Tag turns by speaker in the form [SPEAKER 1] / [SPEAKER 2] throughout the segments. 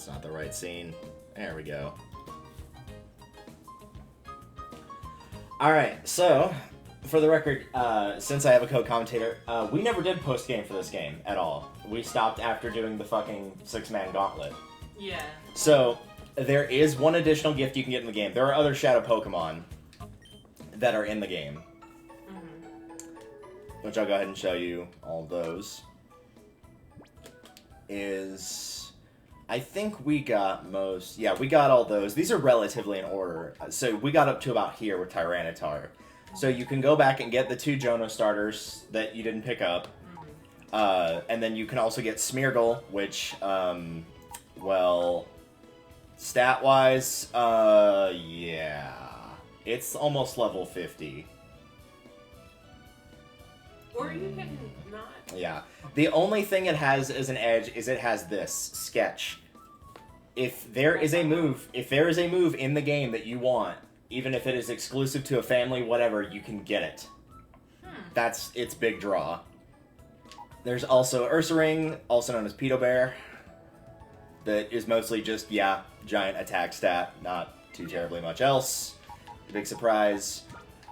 [SPEAKER 1] that's not the right scene. There we go. Alright, so, for the record, since I have a co-commentator, we never did post-game for this game at all. We stopped after doing the fucking 6-man gauntlet.
[SPEAKER 2] Yeah.
[SPEAKER 1] So, there is one additional gift you can get in the game. There are other Shadow Pokemon that are in the game. Which I'll go ahead and show you all those. I think we got most... Yeah, we got all those. These are relatively in order. So we got up to about here with Tyranitar. So you can go back and get the 2 Jono starters that you didn't pick up. And then you can also get Smeargle, which, well, stat-wise, yeah. It's almost level 50.
[SPEAKER 2] Or you can not.
[SPEAKER 1] Yeah. The only thing it has as an edge is it has this, Sketch. If there is a move in the game that you want, even if it is exclusive to a family, whatever, you can get it. That's its big draw. There's also Ursaring, also known as Pedobear, that is mostly just, yeah, giant attack stat, not too terribly much else. Big surprise.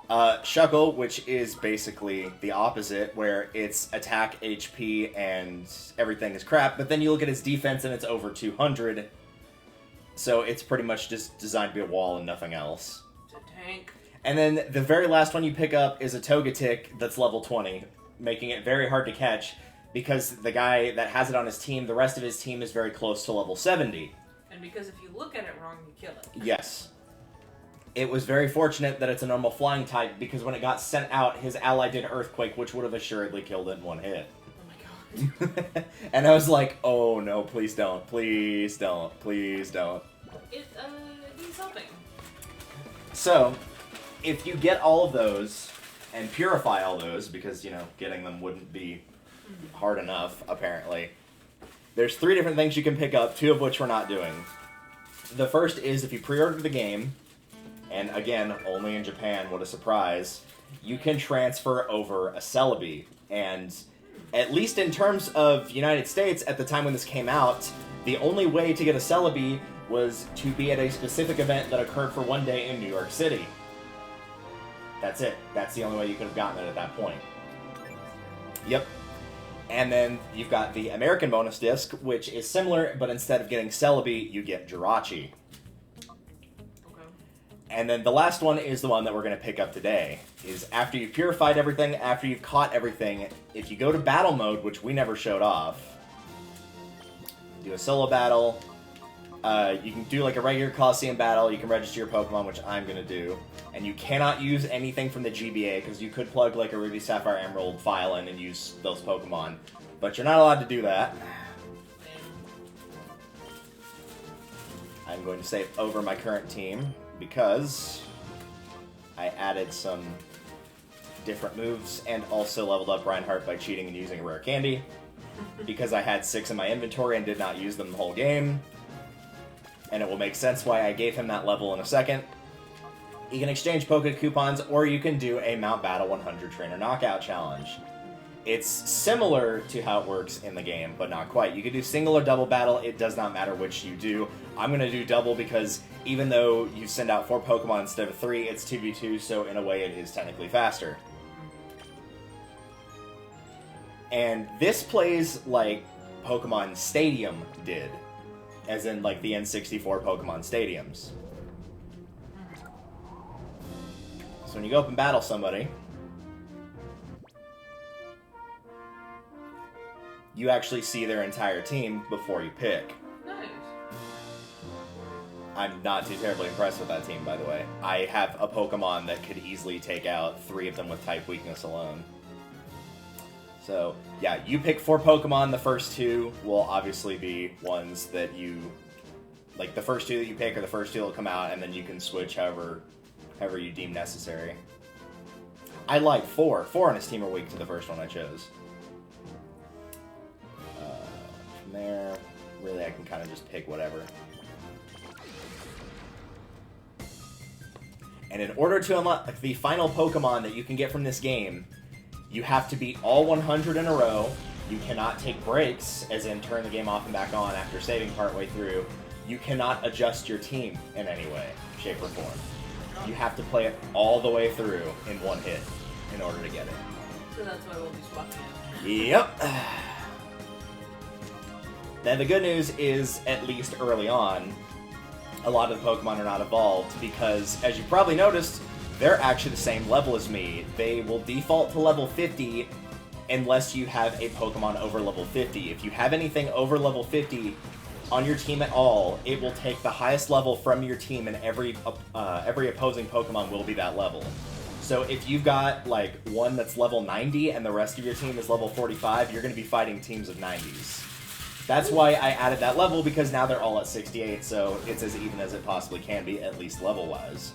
[SPEAKER 1] Shuckle, which is basically the opposite, where its attack, HP, and everything is crap, but then you look at its defense and it's over 200, so it's pretty much just designed to be a wall and nothing else.
[SPEAKER 2] It's a tank.
[SPEAKER 1] And then the very last one you pick up is a Togetic that's level 20, making it very hard to catch, because the guy that has it on his team, the rest of his team is very close to level 70.
[SPEAKER 2] And because if you look at it wrong, you kill it.
[SPEAKER 1] Yes. It was very fortunate that it's a normal flying type, because when it got sent out, his ally did Earthquake, which would have assuredly killed it in one hit.
[SPEAKER 2] Oh my god.
[SPEAKER 1] And I was like, oh no, please don't, please don't, please don't.
[SPEAKER 2] It needs helping.
[SPEAKER 1] So, if you get all of those, and purify all those, because, you know, getting them wouldn't be hard enough, apparently, there's 3 different things you can pick up, 2 of which we're not doing. The first is, if you pre-order the game, and again, only in Japan, what a surprise, you can transfer over a Celebi. And at least in terms of United States, at the time when this came out, the only way to get a Celebi was to be at a specific event that occurred for one day in New York City. That's it. That's the only way you could have gotten it at that point. Yep. And then you've got the American bonus disc, which is similar, but instead of getting Celebi, you get Jirachi. And then the last one is the one that we're going to pick up today, is after you've purified everything, after you've caught everything, if you go to battle mode, which we never showed off, do a solo battle, you can do like a regular Colosseum battle, you can register your Pokemon, which I'm going to do, and you cannot use anything from the GBA, because you could plug like a Ruby, Sapphire, Emerald file in and use those Pokemon, but you're not allowed to do that. I'm going to save over my current team, because I added some different moves and also leveled up Reinhardt by cheating and using a rare candy, because I had 6 in my inventory and did not use them the whole game, and it will make sense why I gave him that level in a second. You can exchange Poké coupons, or you can do a Mount Battle 100 Trainer Knockout Challenge. It's similar to how it works in the game, but not quite. You can do single or double battle, it does not matter which you do. I'm going to do double because even though you send out 4 Pokemon instead of 3, it's 2v2, so in a way it is technically faster. And this plays like Pokemon Stadium did, as in like the N64 Pokemon Stadiums. So when you go up and battle somebody, you actually see their entire team before you pick.
[SPEAKER 2] Nice.
[SPEAKER 1] I'm not too terribly impressed with that team, by the way. I have a Pokemon that could easily take out 3 of them with type weakness alone. So, yeah, you pick 4 Pokemon. The first 2 will obviously be ones that you... Like, the first 2 that you pick are the first 2 that will come out, and then you can switch however you deem necessary. I like 4. 4 on his team are weak to the first one I chose. From there, really I can kind of just pick whatever. And in order to unlock the final Pokemon that you can get from this game, you have to beat all 100 in a row, You cannot take breaks, as in turn the game off and back on after saving partway through. You cannot adjust your team in any way, shape, or form. You have to play it all the way through in one hit in order to get it.
[SPEAKER 2] So that's why we'll be swapping it.
[SPEAKER 1] Yep. Now the good news is, at least early on, a lot of the Pokemon are not evolved because, as you probably noticed, they're actually the same level as me. They will default to level 50 unless you have a Pokemon over level 50. If you have anything over level 50 on your team at all, it will take the highest level from your team, and every opposing Pokemon will be that level. So if you've got like one that's level 90 and the rest of your team is level 45, you're going to be fighting teams of 90s. That's why I added that level, because now they're all at 68, so it's as even as it possibly can be, at least level-wise.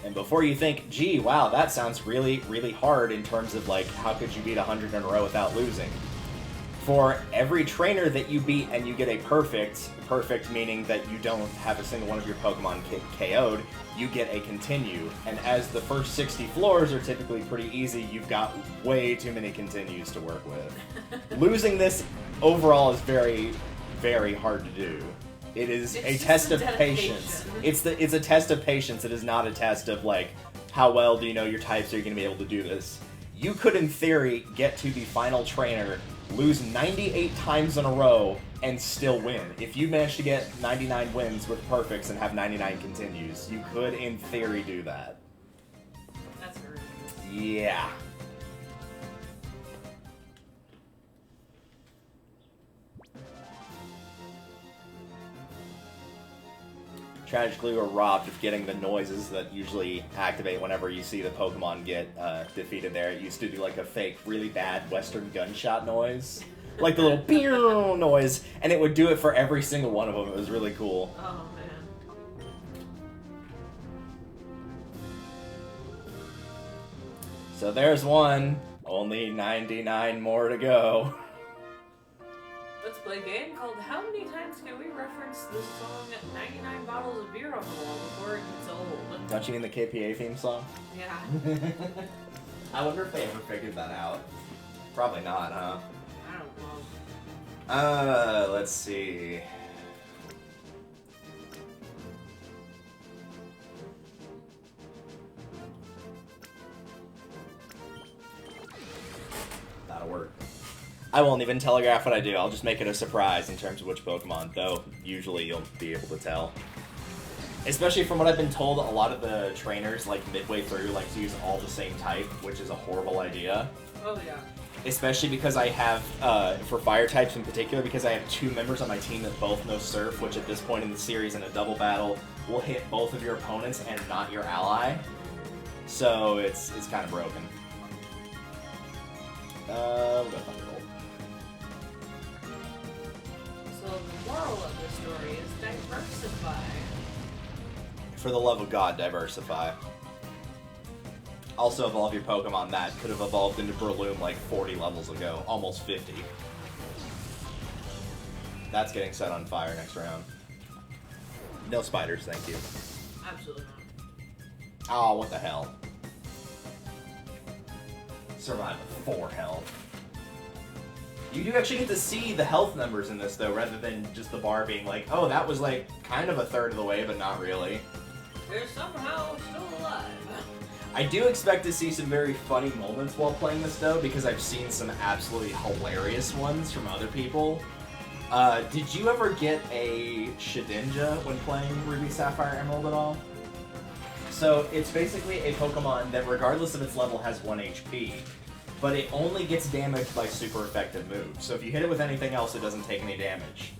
[SPEAKER 1] And before you think, gee, wow, that sounds really, really hard in terms of, like, how could you beat 100 in a row without losing? For every trainer that you beat and you get a perfect meaning that you don't have a single one of your Pokemon KO'd, you get a continue. And as the first 60 floors are typically pretty easy, you've got way too many continues to work with. Losing this overall is very, very hard to do. It is a test of patience. It's a test of patience. It is not a test of, like, how well do you know your types, are you going to be able to do this? You could, in theory, get to the final trainer, lose 98 times in a row, and still win. If you manage to get 99 wins with perfects and have 99 continues, you could, in theory, do that.
[SPEAKER 2] That's very good.
[SPEAKER 1] Yeah. Tragically, we're robbed of getting the noises that usually activate whenever you see the Pokemon get defeated there. It used to do like a fake, really bad Western gunshot noise. Like the little pew noise, and it would do it for every single one of them. It was really cool.
[SPEAKER 2] Oh, man.
[SPEAKER 1] So there's one. Only 99 more to go.
[SPEAKER 2] Let's play a game called How Many Times Can We Reference the song 99 Bottles of Beer on the Wall Before It Gets Old?
[SPEAKER 1] Don't you mean the KPA theme song?
[SPEAKER 2] Yeah.
[SPEAKER 1] I wonder if they ever figured that out. Probably not, huh?
[SPEAKER 2] I don't know.
[SPEAKER 1] Let's see. That'll work. I won't even telegraph what I do. I'll just make it a surprise in terms of which Pokemon, though usually you'll be able to tell. Especially from what I've been told, a lot of the trainers, like midway through, like to use all the same type, which is a horrible idea.
[SPEAKER 2] Oh, yeah.
[SPEAKER 1] Especially because I have, for fire types in particular, because I have two members on my team that both know Surf, which at this point in the series in a double battle will hit both of your opponents and not your ally. So it's kind of broken. We'll go Thunderbolt.
[SPEAKER 2] So the moral of the story is diversify.
[SPEAKER 1] For the love of God, diversify. Also evolve your Pokemon that could have evolved into Breloom like 40 levels ago. Almost 50. That's getting set on fire next round. No spiders, thank you.
[SPEAKER 2] Absolutely not.
[SPEAKER 1] Oh, what the hell. Survive with 4 health. You do actually get to see the health numbers in this, though, rather than just the bar being like, oh, that was like kind of a third of the way, but not really.
[SPEAKER 2] They're somehow still alive.
[SPEAKER 1] I do expect to see some very funny moments while playing this, though, because I've seen some absolutely hilarious ones from other people. Did you ever get a Shedinja when playing Ruby, Sapphire, Emerald at all? So it's basically a Pokemon that, regardless of its level, has 1 HP, but it only gets damaged by super effective moves. So if you hit it with anything else, it doesn't take any damage.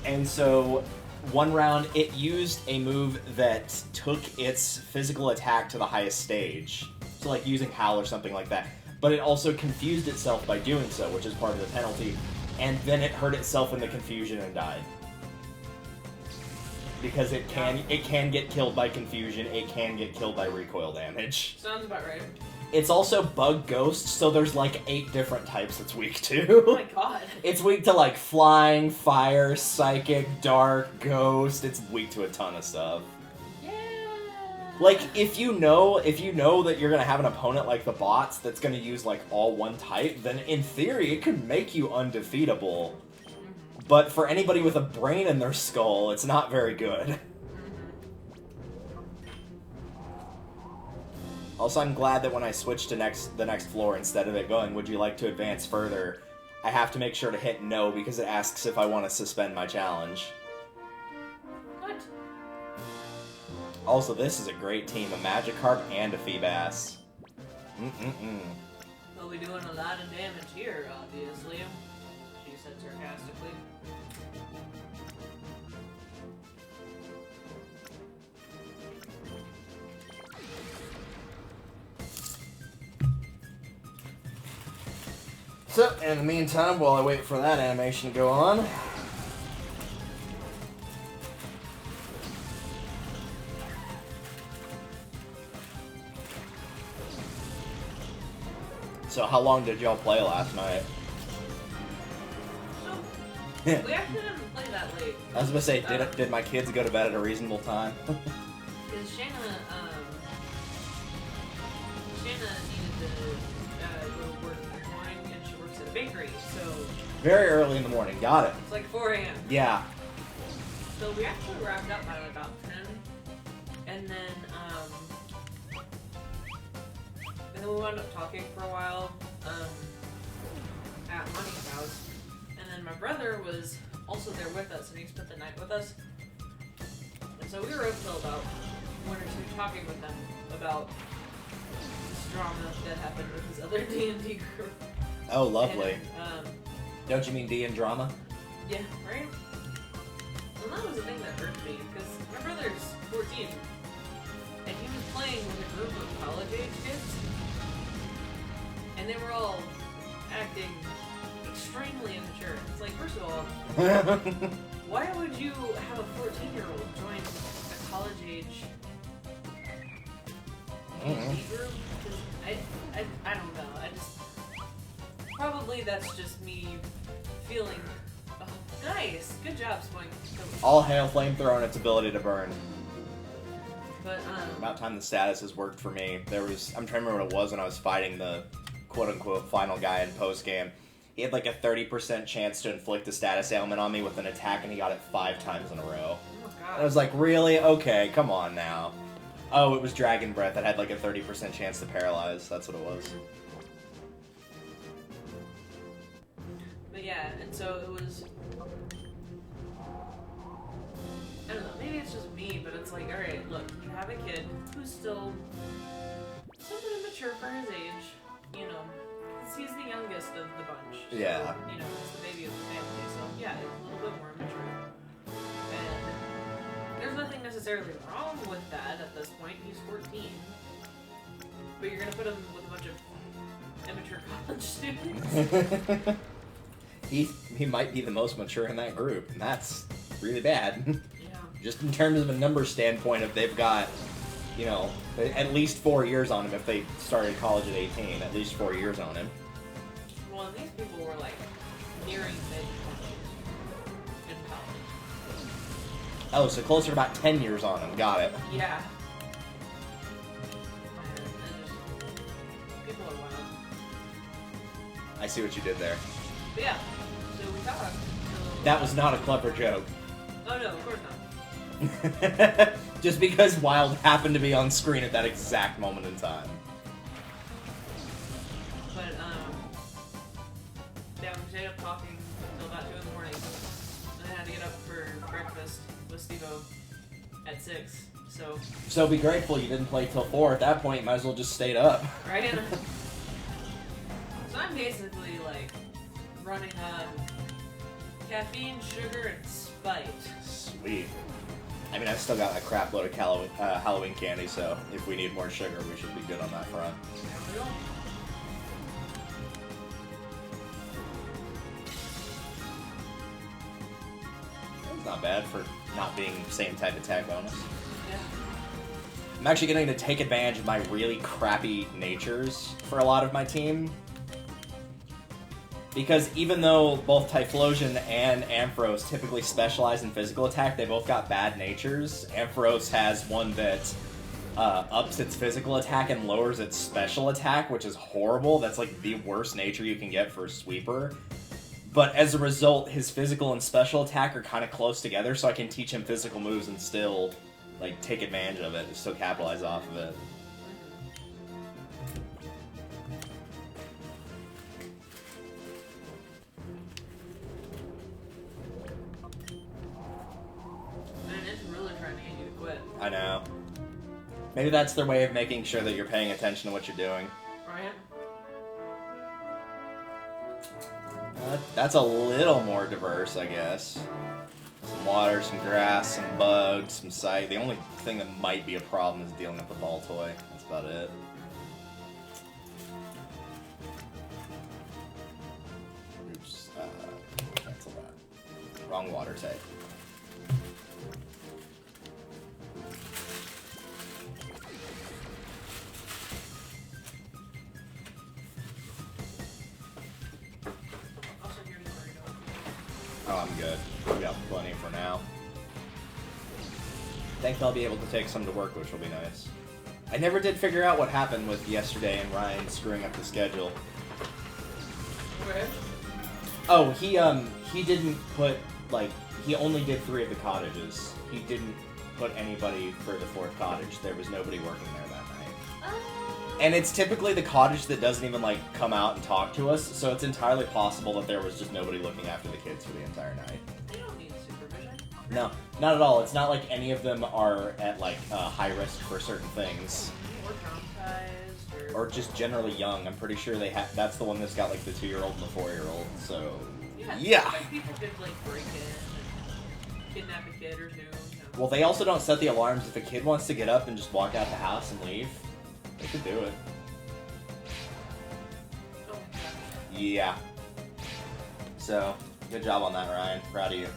[SPEAKER 1] And so one round, it used a move that took its physical attack to the highest stage. So like using Howl or something like that. But it also confused itself by doing so, which is part of the penalty. And then it hurt itself in the confusion and died. Because it can get killed by confusion, it can get killed by recoil damage.
[SPEAKER 2] Sounds about right.
[SPEAKER 1] It's also Bug Ghost, so there's like 8 different types it's weak to.
[SPEAKER 2] Oh my god.
[SPEAKER 1] It's weak to like Flying, Fire, Psychic, Dark, Ghost. It's weak to a ton of stuff.
[SPEAKER 2] Yeah.
[SPEAKER 1] Like, if you know that you're gonna have an opponent like the bots that's gonna use like all one type, then in theory it could make you undefeatable. But for anybody with a brain in their skull, it's not very good. Also, I'm glad that when I switch to the next floor, instead of it going, would you like to advance further, I have to make sure to hit no because it asks if I want to suspend my challenge.
[SPEAKER 2] What?
[SPEAKER 1] Also, this is a great team, a Magikarp and a Feebas.
[SPEAKER 2] They'll be doing a lot of damage here, obviously, she said sarcastically.
[SPEAKER 1] So, in the meantime, while I wait for that animation to go on... So, how long did y'all play last night?
[SPEAKER 2] So, we actually didn't play that late.
[SPEAKER 1] I was gonna say, did my kids go to bed at a reasonable time?
[SPEAKER 2] Because Shanna needed to go to work in the morning, and she works at a bakery, so...
[SPEAKER 1] Very early in the morning, got it.
[SPEAKER 2] It's like 4 a.m.
[SPEAKER 1] Yeah.
[SPEAKER 2] So we actually wrapped up by about 10, and then we wound up talking for a while at Money's house, and then my brother was also there with us, and he spent the night with us, and so we were up till about 1 or 2 talking with them about this drama that happened with his other D&D group.
[SPEAKER 1] Oh, lovely.
[SPEAKER 2] And,
[SPEAKER 1] don't you mean D and drama?
[SPEAKER 2] yeah, right? Well, that was the thing that hurt me, because my brother's 14, and he was playing with a group of college-age kids, and they were all acting extremely immature. It's like, first of all, why would you have a 14-year-old join a college-age D&D group? 'Cause I don't know. I just... Probably that's just me feeling... Oh, nice! Good job, Spoink.
[SPEAKER 1] All hail flamethrower and its ability to burn.
[SPEAKER 2] But,
[SPEAKER 1] About time the status has worked for me. I'm trying to remember what it was when I was fighting the quote-unquote final guy in post-game. He had like a 30% chance to inflict a status ailment on me with an attack, and he got it 5 times in a row.
[SPEAKER 2] Oh god.
[SPEAKER 1] I was like, really? Okay, come on now. Oh, it was Dragon Breath that had like a 30% chance to paralyze. That's what it was.
[SPEAKER 2] But yeah, and so it was... I don't know, maybe it's just me, but it's like, alright, look, you have a kid who's still somewhat immature for his age, you know, 'cause he's the youngest of the bunch. So,
[SPEAKER 1] Yeah.
[SPEAKER 2] you know, he's the baby of the family, so yeah, he's a little bit more immature. And there's nothing necessarily wrong with that at this point, he's 14. But you're gonna put him with a bunch of immature college students?
[SPEAKER 1] He might be the most mature in that group, and that's really bad.
[SPEAKER 2] Yeah.
[SPEAKER 1] Just in terms of a number standpoint, if they've got, you know, at least 4 years on him if they started college at 18, at least 4 years on him.
[SPEAKER 2] Well, and these people were like nearing mid-20s in college.
[SPEAKER 1] Oh, so closer to about 10 years on him. Got it.
[SPEAKER 2] Yeah. People are wild.
[SPEAKER 1] I see what you did there.
[SPEAKER 2] But yeah, so we talked.
[SPEAKER 1] That was not a clever joke.
[SPEAKER 2] Oh no, of course not.
[SPEAKER 1] Just because Wild happened to be on screen at that exact moment in time.
[SPEAKER 2] But yeah, we stayed up talking until about 2 in the morning. And I had to get up for breakfast with Steve-O at 6.
[SPEAKER 1] So be grateful you didn't play till 4. At that point, you might as well just stayed up.
[SPEAKER 2] Right in. So I'm basically like running on caffeine, sugar, and spite.
[SPEAKER 1] Sweet. I mean, I've still got a crap load of Halloween candy, so if we need more sugar, we should be good on that front.
[SPEAKER 2] There we go.
[SPEAKER 1] That's not bad for not being the same type of attack bonus.
[SPEAKER 2] Yeah.
[SPEAKER 1] I'm actually getting to take advantage of my really crappy natures for a lot of my team. Because even though both Typhlosion and Ampharos typically specialize in physical attack, they both got bad natures. Ampharos has one that ups its physical attack and lowers its special attack, which is horrible. That's like the worst nature you can get for a sweeper. But as a result, his physical and special attack are kind of close together, so I can teach him physical moves and still, like, take advantage of it, and still capitalize off of it.
[SPEAKER 2] Man, it's really trying to get you to quit.
[SPEAKER 1] I know. Maybe that's their way of making sure that you're paying attention to what you're doing.
[SPEAKER 2] Right?
[SPEAKER 1] That's a little more diverse, I guess. Some water, some grass, some bugs, some sight. The only thing that might be a problem is dealing with the ball toy. That's about it. Oops. Cancel that. Wrong water type. Oh, I'm good. We got plenty for now. I think I'll be able to take some to work, which will be nice. I never did figure out what happened with yesterday and Ryan screwing up the schedule.
[SPEAKER 2] Okay.
[SPEAKER 1] Oh, he didn't put, like, he only did 3 of the cottages. He didn't put anybody for the 4th cottage. There was nobody working there that night. And it's typically the cottage that doesn't even, like, come out and talk to us, so it's entirely possible that there was just nobody looking after the kids for the entire night.
[SPEAKER 2] They don't need supervision.
[SPEAKER 1] No, not at all. It's not like any of them are at, like, high risk for certain things.
[SPEAKER 2] Or traumatized,
[SPEAKER 1] Or just generally young. I'm pretty sure they have. That's the one that's got, like, the 2-year-old and the 4-year-old, so... Yeah!
[SPEAKER 2] Like, people could, like, break in and kidnap a kid or two. You know.
[SPEAKER 1] Well, they also don't set the alarms. If a kid wants to get up and just walk out the house and leave, they could do it.
[SPEAKER 2] Oh,
[SPEAKER 1] Yeah. So, good job on that, Ryan. Proud of you.
[SPEAKER 2] So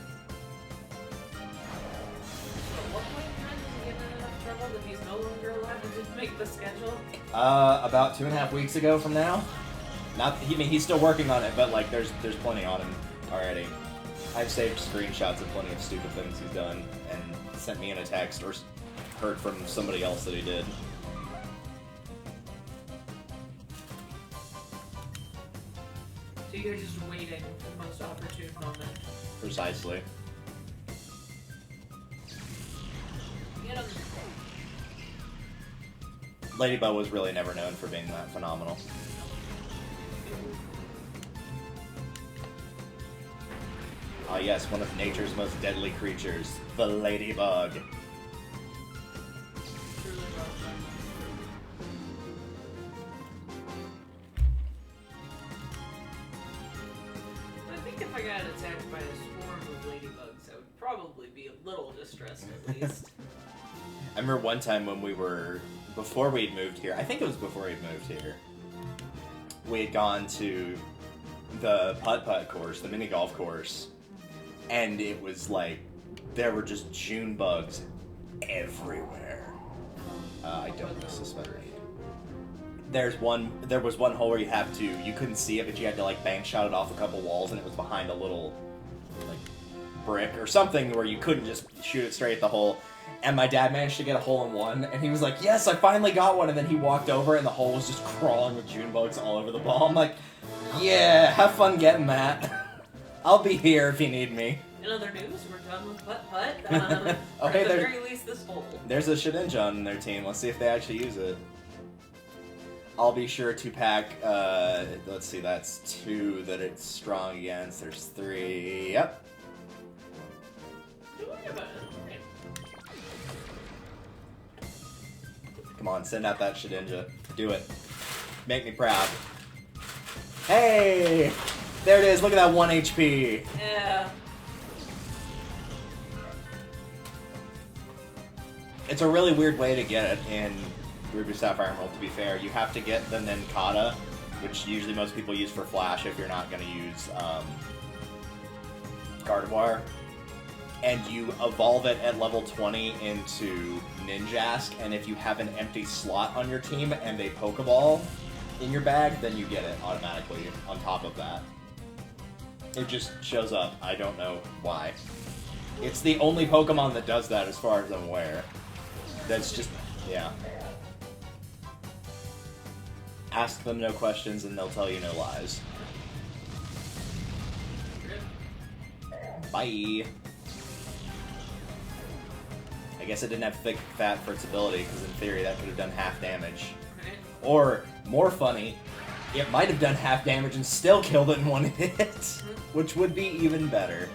[SPEAKER 2] at what point in time is he getting in enough trouble that he's no longer allowed to just make the schedule?
[SPEAKER 1] About 2.5 weeks ago from now. Not, I mean, he's still working on it, but, like, there's plenty on him already. I've saved screenshots of plenty of stupid things he's done, and sent me in a text, or heard from somebody else that he did.
[SPEAKER 2] So you're just waiting for the most opportune moment.
[SPEAKER 1] Precisely.
[SPEAKER 2] You know,
[SPEAKER 1] Ladybug was really never known for being that phenomenal. Ah yes, one of nature's most deadly creatures, the ladybug.
[SPEAKER 2] truly well done. I think if I got attacked by a swarm of ladybugs, I would probably be a little distressed at least.
[SPEAKER 1] I remember one time when we were, before we'd moved here, I think it was before we'd moved here, we had gone to the putt-putt course, the mini golf course, and it was like, there were just June bugs everywhere. I don't suspect. There was one hole where you couldn't see it, but you had to like bank shot it off a couple walls, and it was behind a little like brick or something where you couldn't just shoot it straight at the hole. And my dad managed to get a hole in one, and he was like, "Yes, I finally got one." And then he walked over, and the hole was just crawling with June bugs all over the ball. I'm like, "Yeah, have fun getting that. I'll be here if you need me."
[SPEAKER 2] In other news, we're done with putt-putt.
[SPEAKER 1] Oh,
[SPEAKER 2] or
[SPEAKER 1] hey,
[SPEAKER 2] at the
[SPEAKER 1] there-
[SPEAKER 2] very least, this hole.
[SPEAKER 1] There's a Shedinja on their team. Let's see if they actually use it. I'll be sure to pack, let's see, that's 2 that it's strong against. There's 3, yep.
[SPEAKER 2] Don't worry about it. Okay.
[SPEAKER 1] Come on, send out that Shedinja. Do it. Make me proud. Hey! There it is, look at that 1 HP.
[SPEAKER 2] Yeah.
[SPEAKER 1] It's a really weird way to get it in Ruby Sapphire Emerald, to be fair. You have to get the Ninkata, which usually most people use for Flash if you're not going to use Gardevoir. And you evolve it at level 20 into Ninjask, and if you have an empty slot on your team and a Pokeball in your bag, then you get it automatically on top of that. It just shows up. I don't know why. It's the only Pokemon that does that as far as I'm aware. That's just Yeah. Ask them no questions and they'll tell you no lies. Bye. I guess it didn't have thick fat for its ability, because in theory that could have done half damage.
[SPEAKER 2] Right.
[SPEAKER 1] Or, more funny, it might have done half damage and still killed it in one hit, which would be even better.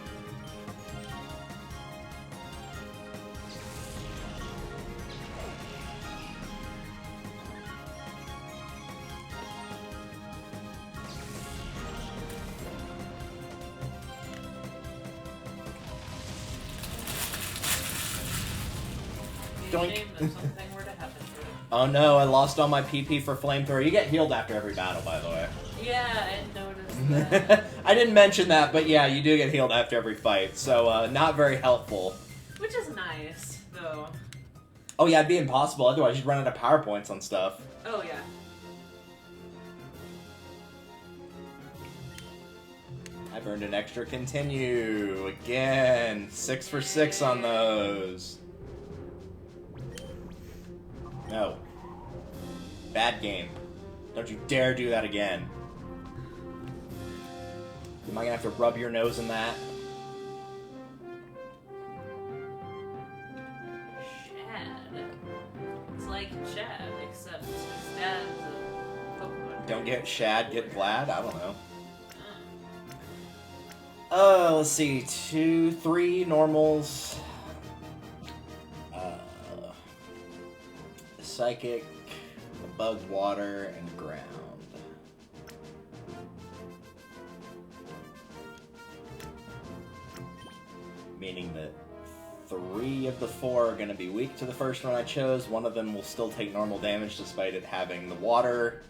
[SPEAKER 1] Doink.
[SPEAKER 2] If something were to happen to it.
[SPEAKER 1] Oh no, I lost all my PP for flamethrower. You get healed after every battle, by the way.
[SPEAKER 2] Yeah, I noticed that.
[SPEAKER 1] I didn't mention that, but yeah, you do get healed after every fight, so not very helpful.
[SPEAKER 2] Which is nice, though.
[SPEAKER 1] Oh yeah, it'd be impossible, otherwise you'd run out of power points on stuff.
[SPEAKER 2] Oh, yeah.
[SPEAKER 1] I've earned an extra continue. Again, 6 for 6 on those. No. Bad game. Don't you dare do that again. Am I gonna have to rub your nose in that?
[SPEAKER 2] Shad. It's like Shad, except Shad's a Pokemon.
[SPEAKER 1] Don't get Shad, get Vlad? I don't know. Let's see. 2, 3 normals. Psychic, above water, and ground. Meaning that 3 of the 4 are going to be weak to the first one I chose. One of them will still take normal damage despite it having the water.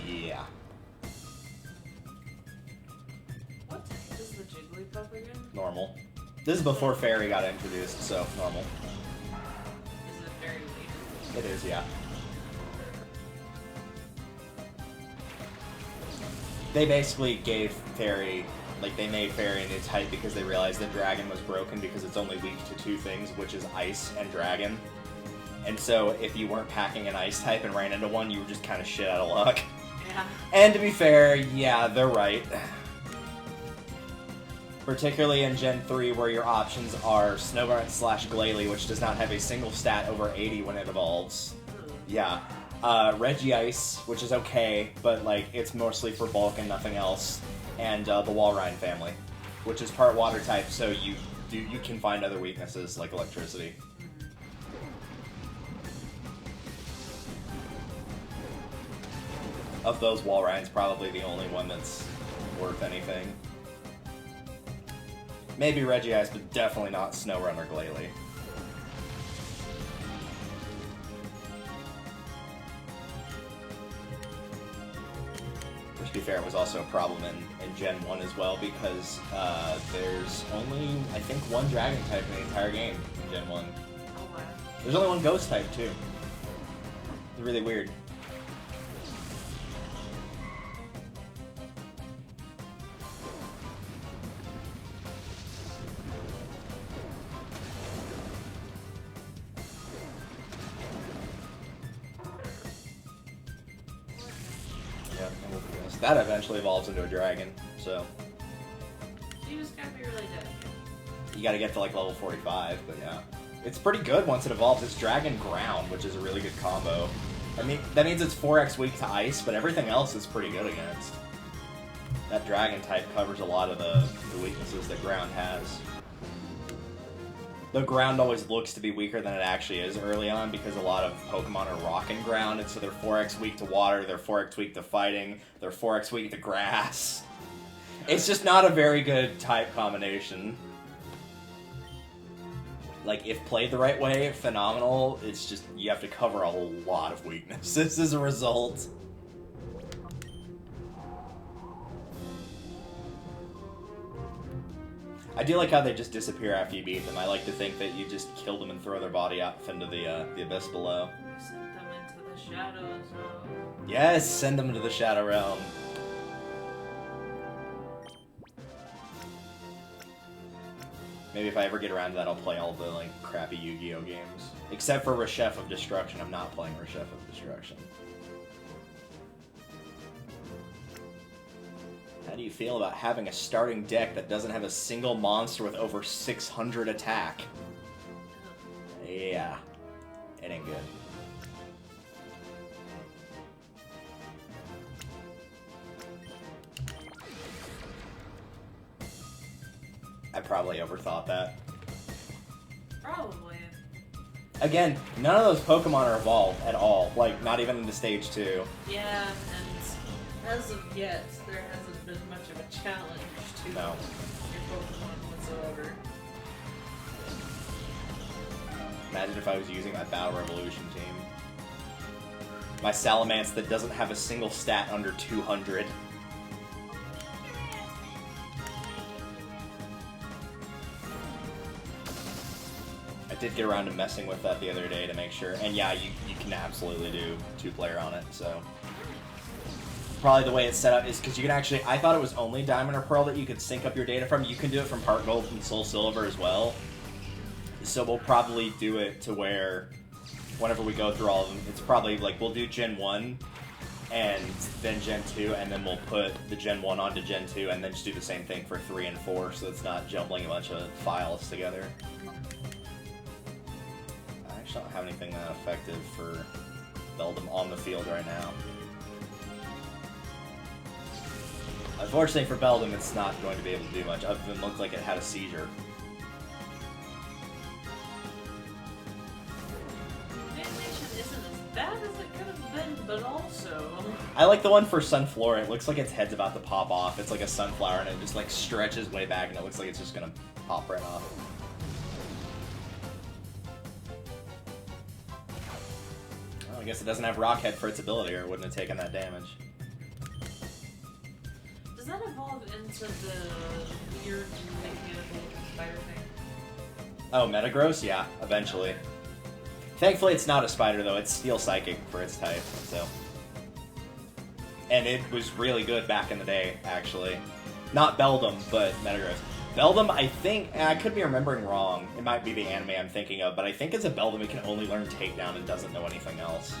[SPEAKER 1] Yeah.
[SPEAKER 2] What type is the Jigglypuff again?
[SPEAKER 1] Normal. This is before Fairy got introduced, so normal.
[SPEAKER 2] Is it very late?
[SPEAKER 1] It is, yeah. They basically gave Fairy, like, they made Fairy a new type because they realized that Dragon was broken because it's only weak to 2 things, which is Ice and Dragon. And so, if you weren't packing an Ice type and ran into one, you were just kind of shit out of luck.
[SPEAKER 2] Yeah.
[SPEAKER 1] And to be fair, yeah, they're right. Particularly in Gen 3, where your options are Snorunt / Glalie, which does not have a single stat over 80 when it evolves. Yeah. Regice, which is okay, but like it's mostly for bulk and nothing else. And the Walrein family, which is part water type, so you can find other weaknesses like electricity. Of those, Walrein's probably the only one that's worth anything. Maybe Regice, but definitely not Snorunt or Glalie. Which, to be fair, was also a problem in Gen 1 as well, because there's only, I think, 1 dragon type in the entire game in Gen 1.
[SPEAKER 2] Oh, wow.
[SPEAKER 1] There's only 1 ghost type, too. It's really weird. That eventually evolves into a dragon, so...
[SPEAKER 2] You just gotta be really dedicated.
[SPEAKER 1] You gotta get to like level 45, but yeah. It's pretty good once it evolves. It's Dragon Ground, which is a really good combo. I mean, that means it's 4x weak to ice, but everything else is pretty good against. That dragon type covers a lot of the weaknesses that ground has. Though ground always looks to be weaker than it actually is early on, because a lot of Pokemon are rock and ground, and so they're 4x weak to water, they're 4x weak to fighting, they're 4x weak to grass. It's just not a very good type combination. Like, if played the right way, phenomenal. It's just, you have to cover a whole lot of weaknesses as a result. I do like how they just disappear after you beat them. I like to think that you just kill them and throw their body off into the abyss below.
[SPEAKER 2] Send them into the shadows.
[SPEAKER 1] Yes, send them into the Shadow Realm. Maybe if I ever get around to that, I'll play all the like crappy Yu-Gi-Oh games. Except for Reshef of Destruction. I'm not playing Reshef of Destruction. How do you feel about having a starting deck that doesn't have a single monster with over 600 attack? Yeah, it ain't good. I probably overthought that.
[SPEAKER 2] Probably.
[SPEAKER 1] Again, none of those Pokemon are evolved at all. Like, not even into Stage 2.
[SPEAKER 2] Yeah, and as of yet, there hasn't been much of a challenge to
[SPEAKER 1] No.
[SPEAKER 2] your Pokemon whatsoever.
[SPEAKER 1] Imagine if I was using my Battle Revolution team. My Salamence that doesn't have a single stat under 200. I did get around to messing with that the other day to make sure. And yeah, you can absolutely do 2-player on it, so. Probably the way it's set up is because you can actually, I thought it was only Diamond or Pearl that you could sync up your data from. You can do it from Heart Gold and Soul Silver as well. So we'll probably do it to where whenever we go through all of them, it's probably like we'll do Gen 1 and then Gen 2, and then we'll put the Gen 1 onto Gen 2 and then just do the same thing for 3 and 4 so it's not jumbling a bunch of files together. I actually don't have anything that effective for Beldum on the field right now. Unfortunately for Beldum, it's not going to be able to do much other than look like it had a seizure.
[SPEAKER 2] Bad as it could have been, but also...
[SPEAKER 1] I like the one for Sunflora. It looks like its head's about to pop off. It's like a sunflower, and it just like stretches way back, and it looks like it's just gonna pop right off. Well, I guess it doesn't have Rock Head for its ability, or it wouldn't have taken that damage.
[SPEAKER 2] Does that evolve into the weird mechanical spider thing?
[SPEAKER 1] Oh, Metagross? Yeah, eventually. Thankfully, it's not a spider, though. It's Steel Psychic for its type, so... And it was really good back in the day, actually. Not Beldum, but Metagross. Beldum, I think... I could be remembering wrong. It might be the anime I'm thinking of, but I think as a Beldum, it can only learn Takedown and doesn't know anything else.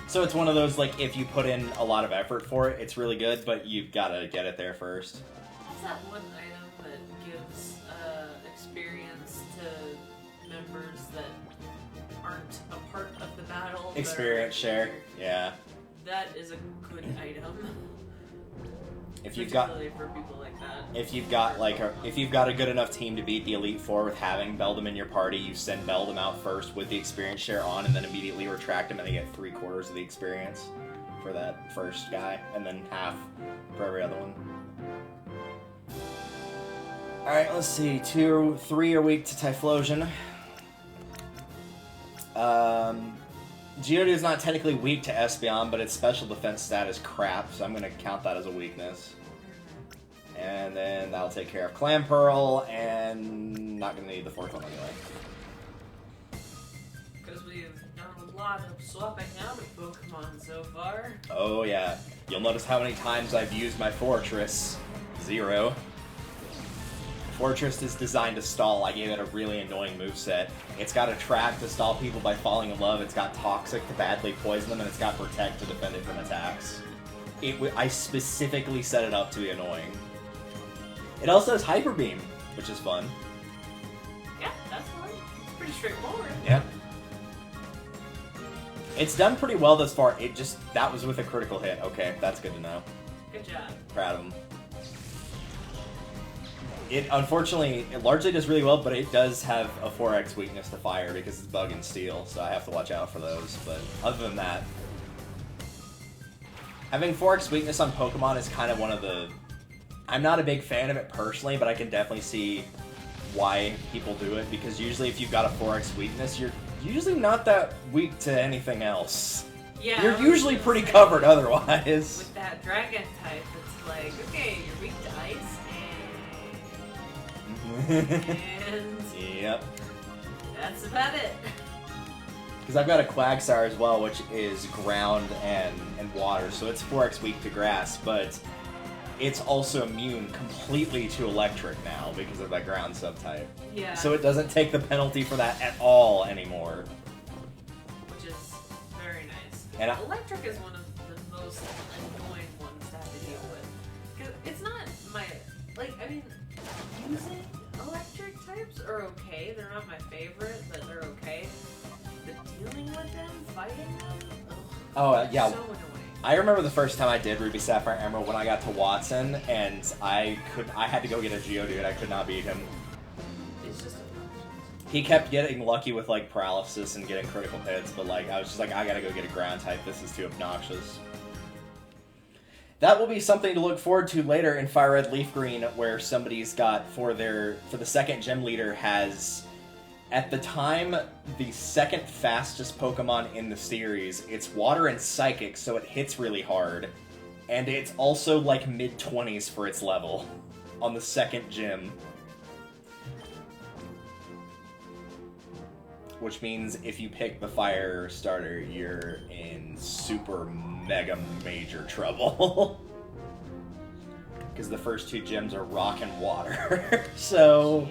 [SPEAKER 1] So it's one of those, like, if you put in a lot of effort for it, it's really good, but you've got to get it there first.
[SPEAKER 2] What's that one item that gives experience to members that aren't a part of the battle?
[SPEAKER 1] Experience share, yeah.
[SPEAKER 2] That is a good item.
[SPEAKER 1] If you've got,
[SPEAKER 2] for people like that.
[SPEAKER 1] if you've got a good enough team to beat the Elite Four with having Beldum in your party, you send Beldum out first with the experience share on, and then immediately retract him, and they get 3/4 of the experience for that first guy, and then half for every other one. All right, let's see. 2, 3 are weak to Typhlosion. Geodude is not technically weak to Espeon, but its special defense stat is crap, so I'm going to count that as a weakness. And then that'll take care of Clamperl, and not going to need the fourth one anyway.
[SPEAKER 2] Because we've done a lot of swapping out of Pokemon so far.
[SPEAKER 1] Oh yeah. You'll notice how many times I've used my Fortress. 0. Fortress is designed to stall. I gave it a really annoying moveset. It's got Attract to stall people by falling in love, it's got Toxic to badly poison them, and it's got Protect to defend it from attacks. I specifically set it up to be annoying. It also has Hyper Beam, which is fun.
[SPEAKER 2] Yeah, that's fine. It's pretty straightforward.
[SPEAKER 1] Yep. It's done pretty well thus far. That was with a critical hit. Okay, that's good to know.
[SPEAKER 2] Good job.
[SPEAKER 1] Proud of him. It largely does really well, but it does have a 4x weakness to fire because it's Bug and Steel, so I have to watch out for those. But other than that, having 4x weakness on Pokemon is kind of one of the... I'm not a big fan of it personally, but I can definitely see why people do it, because usually if you've got a 4x weakness, you're usually not that weak to anything else.
[SPEAKER 2] Yeah,
[SPEAKER 1] you're usually pretty covered otherwise.
[SPEAKER 2] With that Dragon type, it's like, okay, you're weak to Ice, and
[SPEAKER 1] yep.
[SPEAKER 2] That's about it.
[SPEAKER 1] Because I've got a Quagsire as well, which is ground and water, so it's 4x weak to grass, but it's also immune completely to electric now because of that ground subtype.
[SPEAKER 2] Yeah.
[SPEAKER 1] So it doesn't take the penalty for that at all anymore.
[SPEAKER 2] Which is very nice.
[SPEAKER 1] And
[SPEAKER 2] electric is one of the most annoying ones to have to deal with. Because it's not my... Like, I mean, using electric types are okay. They're not my favorite, but they're okay. But dealing with them, fighting them,
[SPEAKER 1] yeah.
[SPEAKER 2] so annoying.
[SPEAKER 1] I remember the first time I did Ruby Sapphire Emerald when I got to Watson, and I had to go get a Geodude. I could not beat him.
[SPEAKER 2] It's just obnoxious.
[SPEAKER 1] He kept getting lucky with like paralysis and getting critical hits, but like I was just like, I gotta go get a ground type. This is too obnoxious. That will be something to look forward to later in Fire Red Leaf Green, where somebody's got for the second gym leader has, at the time, the second fastest Pokemon in the series. It's Water and Psychic, so it hits really hard, and it's also like mid-20s for its level on the second gym. Which means if you pick the fire starter, you're in super mega major trouble. Because the first two gyms are rock and water. So...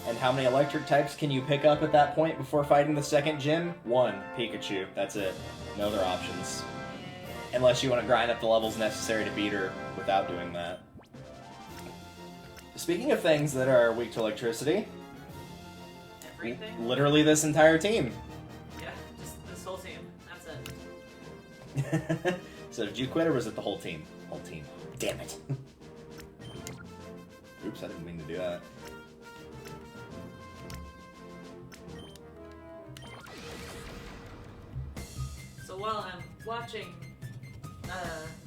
[SPEAKER 1] And how many electric types can you pick up at that point before fighting the second gym? 1, Pikachu. That's it. No other options. Unless you want to grind up the levels necessary to beat her without doing that. Speaking of things that are weak to electricity...
[SPEAKER 2] Everything?
[SPEAKER 1] Literally this entire team.
[SPEAKER 2] Yeah, just this whole team. That's it.
[SPEAKER 1] So did you quit or was it the whole team? Whole team. Damn it. Oops, I didn't mean to do that.
[SPEAKER 2] So while I'm watching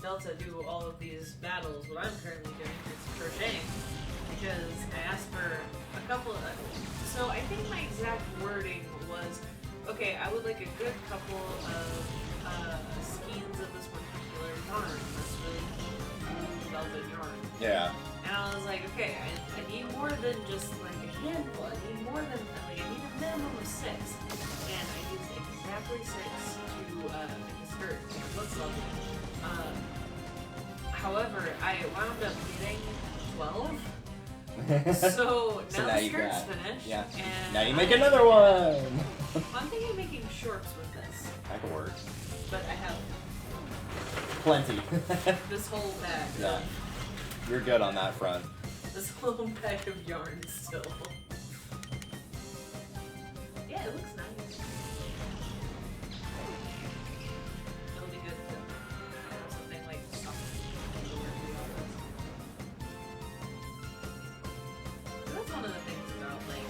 [SPEAKER 2] Delta do all of these battles, what I'm currently doing is crocheting. Because I asked for a couple of... So I think my exact wording was, okay, I would like a good couple of skeins of this particular yarn, this really cool velvet yarn.
[SPEAKER 1] Yeah.
[SPEAKER 2] And I was like, okay, I need more than just like a handful. I need more than, like, I need a minimum of 6. And I used exactly 6 to make a skirt. It looks lovely. However, I wound up getting 12. So now the skirt's finished.
[SPEAKER 1] Yeah.
[SPEAKER 2] And
[SPEAKER 1] now you make another one!
[SPEAKER 2] I'm thinking of making shorts with this.
[SPEAKER 1] That could work.
[SPEAKER 2] But I have
[SPEAKER 1] Plenty.
[SPEAKER 2] this whole bag.
[SPEAKER 1] Yeah. You're good on that front.
[SPEAKER 2] This whole bag of yarn still. Yeah, it looks nice. It'll be good to have something like something. That's one of the things about, like...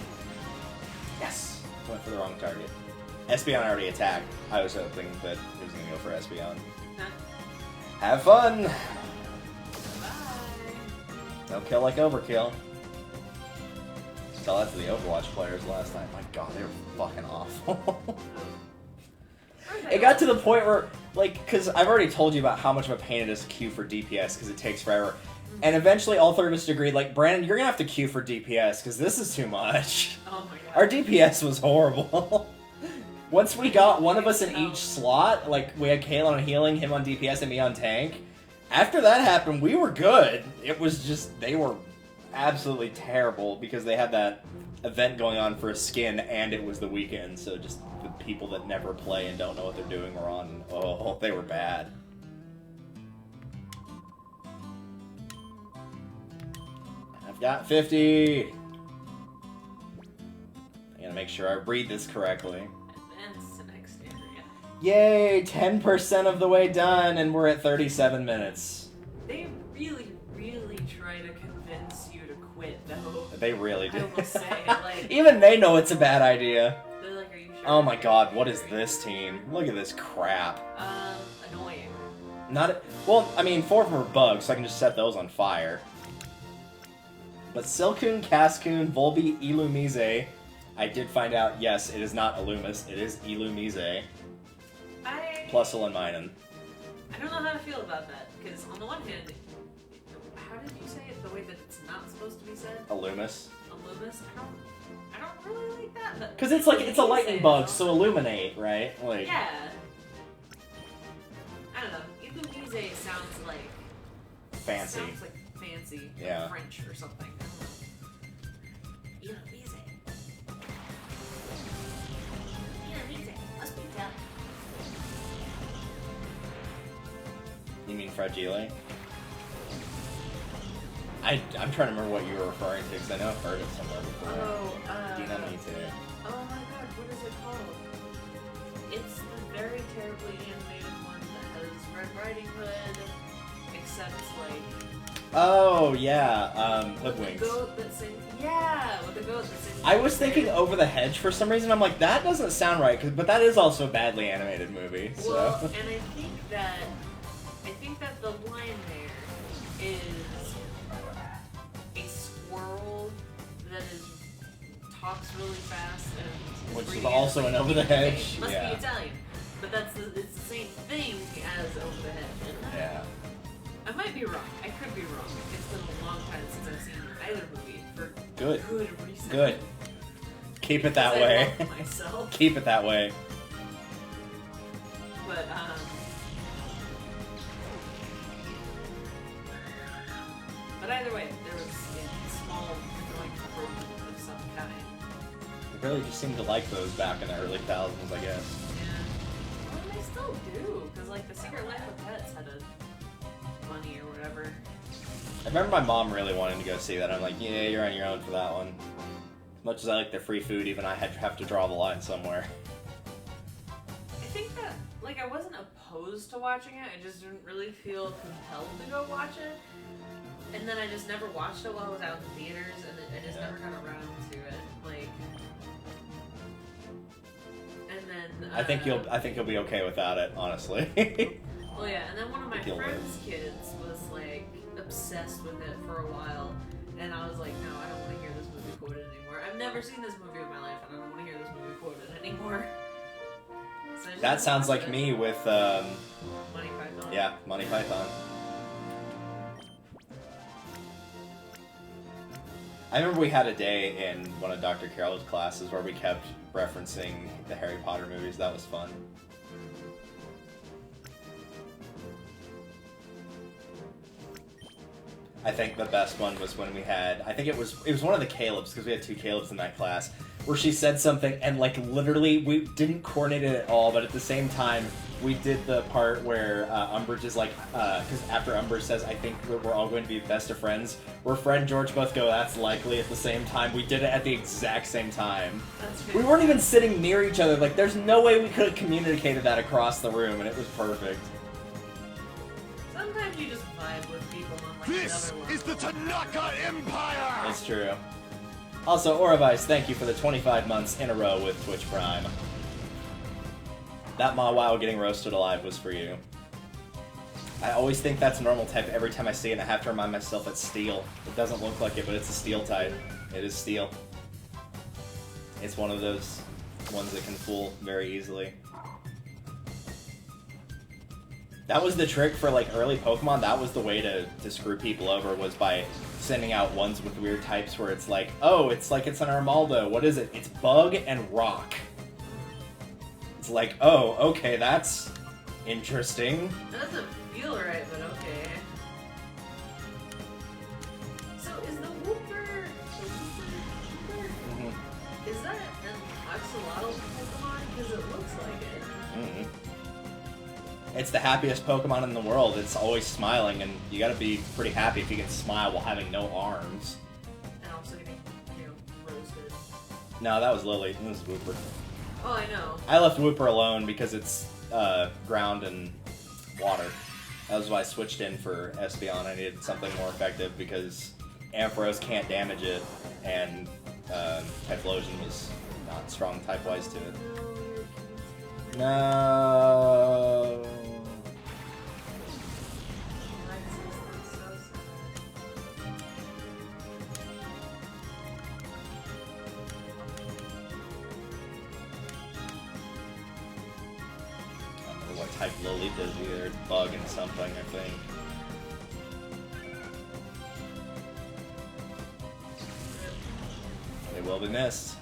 [SPEAKER 1] Yes! Went for the wrong target. Espeon already attacked. I was hoping that he was going to go for Espeon.
[SPEAKER 2] Huh?
[SPEAKER 1] Have fun!
[SPEAKER 2] Bye!
[SPEAKER 1] Don't kill like overkill. Tell that to the Overwatch players last night. My god, they were fucking awful. It got to the point where, like, because I've already told you about how much of a pain it is to queue for DPS because it takes forever. And eventually all 3 of us agreed, like, Brandon, you're going to have to queue for DPS because this is too much.
[SPEAKER 2] Oh my god.
[SPEAKER 1] Our DPS was horrible. Once we got one of us in each slot, like, we had Kalen on healing, him on DPS, and me on tank. After that happened, we were good. It was just, they were absolutely terrible because they had that event going on for a skin and it was the weekend, so just the people that never play and don't know what they're doing were on, oh, they were bad. I've got 50! I'm gonna make sure I read this correctly.
[SPEAKER 2] Advance to next area.
[SPEAKER 1] Yay! 10% of the way done, and we're at 37 minutes.
[SPEAKER 2] They really, really try to convince you to quit, though.
[SPEAKER 1] They really do.
[SPEAKER 2] I will say, like...
[SPEAKER 1] Even they know it's a bad idea.
[SPEAKER 2] They're like, are you sure?
[SPEAKER 1] Oh my god, what is this team? Look at this crap.
[SPEAKER 2] Annoying.
[SPEAKER 1] Well, I mean, 4 of them are bugs, so I can just set those on fire. But Silcoon, Cascoon, Volby, Illumise, I did find out, yes, it is not Illumis, it is Illumise. Plus Illuminum.
[SPEAKER 2] I don't know how to feel about that, because on the one hand, how did you say it the way that it's not supposed to be said?
[SPEAKER 1] Illumis.
[SPEAKER 2] Illumis? I don't really like that, but...
[SPEAKER 1] Because it's like, it's a lightning bug, so illuminate, right? Like...
[SPEAKER 2] Yeah. I don't know. Illumise sounds like
[SPEAKER 1] fancy.
[SPEAKER 2] Sounds like fancy.
[SPEAKER 1] Yeah.
[SPEAKER 2] Like French or something. I don't know. Must be Italian.
[SPEAKER 1] You mean fragile? I'm trying to remember what you were referring to because I know I've heard it somewhere before.
[SPEAKER 2] Oh,
[SPEAKER 1] Dynamite.
[SPEAKER 2] Oh my god, what is it called? It's the very terribly animated one that has Red Riding Hood, except like.
[SPEAKER 1] Oh yeah,
[SPEAKER 2] With
[SPEAKER 1] Hoodwinks.
[SPEAKER 2] the goat that sings. Yeah, with the goat that sings.
[SPEAKER 1] I was thinking Over the Hedge for some reason. I'm like, that doesn't sound right, but that is also a badly animated movie. So.
[SPEAKER 2] Well, and I think that the line there is a squirrel that talks really fast and is
[SPEAKER 1] Which is
[SPEAKER 2] reading
[SPEAKER 1] also
[SPEAKER 2] it,
[SPEAKER 1] an
[SPEAKER 2] like,
[SPEAKER 1] Over the
[SPEAKER 2] okay,
[SPEAKER 1] Hedge.
[SPEAKER 2] Must
[SPEAKER 1] Yeah.
[SPEAKER 2] be Italian, but it's the same thing as Over the Hedge. Isn't it?
[SPEAKER 1] Yeah.
[SPEAKER 2] I might be wrong. I could be wrong. It's been a long time since I've seen either movie for
[SPEAKER 1] Good.
[SPEAKER 2] reason.
[SPEAKER 1] Good. Keep it that
[SPEAKER 2] Because
[SPEAKER 1] way.
[SPEAKER 2] I love myself.
[SPEAKER 1] Keep it that way.
[SPEAKER 2] But either way, there was a small like improvement of some kind.
[SPEAKER 1] I really just seemed to like those back in the early 2000s, I guess.
[SPEAKER 2] Yeah. Well, they still do, because like The Secret Life of Pets had a bunny or whatever.
[SPEAKER 1] I remember my mom really wanting to go see that. I'm like, yeah, you're on your own for that one. As much as I like the free food, even I have to draw the line somewhere.
[SPEAKER 2] I think that like I wasn't opposed to watching it. I just didn't really feel compelled to go watch it. And then I just never watched it while I was out in the theaters, and I just never got around to it. Like, and then
[SPEAKER 1] I think you'll be okay without it, honestly.
[SPEAKER 2] well, yeah, and then one of my friend's kids was like obsessed with it for a while, and I was like, no, I don't want to hear this movie quoted anymore. I've never seen this movie in my life, and I don't want to hear this movie quoted anymore. So
[SPEAKER 1] That sounds like me with
[SPEAKER 2] Monty Python.
[SPEAKER 1] yeah, Monty Python. I remember we had a day in one of Dr. Carroll's classes where we kept referencing the Harry Potter movies. That was fun. I think the best one was when we had, I think it was one of the Calebs, because we had two Calebs in that class, where she said something and like literally we didn't coordinate it at all, but at the same time we did the part where Umbridge is like, because after Umbridge says, I think we're all going to be best of friends, where Fred and George both go, that's likely at the same time. We did it at the exact same time. We weren't even sitting near each other. Like, there's no way we could have communicated that across the room, and it was perfect.
[SPEAKER 2] Sometimes you just vibe with people on like
[SPEAKER 3] This
[SPEAKER 2] another level.
[SPEAKER 3] is the Tanaka Empire!
[SPEAKER 1] It's true. Also, Oravice, thank you for the 25 months in a row with Twitch Prime. That Mawile getting roasted alive was for you. I always think that's normal type every time I see it, and I have to remind myself it's steel. It doesn't look like it, but it's a steel type. It is steel. It's one of those ones that can fool very easily. That was the trick for like early Pokemon. That was the way to screw people over, was by sending out ones with weird types where it's like, oh, it's like it's an Armaldo. What is it? It's Bug and Rock. It's like, oh, okay, that's interesting.
[SPEAKER 2] That doesn't feel right, but okay. So is the Wooper, is that an axolotl Pokemon? Because it looks like it.
[SPEAKER 1] Mm-hmm. It's the happiest Pokemon in the world. It's always smiling, and you gotta be pretty happy if you can smile while having no arms.
[SPEAKER 2] And also getting, roasted.
[SPEAKER 1] No, that was Lily. It was Wooper.
[SPEAKER 2] Oh, I know.
[SPEAKER 1] I left Wooper alone because it's ground and water. That was why I switched in for Espeon. I needed something more effective because Ampharos can't damage it, and Typhlosion was not strong type-wise to it. No. What type Lolita is either bug and something, I think. They will be missed.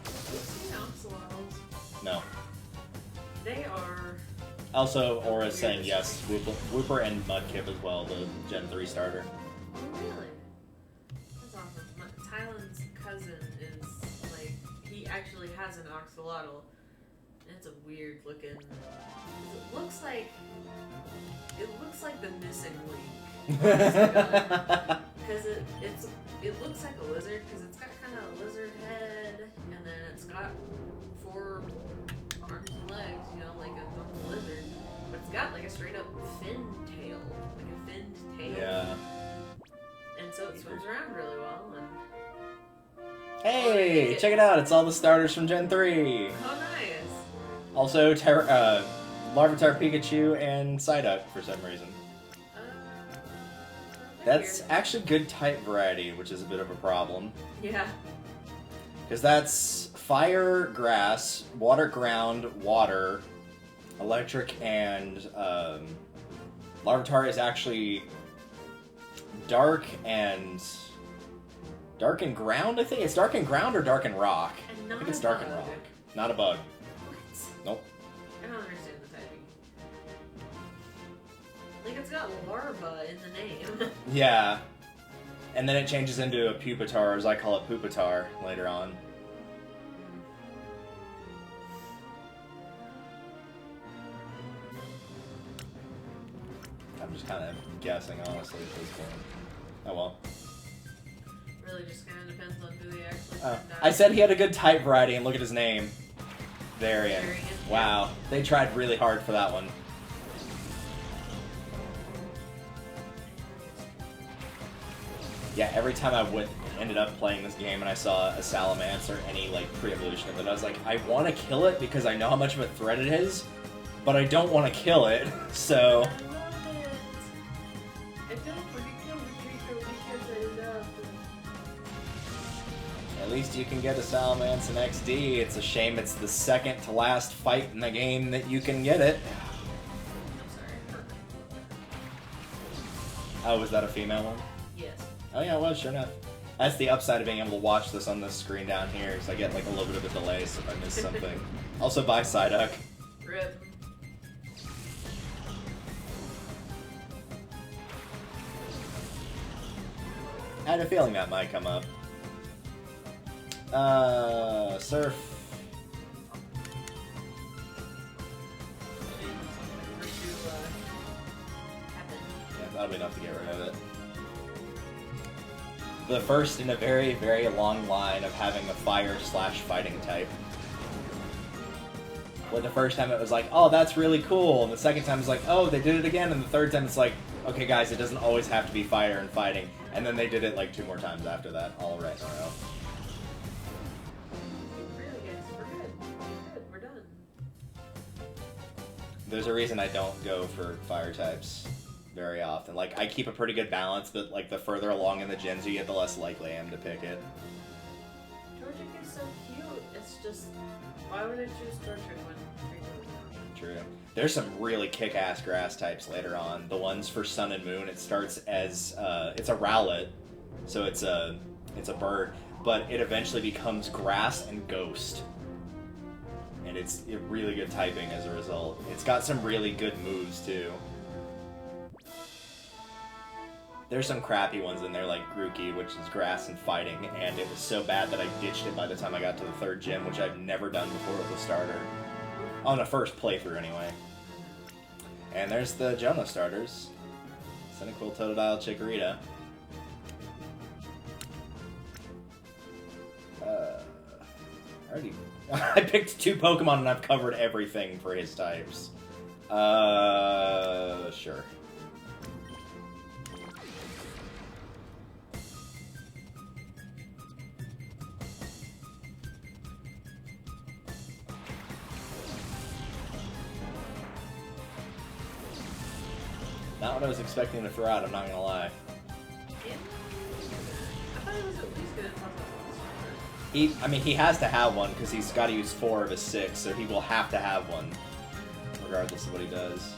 [SPEAKER 2] Have you seen axolotls?
[SPEAKER 1] No.
[SPEAKER 2] They are
[SPEAKER 1] Also, Aura's saying yes, Whooper and Mudkip as well, the Gen 3 starter.
[SPEAKER 2] Oh, really? That's awesome. Tylen's cousin is, like, he actually has an axolotl. And it's a weird looking... It looks like the missing link. Because it looks like a lizard, because it's got kind of a lizard head, and then it's got 4 arms and legs, you know, like a normal lizard. But it's got like a straight up fin tail. Like a finned tail.
[SPEAKER 1] Yeah.
[SPEAKER 2] And so it swims around really well. And
[SPEAKER 1] Hey, check it out, it's all the starters from Gen 3!
[SPEAKER 2] oh, nice.
[SPEAKER 1] Also, Larvitar, Pikachu, and Psyduck for some reason. That's actually good type variety, which is a bit of a problem.
[SPEAKER 2] Yeah.
[SPEAKER 1] Because that's fire, grass, water, ground, water, electric, and Larvitar is actually dark and ground, I think. It's dark and ground or dark and rock?
[SPEAKER 2] And
[SPEAKER 1] I think it's dark and rock. Not a bug.
[SPEAKER 2] What?
[SPEAKER 1] Nope.
[SPEAKER 2] I don't understand the typing. Like, it's got larva in the name.
[SPEAKER 1] Yeah. And then it changes into a Pupitar, as I call it Pupitar, later on. I'm just kind of guessing, honestly, at this point. Oh well.
[SPEAKER 2] Really just kind of depends on who they actually
[SPEAKER 1] I said he had a good type variety, and look at his name. Varian.
[SPEAKER 2] Varian.
[SPEAKER 1] Wow. They tried really hard for that one. Yeah, every time I ended up playing this game and I saw a Salamence or any like pre-evolution of it, I was like, I want to kill it because I know how much of a threat it is, but I don't want to kill it, so...
[SPEAKER 2] I love it. I don't want to kill the Draco because I love it.
[SPEAKER 1] At least you can get a Salamence in XD. It's a shame it's the second to last fight in the game that you can get it.
[SPEAKER 2] I'm sorry.
[SPEAKER 1] Oh, was that a female one?
[SPEAKER 2] Yes.
[SPEAKER 1] Oh yeah, it was, sure enough. That's the upside of being able to watch this on this screen down here, because I get like a little bit of a delay so if I miss something. Also, bye, Psyduck.
[SPEAKER 2] Rip.
[SPEAKER 1] I had a feeling that might come up. Surf. Yeah, that'll be enough to get rid of it. The first in a very, very long line of having a fire/fighting type. Where the first time it was like, oh, that's really cool, and the second time it's like, oh, they did it again, and the third time it's like, okay, guys, it doesn't always have to be fire and fighting. And then they did it like 2 more times after that, all right in a row.
[SPEAKER 2] Really, guys, we're good. We're good. We're done.
[SPEAKER 1] There's a reason I don't go for fire types very often. Like, I keep a pretty good balance, but like the further along in the gens you get, the less likely I am to pick it.
[SPEAKER 2] Torchic is so cute. It's just, why would I choose Torchic when
[SPEAKER 1] True. There's some really kick-ass grass types later on. The ones for Sun and Moon, it starts as it's a Rowlet, so it's a bird, but it eventually becomes grass and ghost, and it's really good typing as a result. It's got some really good moves too. There's some crappy ones in there like Grookey, which is grass and fighting, and it was so bad that I ditched it by the time I got to the 3rd gym, which I've never done before with the starter. On a first playthrough, anyway. And there's the Jonah starters. Cyndaquil, Totodile, Chikorita. I picked 2 Pokemon and I've covered everything for his types. Sure. Not what I was expecting to throw out, I'm not gonna lie.
[SPEAKER 2] Yeah. I thought he was at least good at talking.
[SPEAKER 1] He has to have one, because he's got to use 4 of his 6, so he will have to have one, regardless of what he does.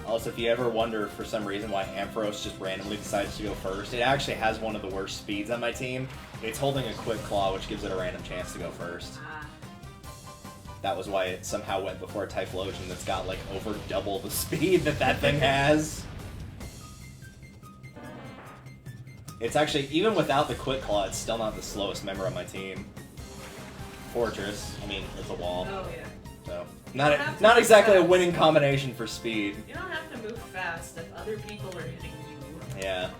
[SPEAKER 1] Also, if you ever wonder for some reason why Ampharos just randomly decides to go first, it actually has one of the worst speeds on my team. It's holding a Quick Claw, which gives it a random chance to go first. That was why it somehow went before a Typhlosion that's got like over double the speed that thing has. It's actually, even without the Quick Claw, it's still not the slowest member on my team. Fortress, I mean, it's a wall.
[SPEAKER 2] Oh, yeah.
[SPEAKER 1] So, not exactly a winning combination for speed.
[SPEAKER 2] You don't have to move fast if other people are hitting you.
[SPEAKER 1] Yeah.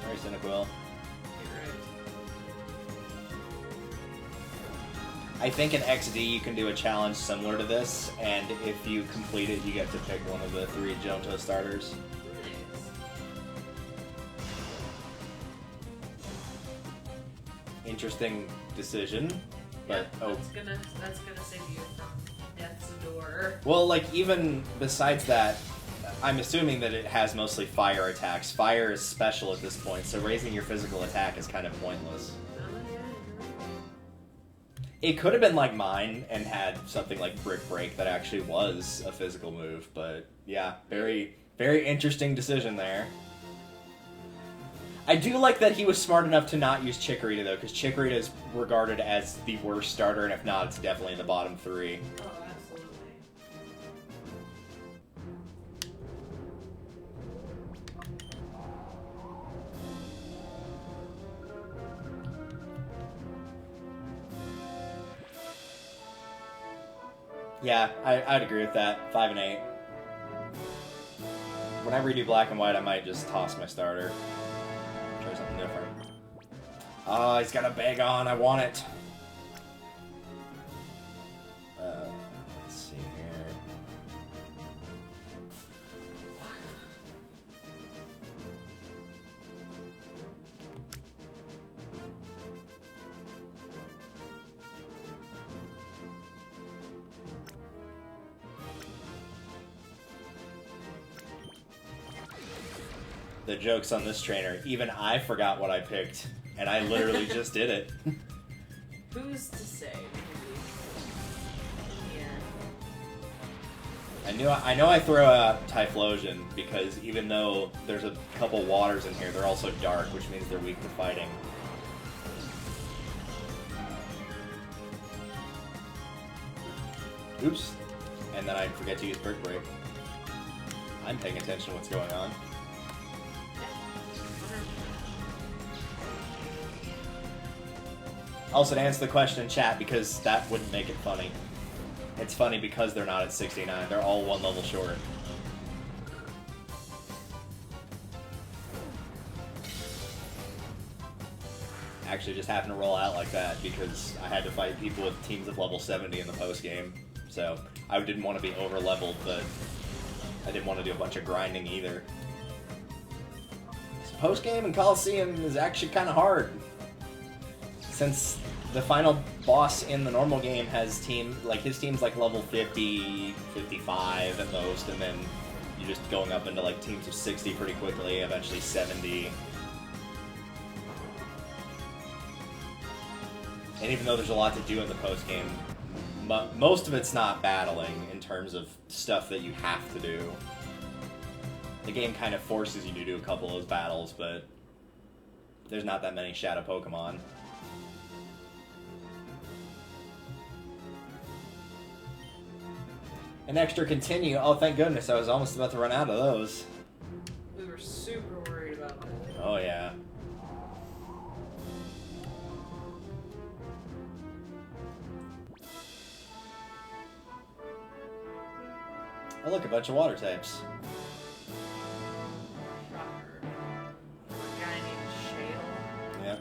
[SPEAKER 1] Sorry, Cyndaquil.
[SPEAKER 2] You're right.
[SPEAKER 1] I think in XD you can do a challenge similar to this, and if you complete it, you get to pick one of the 3 Johto starters.
[SPEAKER 2] Nice.
[SPEAKER 1] Interesting decision, but
[SPEAKER 2] Yeah, that's gonna save you from death's door.
[SPEAKER 1] well, like even besides that, I'm assuming that it has mostly fire attacks. Fire is special at this point, so raising your physical attack is kind of pointless.
[SPEAKER 2] Oh, yeah, you're right.
[SPEAKER 1] It could have been like mine and had something like Brick Break that actually was a physical move, but yeah, very, very interesting decision there. I do like that he was smart enough to not use Chikorita, though, because Chikorita is regarded as the worst starter, and if not, it's definitely in the bottom 3.
[SPEAKER 2] Oh, absolutely.
[SPEAKER 1] Yeah, I'd agree with that. 5 and 8. When I redo Black and White, I might just toss my starter. Try something different. Oh, he's got a bag on. I want it. Let's see here. The joke's on this trainer. Even I forgot what I picked, and I literally just did it.
[SPEAKER 2] Who's to say? Yeah.
[SPEAKER 1] I know I throw out Typhlosion because even though there's a couple waters in here, they're also dark, which means they're weak to fighting. Oops. And then I forget to use Brick Break. I'm paying attention to what's going on. Also, to answer the question in chat, because that wouldn't make it funny. It's funny because they're not at 69. They're all 1 level short. Actually, just happened to roll out like that because I had to fight people with teams of level 70 in the post game. So I didn't want to be over leveled, but I didn't want to do a bunch of grinding either. Post game in Colosseum is actually kind of hard, since the final boss in the normal game has his team's like level 50, 55 at most, and then you're just going up into like teams of 60 pretty quickly, eventually 70. And even though there's a lot to do in the post game, most of it's not battling in terms of stuff that you have to do. The game kind of forces you to do a couple of those battles, but there's not that many Shadow Pokemon. An extra continue. Oh, thank goodness. I was almost about to run out of those.
[SPEAKER 2] We were super worried about that.
[SPEAKER 1] Oh, yeah. Oh, look, a bunch of water types.
[SPEAKER 2] Shocker. A guy named Shale.
[SPEAKER 1] Yeah.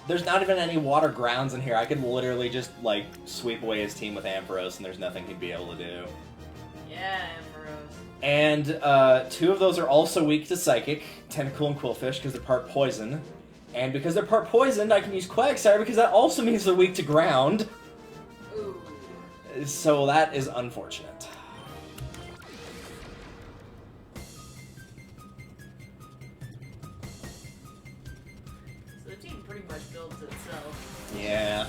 [SPEAKER 1] There's not even any water grounds in here. I could literally just, like, sweep away his team with Ampharos, and there's nothing he'd be able to do.
[SPEAKER 2] Yeah, Ampharos.
[SPEAKER 1] And 2 of those are also weak to Psychic, Tentacool and Quillfish, because they're part poison. And because they're part poisoned, I can use Quagsire, because that also means they're weak to ground.
[SPEAKER 2] Ooh.
[SPEAKER 1] So that is unfortunate.
[SPEAKER 2] So the team pretty much builds itself.
[SPEAKER 1] Yeah.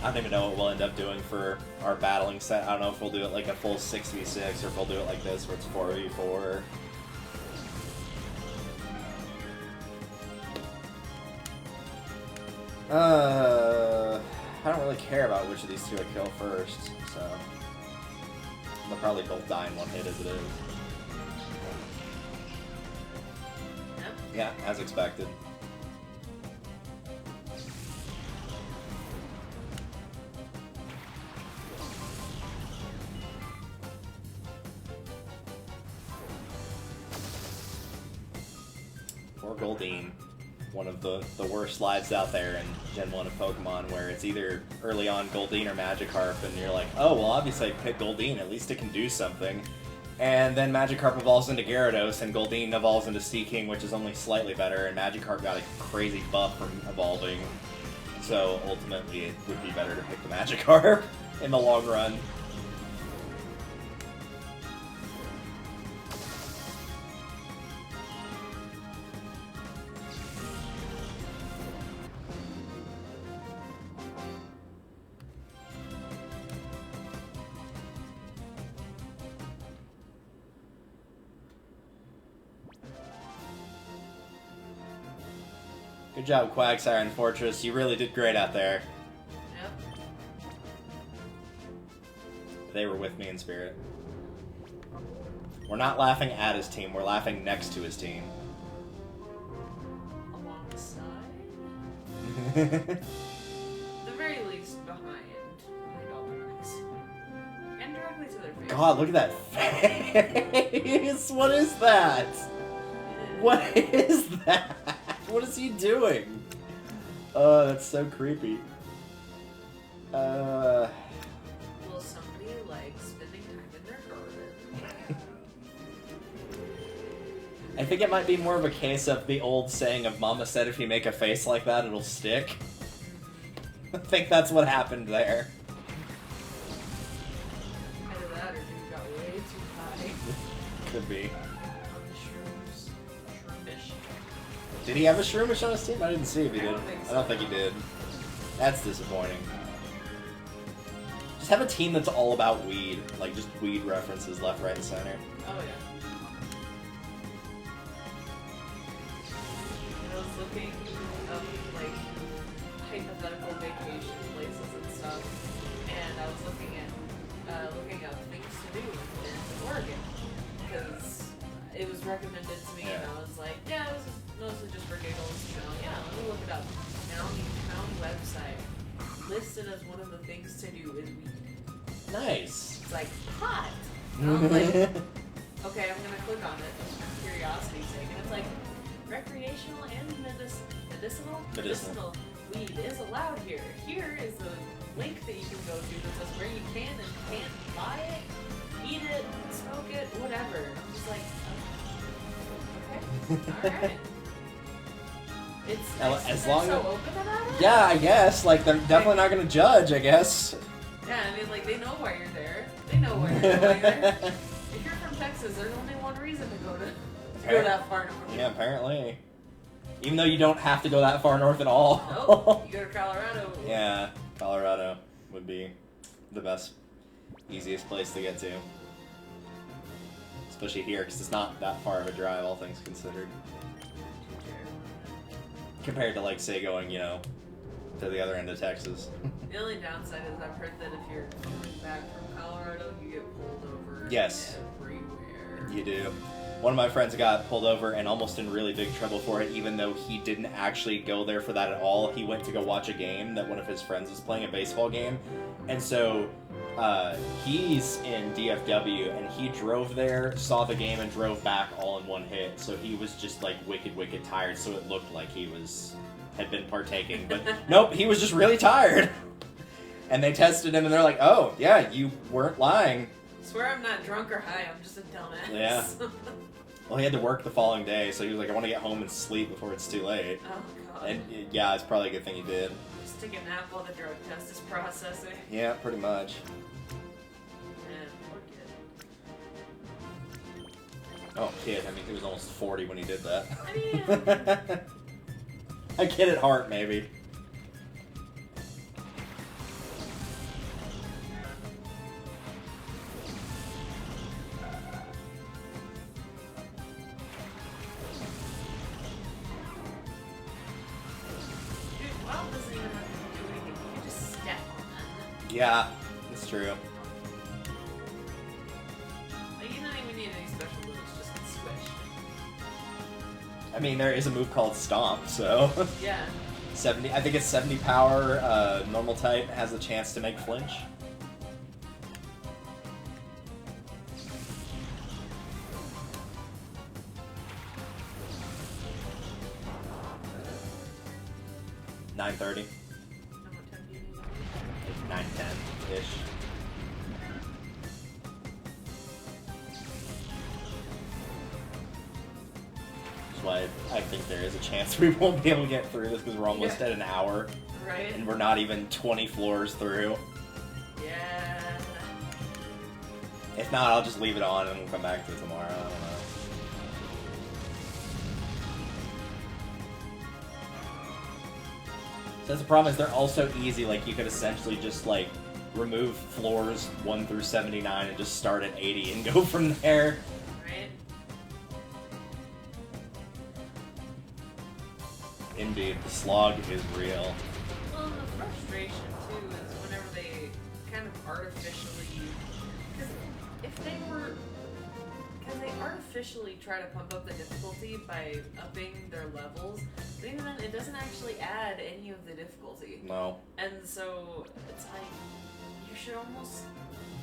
[SPEAKER 1] I don't even know what we'll end up doing for our battling set. I don't know if we'll do it like a full 6v6 or if we'll do it like this where it's 4v4. I don't really care about which of these two I kill first, so they'll probably both die in one hit as it is.
[SPEAKER 2] Yep.
[SPEAKER 1] Yeah, as expected. Poor Goldeen. One of the worst lives out there in Gen 1 of Pokemon, where it's either early on Goldeen or Magikarp, and you're like, oh, well, obviously I picked Goldeen, at least it can do something. And then Magikarp evolves into Gyarados, and Goldeen evolves into Seaking, which is only slightly better, and Magikarp got a crazy buff from evolving. So ultimately, it would be better to pick the Magikarp in the long run. Good job, Quagsire and Fortress. You really did great out there.
[SPEAKER 2] Yep.
[SPEAKER 1] They were with me in spirit. We're not laughing at his team, we're laughing next to his team.
[SPEAKER 2] Alongside? The very least behind my dogs. And directly to their face.
[SPEAKER 1] God, look at that face! What is that? What is that? What is he doing? Oh, that's so creepy.
[SPEAKER 2] Will somebody like spending time in their garden?
[SPEAKER 1] I think it might be more of a case of the old saying of Mama said if you make a face like that, it'll stick. I think that's what happened there.
[SPEAKER 2] Either that or you got way too high.
[SPEAKER 1] Could be.
[SPEAKER 2] On the shrooms. Shroomish.
[SPEAKER 1] Did he have a Shroomish on his team? I didn't see if he
[SPEAKER 2] I
[SPEAKER 1] did.
[SPEAKER 2] don't think so.
[SPEAKER 1] I don't think he did. That's disappointing. Just have a team that's all about weed. Like, just weed references left, right, and center.
[SPEAKER 2] Oh yeah. I was looking up like hypothetical vacation places and stuff, and I was looking up things to do in Oregon because it was recommended to me,
[SPEAKER 1] Yeah.
[SPEAKER 2] and I was like, yeah, this is mostly just for giggles, you know. Yeah, let me look it up. And on the county website, listed as one of the things to do is weed.
[SPEAKER 1] Nice.
[SPEAKER 2] It's like hot. And I'm like, okay, I'm gonna click on it just for curiosity's sake, and it's like recreational and medicinal weed is allowed here. Here is the link that you can go to that says where you can and can't buy it, eat it, smoke it, whatever. And I'm just like, okay, all right.
[SPEAKER 1] As
[SPEAKER 2] they're
[SPEAKER 1] long
[SPEAKER 2] so
[SPEAKER 1] as-
[SPEAKER 2] open about it.
[SPEAKER 1] Yeah, I guess. Like, they're definitely not going to judge, I guess.
[SPEAKER 2] Yeah, I mean, like they know why you're there. They know why you're going there. If you're from Texas, there's only one reason to go that far north.
[SPEAKER 1] Yeah, apparently. Even though you don't have to go that far north at all.
[SPEAKER 2] Nope, you go to Colorado.
[SPEAKER 1] Yeah, Colorado would be the best, easiest place to get to. Especially here, because it's not that far of a drive, all things considered. Compared to, like, say, going, you know, to the other end of Texas.
[SPEAKER 2] The only downside is I've heard that if you're coming back from Colorado, you get pulled over
[SPEAKER 1] Yes.
[SPEAKER 2] everywhere.
[SPEAKER 1] You do. One of my friends got pulled over and almost in really big trouble for it, even though he didn't actually go there for that at all. He went to go watch a game that one of his friends was playing, a baseball game. And so he's in DFW, and he drove there, saw the game, and drove back all in one hit. So he was just, like, wicked tired, so it looked like he had been partaking. But nope, he was just really tired. And they tested him, and they're like, oh, yeah, you weren't lying.
[SPEAKER 2] I swear I'm not drunk or high, I'm just a dumbass.
[SPEAKER 1] Yeah. Well, he had to work the following day, so he was like, I want to get home and sleep before it's too late.
[SPEAKER 2] Oh, God.
[SPEAKER 1] And yeah, it's probably a good thing he did.
[SPEAKER 2] Just take a nap while the drug test is processing.
[SPEAKER 1] Yeah, pretty much.
[SPEAKER 2] Man, poor kid.
[SPEAKER 1] Oh, kid, I mean, he was almost 40 when he did that.
[SPEAKER 2] I mean,
[SPEAKER 1] A kid at heart, maybe. Yeah, it's true.
[SPEAKER 2] Like, you don't even need any special moves, just get squished.
[SPEAKER 1] I mean, there is a move called Stomp, so...
[SPEAKER 2] Yeah.
[SPEAKER 1] 70, I think it's 70 power, normal type, has a chance to make flinch. $9.30.
[SPEAKER 2] How much time do you need?
[SPEAKER 1] Like 9:10-ish. That's why I think there is a chance we won't be able to get through this because we're almost at an hour.
[SPEAKER 2] Right?
[SPEAKER 1] And we're not even 20 floors through.
[SPEAKER 2] Yeah.
[SPEAKER 1] If not, I'll just leave it on and we'll come back to it tomorrow. I don't know. So that's the problem, is they're also easy. Like, you could essentially just, like, remove floors 1 through 79 and just start at 80 and go from there.
[SPEAKER 2] Right?
[SPEAKER 1] Indeed, the slog is real.
[SPEAKER 2] Well, and the frustration, too, is whenever they kind of artificially... Because if they were... Because they artificially try to pump up the difficulty by upping their levels, but even then, it doesn't actually add any of the difficulty.
[SPEAKER 1] No.
[SPEAKER 2] And so, it's like, you should almost,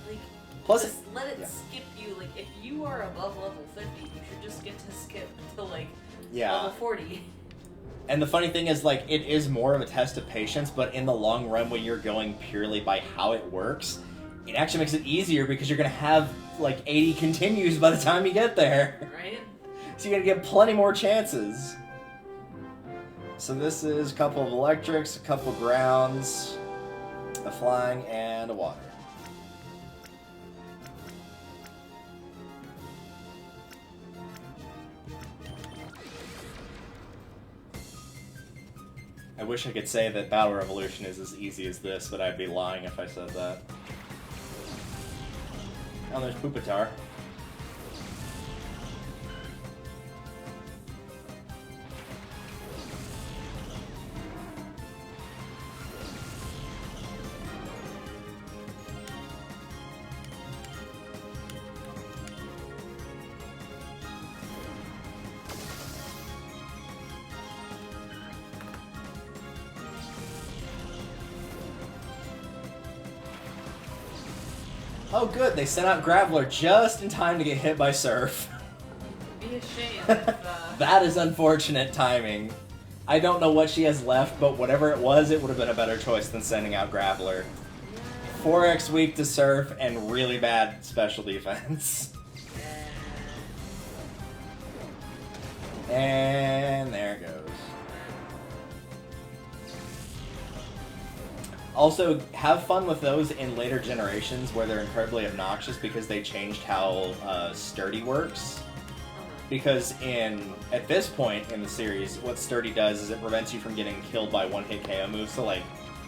[SPEAKER 2] like,
[SPEAKER 1] Plus,
[SPEAKER 2] just let it
[SPEAKER 1] yeah.
[SPEAKER 2] skip you. Like, if you are above level 50, you should just get to skip to, like,
[SPEAKER 1] Yeah.
[SPEAKER 2] level 40.
[SPEAKER 1] And the funny thing is, like, it is more of a test of patience, but in the long run, when you're going purely by how it works, it actually makes it easier because you're going to have, like, 80 continues by the time you get there.
[SPEAKER 2] Right?
[SPEAKER 1] So you're going to get plenty more chances. So this is a couple of electrics, a couple grounds, a flying, and a water. I wish I could say that Battle Revolution is as easy as this, but I'd be lying if I said that. Oh, there's Pupitar. Oh good, they sent out Graveler just in time to get hit by Surf.
[SPEAKER 2] Be ashamed if,
[SPEAKER 1] That is unfortunate timing. I don't know what she has left, but whatever it was, it would have been a better choice than sending out Graveler. 4x weak to Surf and really bad special defense. And there it goes. Also, have fun with those in later generations where they're incredibly obnoxious because they changed how Sturdy works. Because at this point in the series, what Sturdy does is it prevents you from getting killed by one-hit KO moves, so like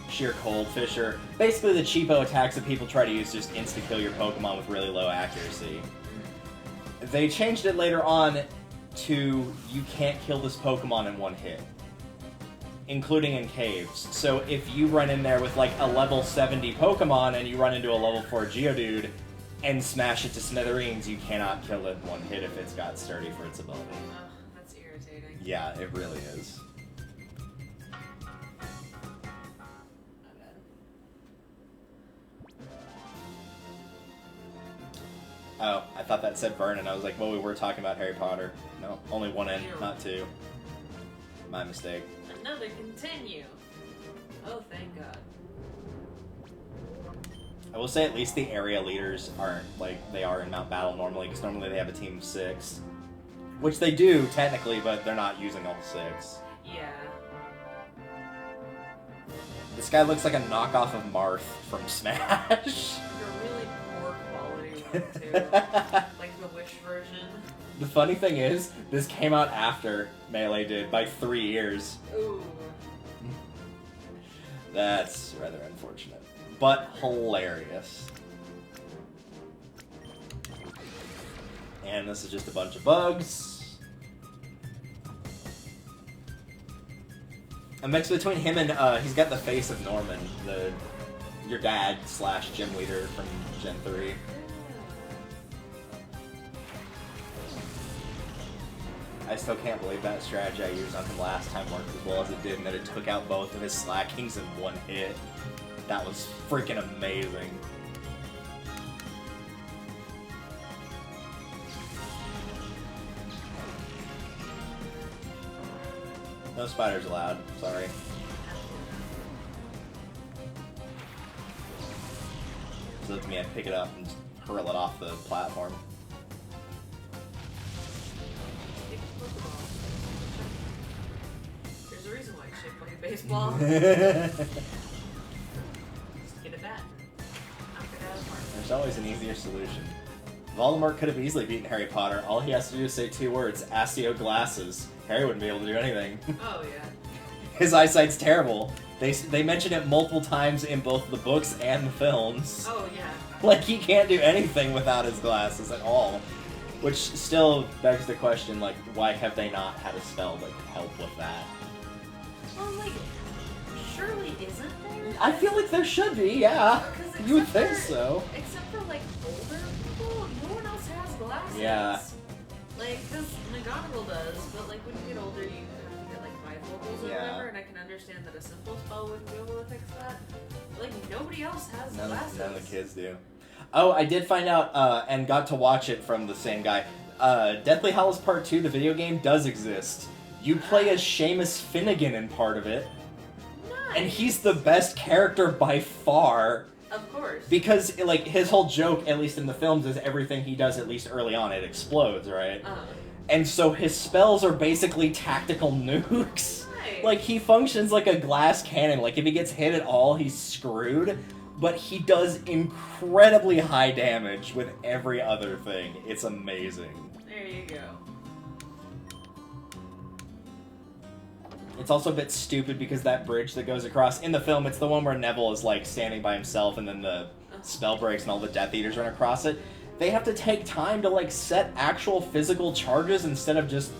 [SPEAKER 1] Sheer Cold Fisher. Basically the cheapo attacks that people try to use to just insta-kill your Pokemon with really low accuracy. They changed it later on to you can't kill this Pokemon in one hit, including in caves. So if you run in there with like a level 70 Pokemon and you run into a level 4 Geodude and smash it to smithereens, you cannot kill it in one hit if it's got Sturdy for its ability.
[SPEAKER 2] Ugh, that's irritating.
[SPEAKER 1] Yeah, it really is.
[SPEAKER 2] Not bad.
[SPEAKER 1] Oh, I thought that said Vernon. I was like, well, we were talking about Harry Potter. No, only one N, not two. My mistake.
[SPEAKER 2] Another continue. Oh, thank God.
[SPEAKER 1] I will say at least the area leaders aren't like they are in Mount Battle normally, because normally they have a team of 6. Which they do, technically, but they're not using all 6.
[SPEAKER 2] Yeah.
[SPEAKER 1] This guy looks like a knockoff of Marth from Smash.
[SPEAKER 2] Like a really poor quality one, too. Like the Wish version.
[SPEAKER 1] The funny thing is, this came out after Melee did, by 3 years.
[SPEAKER 2] Ooh.
[SPEAKER 1] That's rather unfortunate. But hilarious. And this is just a bunch of bugs. A mix between him and, he's got the face of Norman, the your dad / gym leader from Gen 3. I still can't believe that strategy I used on him last time worked as well as it did, and that it took out both of his Slackings in one hit. That was freaking amazing. No spiders allowed, sorry. So to me, I'd pick it up and hurl it off the platform.
[SPEAKER 2] There's a reason why you should play baseball. Just get a bat. Knock it out of the park.
[SPEAKER 1] There's always an easier solution. Voldemort could have easily beaten Harry Potter. All he has to do is say 2 words, Astio glasses. Harry wouldn't be able to do anything.
[SPEAKER 2] Oh, yeah.
[SPEAKER 1] His eyesight's terrible. They mention it multiple times in both the books and the films.
[SPEAKER 2] Oh, yeah.
[SPEAKER 1] Like, he can't do anything without his glasses at all. Which still begs the question, like, why have they not had a spell that could help with that?
[SPEAKER 2] Well, like, surely isn't there?
[SPEAKER 1] I feel like there should be, yeah.
[SPEAKER 2] 'Cause
[SPEAKER 1] You would
[SPEAKER 2] except
[SPEAKER 1] think
[SPEAKER 2] for-
[SPEAKER 1] so.
[SPEAKER 2] Except for, like, older people, no one else has glasses.
[SPEAKER 1] Yeah.
[SPEAKER 2] Like, because McGonagall does, but, like, when you get older, you have to get, like, bifocals or
[SPEAKER 1] Yeah.
[SPEAKER 2] whatever, and I can understand that a simple spell wouldn't be able to fix that. Like, nobody else has glasses.
[SPEAKER 1] None of the kids do. Oh, I did find out, and got to watch it from the same guy. Deathly Hallows Part 2, the video game, does exist. You play as Seamus Finnegan in part of it,
[SPEAKER 2] Nice.
[SPEAKER 1] and he's the best character by far.
[SPEAKER 2] Of course.
[SPEAKER 1] Because, like, his whole joke, at least in the films, is everything he does, at least early on, it explodes, right? And so his spells are basically tactical nukes.
[SPEAKER 2] Nice.
[SPEAKER 1] Like, he functions like a glass cannon. Like, if he gets hit at all, he's screwed. But he does incredibly high damage with every other thing. It's amazing.
[SPEAKER 2] There you go.
[SPEAKER 1] It's also a bit stupid because that bridge that goes across, in the film, it's the one where Neville is, like, standing by himself and then the spell breaks and all the Death Eaters run across it. They have to take time to, like, set actual physical charges instead of just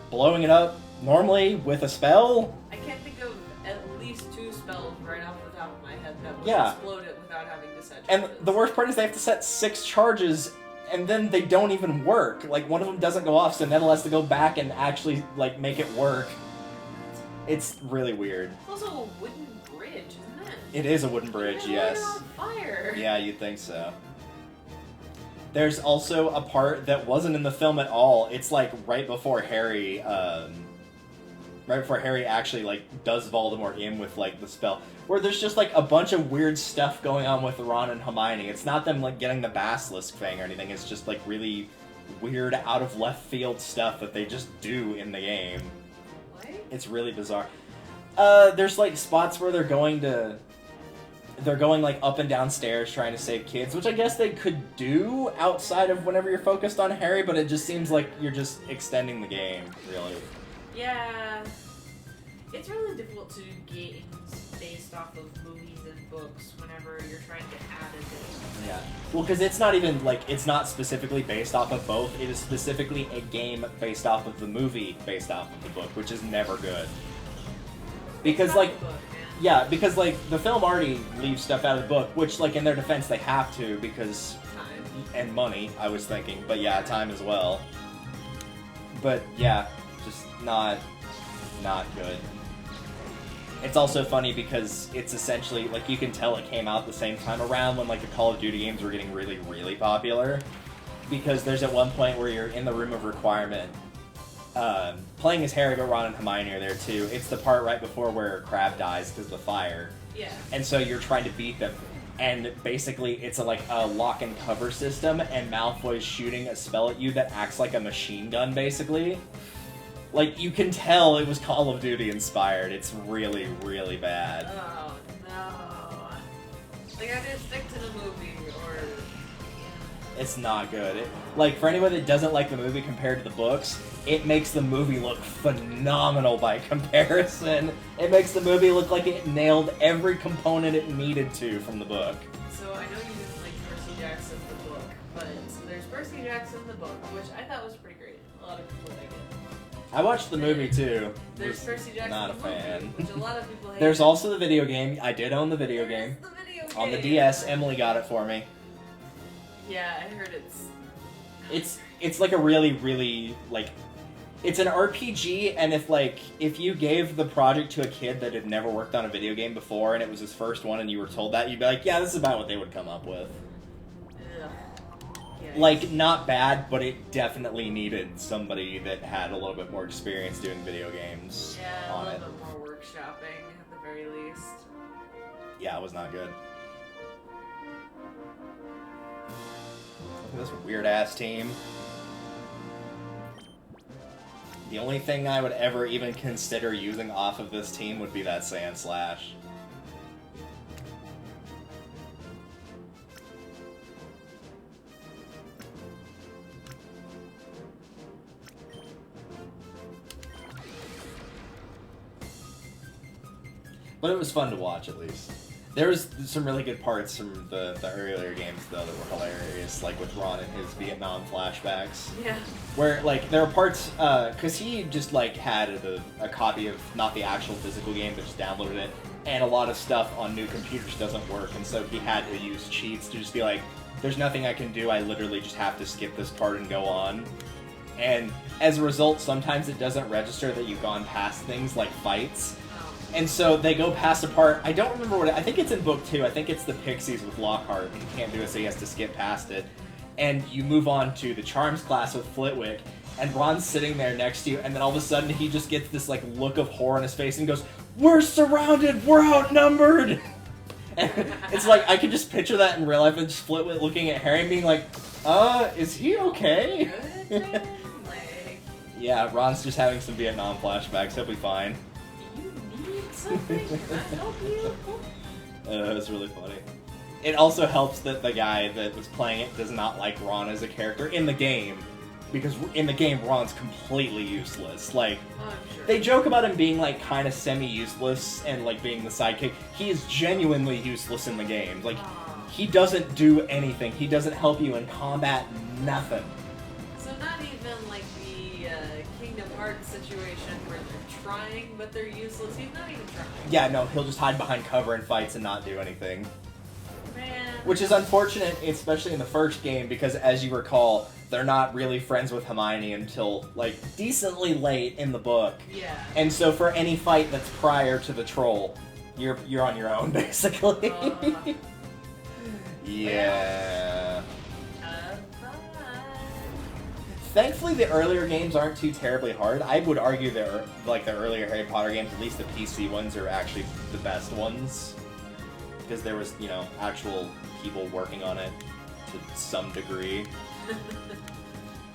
[SPEAKER 1] blowing it up normally with a spell.
[SPEAKER 2] I can't think of at least 2 spells right off the top of my head that would
[SPEAKER 1] Yeah.
[SPEAKER 2] explode it without having to set
[SPEAKER 1] And
[SPEAKER 2] charges.
[SPEAKER 1] the worst part is they have to set 6 charges, and then they don't even work. Like, one of them doesn't go off, so Neville has to go back and actually, like, make it work. It's really weird.
[SPEAKER 2] It's also a wooden bridge, isn't it?
[SPEAKER 1] It is a wooden bridge,
[SPEAKER 2] You're gonna
[SPEAKER 1] yes.
[SPEAKER 2] light it on fire.
[SPEAKER 1] Yeah, you'd think so. There's also a part that wasn't in the film at all. It's, like, right before Harry actually, like, does Voldemort in with, like, the spell, where there's just, like, a bunch of weird stuff going on with Ron and Hermione. It's not them, like, getting the basilisk thing or anything. It's just, like, really weird, out-of-left-field stuff that they just do in the game.
[SPEAKER 2] What?
[SPEAKER 1] It's really bizarre. There's, like, spots where they're going, like, up and down stairs trying to save kids, which I guess they could do outside of whenever you're focused on Harry, but it just seems like you're just extending the game, really.
[SPEAKER 2] Yeah. It's really difficult to do games based off of movies and books whenever you're trying to add a thing.
[SPEAKER 1] Yeah. Well, because it's not even, like, it's not specifically based off of both. It is specifically a game based off of the movie based off of the book, which is never good. Because, like,
[SPEAKER 2] Book, man.
[SPEAKER 1] yeah, because, like, the film already leaves stuff out of the book, which, like, in their defense, they have to, because...
[SPEAKER 2] Time.
[SPEAKER 1] And money, I was thinking. But, yeah, time as well. But, yeah, just not good. It's also funny because it's essentially, like, you can tell it came out the same time around when, like, the Call of Duty games were getting really, really popular. Because there's at one point where you're in the Room of Requirement, playing as Harry, but Ron and Hermione are there too. It's the part right before where Crabbe dies because of the fire.
[SPEAKER 2] Yeah.
[SPEAKER 1] And so you're trying to beat them. And basically it's a lock and cover system, and Malfoy's shooting a spell at you that acts like a machine gun, basically. Like, you can tell it was Call of Duty inspired. It's really, really bad.
[SPEAKER 2] Oh, no. Like, I didn't stick to the movie, or...
[SPEAKER 1] It's not good. Like, for anyone that doesn't like the movie compared to the books, it makes the movie look phenomenal by comparison. It makes the movie look like it nailed every component it needed to from the book.
[SPEAKER 2] So, I know you didn't like Percy Jackson the book, but there's Percy Jackson the book, which I thought was pretty great. A lot of people like it.
[SPEAKER 1] I watched the movie too.
[SPEAKER 2] There's
[SPEAKER 1] Was
[SPEAKER 2] Percy Jackson
[SPEAKER 1] not a
[SPEAKER 2] the movie,
[SPEAKER 1] fan.
[SPEAKER 2] which a lot of people hate.
[SPEAKER 1] There's also the video game. I did own the video game.
[SPEAKER 2] There's the video
[SPEAKER 1] On the
[SPEAKER 2] Yeah,
[SPEAKER 1] DS,
[SPEAKER 2] yeah.
[SPEAKER 1] Emily got it for me.
[SPEAKER 2] Yeah, I heard
[SPEAKER 1] It's like a really, really, like, it's an RPG, and if you gave the project to a kid that had never worked on a video game before, and it was his first one, and you were told that, you'd be like, yeah, this is about what they would come up with.
[SPEAKER 2] Ugh. Yikes.
[SPEAKER 1] Like, not bad, but it definitely needed somebody that had a little bit more experience doing video games
[SPEAKER 2] Yeah,
[SPEAKER 1] on
[SPEAKER 2] a
[SPEAKER 1] it.
[SPEAKER 2] little bit more workshopping at the very least.
[SPEAKER 1] Yeah, it was not good. Look at this weird-ass team. The only thing I would ever even consider using off of this team would be that Sand Slash. But it was fun to watch, at least. There was some really good parts from the earlier games, though, that were hilarious, like with Ron and his Vietnam flashbacks.
[SPEAKER 2] Yeah.
[SPEAKER 1] Where, like, there were parts, because he just, like, had a copy of, not the actual physical game, but just downloaded it, and a lot of stuff on new computers doesn't work, and so he had to use cheats to just be like, there's nothing I can do, I literally just have to skip this part and go on. And as a result, sometimes it doesn't register that you've gone past things like fights. And so they go past a part, I don't remember what I think it's in book 2, I think it's the Pixies with Lockhart, and he can't do it so he has to skip past it. And you move on to the Charms class with Flitwick, and Ron's sitting there next to you, and then all of a sudden he just gets this like look of horror on his face and goes, "We're surrounded, we're outnumbered!" And it's like, I could just picture that in real life, and just Flitwick looking at Harry and being like, is he okay?
[SPEAKER 2] Good thing, like,
[SPEAKER 1] Yeah, Ron's just having some Vietnam flashbacks, he'll be fine.
[SPEAKER 2] you need something? Can I help you?
[SPEAKER 1] It's really funny. It also helps that the guy that was playing it does not like Ron as a character in the game, because in the game Ron's completely useless. Like,
[SPEAKER 2] Oh, I'm sure.
[SPEAKER 1] they joke about him being like kind of semi-useless and like being the sidekick. He is genuinely useless in the game. Like,
[SPEAKER 2] Aw.
[SPEAKER 1] he doesn't do anything. He doesn't help you in combat. Nothing.
[SPEAKER 2] So not even like the Kingdom Hearts situation where they're trying but they're useless. He's not even trying.
[SPEAKER 1] Yeah, no, he'll just hide behind cover in fights and not do anything.
[SPEAKER 2] Man.
[SPEAKER 1] Which is unfortunate, especially in the first game, because as you recall, they're not really friends with Hermione until, like, decently late in the book.
[SPEAKER 2] Yeah.
[SPEAKER 1] And so for any fight that's prior to the troll, you're on your own, basically. Yeah.
[SPEAKER 2] Fine.
[SPEAKER 1] Thankfully, the earlier games aren't too terribly hard. I would argue the earlier Harry Potter games, at least the PC ones, are actually the best ones. Because there was, actual people working on it to some degree.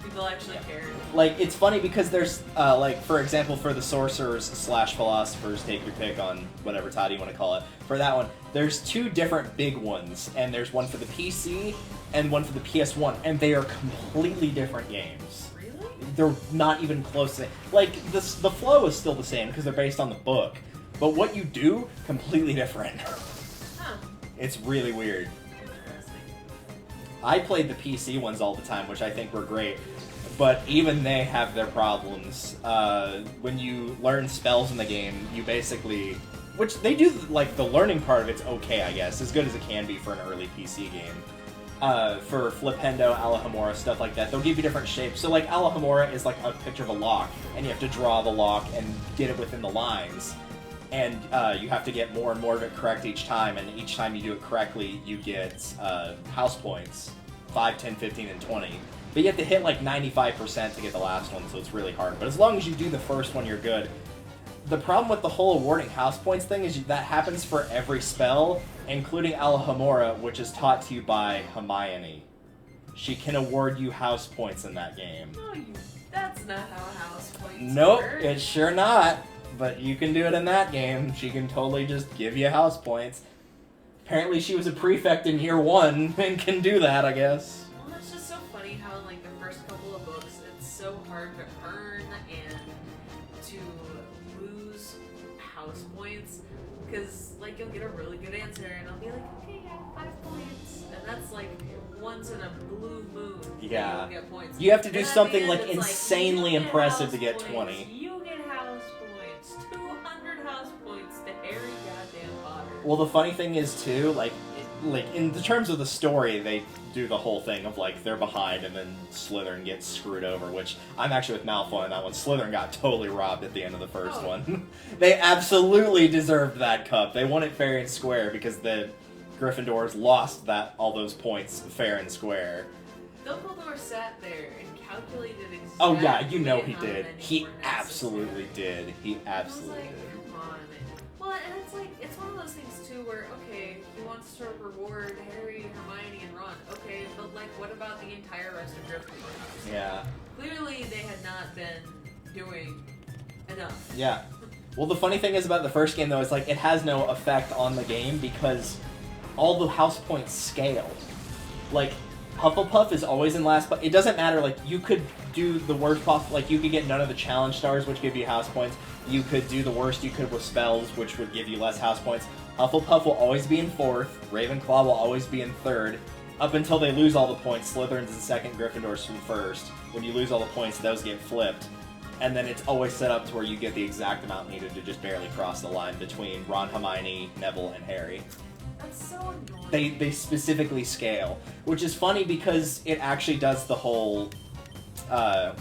[SPEAKER 2] People actually cared.
[SPEAKER 1] Like, it's funny because there's, like, for example, for the sorcerers / philosophers, take your pick on whatever title you want to call it. For that one, there's 2 different big ones, and there's one for the PC and one for the PS1, and they are completely different games.
[SPEAKER 2] Really?
[SPEAKER 1] They're not even close to, like, the flow is still the same because they're based on the book, but what you do, completely different.
[SPEAKER 2] Huh.
[SPEAKER 1] It's really weird.
[SPEAKER 2] Interesting.
[SPEAKER 1] I played the PC ones all the time, which I think were great, but even they have their problems. When you learn spells in the game, you basically... Which they do, like, the learning part of it's okay, I guess, as good as it can be for an early PC game. For Flipendo, Alohomora, stuff like that, they'll give you different shapes. So, like, Alohomora is like a picture of a lock, and you have to draw the lock and get it within the lines. And you have to get more and more of it correct each time, and each time you do it correctly, you get house points. 5, 10, 15, and 20. But you have to hit like 95% to get the last one, so it's really hard. But as long as you do the first one, you're good. The problem with the whole awarding house points thing is that happens for every spell, including Alohomora, which is taught to you by Hermione. She can award you house points in that game.
[SPEAKER 2] No, that's not how house points
[SPEAKER 1] Nope,
[SPEAKER 2] work.
[SPEAKER 1] it's sure not. But you can do it in that game. She can totally just give you house points. Apparently she was a prefect in year 1 and can do that, I guess.
[SPEAKER 2] Well, it's just so funny how, like, the first couple of books, it's so hard to earn and to lose house points. Because, like, you'll get a really good answer and I'll be like, okay, yeah, 5 points. And that's, like, once in a blue moon that
[SPEAKER 1] Yeah.
[SPEAKER 2] you'll get points.
[SPEAKER 1] You have to do
[SPEAKER 2] And at the
[SPEAKER 1] something,
[SPEAKER 2] end,
[SPEAKER 1] like,
[SPEAKER 2] it's
[SPEAKER 1] insanely
[SPEAKER 2] you get
[SPEAKER 1] impressive
[SPEAKER 2] house
[SPEAKER 1] to get
[SPEAKER 2] points,
[SPEAKER 1] 20.
[SPEAKER 2] You get house points. 200 house points to Harry goddamn Potter.
[SPEAKER 1] Well, the funny thing is, too, like, like, in the terms of the story, they do the whole thing of, like, they're behind and then Slytherin gets screwed over, which I'm actually with Malfoy on that one. Slytherin got totally robbed at the end of the first one. They absolutely deserved that cup. They won it fair and square because the Gryffindors lost all those points fair and square.
[SPEAKER 2] Dumbledore sat there and calculated exactly.
[SPEAKER 1] Oh yeah, you know he
[SPEAKER 2] how
[SPEAKER 1] did.
[SPEAKER 2] many
[SPEAKER 1] He
[SPEAKER 2] were
[SPEAKER 1] absolutely
[SPEAKER 2] necessary.
[SPEAKER 1] did. He absolutely
[SPEAKER 2] I was
[SPEAKER 1] did.
[SPEAKER 2] like, come on. Well, and it's like, it's one of those things too where, okay, he wants to reward Harry, Hermione, and Ron. Okay, but like, what about the entire rest of Gryffindor?
[SPEAKER 1] Yeah.
[SPEAKER 2] Clearly, they had not been doing enough.
[SPEAKER 1] Yeah. Well, the funny thing is about the first game, though, is like it has no effect on the game because all the house points scale. Like, Hufflepuff is always in last, but it doesn't matter. Like, you could do the worst possible. Like, you could get none of the challenge stars, which give you house points. You could do the worst you could with spells, which would give you less house points. Hufflepuff will always be in 4th. Ravenclaw will always be in 3rd. Up until they lose all the points, Slytherin's in 2nd, Gryffindor's in 1st. When you lose all the points, those get flipped. And then it's always set up to where you get the exact amount needed to just barely cross the line between Ron, Hermione, Neville, and Harry.
[SPEAKER 2] That's so annoying.
[SPEAKER 1] They specifically scale, which is funny because it actually does the whole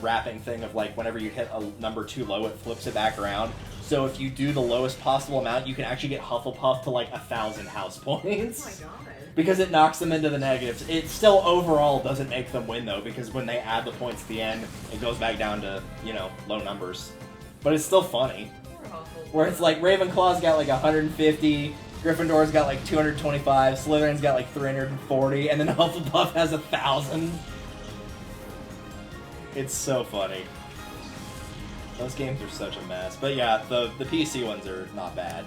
[SPEAKER 1] wrapping thing of like whenever you hit a number too low, it flips it back around. So if you do the lowest possible amount, you can actually get Hufflepuff to like 1,000 house points.
[SPEAKER 2] Oh my god.
[SPEAKER 1] Because it knocks them into the negatives. It still overall doesn't make them win though, because when they add the points at the end, it goes back down to, you know, low numbers. But it's still funny.
[SPEAKER 2] Poor Hufflepuff.
[SPEAKER 1] Where it's like Ravenclaw's got like 150, Gryffindor's got like 225, Slytherin's got like 340, and then Hufflepuff has 1,000. It's so funny. Those games are such a mess. But yeah, the PC ones are not bad.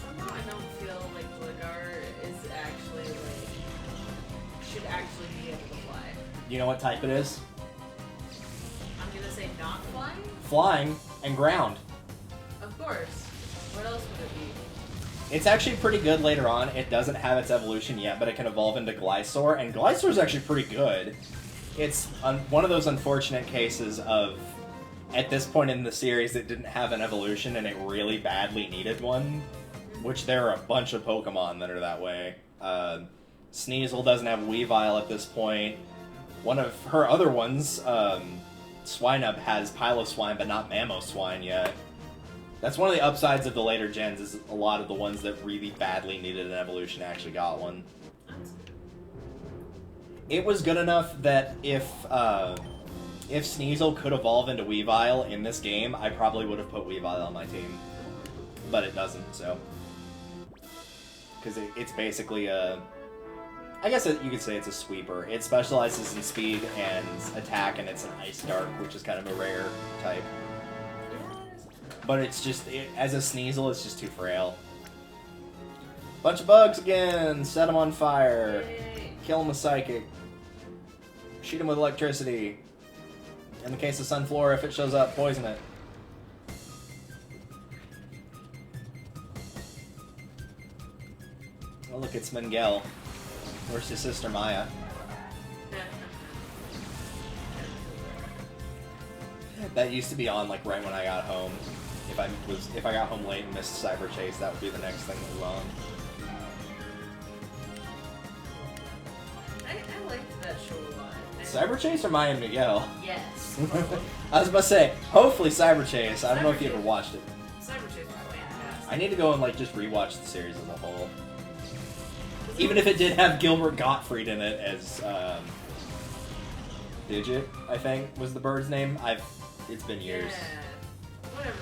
[SPEAKER 2] Somehow I don't feel like Bligar is actually like should actually be able to fly.
[SPEAKER 1] You know what type it is?
[SPEAKER 2] I'm gonna say not flying?
[SPEAKER 1] Flying and ground.
[SPEAKER 2] Of course. What else would it be?
[SPEAKER 1] It's actually pretty good later on. It doesn't have its evolution yet, but it can evolve into Glysaur, and Glysaur is actually pretty good. It's one of those unfortunate cases of, at this point in the series, it didn't have an evolution, and it really badly needed one, which there are a bunch of Pokemon that are that way. Sneasel doesn't have Weavile at this point. One of her other ones, Swinub, has Piloswine, but not Mamoswine yet. That's one of the upsides of the later gens, is a lot of the ones that really badly needed an evolution actually got one. It was good enough that if Sneasel could evolve into Weavile in this game, I probably would have put Weavile on my team. But it doesn't, so. Because it's basically a... I guess you could say it's a sweeper. It specializes in speed and attack, and it's an Ice Dark, which is kind of a rare type. But it's just, as a Sneasel, it's just too frail. Bunch of bugs again! Set them on fire!
[SPEAKER 2] Yay.
[SPEAKER 1] Kill them with Psychic. Shoot them with electricity. In the case of Sunflora, if it shows up, poison it. Oh, look, it's Mengele. Where's his sister Maya? That used to be on like right when I got home. If I got home late and missed Cyber Chase, that would be the next thing that was on.
[SPEAKER 2] I liked that show a lot.
[SPEAKER 1] Cyber Chase or Maya and Miguel?
[SPEAKER 2] Yes.
[SPEAKER 1] I was about to say, hopefully Cyber Chase. I don't know if you ever watched it.
[SPEAKER 2] Cyber Chase was fantastic.
[SPEAKER 1] I need to go and like just rewatch the series as a whole. Even if it did have Gilbert Gottfried in it as Digit, I think was the bird's name. It's been years.
[SPEAKER 2] Yeah. Whatever.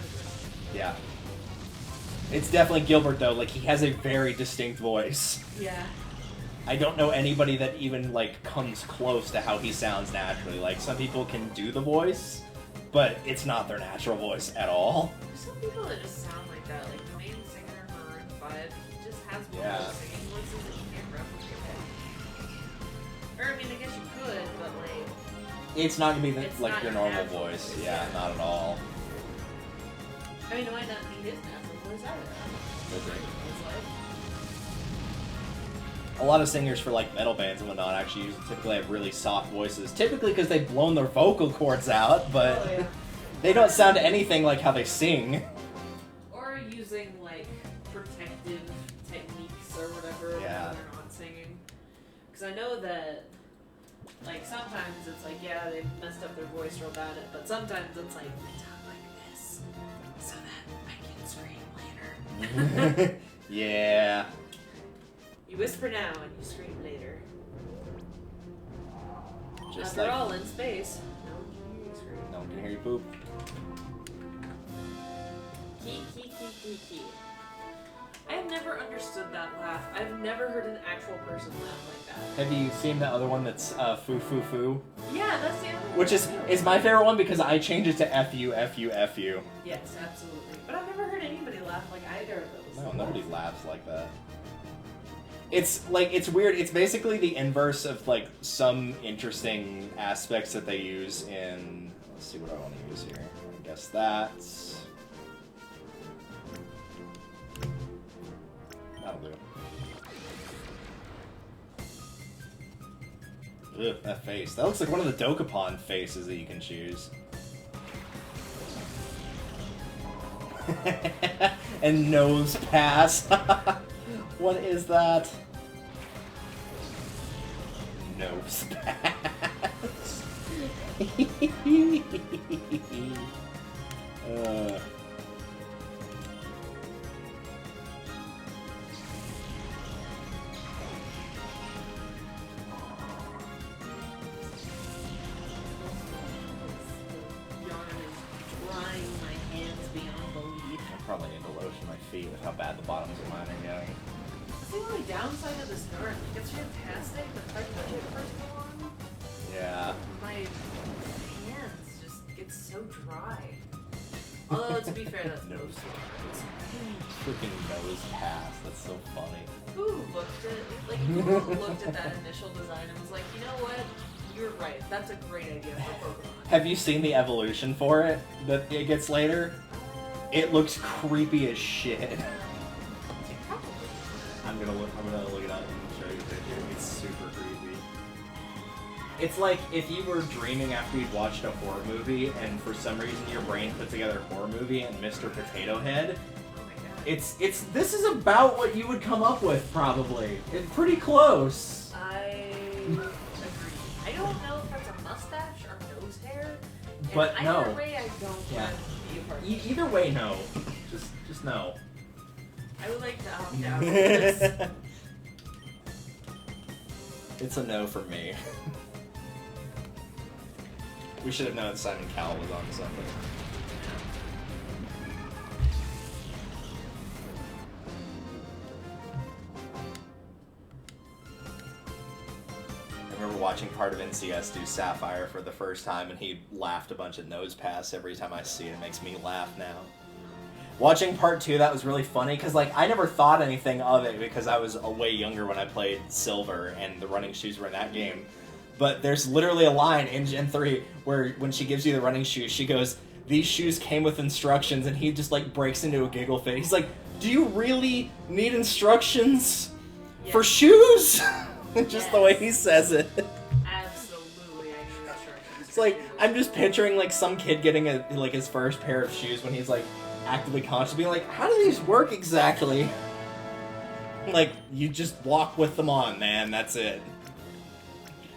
[SPEAKER 1] Yeah. It's definitely Gilbert though. Like he has a very distinct voice.
[SPEAKER 2] Yeah.
[SPEAKER 1] I don't know anybody that even like comes close to how he sounds naturally. Like some people can do the voice, but it's not their natural voice at all.
[SPEAKER 2] There's some people that just sound like that. Like the main singer of Maroon 5 just has one
[SPEAKER 1] Yeah.
[SPEAKER 2] of those singing voices that you can't replicate. Or I mean, I guess you could, but like.
[SPEAKER 1] It's not gonna be
[SPEAKER 2] It's
[SPEAKER 1] like
[SPEAKER 2] not
[SPEAKER 1] your
[SPEAKER 2] your
[SPEAKER 1] normal
[SPEAKER 2] natural
[SPEAKER 1] voice.
[SPEAKER 2] voice,
[SPEAKER 1] Yeah,
[SPEAKER 2] yeah.
[SPEAKER 1] not at all.
[SPEAKER 2] I mean, it might not be his natural voice either. It's like.
[SPEAKER 1] A lot of singers for like metal bands and whatnot actually typically have really soft voices. Typically because they've blown their vocal cords out, but
[SPEAKER 2] Oh, yeah.
[SPEAKER 1] they don't sound anything like how they sing.
[SPEAKER 2] Or using like protective techniques or whatever
[SPEAKER 1] Yeah.
[SPEAKER 2] when they're not Because I know that, like, sometimes it's like, yeah, they've messed up their voice real bad, but sometimes it's like, I talk like this so that I can scream later.
[SPEAKER 1] Yeah.
[SPEAKER 2] You whisper now and you scream later.
[SPEAKER 1] Just
[SPEAKER 2] They're
[SPEAKER 1] like
[SPEAKER 2] all in space. No one can hear you scream.
[SPEAKER 1] no one can hear you poop.
[SPEAKER 2] Key. I have never understood that laugh. I've never heard an actual person laugh like that.
[SPEAKER 1] Have you seen the other one that's foo foo foo?
[SPEAKER 2] Yeah, that's the other one.
[SPEAKER 1] Which is my favorite one because I changed it to F U F U F U.
[SPEAKER 2] Yes, absolutely. But I've never heard anybody laugh like either of those.
[SPEAKER 1] No, nobody laughs like that. It's like, it's weird. It's basically the inverse of like some interesting aspects that they use in. Let's see what I want to use here. I guess that's. That'll do. Ugh, that face. That looks like one of the Dokapon faces that you can choose. And nose pass. What is that? Nose pass. Probably need to lotion my feet with how bad the bottoms of mine are getting.
[SPEAKER 2] That's the only downside of this card. Like, it's fantastic, but if I touch it first one,
[SPEAKER 1] Yeah.
[SPEAKER 2] my hands just get so dry. Although, to be fair, that's
[SPEAKER 1] Nose.
[SPEAKER 2] nose.
[SPEAKER 1] Freaking nose pass. That's so funny.
[SPEAKER 2] Who looked at that initial design and was like, you know what? You're right. That's a great idea for Pokemon.
[SPEAKER 1] Have you seen the evolution for it that it gets later? It looks creepy as shit. I'm gonna look it up and show you a picture. It's super creepy. It's like if you were dreaming after you'd watched a horror movie and for some reason your brain put together a horror movie and Mr. Potato Head.
[SPEAKER 2] Oh my god.
[SPEAKER 1] This is about what you would come up with probably. It's pretty close.
[SPEAKER 2] I agree. I don't know if that's a mustache or nose hair. And
[SPEAKER 1] But
[SPEAKER 2] either
[SPEAKER 1] no.
[SPEAKER 2] way, I don't
[SPEAKER 1] Yeah.
[SPEAKER 2] want to be a part of it.
[SPEAKER 1] Either way, no. Just no.
[SPEAKER 2] I would like to opt out of this.
[SPEAKER 1] It's a no for me. We should have known Simon Cowell was on something. I remember watching part of NCS do Sapphire for the first time, and he laughed a bunch at Nose Pass every time I see it. It makes me laugh now. Watching part 2, that was really funny, because like I never thought anything of it because I was way younger when I played Silver, and the running shoes were in that game. But there's literally a line in Gen 3 where when she gives you the running shoes, she goes, "These shoes came with instructions," and he just like breaks into a giggle fit. He's like, "Do you really need instructions for shoes?" Just the way he says it.
[SPEAKER 2] Absolutely, I need instructions.
[SPEAKER 1] It's like, I'm just picturing like some kid getting his first pair of shoes when he's like actively conscious, being like, "How do these work exactly?" Like, you just walk with them on, man, that's it.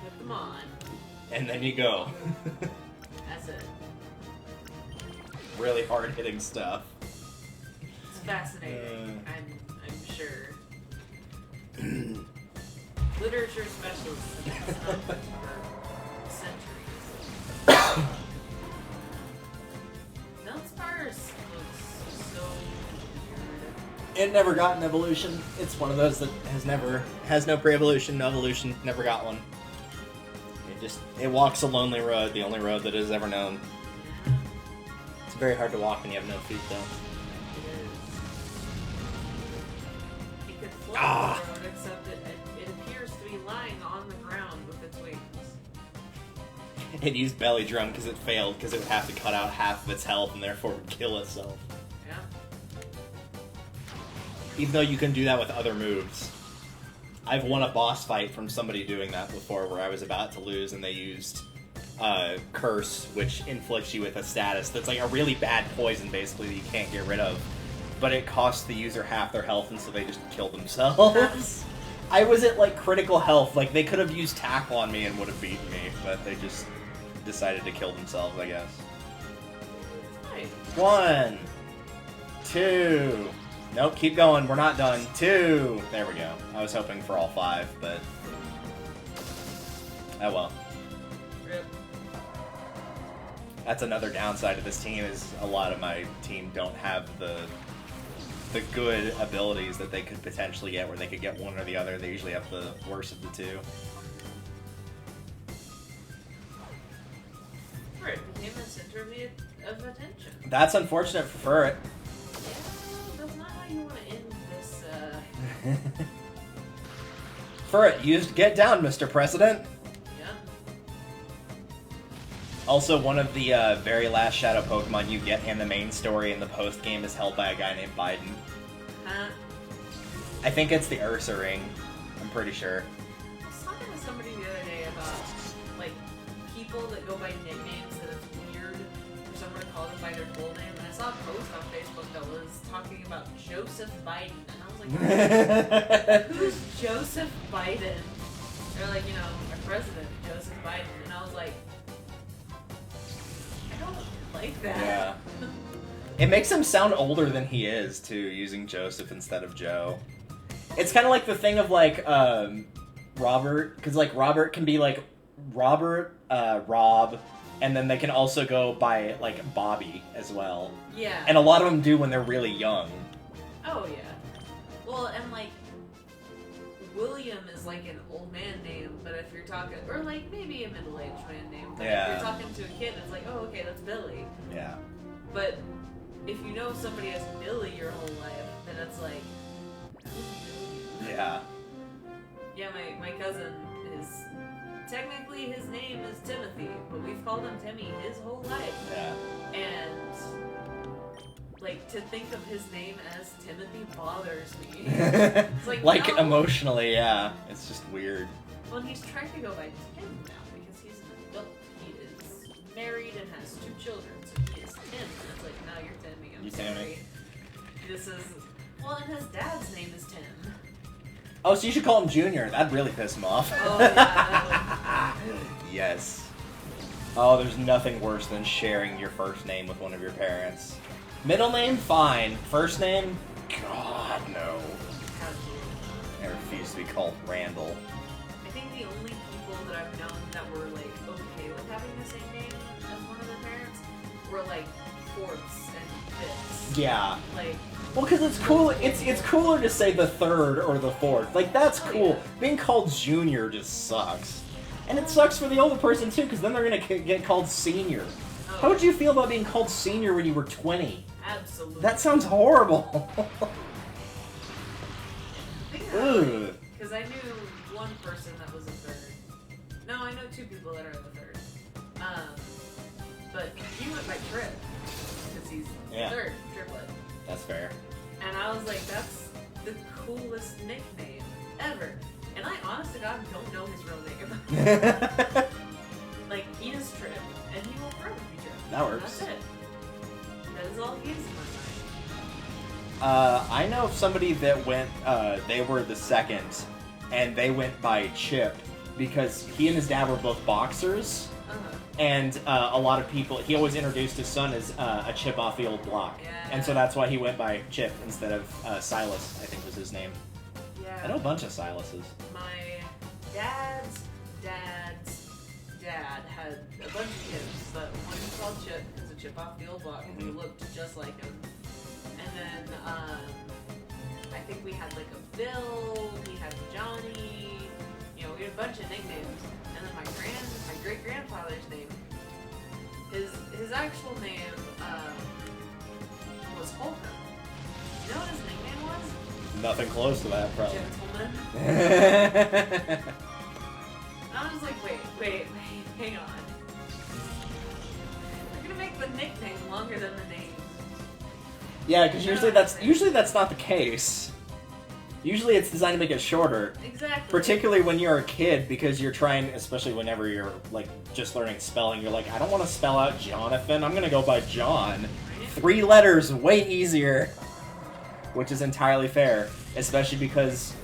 [SPEAKER 2] Put them on.
[SPEAKER 1] And then you go.
[SPEAKER 2] That's it.
[SPEAKER 1] Really hard-hitting stuff.
[SPEAKER 2] It's fascinating. I'm sure. Literature specialists have been studying for centuries. Dunsparce looks so weird.
[SPEAKER 1] It never got an evolution. It's one of those that has no pre-evolution, no evolution, never got one. It walks a lonely road, the only road that it has ever known. It's very hard to walk when you have no feet, though.
[SPEAKER 2] It could float the road, except it appears to be lying on the ground with its wings.
[SPEAKER 1] It used Belly Drum because it failed, because it would have to cut out half of its health and therefore would kill itself.
[SPEAKER 2] Yeah.
[SPEAKER 1] Even though you can do that with other moves. I've won a boss fight from somebody doing that before where I was about to lose and they used Curse, which inflicts you with a status that's like a really bad poison, basically, that you can't get rid of. But it costs the user half their health, and so they just kill themselves. I was at, like, critical health. Like, they could have used tackle on me and would have beaten me, but they just decided to kill themselves, I guess.
[SPEAKER 2] Nice.
[SPEAKER 1] 1, 2. Nope, keep going. We're not done. 2. There we go. I was hoping for all 5, but... oh well.
[SPEAKER 2] Rip.
[SPEAKER 1] That's another downside of this team, is a lot of my team don't have the good abilities that they could potentially get, where they could get one or the other. They usually have the worst of the two.
[SPEAKER 2] Furret became a center of attention.
[SPEAKER 1] That's unfortunate for Furret.
[SPEAKER 2] Yeah, that's not how you want to end this,
[SPEAKER 1] Furret, used Get Down, Mr. President.
[SPEAKER 2] Yeah.
[SPEAKER 1] Also, one of the very last Shadow Pokemon you get in the main story in the post-game is held by a guy named Biden.
[SPEAKER 2] Huh?
[SPEAKER 1] I think it's the Ursa Ring. I'm pretty sure.
[SPEAKER 2] I was talking to somebody the other day about, like, people that go by nicknames that it's weird for someone to call them by their full name. And I saw a post on Facebook that was talking about Joseph Biden. And I was like, who's Joseph Biden? They're like, you know, our president, Joseph Biden. And I was like, I don't like that.
[SPEAKER 1] Yeah. It makes him sound older than he is, too, using Joseph instead of Joe. It's kind of like the thing of, like, Robert, because, like, Robert can be, like, Robert, Rob, and then they can also go by, like, Bobby as well.
[SPEAKER 2] Yeah.
[SPEAKER 1] And a lot of them do when they're really young.
[SPEAKER 2] Oh, yeah. Well, and, like, William is, like, an old man name, but if you're talking, or, like, maybe a middle-aged man name, but
[SPEAKER 1] Yeah.
[SPEAKER 2] if you're talking to a kid, it's like, oh, okay, that's Billy.
[SPEAKER 1] Yeah.
[SPEAKER 2] But if you know somebody as Billy your whole life, then it's like,
[SPEAKER 1] Yeah.
[SPEAKER 2] yeah, my cousin is, technically his name is Timothy, but we've called him Timmy his whole life.
[SPEAKER 1] Yeah.
[SPEAKER 2] And, like, to think of his name as Timothy bothers me. It's like, no.
[SPEAKER 1] Emotionally, yeah. It's just weird.
[SPEAKER 2] Well, he's trying to go by Tim now because he's an adult. He is married and has 2 children, so he is Tim. And it's like, no, you're Timmy. I'm
[SPEAKER 1] You
[SPEAKER 2] sorry.
[SPEAKER 1] Timmy.
[SPEAKER 2] This is, well, and his dad's name is Tim.
[SPEAKER 1] Oh, so you should call him Junior. That'd really piss him off.
[SPEAKER 2] Oh, yeah, that
[SPEAKER 1] Yes. Oh, there's nothing worse than sharing your first name with one of your parents. Middle name, fine. First name, God, no.
[SPEAKER 2] How do you?
[SPEAKER 1] I refuse to be called Randall.
[SPEAKER 2] I think the only people that I've known that were, like, okay with having the same name as one of their parents were, like, fourths and fifths.
[SPEAKER 1] Yeah.
[SPEAKER 2] Like,
[SPEAKER 1] Well, because it's cool. It's cooler to say the third or the fourth. Like, that's
[SPEAKER 2] Oh,
[SPEAKER 1] cool.
[SPEAKER 2] yeah.
[SPEAKER 1] Being called Junior just sucks. And it sucks for the older person, too, because then they're going to get called Senior.
[SPEAKER 2] oh,
[SPEAKER 1] How would you feel about being called Senior when you were 20?
[SPEAKER 2] absolutely.
[SPEAKER 1] That sounds horrible. Ugh.
[SPEAKER 2] Because I knew one person that was a third. No, I know 2 people that are the third. But he went by Trip. Because he's
[SPEAKER 1] Yeah.
[SPEAKER 2] third, triplet.
[SPEAKER 1] That's fair.
[SPEAKER 2] And I was like, that's the coolest nickname ever. And I, honest to God, don't know his real name. Like, he is Trip, and he will forever be Trip.
[SPEAKER 1] That works.
[SPEAKER 2] That's it. That is all he is in my
[SPEAKER 1] I know of somebody that went, they were the second, and they went by Chip, because he and his dad were both boxers,
[SPEAKER 2] mind. Uh-huh.
[SPEAKER 1] and a lot of people, he always introduced his son as a chip off the old block.
[SPEAKER 2] Yeah.
[SPEAKER 1] And so that's why he went by Chip instead of Silas, I think was his name.
[SPEAKER 2] Yeah.
[SPEAKER 1] I know a bunch of Silases.
[SPEAKER 2] My dad's dad had a bunch of kids, but one was called Chip, because a chip off the old block, and he looked just like him. And then, I think we had like a Bill, we had Johnny, you know, we had a bunch of nicknames. And then my great-grandfather's name, his actual name, was Holcomb. You know what his nickname was?
[SPEAKER 1] Nothing close to that, probably.
[SPEAKER 2] Gentleman. I was like, wait, hang on. We're gonna make the nickname longer than the name.
[SPEAKER 1] Yeah, because usually that's not the case. Usually it's designed to make it shorter.
[SPEAKER 2] Exactly.
[SPEAKER 1] Particularly when you're a kid, because you're trying, especially whenever you're like just learning spelling, you're like, I don't want to spell out Jonathan, I'm gonna go by John.
[SPEAKER 2] Right?
[SPEAKER 1] 3 letters, way easier. Which is entirely fair, especially because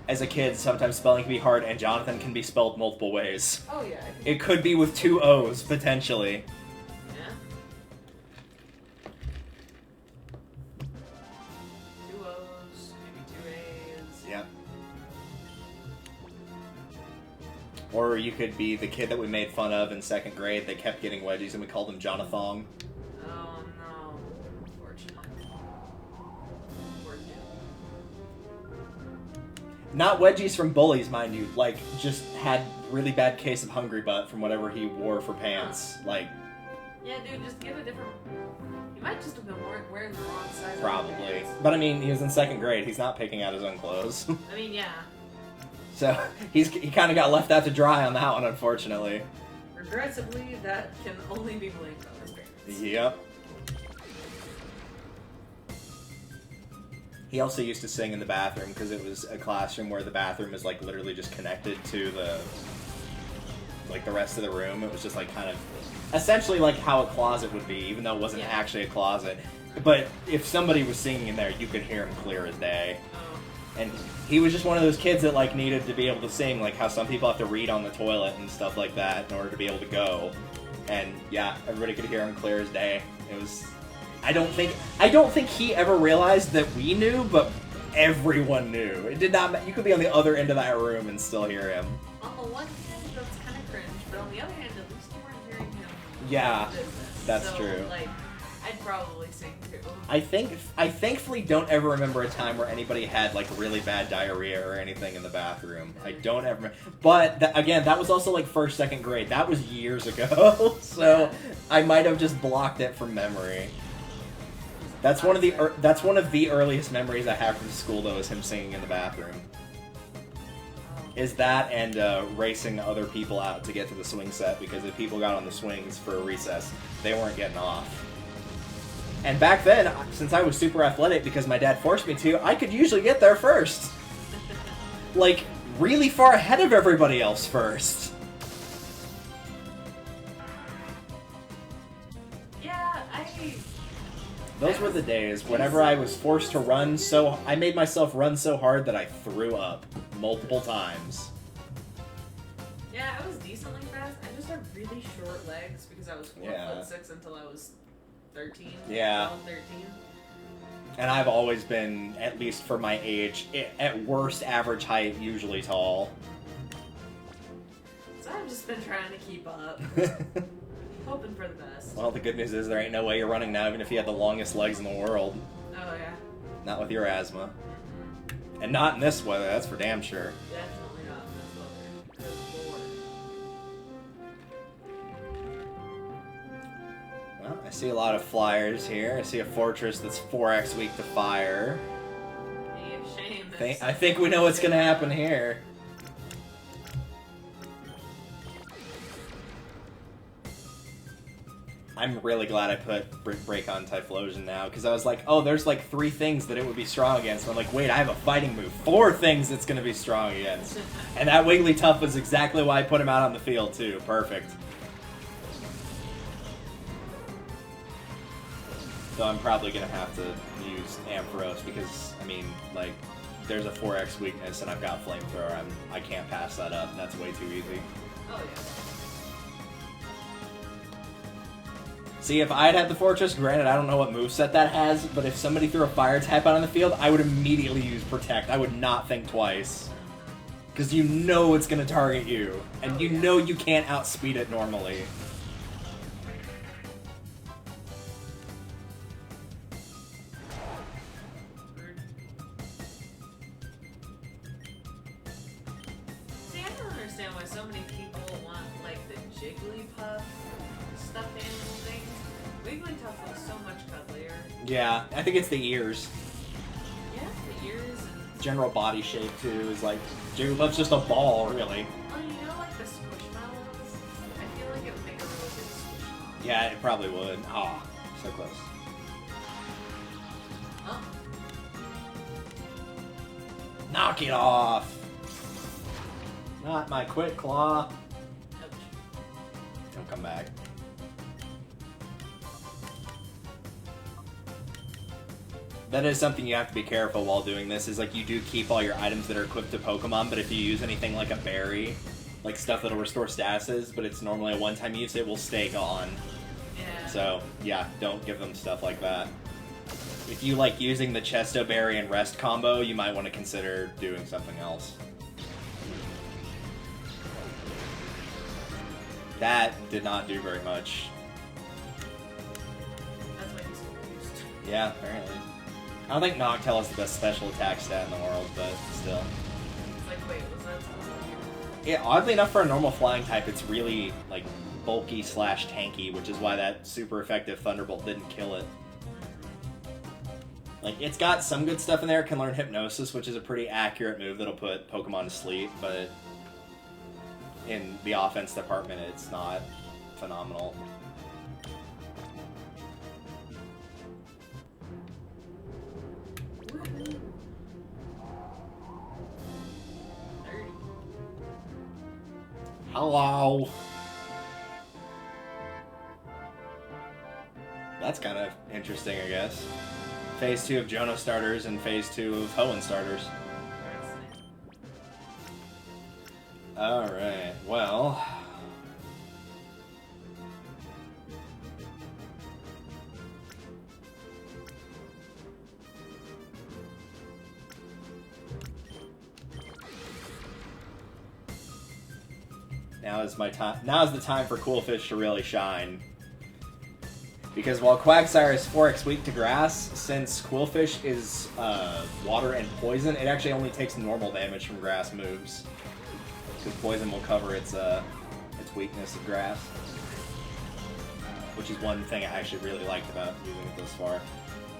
[SPEAKER 1] as a kid, sometimes spelling can be hard, and Jonathan can be spelled multiple ways.
[SPEAKER 2] Oh yeah.
[SPEAKER 1] It could be with 2 O's, potentially.
[SPEAKER 2] Yeah. 2 O's, maybe 2 A's.
[SPEAKER 1] Yeah. Or you could be the kid that we made fun of in 2nd grade. They kept getting wedgies, and we called him Jonathon.
[SPEAKER 2] Oh no. Unfortunate. Poor kid.
[SPEAKER 1] Not wedgies from bullies, mind you. Like, just had really bad case of hungry butt from whatever he wore for pants. Like,
[SPEAKER 2] Yeah, dude, just get a different... You might just have been wearing the wrong size.
[SPEAKER 1] probably. But I mean, he was in 2nd grade. He's not picking out his own clothes.
[SPEAKER 2] I mean, yeah.
[SPEAKER 1] So, he kind of got left out to dry on that one, unfortunately.
[SPEAKER 2] Regrettably, that can only be blamed on his parents.
[SPEAKER 1] Yep. He also used to sing in the bathroom because it was a classroom where the bathroom is like literally just connected to the rest of the room. It was just like kind of essentially like how a closet would be, even though it wasn't actually a closet. But if somebody was singing in there, you could hear him clear as day.
[SPEAKER 2] Oh.
[SPEAKER 1] And he was just one of those kids that like needed to be able to sing, like how some people have to read on the toilet and stuff like that in order to be able to go. And yeah, everybody could hear him clear as day. It was. I don't think he ever realized that we knew, but everyone knew. It did not. You could be on the other end of that room and still hear him.
[SPEAKER 2] On the one hand, that's kind of cringe, but on the other hand, at least you weren't hearing him.
[SPEAKER 1] Yeah,
[SPEAKER 2] business.
[SPEAKER 1] that's
[SPEAKER 2] so,
[SPEAKER 1] true.
[SPEAKER 2] Like, I'd probably sing too.
[SPEAKER 1] I thankfully don't ever remember a time where anybody had like really bad diarrhea or anything in the bathroom. I don't ever remember. But again, that was also like 1st, 2nd grade. That was years ago. So I might have just blocked it from memory. That's one of the earliest memories I have from school though, is him singing in the bathroom. Is that and racing other people out to get to the swing set, because if people got on the swings for a recess, they weren't getting off. And back then, since I was super athletic because my dad forced me to, I could usually get there first. Like, really far ahead of everybody else first. Those were the days whenever I was forced to run I made myself run so hard that I threw up multiple times.
[SPEAKER 2] Yeah, I was decently fast. I just had really short legs because I was 4'6" until I was 13.
[SPEAKER 1] Yeah.
[SPEAKER 2] 12, 13.
[SPEAKER 1] And I've always been, at least for my age, at worst average height, usually tall.
[SPEAKER 2] So I've just been trying to keep up. Hoping for the best.
[SPEAKER 1] Well, the good news is there ain't no way you're running now, even if you had the longest legs in the world.
[SPEAKER 2] Oh, yeah.
[SPEAKER 1] Not with your asthma. Mm-hmm. And not in this weather, that's for damn sure.
[SPEAKER 2] Definitely not in this weather. Good lord.
[SPEAKER 1] Well, I see a lot of flyers here. I see a fortress that's 4x weak to fire.
[SPEAKER 2] Hey, shame.
[SPEAKER 1] I think we know what's gonna happen here. I'm really glad I put Break on Typhlosion now, because I was like, oh, there's like 3 things that it would be strong against. And I'm like, wait, I have a fighting move. 4 things it's going to be strong against. And that Wigglytuff was exactly why I put him out on the field, too. Perfect. So I'm probably going to have to use Ampharos, because, I mean, like, there's a 4x weakness, and I've got Flamethrower. I can't pass that up. That's way too easy.
[SPEAKER 2] Oh, yeah.
[SPEAKER 1] See, if I'd had the Fortress, granted, I don't know what moveset that has, but if somebody threw a Fire type out on the field, I would immediately use Protect. I would not think twice. Because you know it's going to target you, and you know you can't outspeed it normally.
[SPEAKER 2] See, I don't understand why so many people want, like, the Jigglypuff stuffed animal things. Wigglytuff looks so much cuddlier.
[SPEAKER 1] Yeah, I think it's the ears.
[SPEAKER 2] Yeah, the ears and...
[SPEAKER 1] General body shape, too, is like, Jigglypuff's just a ball, really.
[SPEAKER 2] Oh, you know, like the Squishmallows? I feel like it would make a really good Squishmallow.
[SPEAKER 1] Yeah, it probably would. Aw, so close.
[SPEAKER 2] Oh.
[SPEAKER 1] Knock it off! Not my Quick Claw.
[SPEAKER 2] Ouch.
[SPEAKER 1] Don't come back. That is something you have to be careful while doing this, is like you do keep all your items that are equipped to Pokemon, but if you use anything like a berry, like stuff that'll restore statuses, but it's normally a one-time use, it will stay gone.
[SPEAKER 2] Yeah.
[SPEAKER 1] So, yeah, don't give them stuff like that. If you like using the Chesto Berry and Rest combo, you might want to consider doing something else. That did not do very much.
[SPEAKER 2] That's why he's confused.
[SPEAKER 1] Yeah, apparently. I don't think Noctowl is the best special attack stat in the world, but still.
[SPEAKER 2] It's like, wait, was that something?
[SPEAKER 1] Yeah, oddly enough, for a normal flying type, it's really, like, bulky / tanky, which is why that super effective Thunderbolt didn't kill it. Like, it's got some good stuff in there. It can learn Hypnosis, which is a pretty accurate move that'll put Pokemon to sleep, but in the offense department, it's not phenomenal. Hello. That's kind of interesting, I guess. Phase 2 of Jono starters and Phase 2 of Hoenn starters. Alright, well... Now is the time for Coolfish to really shine. Because while Quagsire is 4x weak to grass, since Quillfish is water and poison, it actually only takes normal damage from grass moves. Because poison will cover its weakness of grass. Which is one thing I actually really liked about using it this far.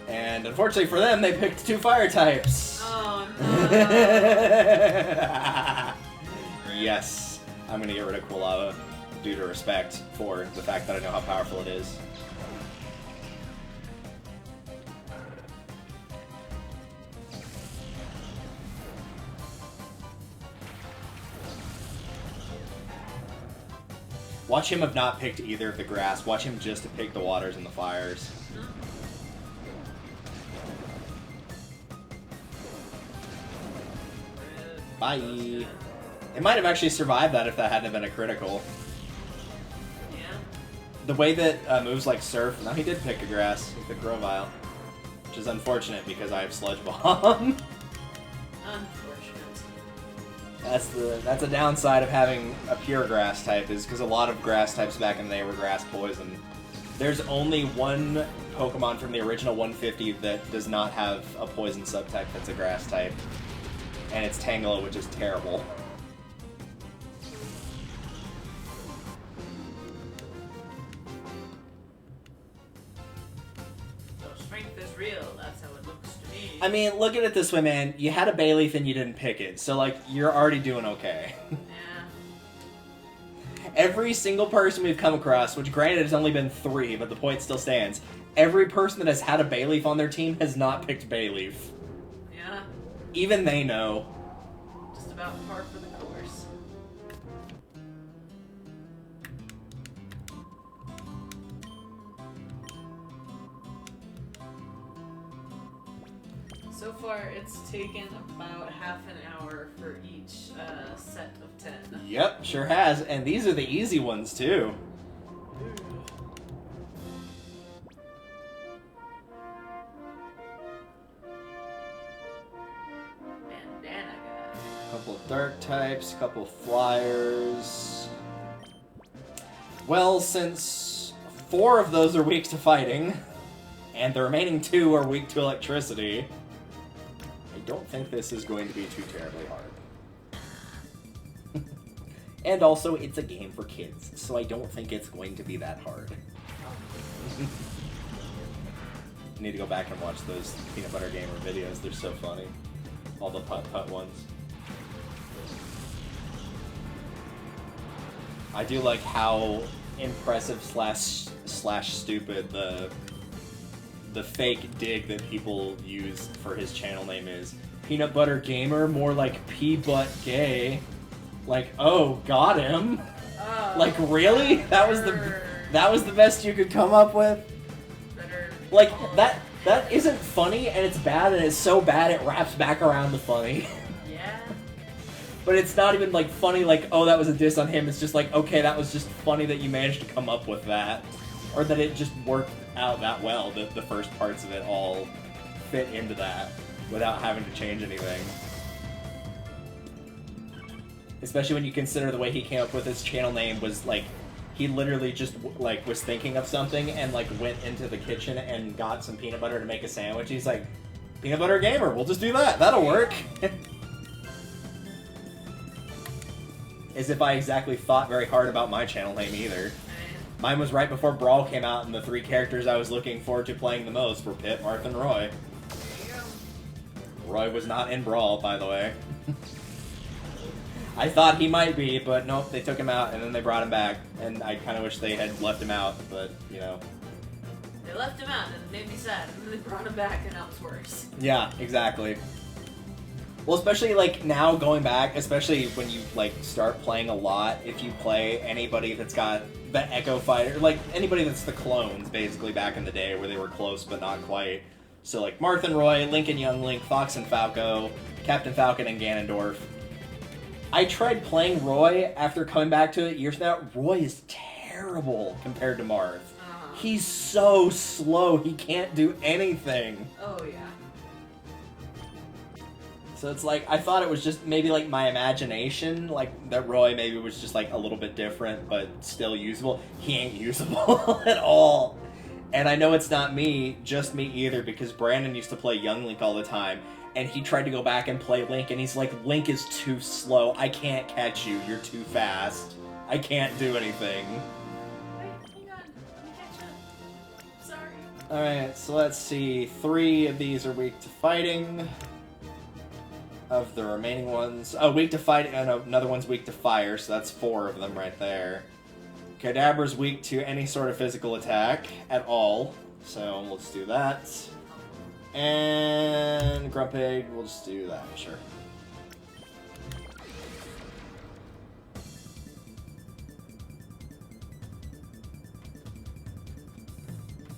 [SPEAKER 1] And unfortunately for them, they picked 2 fire types!
[SPEAKER 2] Oh, no.
[SPEAKER 1] Yes. I'm gonna get rid of Quilava due to respect for the fact that I know how powerful it is. Watch him have not picked either of the grass. Watch him just to pick the waters and the fires. Bye. It might have actually survived that if that hadn't been a critical.
[SPEAKER 2] Yeah.
[SPEAKER 1] The way that moves like Surf, no, he did pick a grass. He picked Grovyle. Which is unfortunate because I have Sludge Bomb.
[SPEAKER 2] Unfortunate.
[SPEAKER 1] That's a downside of having a pure grass type, is because a lot of grass types back in the day were grass poison. There's only one Pokemon from the original 150 that does not have a poison subtype that's a grass type. And it's Tangela, which is terrible.
[SPEAKER 2] Strength is real, that's how it looks to me.
[SPEAKER 1] I mean, look at it this way, man. You had a Bayleaf and you didn't pick it, so, like, you're already doing okay.
[SPEAKER 2] Yeah.
[SPEAKER 1] Every single person we've come across, which granted has only been 3, but the point still stands, every person that has had a Bayleaf on their team has not picked Bayleaf.
[SPEAKER 2] Yeah.
[SPEAKER 1] Even they know.
[SPEAKER 2] Just about par for the course. So far, it's taken about half an hour for each set of 10.
[SPEAKER 1] Yep, sure has. And these are the easy ones, too.
[SPEAKER 2] Bandana guy.
[SPEAKER 1] Couple of dark types, couple of flyers. Well, since 4 of those are weak to fighting, and the remaining 2 are weak to electricity, I don't think this is going to be too terribly hard. And also, it's a game for kids, so I don't think it's going to be that hard. I need to go back and watch those Peanut Butter Gamer videos, they're so funny. All the putt-putt ones. I do like how impressive slash stupid the fake dig that people use for his channel name is. Peanut Butter Gamer, more like P-Butt Gay. Like, oh, got him. Like, really? That was the best you could come up with?
[SPEAKER 2] Better
[SPEAKER 1] Like,
[SPEAKER 2] call
[SPEAKER 1] that... That isn't funny, and it's bad, and it's so bad it wraps back around to funny.
[SPEAKER 2] Yeah.
[SPEAKER 1] But it's not even, like, funny, like, oh, that was a diss on him. It's just like, okay, that was just funny that you managed to come up with that. Or that it just worked out that well, that the first parts of it all fit into that without having to change anything. Especially when you consider the way he came up with his channel name was, like, he literally just, like, was thinking of something and, like, went into the kitchen and got some peanut butter to make a sandwich. He's like, peanut butter gamer, we'll just do that. That'll work. As if I exactly thought very hard about my channel name either. Mine was right before Brawl came out, and the 3 characters I was looking forward to playing the most were Pit, Marth, and Roy. Roy was not in Brawl, by the way. I thought he might be, but nope, they took him out, and then they brought him back, and I kind of wish they had left him out, but, you know.
[SPEAKER 2] They left him out, and it made me sad, and then they brought him back, and now it's worse.
[SPEAKER 1] Yeah, exactly. Well, especially, like, now going back, especially when you, like, start playing a lot, if you play anybody that's got the Echo Fighter, like, anybody that's the clones, basically, back in the day, where they were close but not quite. So, like, Marth and Roy, Link and Young Link, Fox and Falco, Captain Falcon and Ganondorf. I tried playing Roy after coming back to it years now. Roy is terrible compared to Marth. He's so slow, he can't do anything.
[SPEAKER 2] Oh, yeah.
[SPEAKER 1] So it's like, I thought it was just maybe like my imagination, like that Roy maybe was just like a little bit different, but still usable. He ain't usable at all. And I know it's not me, just me either, because Brandon used to play Young Link all the time, and he tried to go back and play Link, and he's like, Link is too slow, I can't catch you, you're too fast. I can't do anything.
[SPEAKER 2] Wait, hang on, let me catch up. Sorry.
[SPEAKER 1] Alright, so let's see, 3 of these are weak to fighting. Of the remaining ones. Oh, weak to fight, and another one's weak to fire, so that's 4 of them right there. Kadabra's weak to any sort of physical attack at all, so let's do that. And Grumpig, we'll just do that, sure.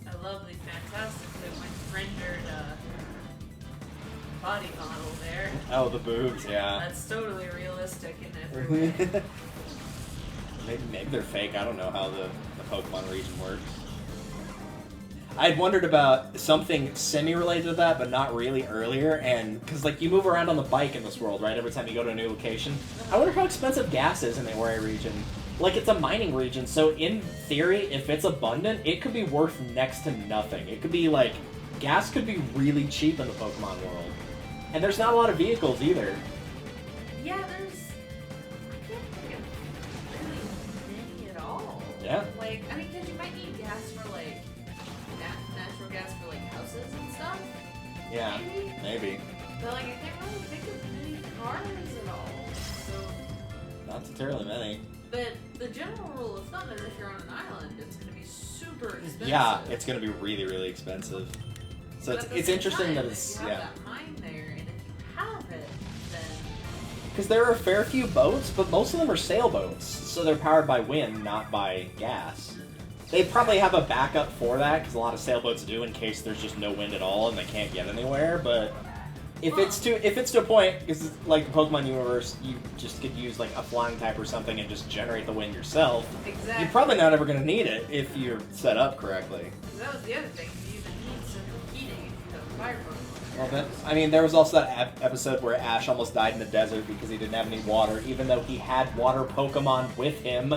[SPEAKER 2] I love the fantastically rendered body model there.
[SPEAKER 1] Oh, the boobs, yeah.
[SPEAKER 2] That's totally realistic in every way.
[SPEAKER 1] Maybe they're fake. I don't know how the Pokemon region works. I had wondered about something semi-related to that, but not really earlier, and because like you move around on the bike in this world, right? Every time you go to a new location. I wonder how expensive gas is in the Ori region. Like, it's a mining region, so in theory, if it's abundant, it could be worth next to nothing. It could be like, gas could be really cheap in the Pokemon world. And there's not a lot of vehicles either.
[SPEAKER 2] Yeah, I can't think of really many at all.
[SPEAKER 1] Yeah.
[SPEAKER 2] Like, I mean, because you might need gas for, like, natural gas for, like, houses and stuff.
[SPEAKER 1] Yeah, maybe.
[SPEAKER 2] But, like, I can't really think of many cars at all. So,
[SPEAKER 1] Not too terribly many.
[SPEAKER 2] but the general rule of thumb is if you're on an island, it's going to be super expensive.
[SPEAKER 1] Yeah, it's going to be really, really expensive. So
[SPEAKER 2] But at the
[SPEAKER 1] it's
[SPEAKER 2] same
[SPEAKER 1] interesting
[SPEAKER 2] time,
[SPEAKER 1] that
[SPEAKER 2] if
[SPEAKER 1] it's,
[SPEAKER 2] you have
[SPEAKER 1] yeah.
[SPEAKER 2] that mine there, and if you have it, then
[SPEAKER 1] Because there are a fair few boats, but most of them are sailboats. So they're powered by wind, not by gas. They probably have a backup for that, because a lot of sailboats do in case there's just no wind at all and they can't get anywhere, but if it's to a point, because like the Pokemon universe, you just could use like a flying type or something and just generate the wind yourself.
[SPEAKER 2] exactly.
[SPEAKER 1] You're probably not ever going to need it if you're set up correctly.
[SPEAKER 2] That was the other thing. You even need central heating if you have a fire Pokemon.
[SPEAKER 1] Well, then, I mean, there was also that episode where Ash almost died in the desert because he didn't have any water, even though he had water Pokemon with him.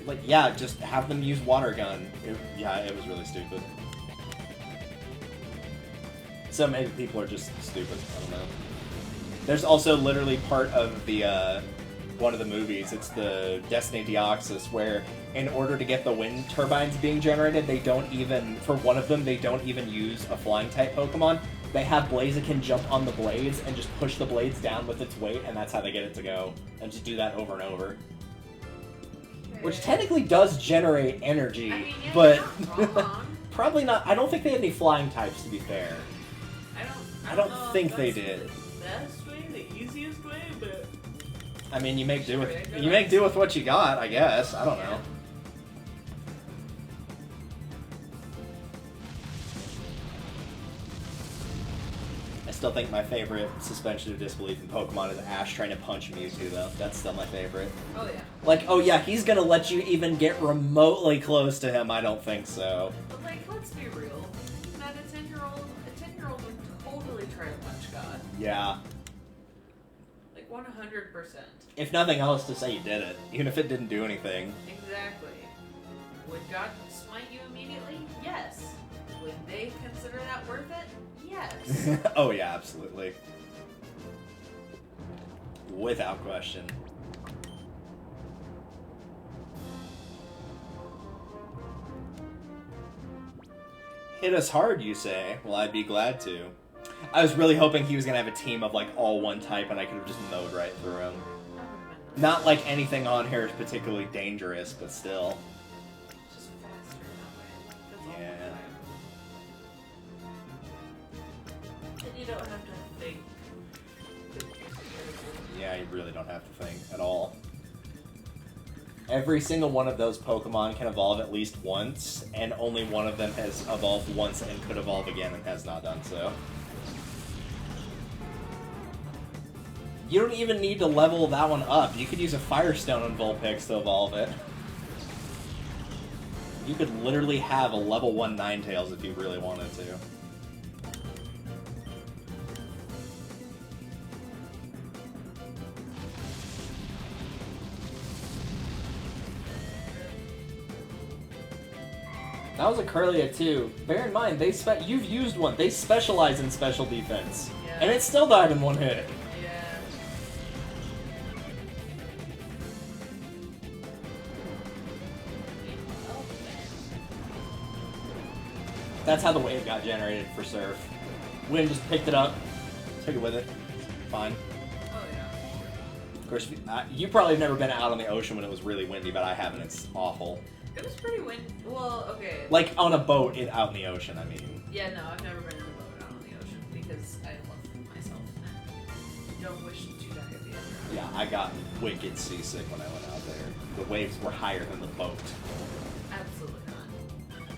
[SPEAKER 1] Like, yeah, just have them use water gun. It was really stupid. So maybe people are just stupid. I don't know. There's also literally part of the one of the movies. It's the Destiny Deoxys, where in order to get the wind turbines being generated, they don't even, for one of them, they don't even use a flying type Pokemon. They have Blaziken jump on the blades and just push the blades down with its weight, and that's how they get it to go. And just do that over and over. Which technically does generate energy,
[SPEAKER 2] I mean, yeah,
[SPEAKER 1] but
[SPEAKER 2] you're not wrong.
[SPEAKER 1] probably not. I don't think they had any flying types, to be fair.
[SPEAKER 2] I
[SPEAKER 1] don't
[SPEAKER 2] know if
[SPEAKER 1] think they
[SPEAKER 2] that's
[SPEAKER 1] did.
[SPEAKER 2] The best way, the easiest way, but
[SPEAKER 1] I mean, you make do
[SPEAKER 2] Sure,
[SPEAKER 1] with
[SPEAKER 2] yeah,
[SPEAKER 1] you make do with what you got, I guess. I don't know. still think my favorite suspension of disbelief in Pokemon is Ash trying to punch Mewtwo, though. That's still my favorite.
[SPEAKER 2] Oh yeah.
[SPEAKER 1] Like, oh yeah, he's gonna let you even get remotely close to him. I don't think so.
[SPEAKER 2] But like, let's be real. That a 10-year-old would totally try to punch God.
[SPEAKER 1] Yeah.
[SPEAKER 2] Like 100%.
[SPEAKER 1] If nothing else, to say you did it, even if it didn't do anything.
[SPEAKER 2] Exactly. Would God smite you immediately? Yes. Would they consider that worth it? Yes.
[SPEAKER 1] Oh yeah, absolutely. Without question. Hit us hard, you say? Well, I'd be glad to. I was really hoping he was gonna have a team of like all one type and I could have just mowed right through him. Not like anything on here is particularly dangerous, but still.
[SPEAKER 2] It's just faster that way. That's all.
[SPEAKER 1] Yeah.
[SPEAKER 2] And you don't have to think.
[SPEAKER 1] Yeah, you really don't have to think at all. Every single one of those Pokemon can evolve at least once, and only one of them has evolved once and could evolve again and has not done so. You don't even need to level that one up. You could use a Firestone on Vulpix to evolve it. You could literally have a level 1 Ninetales if you really wanted to. That was a Curlia too. Bear in mind, you've used one. They specialize in special defense.
[SPEAKER 2] Yeah.
[SPEAKER 1] And it still died in one hit.
[SPEAKER 2] Yeah.
[SPEAKER 1] That's how the wave got generated for Surf. Wind just picked it up, took it with it. Fine.
[SPEAKER 2] Oh yeah.
[SPEAKER 1] Of course, you probably have never been out on the ocean when it was really windy, but I haven't. It's awful.
[SPEAKER 2] It was pretty windy. Well, okay.
[SPEAKER 1] Like on a boat out in the ocean, I mean.
[SPEAKER 2] Yeah, no, I've never been in a boat out on the ocean because I love myself. Don't wish to die at the end.
[SPEAKER 1] Yeah, I got wicked seasick when I went out there. The waves were higher than the boat.
[SPEAKER 2] Absolutely not.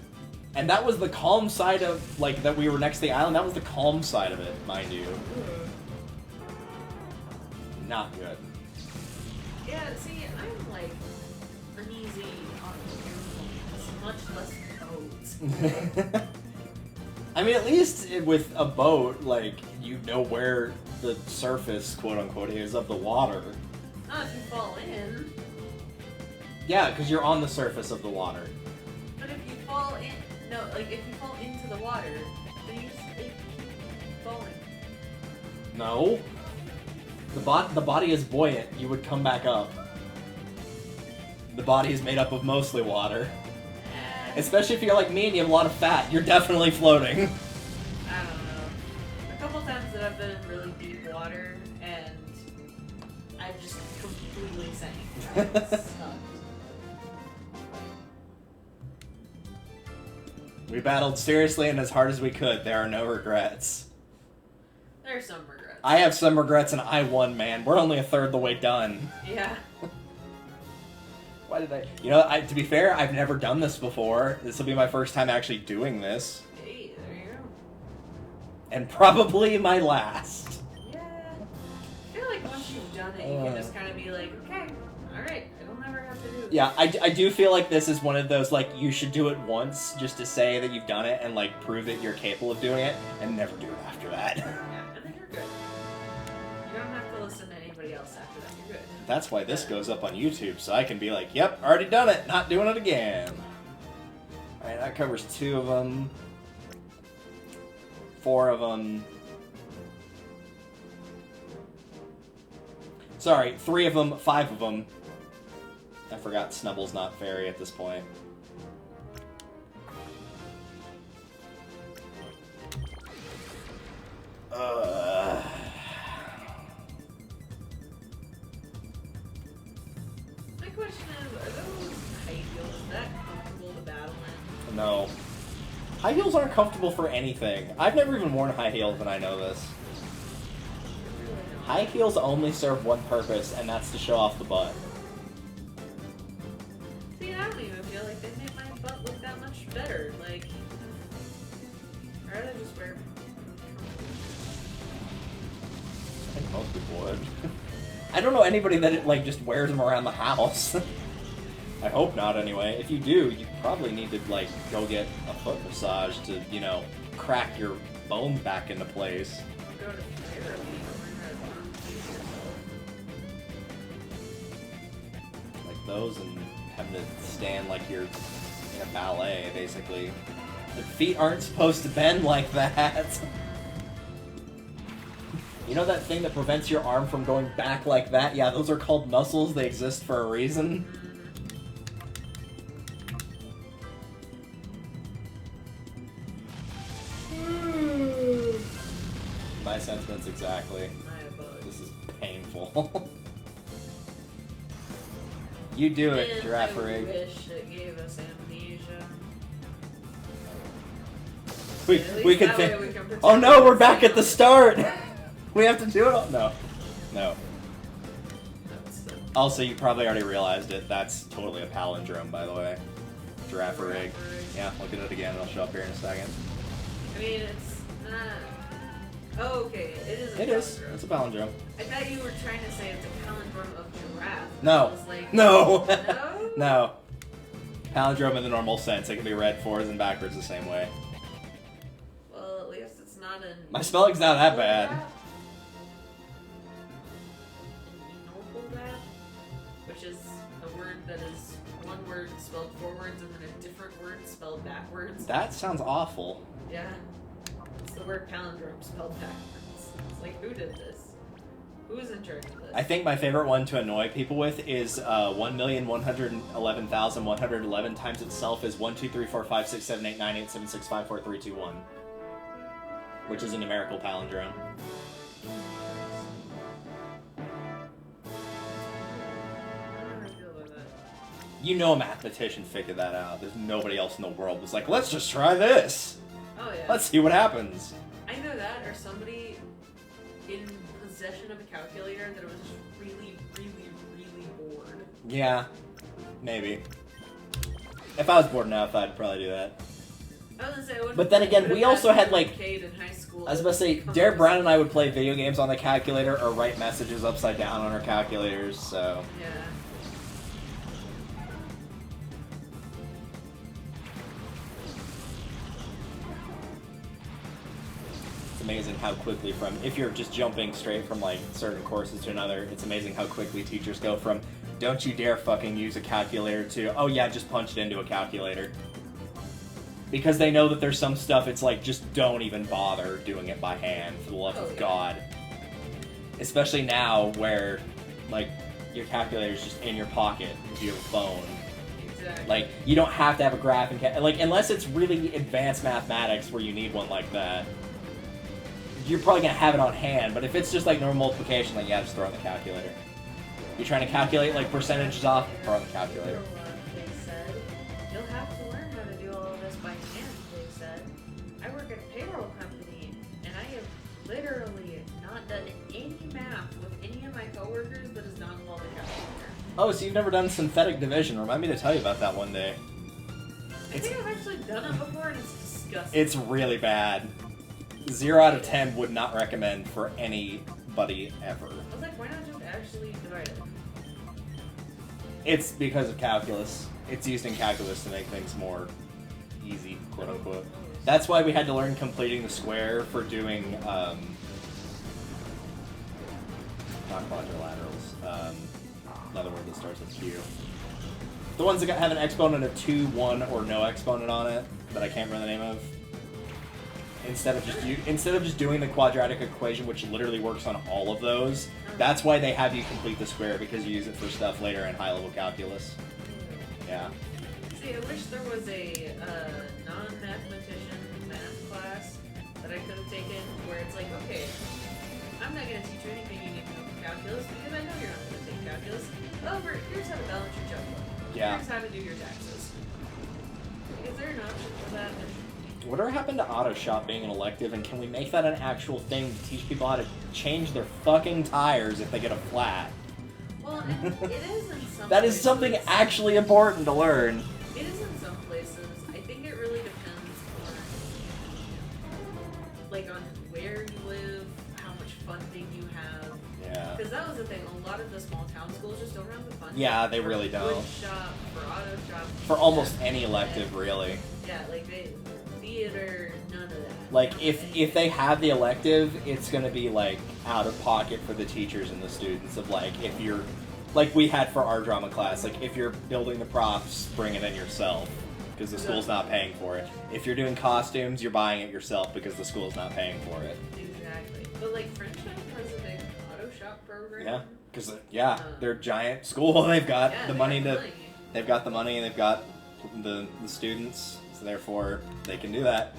[SPEAKER 1] And that was the calm side of, like, that we were next to the island. That was the calm side of it, mind you. Not good.
[SPEAKER 2] Yeah, see, I'm like uneasy on airplanes, much less boats.
[SPEAKER 1] I mean, at least with a boat, like, you know where the surface, quote-unquote, is of the water.
[SPEAKER 2] Not if you fall in.
[SPEAKER 1] Yeah, because you're on the surface of the water.
[SPEAKER 2] But if you fall in, no, like if you fall into the water, then you just keep falling.
[SPEAKER 1] No. The body is buoyant. You would come back up. The body is made up of mostly water. Especially if you're like me and you have a lot of fat, you're definitely floating.
[SPEAKER 2] I don't know. A couple times that I've been in really deep water and I've just completely sank. It sucked.
[SPEAKER 1] We battled seriously and as hard as we could. There are no regrets.
[SPEAKER 2] There's some regrets.
[SPEAKER 1] I have some regrets and I won, man. We're only a third the way done.
[SPEAKER 2] Yeah.
[SPEAKER 1] Why did I... You know, to be fair, I've never done this before. This will be my first time actually doing this.
[SPEAKER 2] Hey, there you go.
[SPEAKER 1] And probably my last.
[SPEAKER 2] Yeah. I feel like once you've done it, you can just kind of be like, okay, alright, it'll never have to do it.
[SPEAKER 1] Yeah, I do feel like this is one of those, like, you should do it once just to say that you've done it and, like, prove that you're capable of doing it and never do it after that.
[SPEAKER 2] Yeah, and then you're good. You don't have to listen to anybody else after that. You're good.
[SPEAKER 1] That's why this goes up on YouTube, so I can be like, yep, already done it, not doing it again. Alright, that covers 2 of them. 4 of them. Sorry, 3 of them, 5 of them. I forgot Snubble's not fairy at this point.
[SPEAKER 2] My question is, are those high heels that comfortable to battle in?
[SPEAKER 1] No. High heels aren't comfortable for anything. I've never even worn high heels and I know this. High heels only serve one purpose, and that's to show off the butt.
[SPEAKER 2] See, I don't even feel like they made my butt look that much better. Like, I'd rather just wear.
[SPEAKER 1] Most people would. I don't know anybody that like just wears them around the house. I hope not, anyway. If you do, you probably need to like go get a foot massage to, you know, crack your bones back into place.
[SPEAKER 2] Go to therapy.
[SPEAKER 1] Like those, and having to stand like you're in a ballet, basically. The feet aren't supposed to bend like that. You know that thing that prevents your arm from going back like that? Yeah, those are called muscles. They exist for a reason. My sentiments exactly. This is painful. You do it, Giraffe
[SPEAKER 2] I
[SPEAKER 1] Rig.
[SPEAKER 2] wish it gave us amnesia.
[SPEAKER 1] We could think. Oh no, we're back at the start. We have to do it. All... No. Also, you probably already realized it. That's totally a palindrome, by the way. Giraffe Rig. Yeah, look at it again. It'll show up here in a second.
[SPEAKER 2] I mean, it's not. Oh, okay. It is.
[SPEAKER 1] It is. It's a palindrome.
[SPEAKER 2] I thought you were trying to say it's a palindrome of giraffe.
[SPEAKER 1] No.
[SPEAKER 2] I was like,
[SPEAKER 1] No.
[SPEAKER 2] No.
[SPEAKER 1] No. Palindrome in the normal sense. It can be read forwards and backwards the same way.
[SPEAKER 2] Well, at least it's not an.
[SPEAKER 1] My spelling's not that bad.
[SPEAKER 2] Which is a word that is one word spelled forwards and then a different word spelled backwards.
[SPEAKER 1] That sounds awful.
[SPEAKER 2] Yeah. It's the word palindrome spelled backwards. It's like, who did this? Who is in charge of this?
[SPEAKER 1] I think my favorite one to annoy people with is 1,111,111 times itself is 1, 2, 3, 4, 5, 6, 7, 8, 9, 8, 7, 6, 5, 4, 3, 2, 1. Which is a numerical palindrome. You know a mathematician figured that out. There's nobody else in the world who's like, let's just try this.
[SPEAKER 2] Oh yeah.
[SPEAKER 1] Let's see what happens.
[SPEAKER 2] I know that, or somebody in possession of a calculator that was just really, really, really bored.
[SPEAKER 1] Yeah, maybe. If I was bored enough, I'd probably do that.
[SPEAKER 2] I was gonna say, I wouldn't.
[SPEAKER 1] But then again, we also had like.
[SPEAKER 2] In high school,
[SPEAKER 1] I was about to say, Derek Brown and I would play video games on the calculator or write messages upside down on our calculators, so.
[SPEAKER 2] Yeah.
[SPEAKER 1] It's amazing how quickly if you're just jumping straight from like certain courses to another, it's amazing how quickly teachers go from, don't you dare fucking use a calculator to, oh yeah, just punch it into a calculator. Because they know that there's some stuff it's like, just don't even bother doing it by hand, for the love of God. Especially now where, like, your calculator's just in your pocket if you have a phone.
[SPEAKER 2] Exactly.
[SPEAKER 1] Like, you don't have to have a graph and like, unless it's really advanced mathematics where you need one like that. You're probably gonna have it on hand, but if it's just like normal multiplication, like, yeah, just throw it in the calculator. You're trying to calculate, like, percentages off, throw it in the calculator.
[SPEAKER 2] They said, you'll have to learn how to do all of this by hand, they said. I work at a payroll company, and I have literally not done any math with any of my coworkers that does not involve a calculator.
[SPEAKER 1] Oh, so you've never done synthetic division. Remind me to tell you about that one day.
[SPEAKER 2] I think I've actually done it before, and it's disgusting.
[SPEAKER 1] It's really bad. 0 out of 10 would not recommend for anybody ever.
[SPEAKER 2] I was like, why not just actually divide it?
[SPEAKER 1] It's because of calculus. It's used in calculus to make things more easy, quote unquote. That's why we had to learn completing the square for doing, not quadrilaterals, another word that starts with Q. The ones that have an exponent of 2, 1, or no exponent on it, that I can't remember the name of. Instead of just doing the quadratic equation, which literally works on all of those, that's why they have you complete the square, because you use it for stuff later in high-level calculus. Yeah.
[SPEAKER 2] See, I wish there was a non-mathematician math class that I could have taken where it's like, okay, I'm not going to teach you anything you need to know for calculus because I know you're not going to take calculus. However, here's how to balance your checkbook.
[SPEAKER 1] Yeah.
[SPEAKER 2] Here's how to do your taxes. Is there an option for that?
[SPEAKER 1] Whatever happened to auto shop being an elective, and can we make that an actual thing to teach people how to change their fucking tires if they get a flat?
[SPEAKER 2] Well, and it is in some
[SPEAKER 1] That
[SPEAKER 2] places.
[SPEAKER 1] is something actually important to learn.
[SPEAKER 2] It is in some places. I think it really depends on, like, on where you live, how much funding you have.
[SPEAKER 1] Yeah.
[SPEAKER 2] Because that was the thing. A lot of the small town schools just don't have the funding.
[SPEAKER 1] Yeah, they
[SPEAKER 2] for
[SPEAKER 1] really don't.
[SPEAKER 2] wood shop, for auto shop.
[SPEAKER 1] For almost any elective, really.
[SPEAKER 2] Yeah, like theater, none of that.
[SPEAKER 1] Like, if they have the elective, it's gonna be, like, out of pocket for the teachers and the students of, like, if you're, like we had for our drama class, like, if you're building the props, bring it in yourself, because the school's not paying for it. If you're doing costumes, you're buying it yourself because the school's not paying for it.
[SPEAKER 2] Exactly. But, like, Friendship has a big auto shop program.
[SPEAKER 1] Yeah, because, they're a giant school, they've got the money to, they've got the money, and they've got the students, so therefore, they can do that.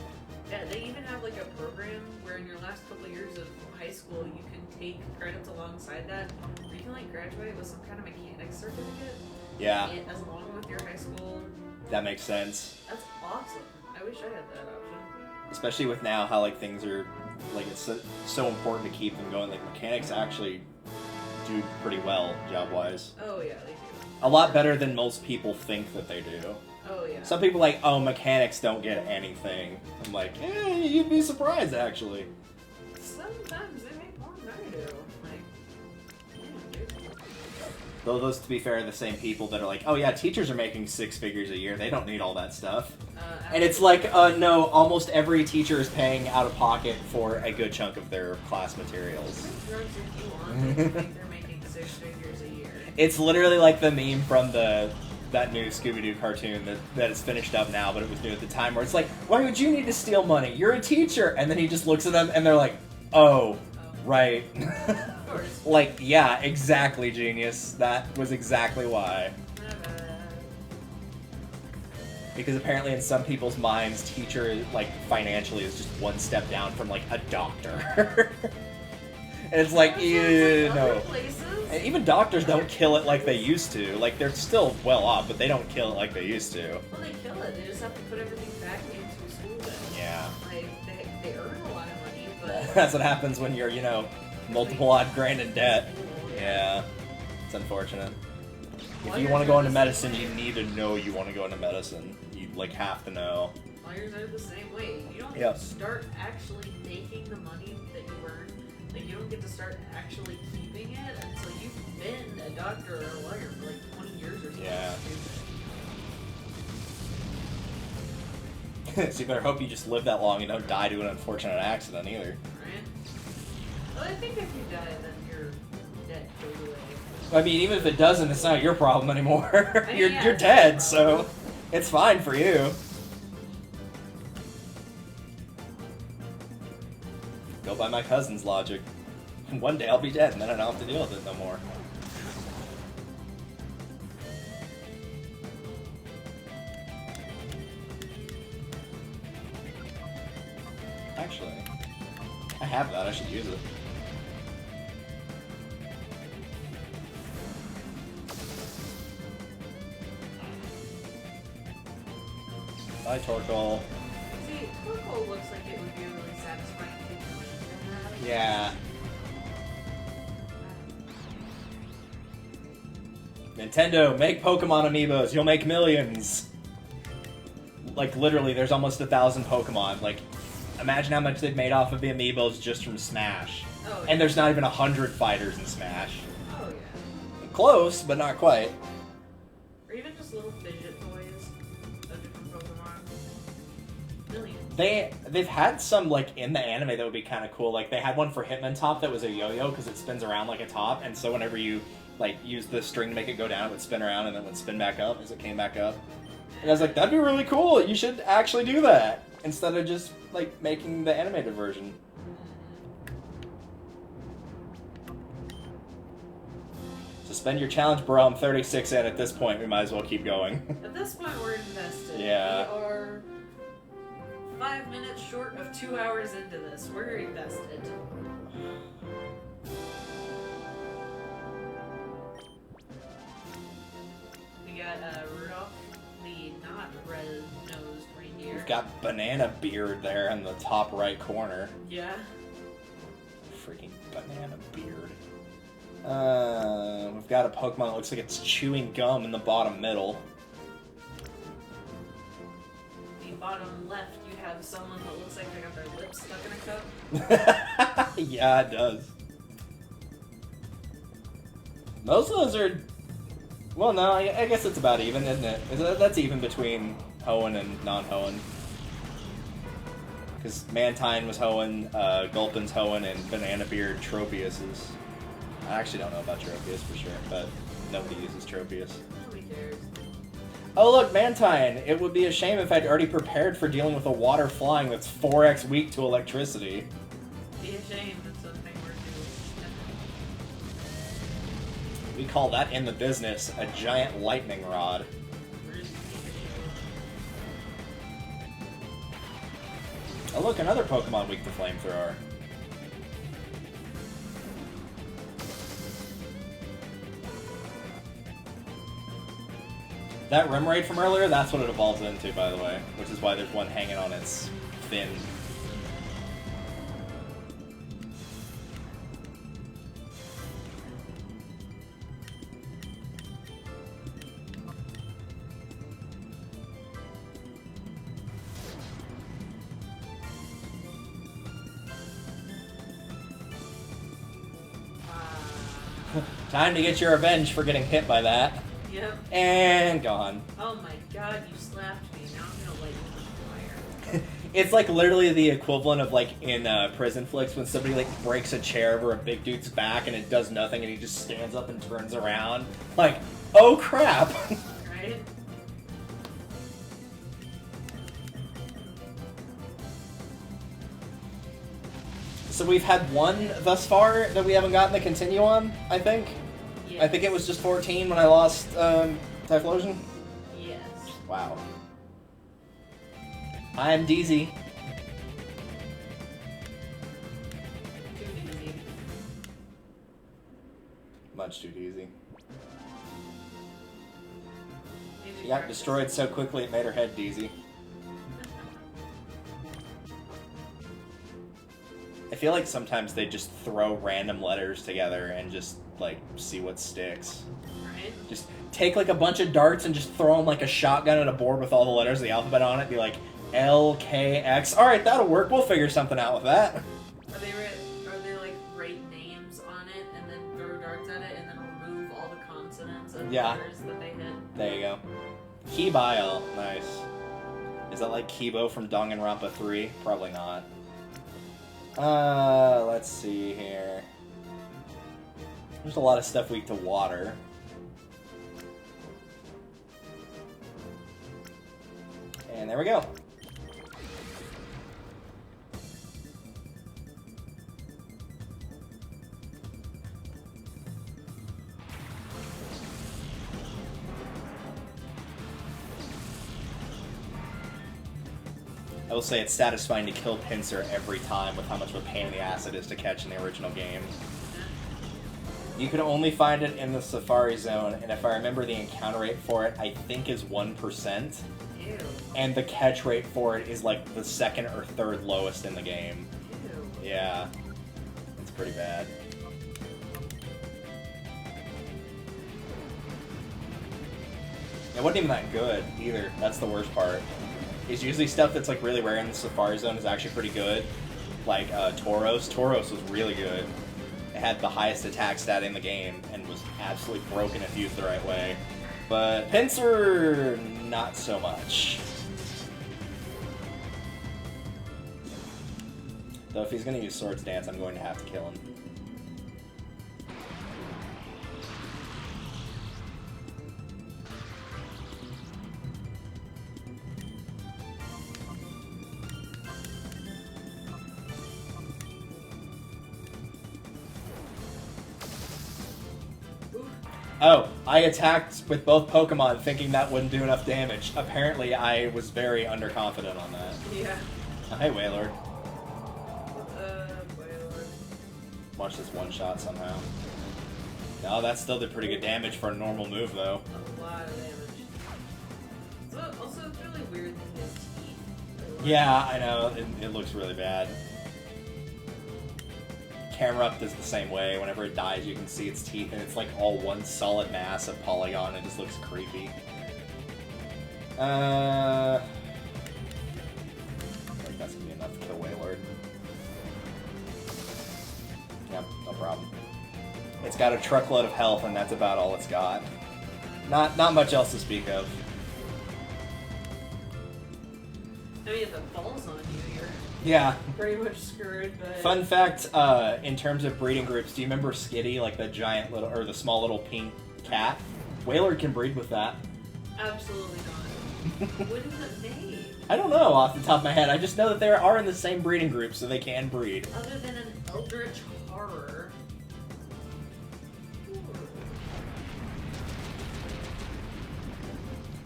[SPEAKER 2] Yeah, they even have like a program where in your last couple of years of high school you can take credits alongside that. Where you can like graduate with some kind of mechanics certificate.
[SPEAKER 1] Yeah.
[SPEAKER 2] As along with your high school.
[SPEAKER 1] That makes sense.
[SPEAKER 2] That's awesome. I wish I had that option.
[SPEAKER 1] Especially with now how like things are, like it's so important to keep them going. Like mechanics actually do pretty well job-wise.
[SPEAKER 2] Oh yeah, they do.
[SPEAKER 1] A lot better than most people think that they do.
[SPEAKER 2] Oh yeah.
[SPEAKER 1] Some people are like, oh, mechanics don't get anything. I'm like, you'd be surprised actually.
[SPEAKER 2] Sometimes they make more than I do. Like, damn, dude.
[SPEAKER 1] Though those, to be fair, are the same people that are like, oh yeah, teachers are making 6 figures a year. They don't need all that stuff. And it's like, no, almost every teacher is paying out of pocket for a good chunk of their class materials.
[SPEAKER 2] Drugs if you want. They think they're making 6 figures a year.
[SPEAKER 1] It's literally like the meme from that new Scooby-Doo cartoon that is finished up now, but it was new at the time, where it's like, why would you need to steal money? You're a teacher! And then he just looks at them, and they're like, oh, right.
[SPEAKER 2] Of course.
[SPEAKER 1] Like, yeah, exactly, genius. That was exactly why. Because apparently in some people's minds, teacher, like, financially is just one step down from, like, a doctor. And it's like, ew, no. And even doctors don't kill it like they used to. Like, they're still well off, but they don't kill it like they used to.
[SPEAKER 2] Well, they kill it. They just have to put everything back into school then.
[SPEAKER 1] Yeah.
[SPEAKER 2] Like, they earn a lot of money, but...
[SPEAKER 1] That's what happens when you're, multiple odd grand in debt. Yeah. It's unfortunate. If you want to go into medicine, you need to know you want to go into medicine. You, have to know.
[SPEAKER 2] Lawyers are the same way. You don't start actually making the money that you earn. Like, you don't get to start actually keeping it until you've been a doctor or a lawyer for like 20 years or something.
[SPEAKER 1] Yeah. So you better hope you just live that long and don't die to an unfortunate accident either.
[SPEAKER 2] Right? Well, I think if you die, then your debt goes away.
[SPEAKER 1] I mean, even if it doesn't, it's not your problem anymore.
[SPEAKER 2] I mean,
[SPEAKER 1] you're dead, so it's fine for you. Go by my cousin's logic. One day I'll be dead, and then I don't have to deal with it no more. Actually, I have that. I should use it. Bye, Torkoal.
[SPEAKER 2] See, Torkoal looks like it would be a really satisfying thing.
[SPEAKER 1] Yeah. Nintendo, make Pokemon amiibos. You'll make millions. Like, literally, there's almost 1,000 Pokemon. Like, imagine how much they've made off of the amiibos just from Smash.
[SPEAKER 2] Oh, yeah.
[SPEAKER 1] And there's not even 100 fighters in Smash.
[SPEAKER 2] Oh, yeah.
[SPEAKER 1] Close, but not quite.
[SPEAKER 2] Or even just little fidget toys of different Pokemon. Millions.
[SPEAKER 1] They've had some, like, in the anime that would be kind of cool. Like, they had one for Hitmontop that was a yo-yo because it spins around like a top, and so whenever you, like, use the string to make it go down, it would spin around and then it would spin back up as it came back up. And I was like, that'd be really cool. You should actually do that instead of just, like, making the animated version. Suspend your challenge, bro. I'm 36 in. At this point, we might as well keep going.
[SPEAKER 2] At this point, we're invested.
[SPEAKER 1] Yeah.
[SPEAKER 2] We are 5 minutes short of 2 hours into this. We're invested. We got Rudolph, the not red-nosed reindeer.
[SPEAKER 1] We've got Banana Beard there in the top right corner.
[SPEAKER 2] Yeah.
[SPEAKER 1] Freaking Banana Beard. We've got a Pokemon that looks like it's chewing gum in the bottom middle.
[SPEAKER 2] The bottom left, you have someone that looks like they got their lips stuck in a cup.
[SPEAKER 1] Yeah, it does. Most of those are... Well, no, I guess it's about even, isn't it? That's even between Hoenn and non-Hoenn. Because Mantine was Hoenn, Gulpin's Hoenn, and Banana Beard Tropius is... I actually don't know about Tropius for sure, but nobody uses Tropius.
[SPEAKER 2] Nobody cares.
[SPEAKER 1] Oh look, Mantine! It would be a shame if I'd already prepared for dealing with a water flying that's 4x weak to electricity.
[SPEAKER 2] Be a shame that something were to...
[SPEAKER 1] We call that in the business a giant lightning rod. Oh look, another Pokemon weak to Flamethrower. That Rimraid from earlier, that's what it evolves into, by the way. Which is why there's one hanging on its fin. Time to get your revenge for getting hit by that.
[SPEAKER 2] Yep.
[SPEAKER 1] And gone.
[SPEAKER 2] Oh my god, you slapped me. Now I'm gonna light you on fire.
[SPEAKER 1] It's like literally the equivalent of like in Prison Flicks when somebody like breaks a chair over a big dude's back and it does nothing and he just stands up and turns around. Like, oh crap!
[SPEAKER 2] Right?
[SPEAKER 1] So we've had one thus far that we haven't gotten to continue on, I think.
[SPEAKER 2] Yes.
[SPEAKER 1] I think it was just 14 when I lost Typhlosion.
[SPEAKER 2] Yes.
[SPEAKER 1] Wow. I'm DZ.
[SPEAKER 2] Too easy.
[SPEAKER 1] Much too easy.
[SPEAKER 2] Maybe
[SPEAKER 1] She got
[SPEAKER 2] practice.
[SPEAKER 1] destroyed so quickly it made her head dizzy. I feel like sometimes they just throw random letters together and just, like, see what sticks.
[SPEAKER 2] Right?
[SPEAKER 1] Just take, like, a bunch of darts and just throw them like a shotgun at a board with all the letters of the alphabet on it. Be like, L, K, X. Alright, that'll work. We'll figure something out with that.
[SPEAKER 2] Are they like write names on it and then throw darts at it and then remove all the consonants and
[SPEAKER 1] Yeah.
[SPEAKER 2] letters that they hit?
[SPEAKER 1] There you go. Keybile. Nice. Is that like Kibo from Danganronpa 3? Probably not. Let's see here. There's a lot of stuff weak to water. And there we go. I will say it's satisfying to kill Pinsir every time with how much of a pain in the ass it is to catch in the original game. You can only find it in the Safari Zone, and if I remember the encounter rate for it, I think is 1%.
[SPEAKER 2] Ew.
[SPEAKER 1] And the catch rate for it is like the second or third lowest in the game.
[SPEAKER 2] Ew.
[SPEAKER 1] Yeah. It's pretty bad. It wasn't even that good, either. That's the worst part. Is usually stuff that's like really rare in the Safari Zone is actually pretty good. Like Tauros. Tauros was really good. It had the highest attack stat in the game and was absolutely broken if used the right way. But Pinsir, not so much. Though if he's going to use Swords Dance, I'm going to have to kill him. Oh, I attacked with both Pokemon thinking that wouldn't do enough damage. Apparently, I was very underconfident on that.
[SPEAKER 2] Yeah.
[SPEAKER 1] Oh, hey, Wailord.
[SPEAKER 2] Wailord.
[SPEAKER 1] Watch this one shot somehow. No, that still did pretty good damage for a normal move, though.
[SPEAKER 2] A lot of damage. So, also, it's really weird that his teeth.
[SPEAKER 1] Yeah, I know. It looks really bad. Camerupt does the same way. Whenever it dies, you can see its teeth, and it's like all one solid mass of polygon. It just looks creepy. I think that's gonna be enough to kill Wailord. Yep, no problem. It's got a truckload of health, and that's about all it's got. Not much else to speak of.
[SPEAKER 2] I mean, if it falls on you, you're
[SPEAKER 1] Yeah.
[SPEAKER 2] pretty much screwed, but...
[SPEAKER 1] Fun fact, in terms of breeding groups, do you remember Skitty, like the giant little, or the small little pink cat? Wailord can breed with that.
[SPEAKER 2] Absolutely not. What is it made?
[SPEAKER 1] I don't know off the top of my head. I just know that they are in the same breeding group, so they can breed.
[SPEAKER 2] Other than an eldritch horror.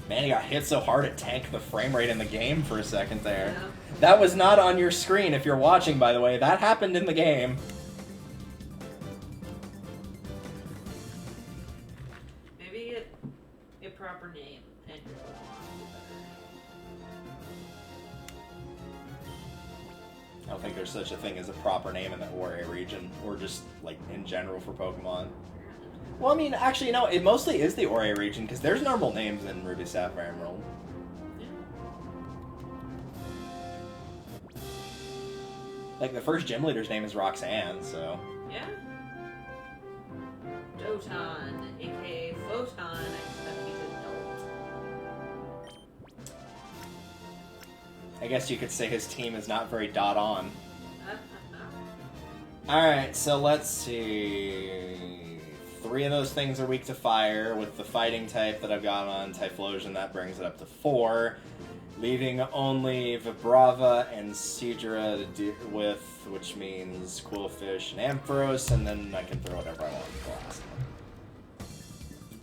[SPEAKER 1] Man, he got hit so hard it tanked the frame rate in the game for a second there.
[SPEAKER 2] Yeah.
[SPEAKER 1] That was not on your screen if you're watching, by the way. That happened in the game.
[SPEAKER 2] Maybe get a proper name and your Pokemon will be
[SPEAKER 1] I don't think there's such a thing as a proper name in the Ore region, or just, like, in general for Pokemon. Well, I mean, actually, no, it mostly is the Ore region, because there's normal names in Ruby, Sapphire, Emerald.
[SPEAKER 2] better.
[SPEAKER 1] Like, the first gym leader's name is Roxanne, so...
[SPEAKER 2] Yeah. Doton, aka Photon, I expect he's adult.
[SPEAKER 1] I guess you could say his team is not very dot on. Alright, so let's see... 3 of those things are weak to fire. With the fighting type that I've got on Typhlosion, that brings it up to 4. Leaving only Vibrava and Seadra to deal with, which means Quillfish and Ampharos, and then I can throw whatever I want in the last one.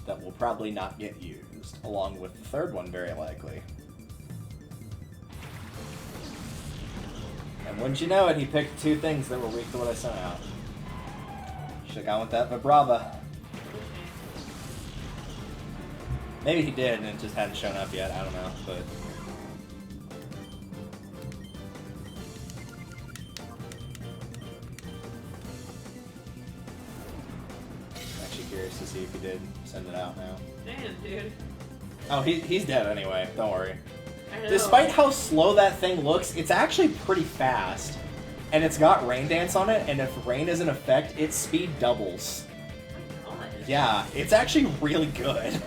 [SPEAKER 1] That will probably not get used, along with the third one, very likely. And wouldn't you know it, he picked 2 things that were weak to what I sent out. Should've gone with that Vibrava. Maybe he did and it just hadn't shown up yet, I don't know, but... I'm actually curious to see if he did send it out now.
[SPEAKER 2] Damn, dude.
[SPEAKER 1] Oh, he's dead anyway, don't worry.
[SPEAKER 2] I know.
[SPEAKER 1] Despite how slow that thing looks, it's actually pretty fast. And it's got Rain Dance on it, and if Rain is in effect, its speed doubles.
[SPEAKER 2] Oh my god.
[SPEAKER 1] Yeah, it's actually really good.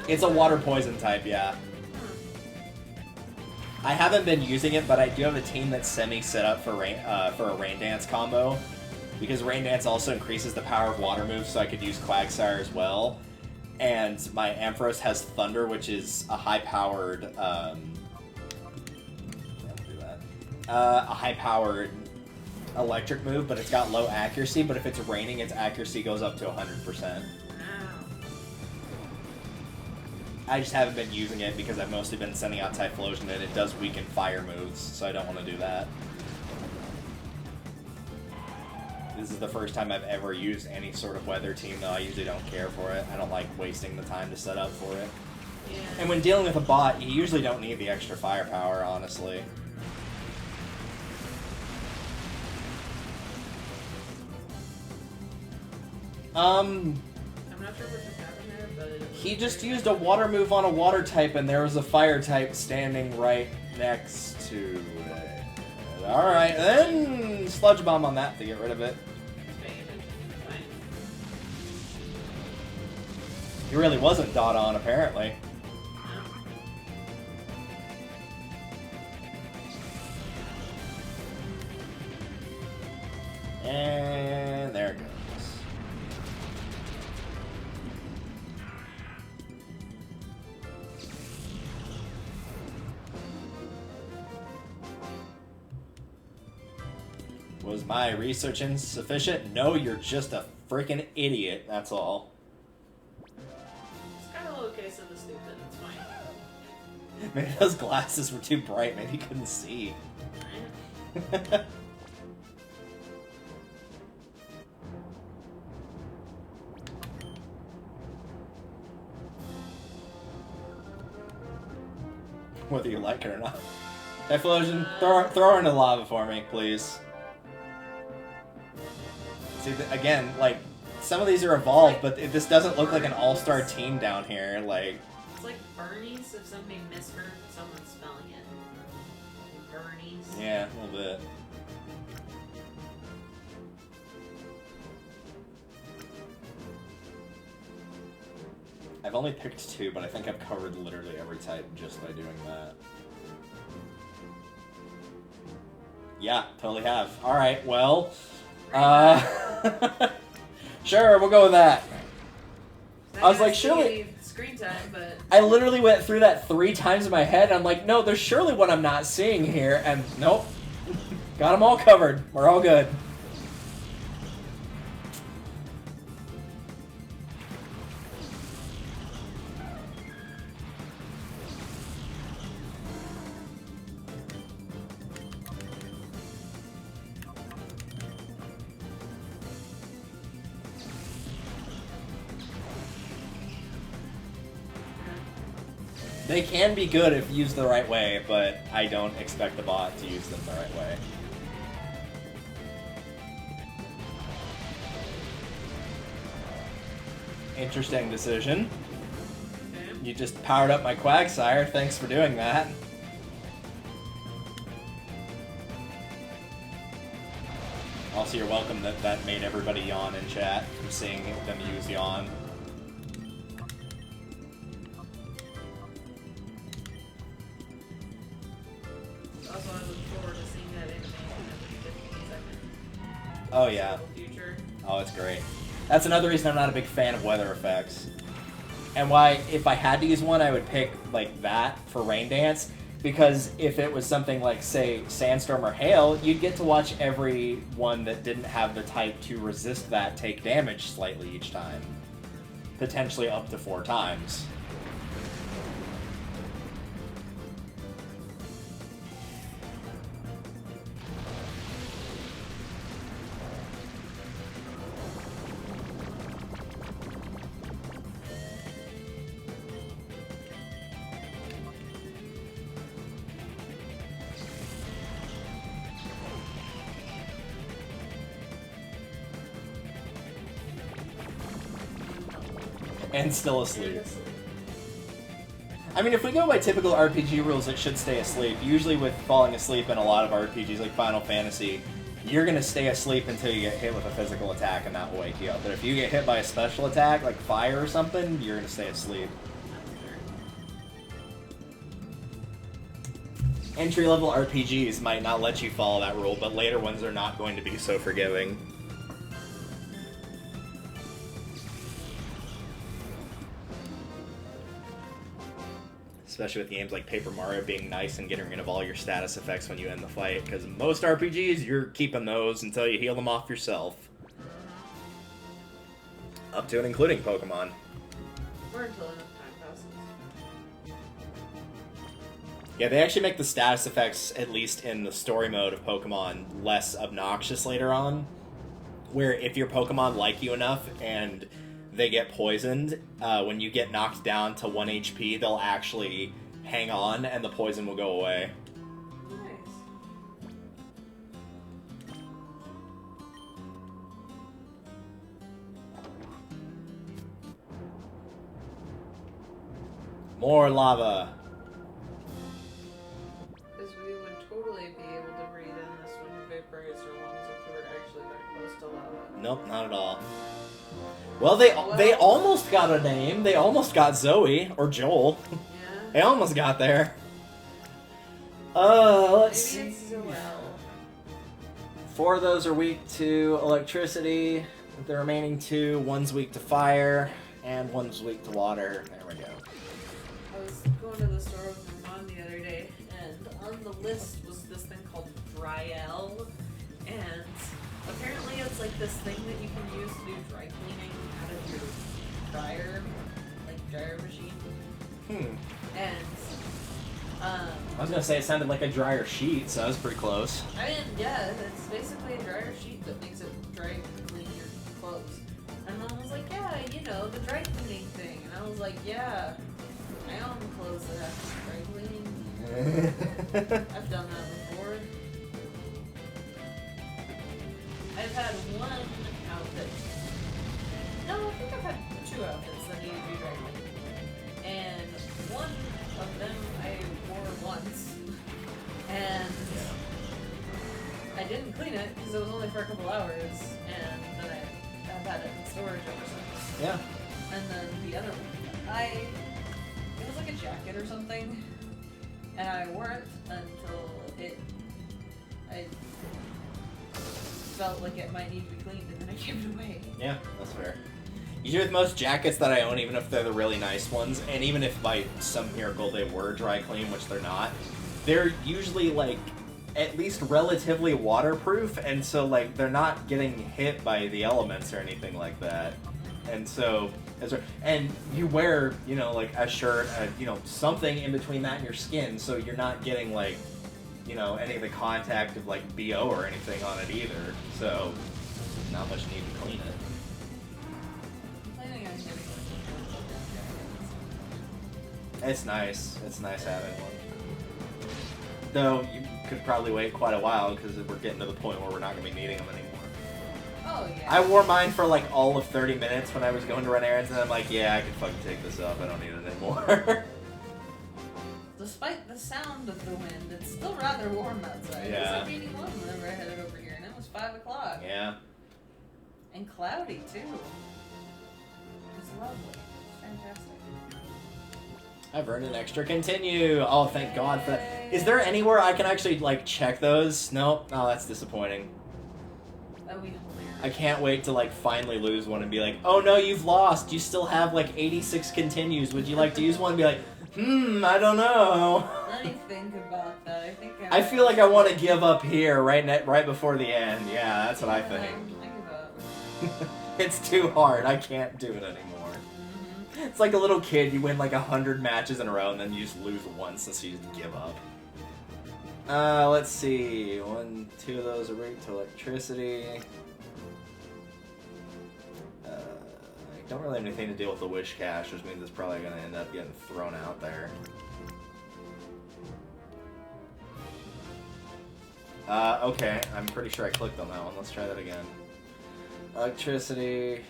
[SPEAKER 1] It's a water poison type, yeah. I haven't been using it, but I do have a team that's semi-set up for a Rain Dance combo. Because Rain Dance also increases the power of water moves, so I could use Quagsire as well. And my Ampharos has Thunder, which is a high-powered... a high-powered electric move, but it's got low accuracy, but if it's raining, its accuracy goes up to 100%. I just haven't been using it because I've mostly been sending out Typhlosion, and it does weaken fire moves, so I don't want to do that. This is the first time I've ever used any sort of weather team, though I usually don't care for it. I don't like wasting the time to set up for it.
[SPEAKER 2] Yeah.
[SPEAKER 1] And when dealing with a bot, you usually don't need the extra firepower, honestly.
[SPEAKER 2] I'm not sure what just happened there, but...
[SPEAKER 1] He just used a water move on a water type, and there was a fire type standing right next to it. Alright, then Sludge Bomb on that to get rid of it.
[SPEAKER 2] Fine.
[SPEAKER 1] He really wasn't dot on, apparently. And there it goes. Was my research insufficient? No, you're just a freaking idiot, that's all.
[SPEAKER 2] Just got a little case of the stupid, it's fine.
[SPEAKER 1] Maybe those glasses were too bright, maybe he couldn't see. Whether you like it or not. Typhlosion, throw her into lava for me, please. See, again, like, some of these are evolved, but this doesn't look like an all-star team down here, like...
[SPEAKER 2] It's like Bernie's if somebody misheard someone spelling it. Bernie's.
[SPEAKER 1] Yeah, a little bit. I've only picked 2, but I think I've covered literally every type just by doing that. Yeah, totally have. Alright, well... Sure, we'll go with that. I was like, surely...
[SPEAKER 2] Screen time, but...
[SPEAKER 1] I literally went through that 3 times in my head, and I'm like, no, there's surely one I'm not seeing here, and nope. Got them all covered. We're all good. They can be good if used the right way, but I don't expect the bot to use them the right way. Interesting decision.
[SPEAKER 2] Okay.
[SPEAKER 1] You just powered up my Quagsire. Thanks for doing that. Also, you're welcome that made everybody yawn in chat from seeing them use yawn.
[SPEAKER 2] Also, I look forward to seeing that animation every 15 seconds.
[SPEAKER 1] Oh yeah.
[SPEAKER 2] Future.
[SPEAKER 1] Oh, it's great. That's another reason I'm not a big fan of weather effects. And why, if I had to use one, I would pick like that for Rain Dance, because if it was something like, say, Sandstorm or Hail, you'd get to watch every one that didn't have the type to resist that take damage slightly each time. Potentially up to 4 times. And still asleep. I mean, if we go by typical RPG rules, it should stay asleep. Usually with falling asleep in a lot of RPGs like Final Fantasy, you're going to stay asleep until you get hit with a physical attack and that will wake you up. But if you get hit by a special attack, like fire or something, you're going to stay asleep. Entry-level RPGs might not let you follow that rule, but later ones are not going to be so forgiving. Especially with games like Paper Mario being nice and getting rid of all your status effects when you end the fight, because most RPGs, you're keeping those until you heal them off yourself. Up to and including Pokemon.
[SPEAKER 2] Or until enough time passes.
[SPEAKER 1] Yeah, they actually make the status effects, at least in the story mode of Pokemon, less obnoxious later on. Where if your Pokemon like you enough and they get poisoned, when you get knocked down to 1 HP, they'll actually hang on and the poison will go away.
[SPEAKER 2] Nice.
[SPEAKER 1] More lava.
[SPEAKER 2] Because we would totally be able to breathe in this when you vaporize your lungs if we were actually that close to lava.
[SPEAKER 1] Nope, not at all. Well, they almost got a name. They almost got Zoe, or Joel.
[SPEAKER 2] Yeah.
[SPEAKER 1] They almost got there. Let's
[SPEAKER 2] Maybe
[SPEAKER 1] see.
[SPEAKER 2] it's Zoel.
[SPEAKER 1] 4 of those are weak to electricity. The remaining 2, one's weak to fire, and one's weak to water. There we go.
[SPEAKER 2] I was going to the store with my mom the other day, and on the list was this thing called Dryel, and apparently it's like this thing that you can use to do dry cleaning out of your dryer, like dryer machine. And
[SPEAKER 1] I was gonna say it sounded like a dryer sheet, so that was pretty close.
[SPEAKER 2] I mean, yeah, it's basically a dryer sheet that makes it dry clean your clothes. And Mom was like, yeah, you know, the dry cleaning thing. And I was like, yeah, I own clothes that have dry cleaning. I've done that before. I've had one outfit. No, I think I've had 2 outfits that needed to be dry cleaned. And one of them I wore once. And I didn't clean it because it was only for a couple hours. And then I've had it in storage ever since.
[SPEAKER 1] Yeah.
[SPEAKER 2] And then the other one, I It was like a jacket or something, and I wore it until I felt like it might need to be cleaned, and then I gave it away.
[SPEAKER 1] Yeah, that's fair. Usually with most jackets that I own, even if they're the really nice ones, and even if by some miracle they were dry clean, which they're not, they're usually like at least relatively waterproof, and so like they're not getting hit by the elements or anything like that. And so, and you wear, you know, like a shirt, you know, something in between that and your skin, so you're not getting like, you know, any of the contact of like BO or anything on it either. So, not much need to clean it. It's nice. It's nice having one. Though you could probably wait quite a while because we're getting to the point where we're not going to be needing them anymore.
[SPEAKER 2] Oh, yeah.
[SPEAKER 1] I wore mine for like all of 30 minutes when I was going to run errands, and I'm like, yeah, I can fucking take this off. I don't need it anymore.
[SPEAKER 2] Despite the sound of the wind, it's still rather warm outside.
[SPEAKER 1] Yeah.
[SPEAKER 2] It was like 81 whenever I headed over here, and it was 5 o'clock.
[SPEAKER 1] Yeah.
[SPEAKER 2] And cloudy, too. It was lovely. Fantastic.
[SPEAKER 1] I've earned an extra continue. Oh, thank God for that. Is there anywhere I can actually, like, check those? Nope. Oh, that's disappointing.
[SPEAKER 2] That would be hilarious.
[SPEAKER 1] I can't wait to, like, finally lose one and be like, oh, no, you've lost. You still have, like, 86 continues. Would you like to use one? And be like, I don't know.
[SPEAKER 2] Let me think about that.
[SPEAKER 1] I feel like I want to give up here right before the end. Yeah, that's what I think.
[SPEAKER 2] I give up.
[SPEAKER 1] It's too hard. I can't do it anymore. It's like a little kid. You win like 100 matches in a row, and then you just lose once, and so you just give up. Let's see. 1, 2 of those are rigged to electricity. I don't really have anything to deal with the wish cache, which means it's probably going to end up getting thrown out there. Okay. I'm pretty sure I clicked on that one. Let's try that again. Electricity.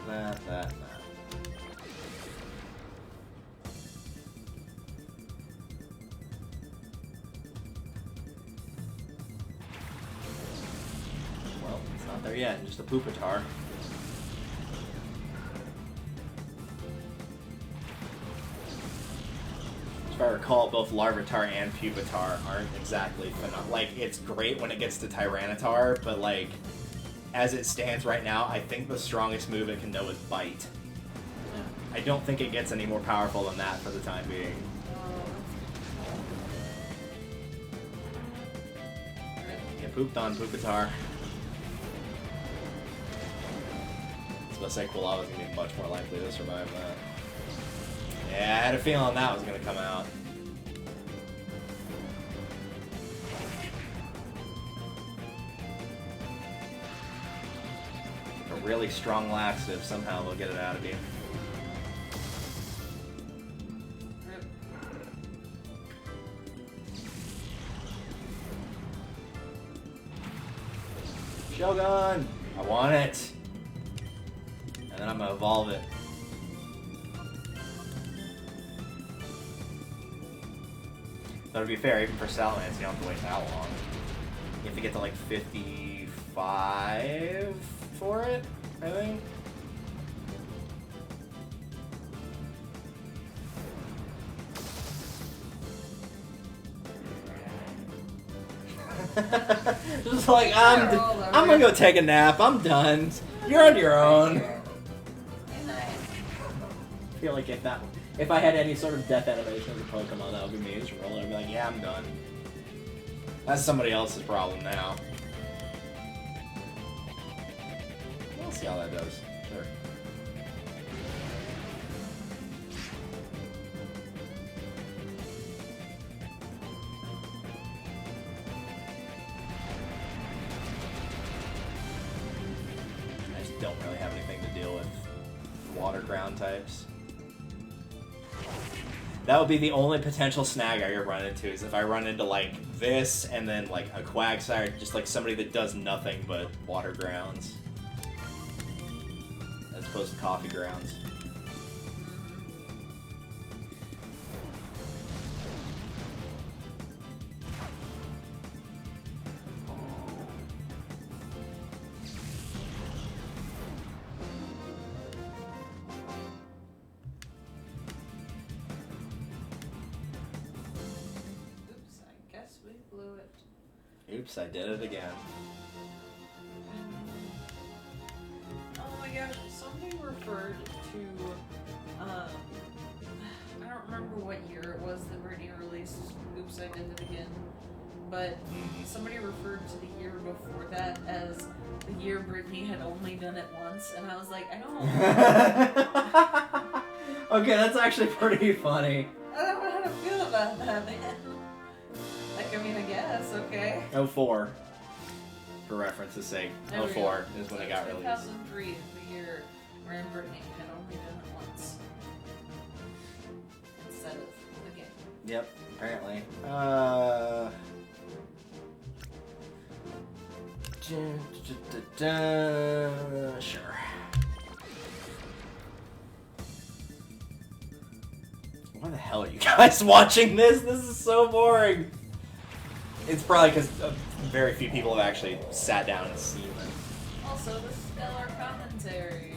[SPEAKER 1] That. Well, it's not there yet. Just a Pupitar. If I recall, both Larvitar and Pupitar aren't exactly phenomenal. Like, it's great when it gets to Tyranitar, but like, as it stands right now, I think the strongest move it can know is Bite. I don't think it gets any more powerful than that for the time being. Get pooped on, Pupitar. I was gonna say Quilava's gonna be much more likely to survive that. Yeah, I had a feeling that was gonna come out. A really strong laxative, somehow they'll get it out of you. Shogun! I want it! And then I'm gonna evolve it. Though to be fair, even for Salamence, you don't have to wait that long. You have to get to like 55 for it, I think. Just like, I'm gonna go take a nap. I'm done. You're on your own. I feel like if I had any sort of death animation as a Pokemon, that would be me. Just roll. I'd be like, yeah, I'm done. That's somebody else's problem now. We'll see how that does. Sure. I just don't really have anything to deal with water ground types. That would be the only potential snag I could run into, is if I run into, like, this, and then, like, a Quagsire, just, like, somebody that does nothing but water grounds. As opposed to coffee grounds. Oops, I did it again.
[SPEAKER 2] Oh my gosh, somebody referred to, I don't remember what year it was that Britney released Oops, I Did It Again, but somebody referred to the year before that as the year Britney had only done it once, and I was like, I don't
[SPEAKER 1] Okay, that's actually pretty funny.
[SPEAKER 2] I don't know how to feel about that, man. Like, I mean, I guess, okay.
[SPEAKER 1] 04. For reference's sake.
[SPEAKER 2] There we
[SPEAKER 1] 04
[SPEAKER 2] go.
[SPEAKER 1] is when
[SPEAKER 2] So
[SPEAKER 1] it got released.
[SPEAKER 2] 2003 is the year where Britney had only done it once. Instead of again.
[SPEAKER 1] Yep, apparently. Sure. Why the hell are you guys watching this? This is so boring. It's probably because very few people have actually sat down and seen it.
[SPEAKER 2] Also, the stellar commentary.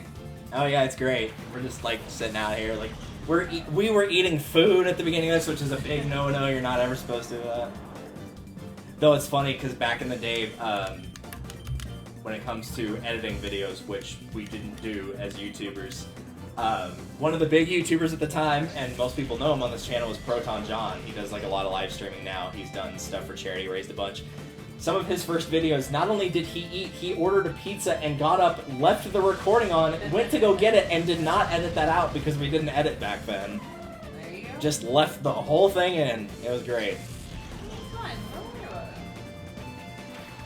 [SPEAKER 1] Oh yeah, it's great. We're just like sitting out here, like we were eating food at the beginning of this, which is a big no-no. You're not ever supposed to. Though it's funny because back in the day, when it comes to editing videos, which we didn't do as YouTubers, one of the big YouTubers at the time, and most people know him on this channel, is Proton John. He does like a lot of live streaming now. He's done stuff for charity, raised a bunch. Some of his first videos, not only did he eat, he ordered a pizza and got up, left the recording on, went to go get it, and did not edit that out because we didn't edit back then.
[SPEAKER 2] There you go.
[SPEAKER 1] Just left the whole thing in. It was great.
[SPEAKER 2] It's fine. Don't worry about it.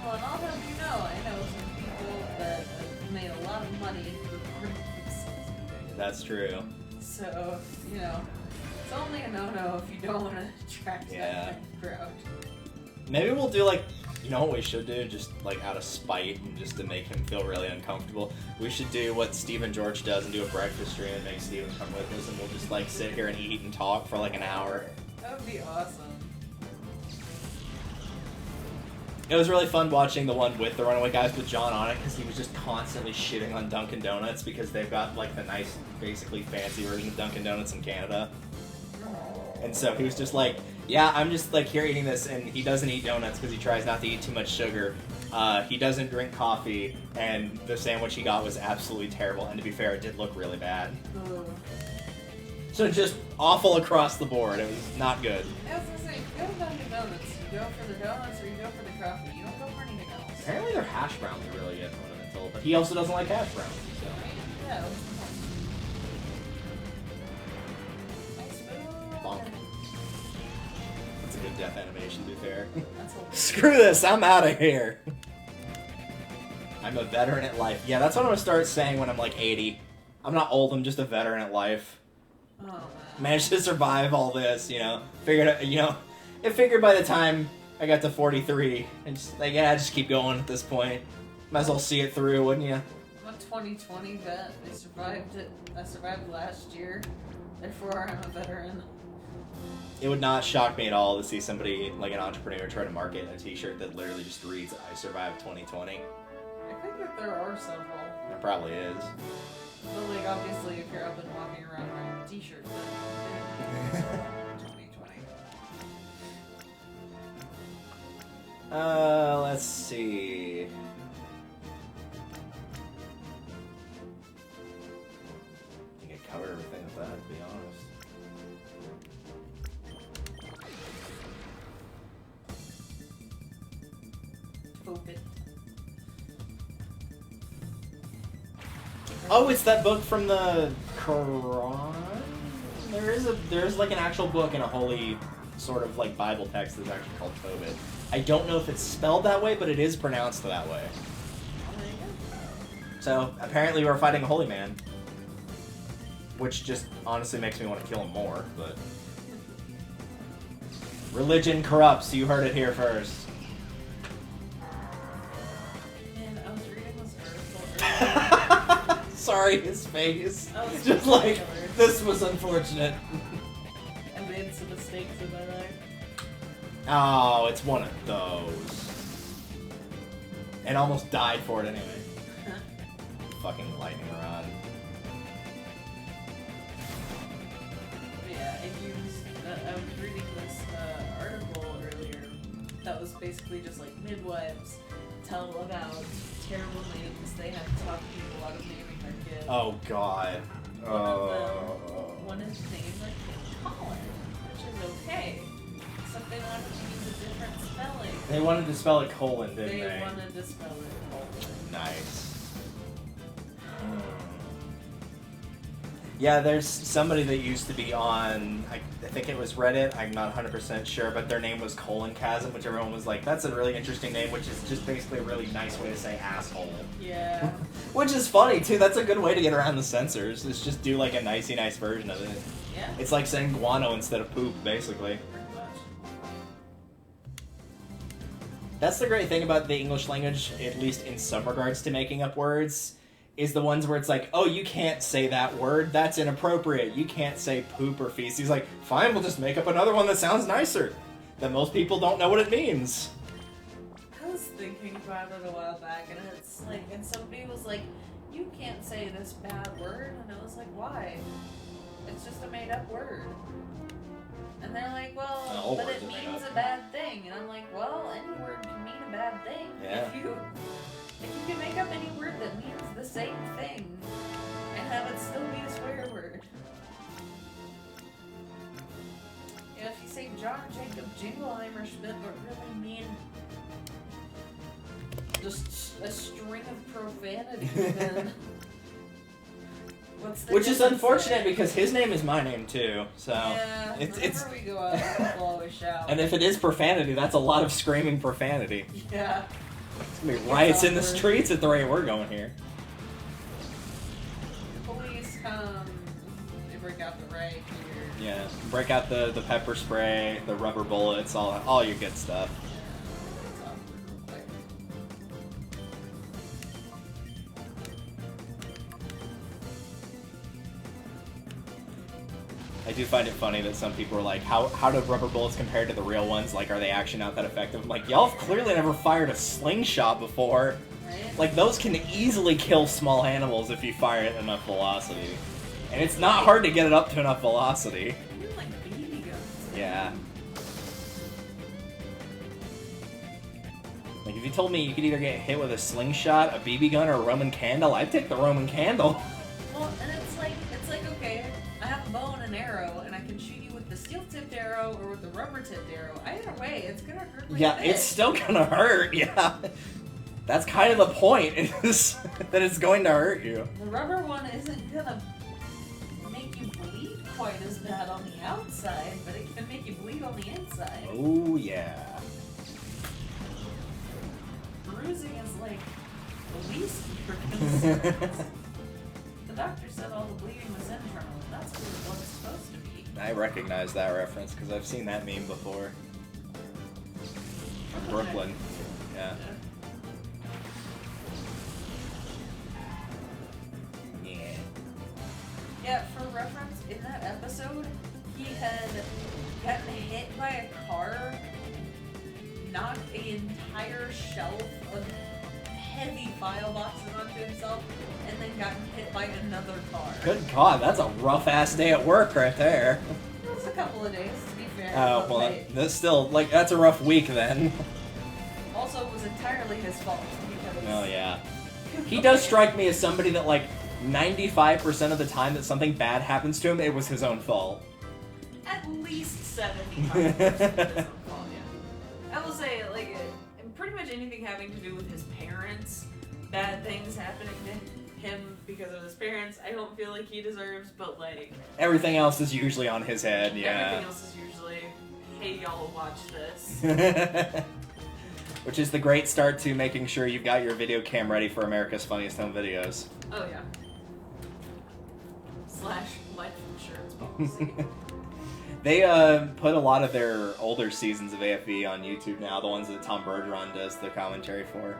[SPEAKER 2] Well, and I'll have you know, I know some people that have made a lot of money through recording pizzas.
[SPEAKER 1] That's true.
[SPEAKER 2] So, you know, it's only a no-no if you don't want to attract that kind of crowd.
[SPEAKER 1] Maybe we'll do like, you know what we should do, just like out of spite and just to make him feel really uncomfortable. We should do what Steven George does and do a breakfast stream and make Steven come with us, and we'll just like sit here and eat and talk for like an hour.
[SPEAKER 2] That would be awesome.
[SPEAKER 1] It was really fun watching the one with the Runaway Guys with John on it, because he was just constantly shitting on Dunkin' Donuts because they've got like the nice, basically fancy version of Dunkin' Donuts in Canada. And so he was just like, yeah, I'm just like here eating this, and he doesn't eat donuts because he tries not to eat too much sugar. He doesn't drink coffee, and the sandwich he got was absolutely terrible, and to be fair, it did look really bad. So just awful across the board. It was not good.
[SPEAKER 2] I was gonna say, if you go to Dunkin' Donuts, you go for the donuts or you go for the coffee. You don't go for anything else.
[SPEAKER 1] Apparently their hash browns are really good, from what I've been told, but he also doesn't like hash browns. So.
[SPEAKER 2] Yeah, what's the point? Nice
[SPEAKER 1] Bonk. That's a good death animation, to be fair.
[SPEAKER 2] That's a
[SPEAKER 1] Screw this, I'm out of here. I'm a veteran at life. Yeah, that's what I'm gonna start saying when I'm like 80. I'm not old, I'm just a veteran at life.
[SPEAKER 2] Oh, man.
[SPEAKER 1] Managed to survive all this, you know. It figured by the time I got to 43, and just like, yeah, just keep going at this point. Might as well see it through, wouldn't you?
[SPEAKER 2] I'm a 2020 vet. I survived it. I survived last year. Therefore, I'm a veteran.
[SPEAKER 1] It would not shock me at all to see somebody, like an entrepreneur, try to market a t-shirt that literally just reads, I survived 2020.
[SPEAKER 2] I think that there are several.
[SPEAKER 1] It probably is.
[SPEAKER 2] But, like, obviously, if you're up and walking around wearing a t-shirt, then 2020.
[SPEAKER 1] Let's see. I think I covered everything with that, to be honest.
[SPEAKER 2] COVID.
[SPEAKER 1] Oh, it's that book from the Quran? There's like an actual book in a holy sort of like Bible text that's actually called COVID. I don't know if it's spelled that way, but it is pronounced that way. So apparently we're fighting a holy man. Which just honestly makes me want to kill him more, but... Religion corrupts, you heard it here first.
[SPEAKER 2] Man, I was reading this article earlier.
[SPEAKER 1] Sorry, his face.
[SPEAKER 2] That was
[SPEAKER 1] Just like, this was unfortunate.
[SPEAKER 2] I made some mistakes in my life.
[SPEAKER 1] Oh, it's one of those. And almost died for it anyway. Fucking lightning rod.
[SPEAKER 2] But yeah, I was reading this article earlier that was basically just like midwives tell about terrible names they have to talk to people out of naming their kids.
[SPEAKER 1] Oh God.
[SPEAKER 2] One is named like Colin, which is okay. Except they wanted to use a different spelling.
[SPEAKER 1] They wanted to spell it colon, didn't they?
[SPEAKER 2] They wanted to spell it colon.
[SPEAKER 1] Nice. Yeah, there's somebody that used to be on, I think it was Reddit, I'm not 100% sure, but their name was Colon Chasm, which everyone was like, that's a really interesting name, which is just basically a really nice way to say asshole.
[SPEAKER 2] Yeah.
[SPEAKER 1] Which is funny, too. That's a good way to get around the censors, is just do like a nicey nice version of it.
[SPEAKER 2] Yeah.
[SPEAKER 1] It's like saying guano instead of poop, basically.
[SPEAKER 2] Pretty much.
[SPEAKER 1] That's the great thing about the English language, at least in some regards to making up words, is the ones where it's like, oh, you can't say that word, that's inappropriate, you can't say poop or feces. Like, fine, we'll just make up another one that sounds nicer, that most people don't know what it means.
[SPEAKER 2] I was thinking about it a while back, and it's like, and somebody was like, you can't say this bad word, and I was like, why? It's just a made-up word. And they're like, well, but it means a bad thing. And I'm like, well, any word can mean a bad thing.
[SPEAKER 1] Yeah.
[SPEAKER 2] If you can make up any word that means the same thing and have it still be a swear word. You know, if you say John Jacob Jingleheimer Schmidt, but really mean just a string of profanity, then what's the
[SPEAKER 1] Which is
[SPEAKER 2] difference
[SPEAKER 1] unfortunate
[SPEAKER 2] there?
[SPEAKER 1] because his name is my name too, so
[SPEAKER 2] Yeah,
[SPEAKER 1] it's
[SPEAKER 2] whenever we go out, we'll always shout.
[SPEAKER 1] and if it is profanity, that's a lot of screaming profanity.
[SPEAKER 2] Yeah.
[SPEAKER 1] It's gonna be riots in the streets at the rate we're going here.
[SPEAKER 2] Police come, they break out the right here.
[SPEAKER 1] Yeah, break out the pepper spray, the rubber bullets, all your good stuff.
[SPEAKER 2] Yeah, it's awkward real quick.
[SPEAKER 1] I do find it funny that some people are like, how do rubber bullets compare to the real ones? Like, are they actually not that effective? I'm like, y'all have clearly never fired a slingshot before.
[SPEAKER 2] Right?
[SPEAKER 1] Like, those can easily kill small animals if you fire it at enough velocity. And it's not hard to get it up to enough velocity.
[SPEAKER 2] Even like BB guns.
[SPEAKER 1] Yeah. Like, if you told me you could either get hit with a slingshot, a BB gun, or a Roman candle, I'd take the Roman candle.
[SPEAKER 2] Well, and it's like, okay, I have a bow and an arrow, and I can shoot you with the steel-tipped arrow or with the rubber-tipped arrow. Either way, it's gonna hurt me.
[SPEAKER 1] Yeah, it's still gonna hurt, yeah. That's kind of the point, is that it's going to hurt you.
[SPEAKER 2] The rubber one isn't gonna make you bleed quite as bad on the outside, but it can make you bleed on the inside.
[SPEAKER 1] Oh, yeah.
[SPEAKER 2] Bruising is like the least of your concerns. The doctor said all the bleeding was internal, and that's what it's supposed to be.
[SPEAKER 1] I recognize that reference, because I've seen that meme before. In Brooklyn. Yeah. Yeah.
[SPEAKER 2] Yeah, for reference, in that episode, he had gotten hit by a car, knocked an entire shelf of heavy file boxes onto himself, and then gotten hit by another car.
[SPEAKER 1] Good God, that's a rough-ass day at work right there.
[SPEAKER 2] It was a couple of days, to be fair.
[SPEAKER 1] Oh,
[SPEAKER 2] but,
[SPEAKER 1] well,
[SPEAKER 2] like,
[SPEAKER 1] that's still, like, that's a rough week then.
[SPEAKER 2] also, it was entirely his fault, because...
[SPEAKER 1] Oh, yeah. He does strike me as somebody that, like, 95% of the time that something bad happens to him, it was his own fault.
[SPEAKER 2] At least 75% of his own fault, yeah. I will say, like, pretty much anything having to do with his parents, bad things happening to him because of his parents, I don't feel like he deserves, but, like...
[SPEAKER 1] Everything else is usually on his head, yeah.
[SPEAKER 2] Everything else is usually, hey, y'all, watch this.
[SPEAKER 1] Which is the great start to making sure you've got your video cam ready for America's Funniest Home Videos.
[SPEAKER 2] Oh, yeah. / life insurance policy.
[SPEAKER 1] They put a lot of their older seasons of AFV on YouTube now, the ones that Tom Bergeron does the commentary for.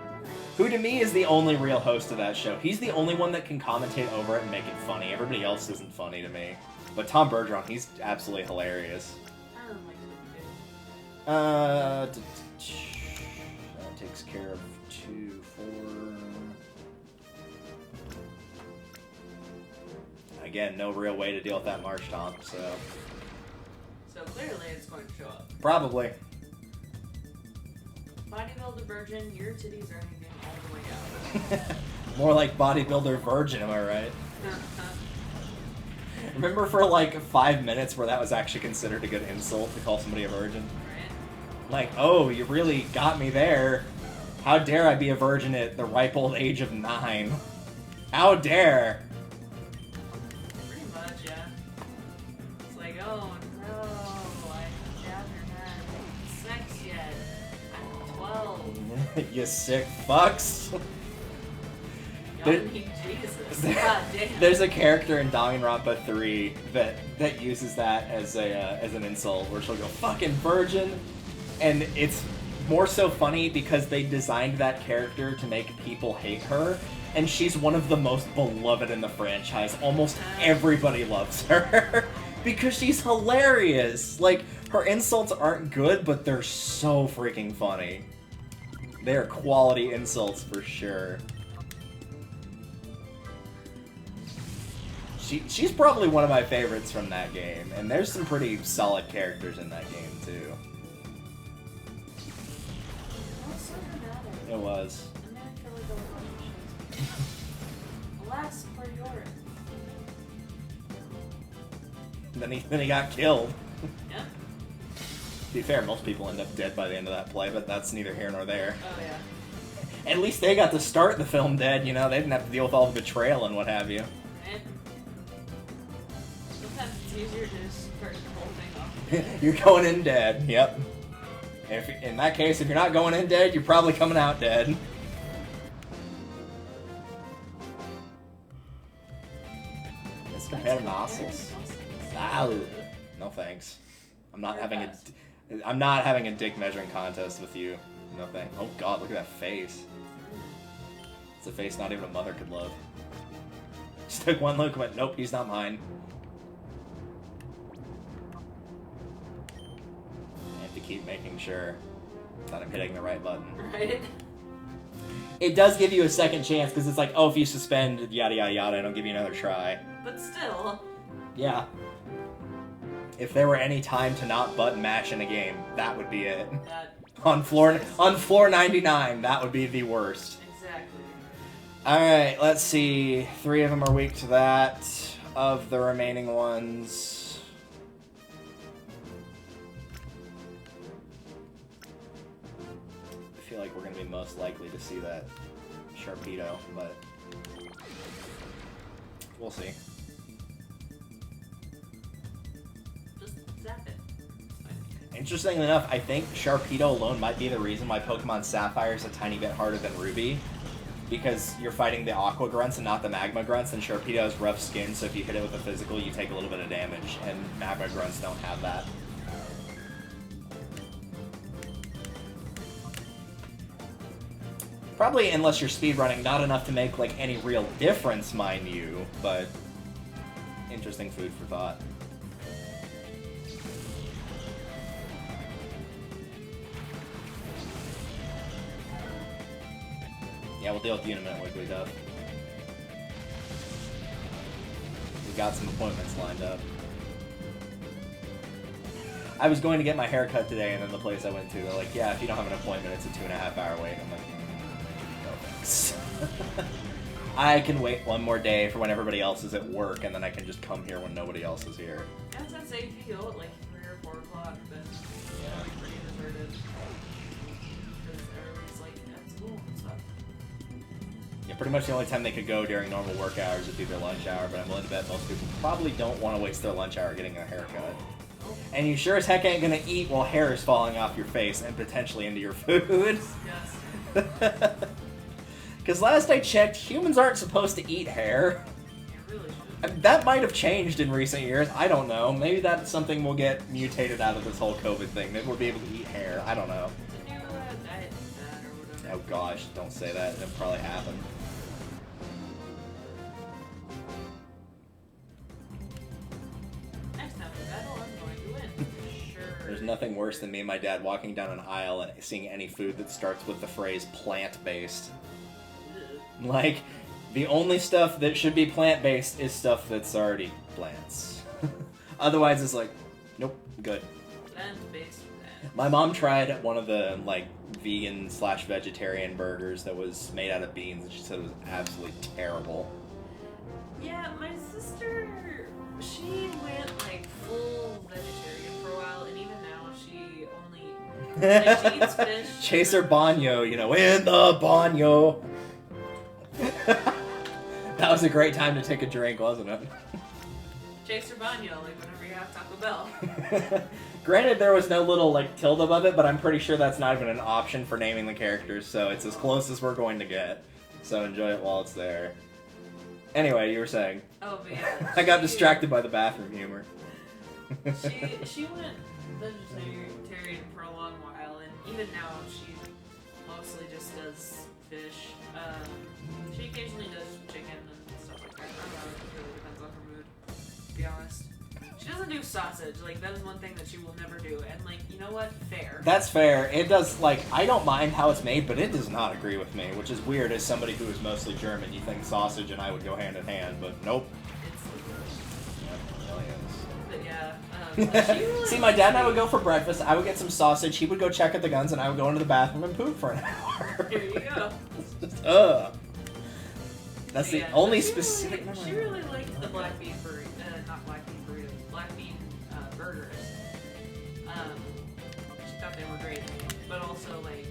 [SPEAKER 1] Who, to me, is the only real host of that show. He's the only one that can commentate over it and make it funny. Everybody else isn't funny to me. But Tom Bergeron, he's absolutely hilarious.
[SPEAKER 2] I don't like it.
[SPEAKER 1] That takes care of 2, 4... Again, no real way to deal with that March Tomp, so...
[SPEAKER 2] So clearly it's going to show up.
[SPEAKER 1] Probably.
[SPEAKER 2] Bodybuilder virgin, your titties are hanging all the way out.
[SPEAKER 1] More like bodybuilder virgin, am I right? Remember for like 5 minutes where that was actually considered a good insult to call somebody a virgin?
[SPEAKER 2] Right?
[SPEAKER 1] Like, oh, you really got me there. How dare I be a virgin at the ripe old age of 9? How dare?
[SPEAKER 2] Pretty much, yeah. It's like, oh no, I haven't had sex yet. I'm 12.
[SPEAKER 1] You sick fucks.
[SPEAKER 2] Y'all need Jesus. God damn.
[SPEAKER 1] There's a character in Danganronpa 3 that uses that as an insult, where she'll go, fucking virgin, and it's more so funny because they designed that character to make people hate her, and she's one of the most beloved in the franchise. Almost everybody loves her because she's hilarious. Like, her insults aren't good, but they're so freaking funny. They're quality insults for sure. She's probably one of my favorites from that game, and there's some pretty solid characters in that game, too.
[SPEAKER 2] What's so dramatic?
[SPEAKER 1] It was.
[SPEAKER 2] A man for legal relationships. Alas, for your...
[SPEAKER 1] Then he got killed.
[SPEAKER 2] Yeah?
[SPEAKER 1] To be fair, most people end up dead by the end of that play, but that's neither here nor there.
[SPEAKER 2] Oh, yeah.
[SPEAKER 1] At least they got to start the film dead, you know? They didn't have to deal with all the betrayal and what have you.
[SPEAKER 2] Right? Sometimes it's easier to just start the whole thing off.
[SPEAKER 1] You're going in dead, yep. If, in that case, if you're not going in dead, you're probably coming out dead. Let's compare nostrils. No thanks. I'm not having a dick measuring contest with you. No thanks. Oh god, look at that face. It's a face not even a mother could love. Just took one look and went, nope, he's not mine. I have to keep making sure that I'm hitting the right button.
[SPEAKER 2] Right?
[SPEAKER 1] It does give you a second chance, because it's like, oh, if you suspend yada yada yada, it'll give you another try.
[SPEAKER 2] But still.
[SPEAKER 1] Yeah. If there were any time to not button mash in a game, that would be it.
[SPEAKER 2] That...
[SPEAKER 1] On floor 99, that would be the worst.
[SPEAKER 2] Exactly.
[SPEAKER 1] Alright, let's see. 3 of them are weak to that. Of the remaining ones... I feel like we're going to be most likely to see that Sharpedo, but... we'll see.
[SPEAKER 2] Just zap it.
[SPEAKER 1] Interestingly enough, I think Sharpedo alone might be the reason why Pokemon Sapphire is a tiny bit harder than Ruby. Because you're fighting the Aqua Grunts and not the Magma Grunts, and Sharpedo has rough skin, so if you hit it with a physical, you take a little bit of damage, and Magma Grunts don't have that. Probably, unless you're speedrunning, not enough to make, like, any real difference, mind you, but interesting food for thought. Yeah, we'll deal with you in a minute, Wigglytuff. We got some appointments lined up. I was going to get my hair cut today, and then the place I went to, they're like, yeah, if you don't have an appointment, it's a 2.5 hour wait. I'm like, no thanks. I can wait one more day for when everybody else is at work, and then I can just come here when nobody else is here.
[SPEAKER 2] Yeah, it's that same deal at like 3 or 4 o'clock, but
[SPEAKER 1] Yeah.
[SPEAKER 2] it's pretty deserted. Because everybody's like at school and stuff.
[SPEAKER 1] Yeah, pretty much the only time they could go during normal work hours would be their lunch hour, but I'm willing to bet most people probably don't want to waste their lunch hour getting a haircut. And you sure as heck ain't gonna eat while hair is falling off your face and potentially into your food.
[SPEAKER 2] Yes.
[SPEAKER 1] Because last I checked, humans aren't supposed to eat hair.
[SPEAKER 2] You really should.
[SPEAKER 1] That might have changed in recent years. I don't know. Maybe that's something we'll get mutated out of this whole COVID thing. Maybe we'll be able to eat hair. I don't know.
[SPEAKER 2] It's a new diet fad or whatever.
[SPEAKER 1] Oh gosh, don't say that. It'll probably happen.
[SPEAKER 2] Next time we battle, I'm going to win. Sure.
[SPEAKER 1] There's nothing worse than me and my dad walking down an aisle and seeing any food that starts with the phrase plant-based.
[SPEAKER 2] Ugh.
[SPEAKER 1] Like, the only stuff that should be plant-based is stuff that's already plants. Otherwise, it's like, nope, good.
[SPEAKER 2] Plant-based
[SPEAKER 1] My mom tried one of the like vegan/vegetarian burgers that was made out of beans, and she said it was absolutely terrible.
[SPEAKER 2] Yeah, my sister, she went like full vegetarian for a while, and even now she only like, she eats fish.
[SPEAKER 1] Chaser Banyo, you know, in the banyo. That was a great time to take a drink, wasn't it?
[SPEAKER 2] Chaser Banyo, like whenever you have Taco Bell.
[SPEAKER 1] Granted, there was no little like tilde above it, but I'm pretty sure that's not even an option for naming the characters, so it's as close as we're going to get. So enjoy it while it's there. Anyway, you were saying.
[SPEAKER 2] Oh, but yeah.
[SPEAKER 1] I got distracted by the bathroom humor.
[SPEAKER 2] She went vegetarian for a long while, and even now she mostly just does fish. She occasionally does chicken and stuff like that. I don't know, it really depends on her mood, to be honest. She doesn't do sausage, like that is one thing that she will never do, and like, you know what? Fair.
[SPEAKER 1] That's fair. It does, like, I don't mind how it's made, but it does not agree with me, which is weird as somebody who is mostly German. You think sausage and I would go hand in hand, but nope.
[SPEAKER 2] It's
[SPEAKER 1] Yeah,
[SPEAKER 2] but yeah, she really
[SPEAKER 1] see, my dad and I would go for breakfast, I would get some sausage, he would go check at the guns, and I would go into the bathroom and poop for an hour.
[SPEAKER 2] Here you go.
[SPEAKER 1] It's just, That's
[SPEAKER 2] But
[SPEAKER 1] the
[SPEAKER 2] yeah,
[SPEAKER 1] only
[SPEAKER 2] but
[SPEAKER 1] specific
[SPEAKER 2] She really liked the black bean burrito, not black bean burrito, black bean burgers. She thought they were great, but also like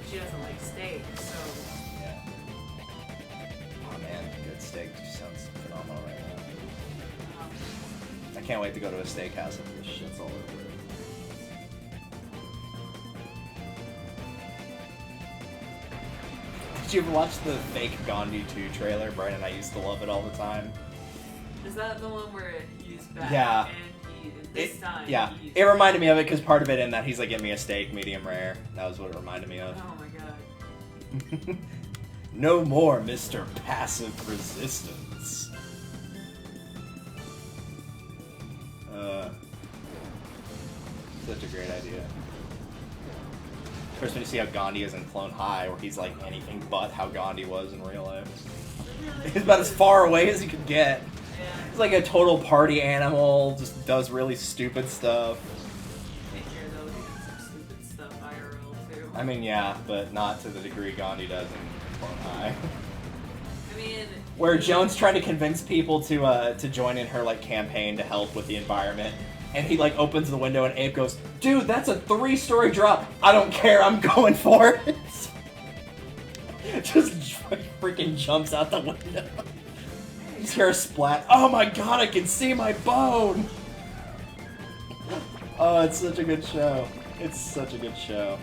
[SPEAKER 2] she doesn't like steak, so.
[SPEAKER 1] Yeah. Oh man, good steak sounds phenomenal right now. I can't wait to go to a steakhouse and this shit's all over it. Did you ever watch the fake Gandhi 2 trailer? Brian and I used to love it all the time.
[SPEAKER 2] Is that the one where he's back?
[SPEAKER 1] Yeah.
[SPEAKER 2] And this time.
[SPEAKER 1] Yeah,
[SPEAKER 2] he's
[SPEAKER 1] it reminded me of it because part of it in that he's like, "Get me a steak, medium rare." That was what it reminded me of.
[SPEAKER 2] Oh my god.
[SPEAKER 1] No more, Mr. Passive Resistance. Such a great idea. Of course, when you see how Gandhi is in Clone High, where he's like anything but how Gandhi was in real life. He's about as far away as you could get.
[SPEAKER 2] Yeah.
[SPEAKER 1] He's like a total party animal, just does really stupid stuff.
[SPEAKER 2] Take care though, doing some stupid stuff IRL too.
[SPEAKER 1] I mean, yeah, but not to the degree Gandhi does in Clone High.
[SPEAKER 2] I mean,
[SPEAKER 1] Where Joan's trying to convince people to join in her like campaign to help with the environment, and he like opens the window and Abe goes, "Dude, that's a 3-story drop. I don't care. I'm going for it." Just freaking jumps out the window. Just hear a splat. Oh my god! I can see my bone. Oh, it's such a good show. It's such a good show.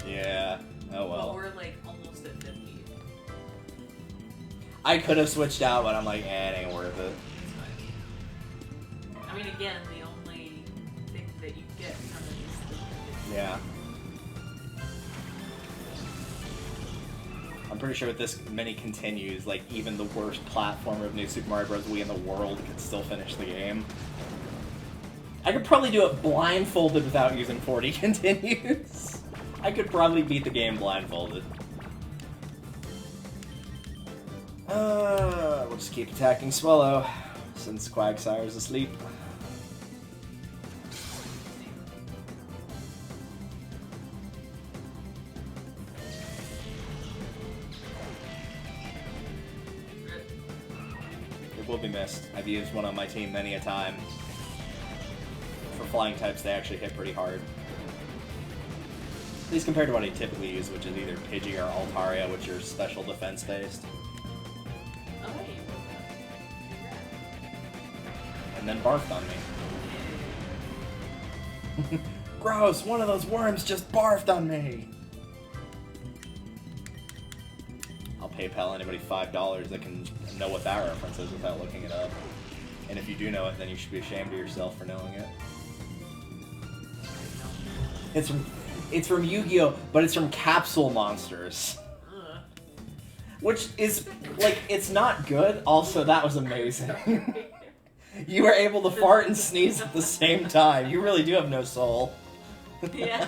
[SPEAKER 1] Yeah. Oh well.
[SPEAKER 2] But we're like almost at 50.
[SPEAKER 1] I could have switched out, but I'm like, it ain't worth it.
[SPEAKER 2] I mean, again, the only thing that you get from it is the
[SPEAKER 1] Yeah. I'm pretty sure if this mini continues, like, even the worst platformer of New Super Mario Bros. Wii in the world could still finish the game. I could probably do it blindfolded without using 40 continues. I could probably beat the game blindfolded. We'll just keep attacking Swallow, since Quagsire's asleep. It will be missed. I've used one on my team many a time. For flying types, they actually hit pretty hard. At least compared to what I typically use, which is either Pidgey or Altaria, which are special defense based.
[SPEAKER 2] Oh, hey,
[SPEAKER 1] And then barfed on me. Gross! One of those worms just barfed on me! I'll PayPal anybody $5 that can know what that reference is without looking it up. And if you do know it, then you should be ashamed of yourself for knowing it. It's from Yu-Gi-Oh!, but it's from Capsule Monsters. Which is, like, it's not good, also that was amazing. You were able to fart and sneeze at the same time. You really do have no soul.
[SPEAKER 2] Yeah.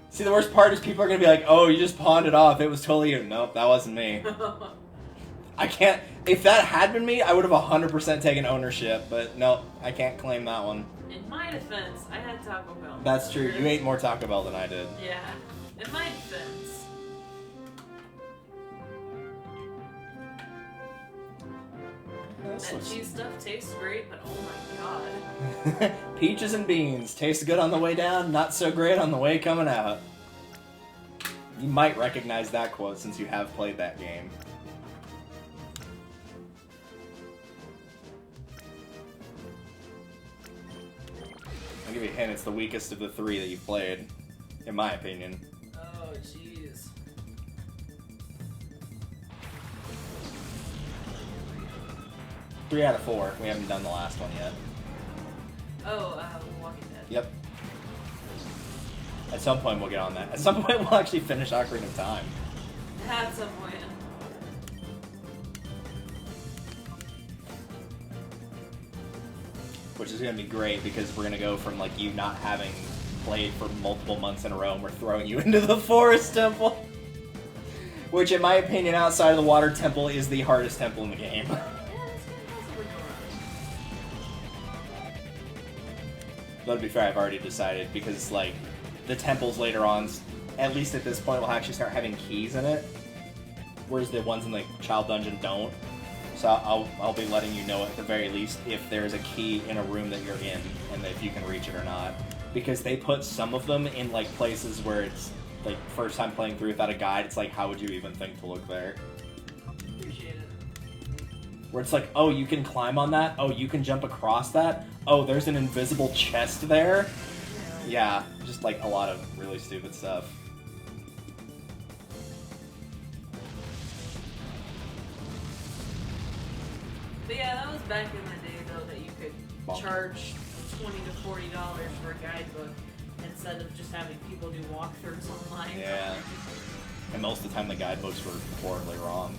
[SPEAKER 1] See, the worst part is people are going to be like, oh, you just pawned it off. It was totally you. Nope, that wasn't me. I can't... If that had been me, I would have 100% taken ownership, but no, I can't claim that one.
[SPEAKER 2] In my defense, I had Taco Bell.
[SPEAKER 1] That's true. You ate more Taco Bell than I did.
[SPEAKER 2] Yeah. In my defense. That cheese stuff tastes great, but oh my god.
[SPEAKER 1] Peaches and beans. Tastes good on the way down, not so great on the way coming out. You might recognize that quote since you have played that game. I'll give you a hint, it's the weakest of the three that you've played, in my opinion.
[SPEAKER 2] Oh, jeez.
[SPEAKER 1] Three out of four. We haven't done the last one yet.
[SPEAKER 2] Oh, Walking Dead.
[SPEAKER 1] Yep. At some point we'll get on that. At some point we'll actually finish Ocarina of Time.
[SPEAKER 2] At some point.
[SPEAKER 1] Which is going to be great because we're going to go from like you not having played for multiple months in a row and we're throwing you into the Forest Temple. Which in my opinion outside of the Water Temple is the hardest temple in the game. But to be fair, I've already decided because like the temples later on, at least at this point, will actually start having keys in it, whereas the ones in the Child Dungeon don't. So I'll be letting you know at the very least if there's a key in a room that you're in and if you can reach it or not, because they put some of them in like places where it's like first time playing through without a guide. It's like how would you even think to look there?
[SPEAKER 2] Appreciate it.
[SPEAKER 1] Where it's like, oh, you can climb on that. Oh, you can jump across that. Oh, there's an invisible chest there. Yeah, just like a lot of really stupid stuff.
[SPEAKER 2] But yeah, that was back in the day though that you could charge $20 to $40 for a guidebook instead of just having people do walkthroughs online.
[SPEAKER 1] Yeah. And most of the time the guidebooks were horribly wrong.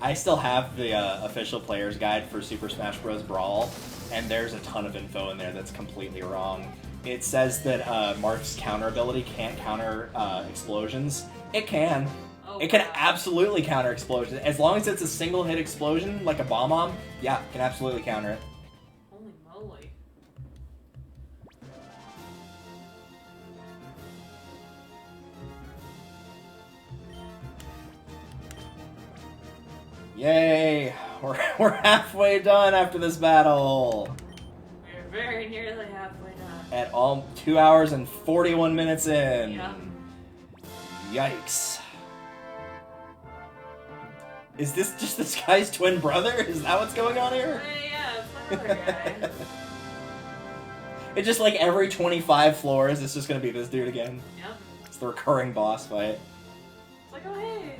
[SPEAKER 1] I still have the official player's guide for Super Smash Bros. Brawl, and there's a ton of info in there that's completely wrong. It says that Marth's counter ability can't counter explosions. It can.
[SPEAKER 2] Oh,
[SPEAKER 1] it can
[SPEAKER 2] wow.
[SPEAKER 1] absolutely counter explosions. As long as it's a single hit explosion, like a bomb, yeah, it can absolutely counter it.
[SPEAKER 2] Holy moly.
[SPEAKER 1] Yay! We're halfway done after this battle.
[SPEAKER 2] We're very nearly halfway done.
[SPEAKER 1] At all 2 hours and 41 minutes in.
[SPEAKER 2] Yep.
[SPEAKER 1] Yikes. Is this just this guy's twin brother? Is that what's going on here?
[SPEAKER 2] Yeah, it's another guy.
[SPEAKER 1] It's just like every 25 floors, it's just gonna be this dude again.
[SPEAKER 2] Yep.
[SPEAKER 1] It's the recurring boss fight.
[SPEAKER 2] It's like, oh hey,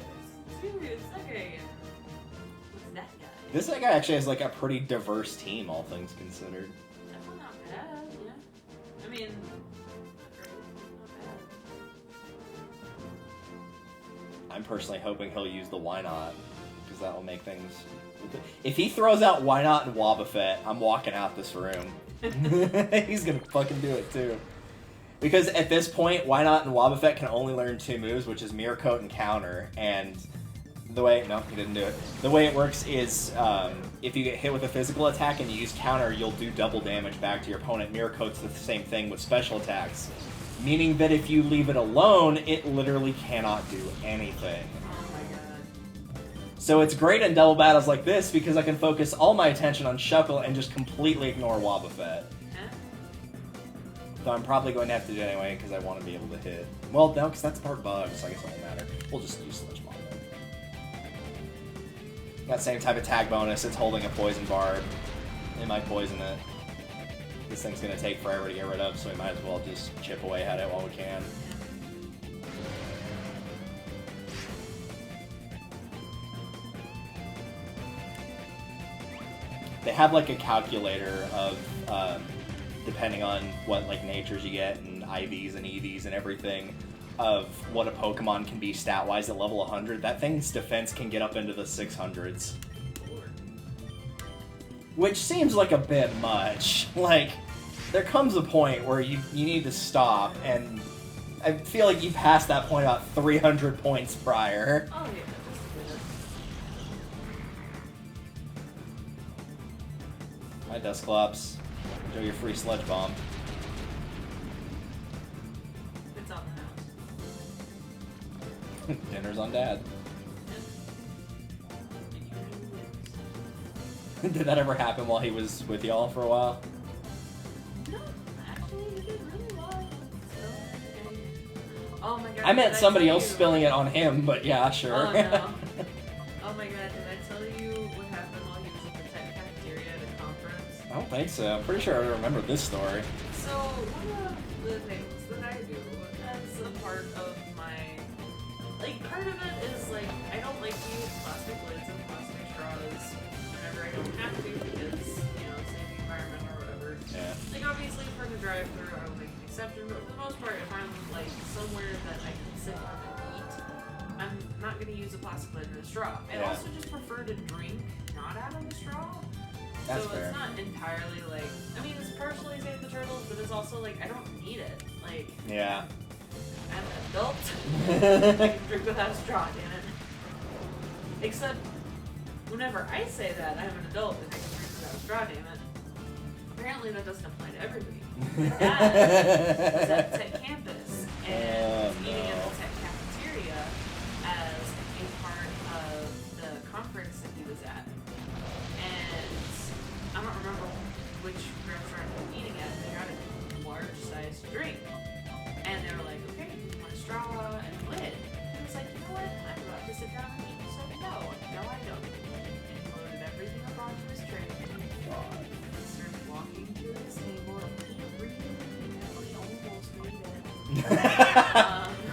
[SPEAKER 2] it's that guy again. What's that guy?
[SPEAKER 1] This guy actually has like a pretty diverse team, all things considered.
[SPEAKER 2] Definitely not bad, yeah. I mean, not bad.
[SPEAKER 1] I'm personally hoping he'll use the Why Not, because that will make things... If he throws out Why Not and Wobbuffet, I'm walking out this room. He's gonna fucking do it too. Because at this point, Why Not and Wobbuffet can only learn two moves, which is Mirror Coat and Counter, and the way... No, he didn't do it. The way it works is, if you get hit with a physical attack and you use Counter, you'll do double damage back to your opponent. Mirror Coat's the same thing with special attacks. Meaning that if you leave it alone, it literally cannot do anything.
[SPEAKER 2] Oh my god.
[SPEAKER 1] So it's great in double battles like this because I can focus all my attention on Shuckle and just completely ignore Wobbuffet.
[SPEAKER 2] Huh?
[SPEAKER 1] Though I'm probably going to have to do it anyway because I want to be able to hit. Well, no, because that's part bug, so I guess it won't matter. We'll just use Sludge Bomb then. That same type of tag bonus, it's holding a Poison Barb. It might poison it. This thing's going to take forever to get rid of, so we might as well just chip away at it while we can. They have like a calculator of, depending on what like natures you get and IVs and EVs and everything, of what a Pokemon can be stat-wise at level 100. That thing's defense can get up into the 600s. Which seems like a bit much. Like, there comes a point where you need to stop, and I feel like you passed that point about 300 points prior.
[SPEAKER 2] Oh yeah, just a bit.
[SPEAKER 1] Hi, Dusclops. Enjoy your free sludge bomb.
[SPEAKER 2] It's on the house.
[SPEAKER 1] Dinner's on Dad. Did that ever happen while he was with y'all for a while?
[SPEAKER 2] No, actually, we did really well. Oh my god.
[SPEAKER 1] I meant
[SPEAKER 2] did
[SPEAKER 1] somebody
[SPEAKER 2] tell
[SPEAKER 1] else
[SPEAKER 2] you-
[SPEAKER 1] spilling it on him, but yeah, sure.
[SPEAKER 2] Oh no. Oh my god, did I tell you what happened while he was at the tech cafeteria at a conference?
[SPEAKER 1] I don't think so. I'm pretty sure I remember this story.
[SPEAKER 2] So, one of the things that I do as a part of my... Like, part of it is, like, I don't like to use plastic lids and plastic straws whenever I don't have to because, you know, save the environment or whatever.
[SPEAKER 1] Yeah.
[SPEAKER 2] Like, obviously, for the drive-thru, I will make an exception, but for the most part, if I'm, like, somewhere that I can sit down and eat, I'm not going to use a plastic lid and a straw. I
[SPEAKER 1] Yeah.
[SPEAKER 2] also just prefer to drink not out of a straw.
[SPEAKER 1] That's
[SPEAKER 2] So
[SPEAKER 1] fair.
[SPEAKER 2] it's not entirely, like, I mean, it's partially Save the Turtles, but it's also, like, I don't need it. Like,
[SPEAKER 1] Yeah.
[SPEAKER 2] I'm an adult. I can drink without a straw, damn it. Except, whenever I say that, I'm an adult and I can drink without a straw, damn it. Apparently that doesn't apply to everybody. My dad is at Tech Campus and was eating at the Tech cafeteria as a part of the conference that he was at. And I don't remember which restaurant we were eating at, but they got a large-sized drink. And they were like, okay, you want a straw and a lid? And I was like, you know what? I'm about to sit down and eat. So no, I don't. And he loaded everything up onto his tray. And started walking to his table, and he really almost made it.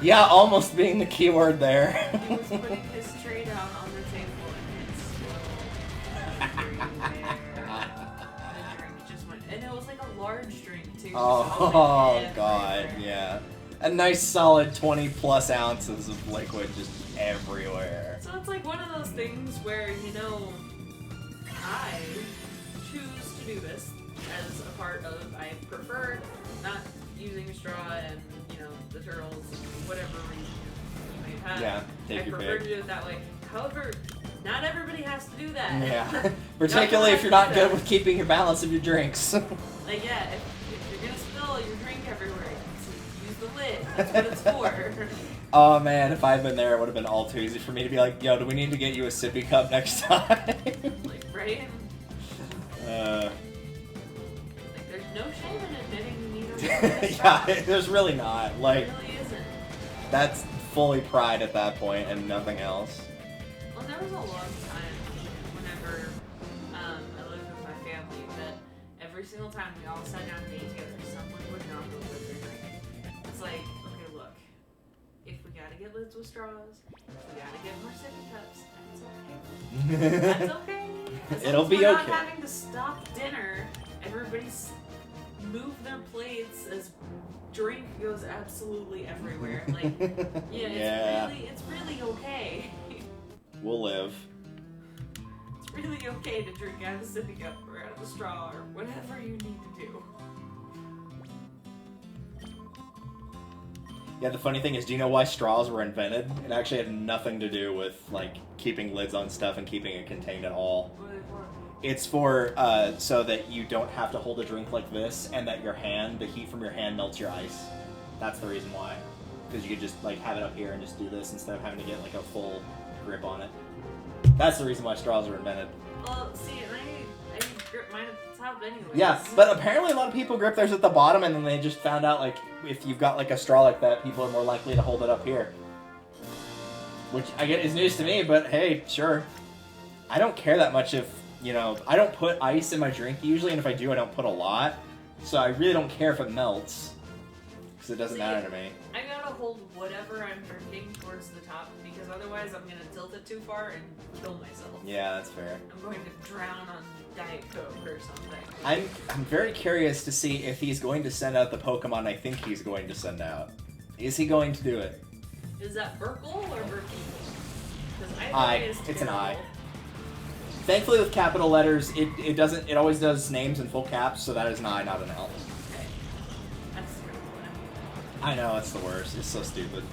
[SPEAKER 1] Yeah, almost being the key word there.
[SPEAKER 2] He was putting his tray down on the table, and it's still lingering there. The drink just went, and it was like a large drink too. so it was,
[SPEAKER 1] Oh,
[SPEAKER 2] like,
[SPEAKER 1] God,
[SPEAKER 2] everywhere.
[SPEAKER 1] yeah. A nice solid 20 plus ounces of liquid just everywhere.
[SPEAKER 2] So it's like one of those things where, you know, I choose to do this as a part of, I prefer not using a straw and, you know, the turtles, whatever reason you may have.
[SPEAKER 1] Yeah,
[SPEAKER 2] I
[SPEAKER 1] take your
[SPEAKER 2] prefer
[SPEAKER 1] pick.
[SPEAKER 2] to do it that way. However, not everybody has to do that.
[SPEAKER 1] Yeah, particularly if you're not good with keeping your balance of your drinks.
[SPEAKER 2] Like, yeah, if you're gonna spill your drink everywhere, use the lid. That's what it's for.
[SPEAKER 1] Oh man, if I'd been there, it would have been all too easy for me to be like, yo, do we need to get you a sippy cup next time?
[SPEAKER 2] Like, right? Like, there's no shame in admitting you need a straw.
[SPEAKER 1] Yeah, there's really not. Like,
[SPEAKER 2] It really isn't.
[SPEAKER 1] that's fully pride at that point and nothing else.
[SPEAKER 2] Well, there was a long time whenever I lived with my family that every single time we all sat down to eat together, someone would not go with their drink. It's like, okay, look, if we gotta get lids with straws, if we gotta get more sippy cups, that's okay. That's okay. As long
[SPEAKER 1] It'll
[SPEAKER 2] as
[SPEAKER 1] be
[SPEAKER 2] we're not
[SPEAKER 1] okay.
[SPEAKER 2] having to stop dinner, everybody's move their plates as drink goes absolutely everywhere. Like, yeah,
[SPEAKER 1] Yeah.
[SPEAKER 2] it's really okay.
[SPEAKER 1] We'll live.
[SPEAKER 2] It's really okay to drink out of a sippy cup or out of a straw or whatever you need to do.
[SPEAKER 1] Yeah, the funny thing is, do you know why straws were invented? It actually had nothing to do with, like, keeping lids on stuff and keeping it contained at all. It's for, so that you don't have to hold a drink like this, and that your hand, the heat from your hand melts your ice. That's the reason why. Because you could just, like, have it up here and just do this instead of having to get, like, a full grip on it. That's the reason why straws were invented.
[SPEAKER 2] Well, see, I grip mine at the top anyways.
[SPEAKER 1] Yeah, but apparently a lot of people grip theirs at the bottom, and then they just found out, like, if you've got, like, a straw like that, people are more likely to hold it up here. Which, I get, is news to me, but hey, sure. I don't care that much if, you know, I don't put ice in my drink usually, and if I do, I don't put a lot. So I really don't care if it melts. Because it doesn't matter to me.
[SPEAKER 2] I gotta hold whatever I'm drinking towards the top, because otherwise I'm gonna tilt it too far and kill myself.
[SPEAKER 1] Yeah, that's fair.
[SPEAKER 2] I'm going to drown on Diet Coke or something.
[SPEAKER 1] I'm very curious to see if he's going to send out the Pokemon I think he's going to send out. Is he going to do it?
[SPEAKER 2] Is that Burkle or Burkle? Because
[SPEAKER 1] I. It's an I. Thankfully, with capital letters, it doesn't. It always does names in full caps, so that is an I, not an L.
[SPEAKER 2] Okay. That's terrible.
[SPEAKER 1] I know, it's the worst. It's so stupid.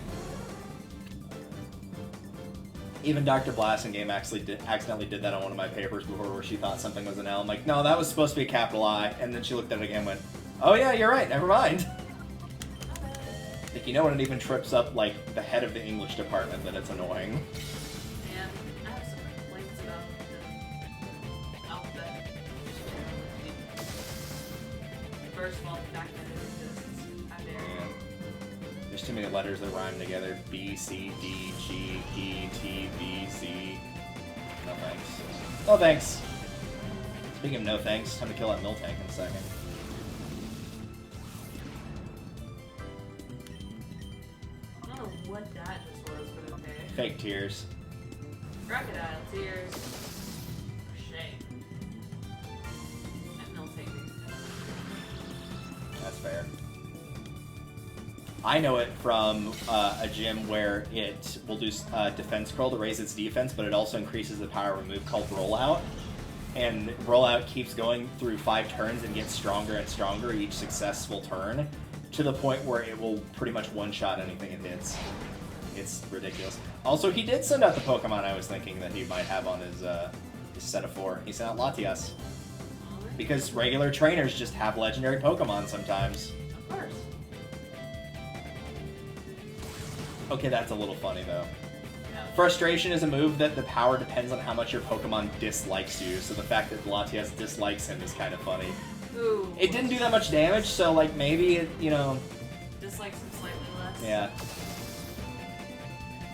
[SPEAKER 1] Even Dr. Blasingame actually accidentally did that on one of my papers before, where she thought something was an L. I'm like, no, that was supposed to be a capital I. And then she looked at it again and went, oh yeah, you're right, never mind. Like, you know when it even trips up, like, the head of the English department, that it's annoying.
[SPEAKER 2] Yeah, I have some complaints about the alphabet. First of all, the fact that it exists. How dare you?
[SPEAKER 1] There's too many letters that rhyme together. B, C, D, G, E, T, B, C. No thanks. No thanks. Speaking of no thanks, time to kill that Miltank in a second.
[SPEAKER 2] I don't know what that just was, but okay.
[SPEAKER 1] Fake tears.
[SPEAKER 2] Crocodile tears. For shame. And they'll take me.
[SPEAKER 1] That's fair. I know it from a gym where it will do defense curl to raise its defense, but it also increases the power of a move called rollout. And rollout keeps going through 5 turns and gets stronger and stronger each successful turn, to the point where it will pretty much one-shot anything it hits. It's ridiculous. Also, he did send out the Pokemon I was thinking that he might have on his set of 4. He sent out Latias. Because regular trainers just have legendary Pokemon sometimes.
[SPEAKER 2] Of course.
[SPEAKER 1] Okay, that's a little funny, though.
[SPEAKER 2] Yeah.
[SPEAKER 1] Frustration is a move that the power depends on how much your Pokemon dislikes you, so the fact that Latias dislikes him is kind of funny.
[SPEAKER 2] Ooh.
[SPEAKER 1] It didn't do that much damage, so, like, maybe it, you know...
[SPEAKER 2] Dislikes him slightly less.
[SPEAKER 1] Yeah.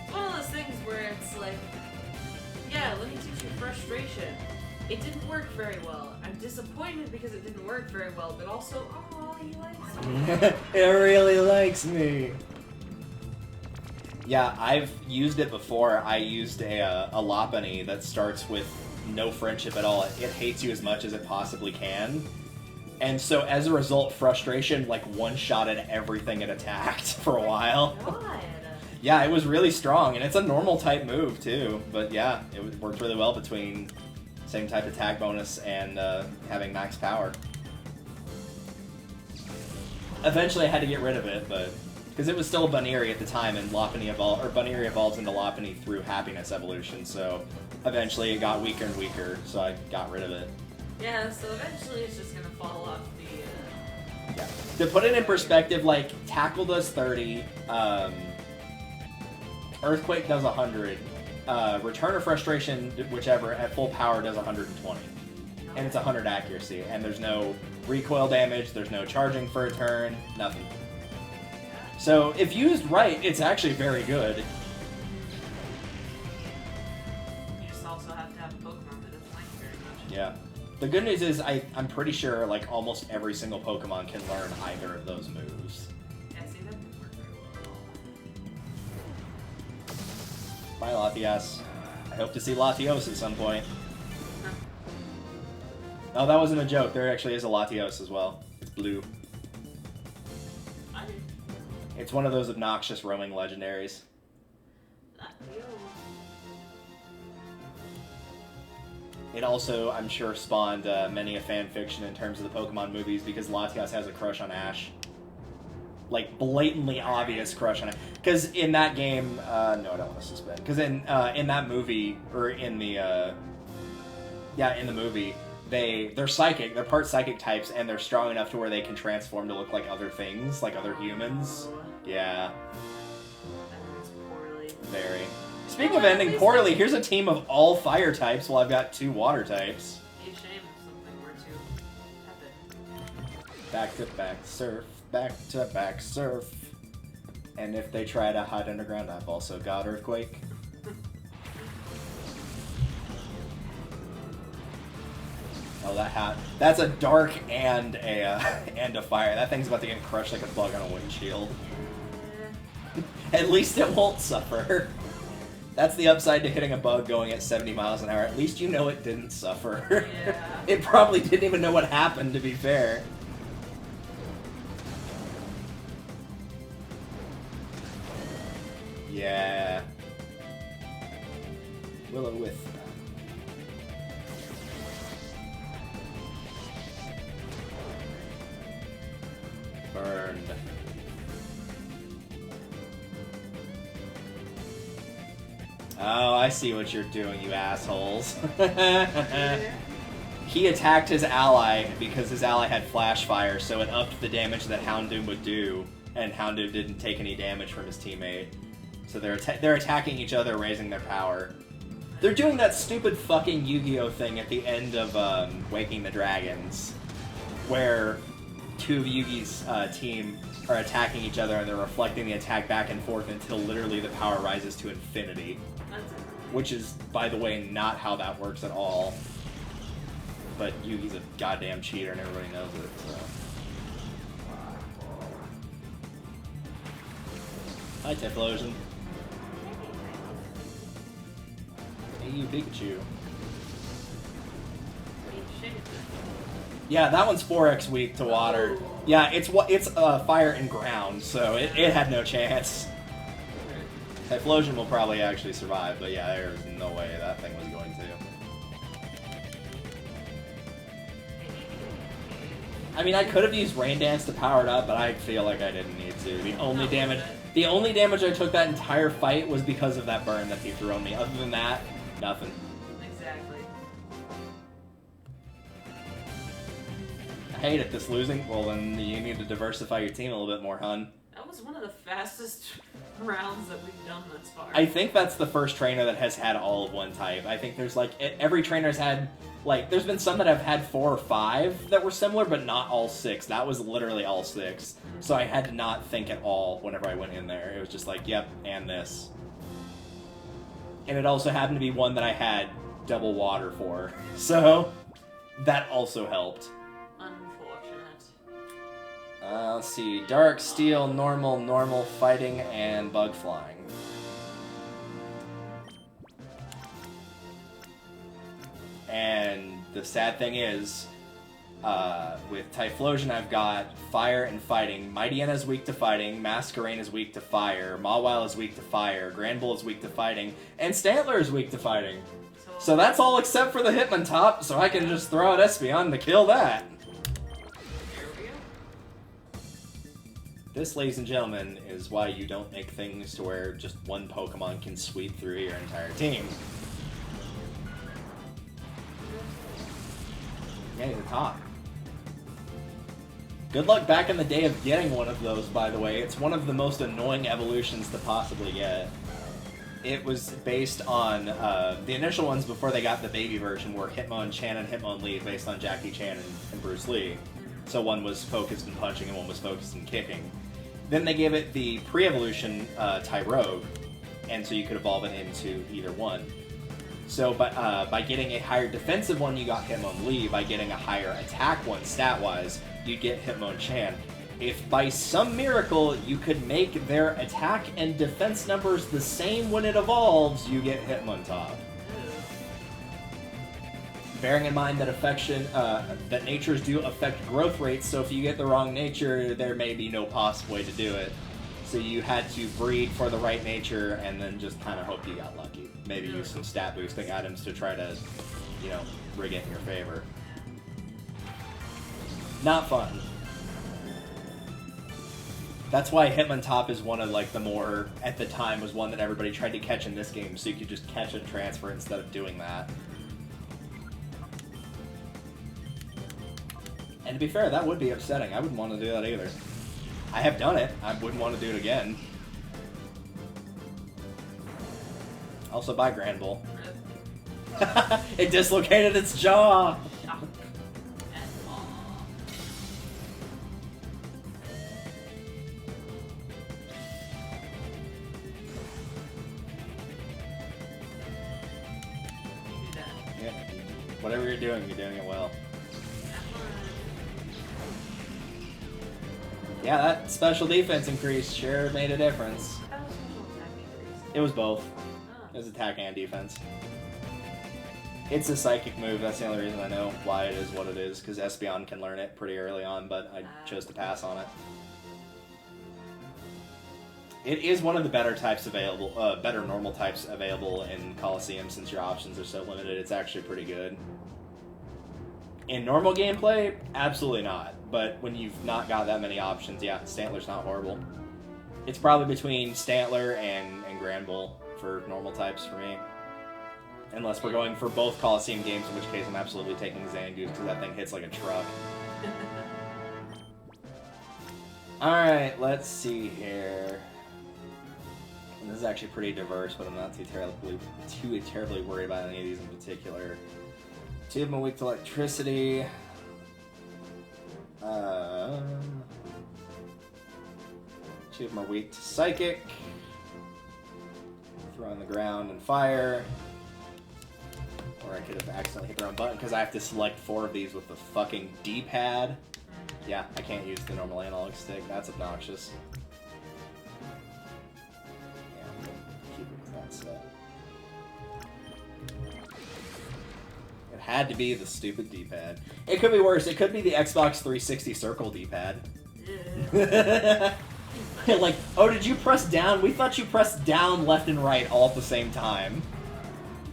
[SPEAKER 2] It's one of those things where it's like, yeah, let me teach you frustration. It didn't work very well. I'm disappointed because it didn't work very well, but also, oh, he likes me.
[SPEAKER 1] It really likes me. Yeah, I've used it before. I used a Lopunny that starts with no friendship at all. It hates you as much as it possibly can. And so as a result, frustration, like, one-shotted everything it attacked for a while.
[SPEAKER 2] God.
[SPEAKER 1] Yeah, it was really strong, and it's a normal type move, too. But yeah, it worked really well between same type attack bonus and having max power. Eventually I had to get rid of it, but... because it was still a Bunnery at the time, and Lopunny Bunnery evolves into Lopunny through Happiness Evolution, so eventually it got weaker and weaker, so I got rid of it.
[SPEAKER 2] Yeah, so eventually it's just gonna fall off the,
[SPEAKER 1] Yeah. To put it in perspective, like, Tackle does 30, Earthquake does 100, Return or Frustration, whichever, at full power does 120. And it's 100 accuracy, and there's no recoil damage, there's no charging for a turn, nothing. So, if used right, it's actually very good.
[SPEAKER 2] You just also have to have a Pokemon that doesn't like it very much.
[SPEAKER 1] Yeah. The good news is, I'm pretty sure, like, almost every single Pokemon can learn either of those moves.
[SPEAKER 2] Yeah, see, that didn't work very well at all.
[SPEAKER 1] Bye, Latias. I hope to see Latios at some point.
[SPEAKER 2] Huh.
[SPEAKER 1] Oh, that wasn't a joke. There actually is a Latios as well. It's blue.
[SPEAKER 2] I didn't.
[SPEAKER 1] It's one of those obnoxious roaming legendaries. It also, I'm sure, spawned many a fan fiction in terms of the Pokemon movies, because Latias has a crush on Ash. Like, blatantly obvious crush on Ash. Because in that game, no, I don't want to suspend. Because in that movie, or in the, in the movie, they're psychic, they're part psychic types, and they're strong enough to where they can transform to look like other things, like other humans. Yeah.
[SPEAKER 2] That ends poorly.
[SPEAKER 1] Very. Speaking of ending poorly, here's a team of all fire types while I've got 2 water types.
[SPEAKER 2] Be a shame if something were to happen.
[SPEAKER 1] Back to back surf, back to back surf. And if they try to hide underground, I've also got Earthquake. Oh, that hat. That's a dark and a fire. That thing's about to get crushed like a bug on a windshield. At least it won't suffer. That's the upside to hitting a bug going at 70 miles an hour. At least you know it didn't suffer.
[SPEAKER 2] Yeah.
[SPEAKER 1] It probably didn't even know what happened, to be fair. Yeah. Will-O-Wisp. Burned. Oh, I see what you're doing, you assholes. He attacked his ally because his ally had flash fire, so it upped the damage that Houndoom would do, and Houndoom didn't take any damage from his teammate. So they're attacking each other, raising their power. They're doing that stupid fucking Yu-Gi-Oh thing at the end of Waking the Dragons, where two of Yugi's team are attacking each other and they're reflecting the attack back and forth until literally the power rises to infinity. Which is, by the way, not how that works at all. But Yugi's a goddamn cheater and everybody knows it, so. Hi, Typhlosion. Hey, you Pikachu. Yeah, that one's 4x weak to water. Yeah, it's fire and ground, so it had no chance. Typhlosion will probably actually survive, but yeah, there's no way that thing was going to. I mean, I could have used Rain Dance to power it up, but I feel like I didn't need to. The only damage I took that entire fight was because of that burn that he threw on me. Other than that, nothing.
[SPEAKER 2] Exactly.
[SPEAKER 1] I hate it, this losing. Well, then you need to diversify your team a little bit more, hun.
[SPEAKER 2] That was one of the fastest rounds that we've done thus far.
[SPEAKER 1] I think that's the first trainer that has had all of one type. I think there's like, every trainer's had, like, there's been some that have had 4 or 5 that were similar, but not all 6. That was literally all 6. So I had to not think at all whenever I went in there. It was just like, yep, and this. And it also happened to be one that I had double water for. So that also helped. Let's see. Dark, Steel, Normal, Fighting, and Bug Flying. And the sad thing is, with Typhlosion I've got Fire and Fighting. Mightyena is weak to Fighting, Masquerain is weak to Fire, Mawile is weak to Fire, Granbull is weak to Fighting, and Stantler is weak to Fighting. So that's all except for the Hitmontop, so I can just throw out Espeon to kill that. This, ladies and gentlemen, is why you don't make things to where just one Pokemon can sweep through your entire team. Yeah, he's a top. Good luck back in the day of getting one of those, by the way. It's one of the most annoying evolutions to possibly get. It was based on, the initial ones before they got the baby version were Hitmonchan and Hitmonlee, based on Jackie Chan and Bruce Lee. So one was focused in punching and one was focused in kicking. Then they gave it the pre-evolution Tyrogue, and so you could evolve it into either one. So by getting a higher defensive one, you got Hitmonlee. By getting a higher attack one, stat-wise, you'd get Hitmonchan. If by some miracle you could make their attack and defense numbers the same when it evolves, you get Hitmontop. Bearing in mind that that natures do affect growth rates, so if you get the wrong nature, there may be no possible way to do it. So you had to breed for the right nature and then just kind of hope you got lucky. Maybe use some stat boosting items to try to, you know, rig it in your favor. Not fun. That's why Hitmontop is one of, like, the more, at the time, was one that everybody tried to catch in this game, so you could just catch and transfer instead of doing that. And to be fair, that would be upsetting. I wouldn't want to do that either. I have done it. I wouldn't want to do it again. Also, bye, Granbull. It dislocated its jaw! Yeah. Whatever you're doing it well. Yeah, that special defense increase sure made a difference. It was both. It was attack and defense. It's a psychic move, that's the only reason I know why it is what it is, because Espeon can learn it pretty early on, but I chose to pass on it. It is one of the better types available, better normal types available in Colosseum, since your options are so limited. It's actually pretty good. In normal gameplay, absolutely not. But when you've not got that many options, yeah, Stantler's not horrible. It's probably between Stantler and Granbull for normal types for me. Unless we're going for both Colosseum games, in which case I'm absolutely taking Zangoose because that thing hits like a truck. Alright, let's see here. And this is actually pretty diverse, but I'm not too terribly worried about any of these in particular. Two of them are weak to electricity. Two of them are weak to psychic. Throw on the ground and fire. Or I could have accidentally hit the wrong button because I have to select 4 of these with the fucking D-pad. Yeah, I can't use the normal analog stick. That's obnoxious. Yeah, I'm gonna keep it with that set. It had to be the stupid D-pad. It could be worse. It could be the Xbox 360 circle D-pad. Like, oh, did you press down? We thought you pressed down, left, and right all at the same time.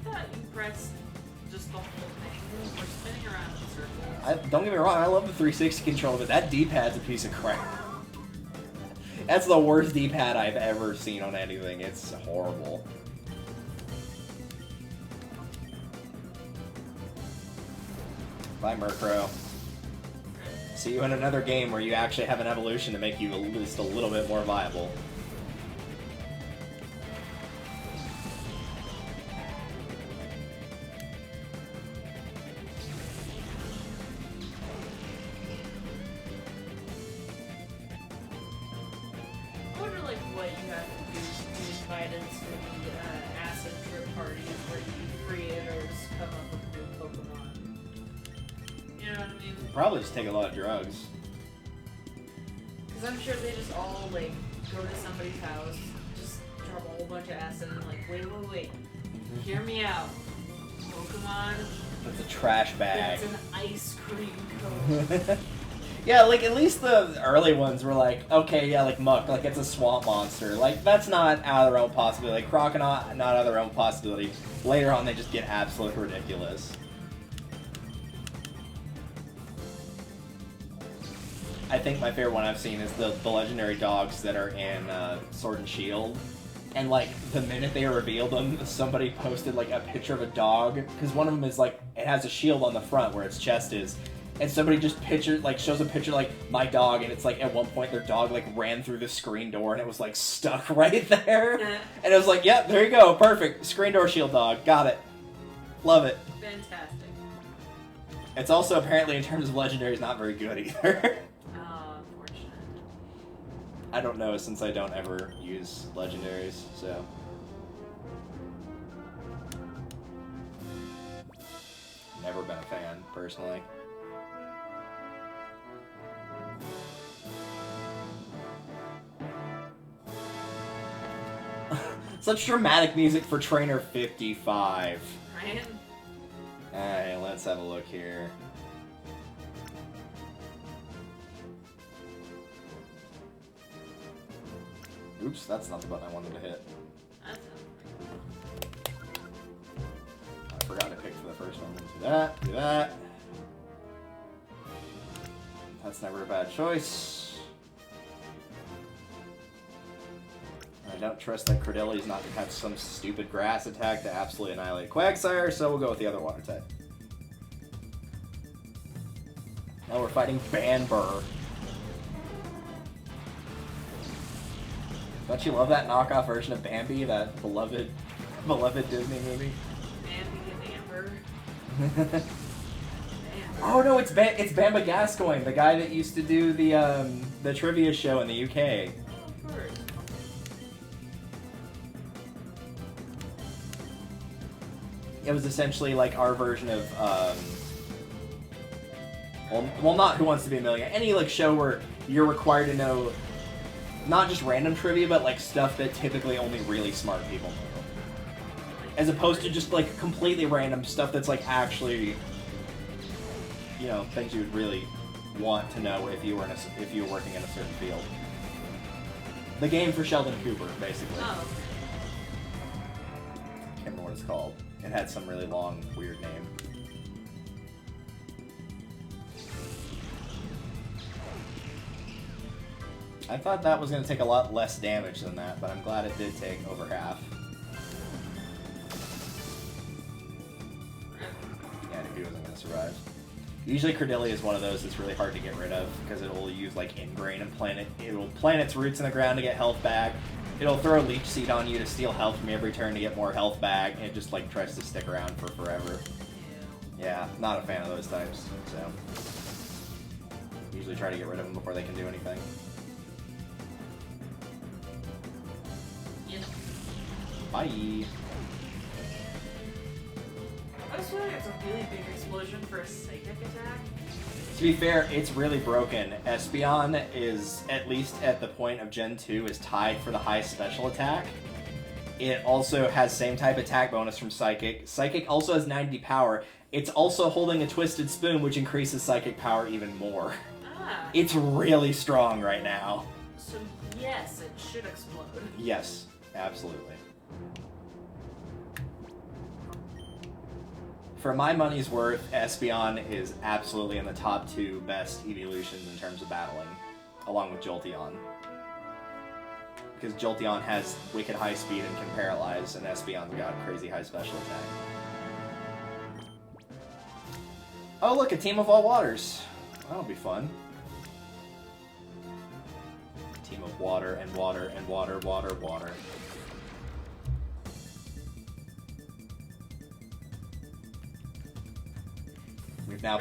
[SPEAKER 2] I thought you pressed just the whole thing. We're spinning around in circles.
[SPEAKER 1] Don't get me wrong, I love the 360 controller, but that D-pad's a piece of crap. That's the worst D-pad I've ever seen on anything. It's horrible. Bye, Murkrow. See you in another game where you actually have an evolution to make you just a little bit more viable.
[SPEAKER 2] I wonder, like, what you have to do to be invited to the acid trip parties where the creators come up with new Pokemon. You know what I mean?
[SPEAKER 1] Probably just take a lot of drugs.
[SPEAKER 2] Because I'm sure they just all, like, go to somebody's house, just drop a whole bunch of acid and, like, wait. Hear me out. Pokemon.
[SPEAKER 1] It's a trash bag.
[SPEAKER 2] It's an ice cream cone.
[SPEAKER 1] Yeah, like, at least the early ones were like, okay, yeah, like Muck, like, it's a swamp monster. Like, that's not out of their own possibility. Like, Croconaut, not out of their own possibility. Later on, they just get absolutely ridiculous. I think my favorite one I've seen is the legendary dogs that are in Sword and Shield. And, like, the minute they revealed them, somebody posted, like, a picture of a dog. Because one of them is, like, it has a shield on the front where its chest is. And somebody just shows a picture, like, my dog, and it's, like, at one point their dog, like, ran through the screen door, and it was, like, stuck right there. And it was like, yep, there you go, perfect. Screen door shield dog, got it. Love it.
[SPEAKER 2] Fantastic.
[SPEAKER 1] It's also, apparently, in terms of legendaries, not very good either.
[SPEAKER 2] Unfortunate.
[SPEAKER 1] I don't know, since I don't ever use legendaries, so... Never been a fan, personally. Such dramatic music for Trainer 55.
[SPEAKER 2] Right?
[SPEAKER 1] Alright, let's have a look here. Oops, that's not the button I wanted to hit. I forgot to pick for the first one. Do that. That's never a bad choice. I don't trust that Cordeli's not going to have some stupid grass attack to absolutely annihilate Quagsire, so we'll go with the other water type. Now we're fighting Banbur. Don't you love that knockoff version of Bambi, that beloved Disney movie?
[SPEAKER 2] Bambi and Amber.
[SPEAKER 1] Oh no, it's Bamba Gascoigne, the guy that used to do the trivia show in the UK.
[SPEAKER 2] Of course.
[SPEAKER 1] It was essentially like our version of well, not Who Wants to Be a Millionaire. Any like show where you're required to know not just random trivia, but like stuff that typically only really smart people know, as opposed to just like completely random stuff that's like actually, you know, things you would really want to know if you were working in a certain field. The game for Sheldon Cooper, basically.
[SPEAKER 2] Oh.
[SPEAKER 1] Can't remember what it's called. It had some really long, weird name. I thought that was going to take a lot less damage than that, but I'm glad it did take over half. gonna survive. Usually Cordelia is one of those that's really hard to get rid of because it'll use like Ingrain and it'll plant its roots in the ground to get health back. It'll throw a Leech Seed on you to steal health from you every turn to get more health back, and it just like tries to stick around for forever. Yeah, not a fan of those types, so usually try to get rid of them before they can do anything.
[SPEAKER 2] Yep.
[SPEAKER 1] Bye.
[SPEAKER 2] I was feeling it's a really big explosion for a psychic attack.
[SPEAKER 1] To be fair, it's really broken. Espeon is, at least at the point of Gen 2, is tied for the highest special attack. It also has same type attack bonus from Psychic. Psychic also has 90 power. It's also holding a Twisted Spoon, which increases Psychic power even more.
[SPEAKER 2] Ah.
[SPEAKER 1] It's really strong right now.
[SPEAKER 2] So yes, it should explode.
[SPEAKER 1] Yes, absolutely. For my money's worth, Espeon is absolutely in the top 2 best evolutions in terms of battling, along with Jolteon. Because Jolteon has wicked high speed and can paralyze, and Espeon's got crazy high special attack. Oh look, a team of all waters. That'll be fun. Team of water and water and water, water, water. We've now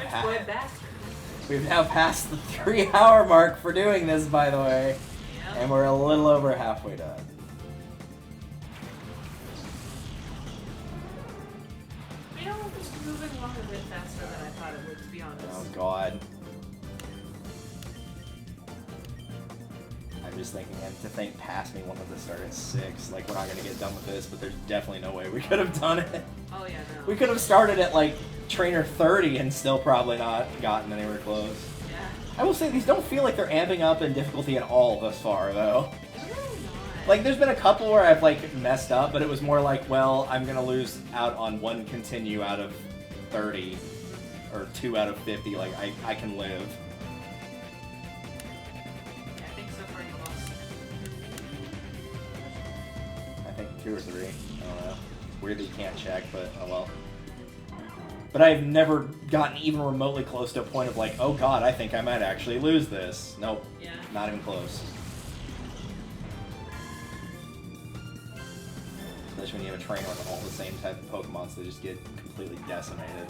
[SPEAKER 1] passed the 3-hour mark for doing this, by the way. Yep. And we're a little over halfway done.
[SPEAKER 2] You know, it's moving along a bit faster than I thought it would, to be honest.
[SPEAKER 1] Oh god. I'm just thinking, and to think past me wanted to start at 6. Like, we're not going to get done with this, but there's definitely no way we could have done it.
[SPEAKER 2] Oh yeah, no.
[SPEAKER 1] We could have started at, like, Trainer 30 and still probably not gotten anywhere close.
[SPEAKER 2] Yeah.
[SPEAKER 1] I will say, these don't feel like they're amping up in difficulty at all thus far, though.
[SPEAKER 2] They're really not.
[SPEAKER 1] Like, there's been a couple where I've, like, messed up, but it was more like, well, I'm going to lose out on 1 continue out of 30, or 2 out of 50, like, I can live. I think 2 or 3. I don't know. It's weird that you can't check, but oh well. But I've never gotten even remotely close to a point of like, oh god, I think I might actually lose this. Nope.
[SPEAKER 2] Yeah.
[SPEAKER 1] Not even close. Especially when you have a trainer with all the same type of Pokemon, so they just get completely decimated.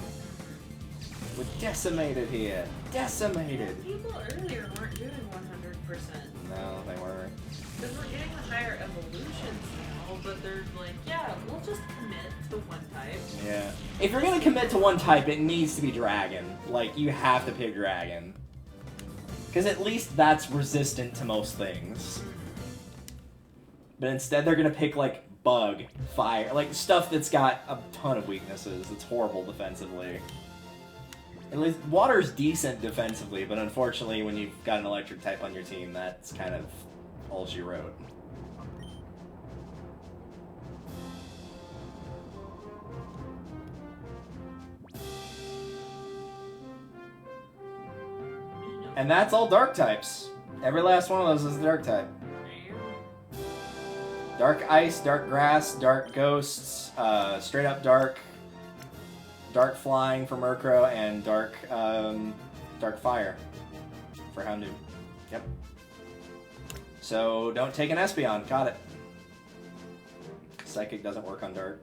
[SPEAKER 1] We're decimated here. Decimated!
[SPEAKER 2] People earlier weren't doing 100%.
[SPEAKER 1] No, they weren't.
[SPEAKER 2] Because we're getting the higher evolutions now, but they're like, yeah, we'll just commit to one type.
[SPEAKER 1] Yeah. If you're gonna commit to one type, it needs to be Dragon. Like, you have to pick Dragon. Because at least that's resistant to most things. But instead they're gonna pick, like, Bug, Fire, like, stuff that's got a ton of weaknesses. It's horrible defensively. At least Water's decent defensively, but unfortunately when you've got an electric type on your team, that's kind of all she wrote. And that's all dark types. Every last one of those is a dark type. Dark Ice, Dark Grass, Dark Ghosts, Straight Up Dark, Dark Flying for Murkrow, and Dark Fire for Houndoom. Yep. So don't take an Espeon. Got it. Psychic doesn't work on Dark.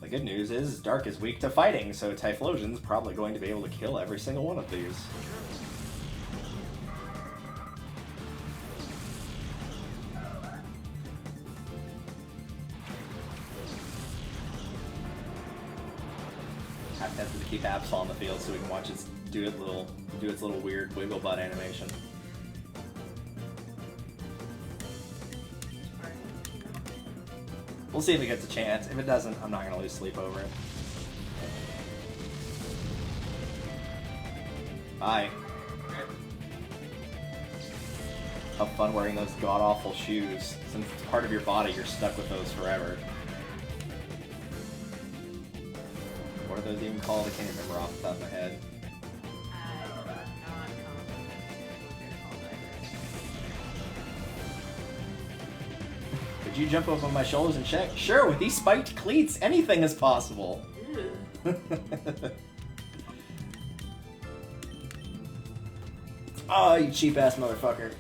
[SPEAKER 1] The good news is Dark is weak to fighting, so Typhlosion's probably going to be able to kill every single one of these. I'm tempted to keep Absol on the field so we can watch it do its little weird wiggle butt animation. We'll see if it gets a chance. If it doesn't, I'm not going to lose sleep over it. Bye. Have fun wearing those god-awful shoes. Since it's part of your body, you're stuck with those forever. what are those even called? I can't remember off the top of my head.
[SPEAKER 2] I'm not confident what they're called either.
[SPEAKER 1] Could you jump up on my shoulders and check? Sure, with these spiked cleats, anything is possible.
[SPEAKER 2] Ew.
[SPEAKER 1] Oh, you cheap ass motherfucker.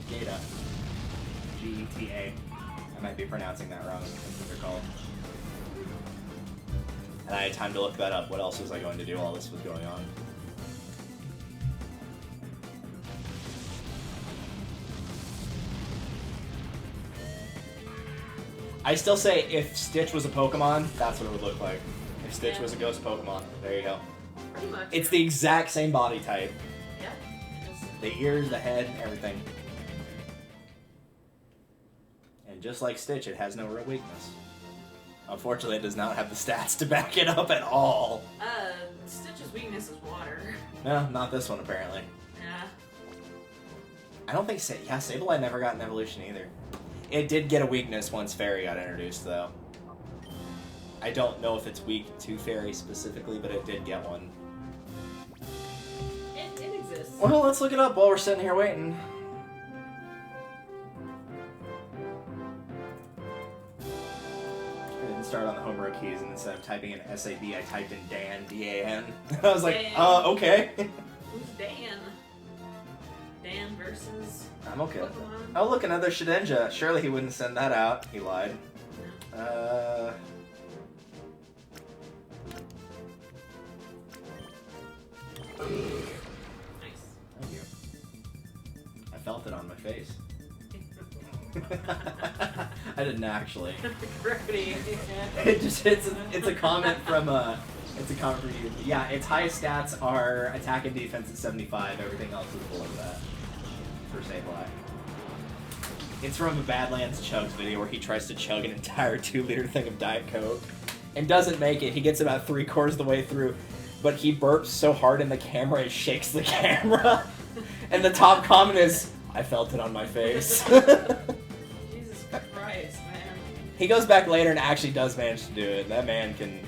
[SPEAKER 1] Geta. G-E-T-A. I might be pronouncing that wrong. That's what they're called. And I had time to look that up. What else was I going to do while this was going on? I still say if Stitch was a Pokemon, that's what it would look like. If Stitch was a ghost Pokemon. There you go.
[SPEAKER 2] Pretty much.
[SPEAKER 1] It's the exact same body type.
[SPEAKER 2] Yeah. Just...
[SPEAKER 1] The ears, the head, everything. And just like Stitch, it has no real weakness. Unfortunately, it does not have the stats to back it up at all.
[SPEAKER 2] Stitch's weakness is water.
[SPEAKER 1] No, not this one, apparently.
[SPEAKER 2] Yeah.
[SPEAKER 1] I don't think... Sableye never got an evolution either. It did get a weakness once Fairy got introduced, though. I don't know if it's weak to Fairy specifically, but it did get one.
[SPEAKER 2] It exists.
[SPEAKER 1] Well, let's look it up while we're sitting here waiting. I didn't start on the home row keys, and instead of typing in S-A-B, I typed in Dan, D-A-N. I was like,
[SPEAKER 2] Dan.
[SPEAKER 1] Okay.
[SPEAKER 2] Who's Dan? Dan versus...
[SPEAKER 1] I'm okay with it.
[SPEAKER 2] Pokemon?
[SPEAKER 1] Oh, look, another Shedinja. Surely he wouldn't send that out. He lied.
[SPEAKER 2] No. Nice.
[SPEAKER 1] Thank you. I felt it on my face. I didn't actually.
[SPEAKER 2] Gravity.
[SPEAKER 1] It just it's a comment from you. Yeah, its highest stats are attack and defense at 75. Everything else is below that for Sableye. It's from a Badlands Chugs video where he tries to chug an entire 2-liter thing of Diet Coke and doesn't make it. He gets about 3/4 of the way through, but he burps so hard in the camera it shakes the camera. And the top comment is, "I felt it on my face."
[SPEAKER 2] Jesus Christ, man.
[SPEAKER 1] He goes back later and actually does manage to do it. That man can...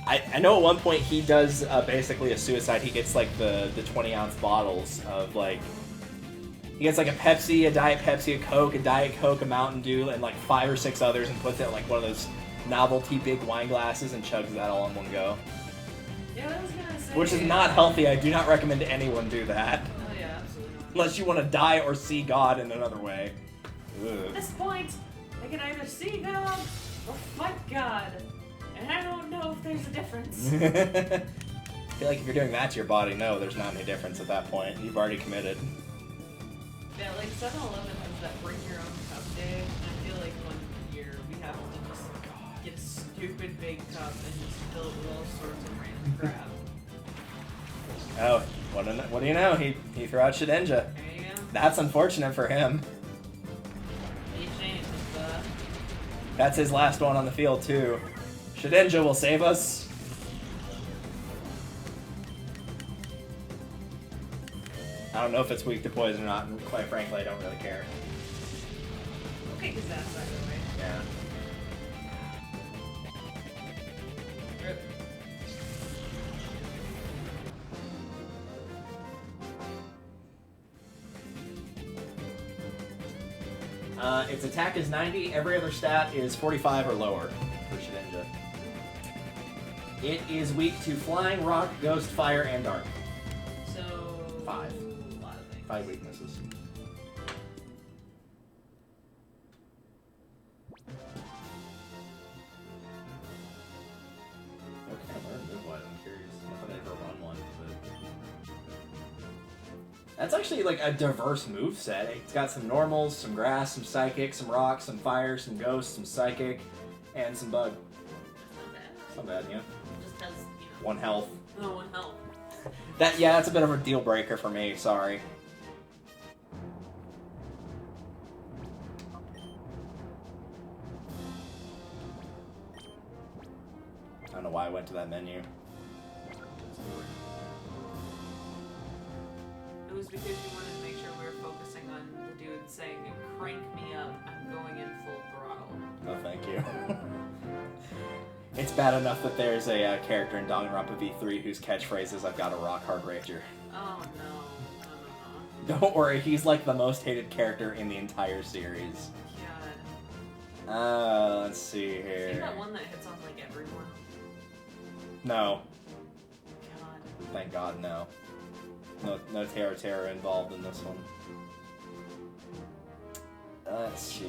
[SPEAKER 1] I know at one point he does basically a suicide. He gets like the 20-ounce bottles of like... He gets like a Pepsi, a Diet Pepsi, a Coke, a Diet Coke, a Mountain Dew, and like 5 or 6 others and puts it in like one of those novelty big wine glasses and chugs that all in one go.
[SPEAKER 2] Yeah, I was gonna say...
[SPEAKER 1] Which is not healthy. I do not recommend anyone do that.
[SPEAKER 2] Oh yeah, absolutely not.
[SPEAKER 1] Unless you want to die or see God in another way.
[SPEAKER 2] At
[SPEAKER 1] Ugh.
[SPEAKER 2] this point, I can either see God or fight God. And I don't know if there's a difference.
[SPEAKER 1] I feel like if you're doing that to your body, no, there's not any difference at that point. You've already committed.
[SPEAKER 2] Yeah, like 7-Eleven has that bring your own cup day. And I feel like one year we have to just get a stupid big cup and just fill it with all sorts of random crap.
[SPEAKER 1] Oh, what do you know? He threw out Shedinja.
[SPEAKER 2] There you go.
[SPEAKER 1] That's unfortunate for him.
[SPEAKER 2] He changed his,
[SPEAKER 1] That's his last one on the field, too. Shedinja will save us. I don't know if it's weak to poison or not, and quite frankly, I don't really care.
[SPEAKER 2] Okay, because that's out of the way.
[SPEAKER 1] Yeah.
[SPEAKER 2] Rip.
[SPEAKER 1] Its attack is 90. Every other stat is 45 or lower for Shedinja. It is weak to flying, rock, ghost, fire, and dark.
[SPEAKER 2] So...
[SPEAKER 1] 5.
[SPEAKER 2] A lot of things.
[SPEAKER 1] 5 weaknesses. What kind of learn move-wise? I'm curious. Not that I ever run one, but... That's actually like a diverse move set. It's got some normals, some grass, some psychic, some rock, some fire, some ghost, some psychic, and some bug.
[SPEAKER 2] That's
[SPEAKER 1] It's not bad, yeah.
[SPEAKER 2] It just has,
[SPEAKER 1] 1 health.
[SPEAKER 2] Oh, 1 health.
[SPEAKER 1] That's a bit of a deal breaker for me, sorry. I don't know why I went to that menu.
[SPEAKER 2] It was because you wanted to make sure we were focusing on the dude saying, "Crank me up, I'm going in full throttle."
[SPEAKER 1] No, thank you. It's bad enough that there's a character in Danganronpa V3 whose catchphrase is, "I've got a rock hard rager."
[SPEAKER 2] Oh no. No.
[SPEAKER 1] Don't worry, he's like the most hated character in the entire series.
[SPEAKER 2] God.
[SPEAKER 1] Let's see here.
[SPEAKER 2] Is he that one that hits on like everyone?
[SPEAKER 1] No.
[SPEAKER 2] God.
[SPEAKER 1] Thank God, no. No Terra involved in this one. Let's see.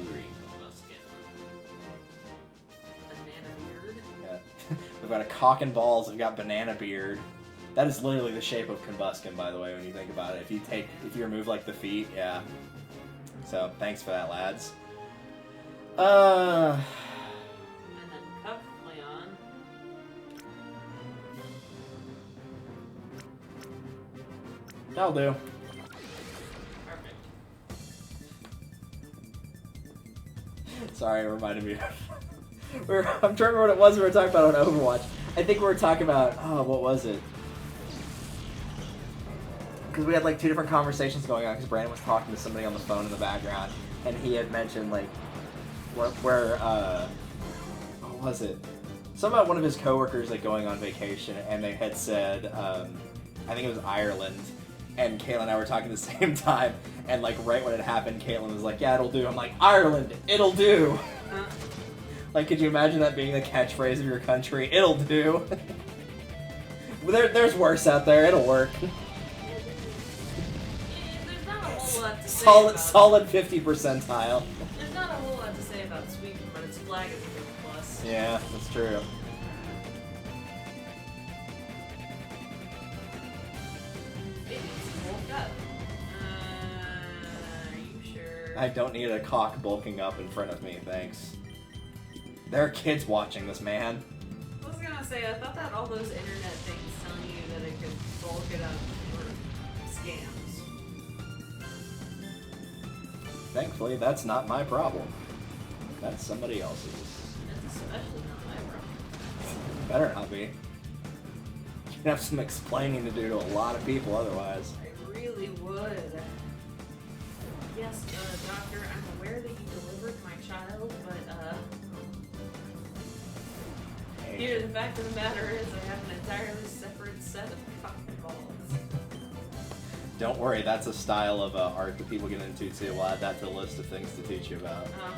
[SPEAKER 2] Banana beard.
[SPEAKER 1] Yeah. We've got a cock and balls. We've got banana beard. That is literally the shape of Combuskin, by the way, when you think about it. If you remove like the feet, yeah. So thanks for that, lads.
[SPEAKER 2] And then Cup Leon.
[SPEAKER 1] That'll do.
[SPEAKER 2] Perfect.
[SPEAKER 1] Sorry, it reminded me of... I'm trying to remember what it was we were talking about on Overwatch. I think we were talking about... Oh, what was it? Because we had like two different conversations going on because Brandon was talking to somebody on the phone in the background and he had mentioned like what was it? Something about one of his coworkers like going on vacation and they had said I think it was Ireland and Caitlin and I were talking at the same time and like right when it happened Caitlin was like, yeah, it'll do. I'm like, Ireland, it'll do. Like, could you imagine that being the catchphrase of your country? It'll do. There's worse out there. It'll work.
[SPEAKER 2] There's not a whole lot to say
[SPEAKER 1] Solid 50 percentile.
[SPEAKER 2] There's not a whole lot to say about Sweden, but its flag is a big plus.
[SPEAKER 1] Yeah, that's true.
[SPEAKER 2] It's bulked up. Are you sure?
[SPEAKER 1] I don't need a cock bulking up in front of me, thanks. There are kids watching this, man.
[SPEAKER 2] I was gonna say, I thought that all those internet things telling you that it could bulk it up were scams.
[SPEAKER 1] Thankfully, that's not my problem. That's somebody else's.
[SPEAKER 2] It's especially not my problem.
[SPEAKER 1] Better not be. You can have some explaining to do to a lot of people otherwise.
[SPEAKER 2] I really would. Yes, doctor, I'm aware that you delivered my child, but, here, the fact of the matter is I have an entirely separate set of fucking balls.
[SPEAKER 1] Don't worry, that's a style of art that people get into too. We'll add that to the list of things to teach you about.
[SPEAKER 2] Oh,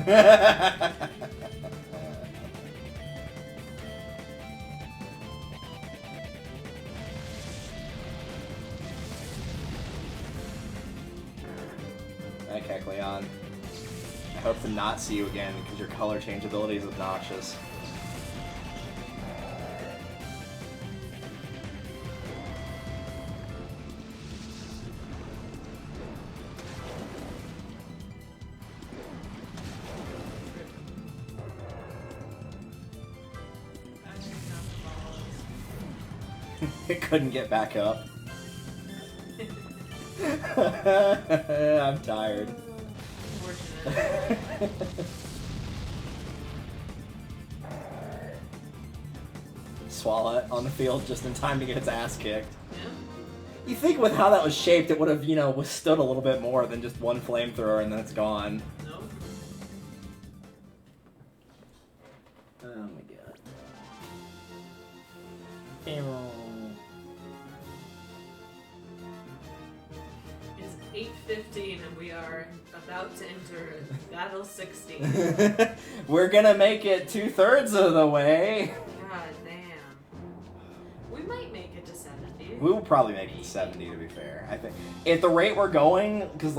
[SPEAKER 2] God.
[SPEAKER 1] Okay, Leon. I hope to not see you again because your color change ability is obnoxious. It couldn't get back up. I'm tired.
[SPEAKER 2] Unfortunate.
[SPEAKER 1] Swallow it on the field just in time to get its ass kicked.
[SPEAKER 2] Yeah.
[SPEAKER 1] You think with how that was shaped, it would have, withstood a little bit more than just one flamethrower and then it's gone.
[SPEAKER 2] No.
[SPEAKER 1] Oh my god.
[SPEAKER 2] It's 8:15 and we are about to enter Battle 16.
[SPEAKER 1] We're gonna make it 2/3 of the way.
[SPEAKER 2] God damn. We might make it to 70.
[SPEAKER 1] We will probably make it to 70, to be fair. I think at the rate we're going, because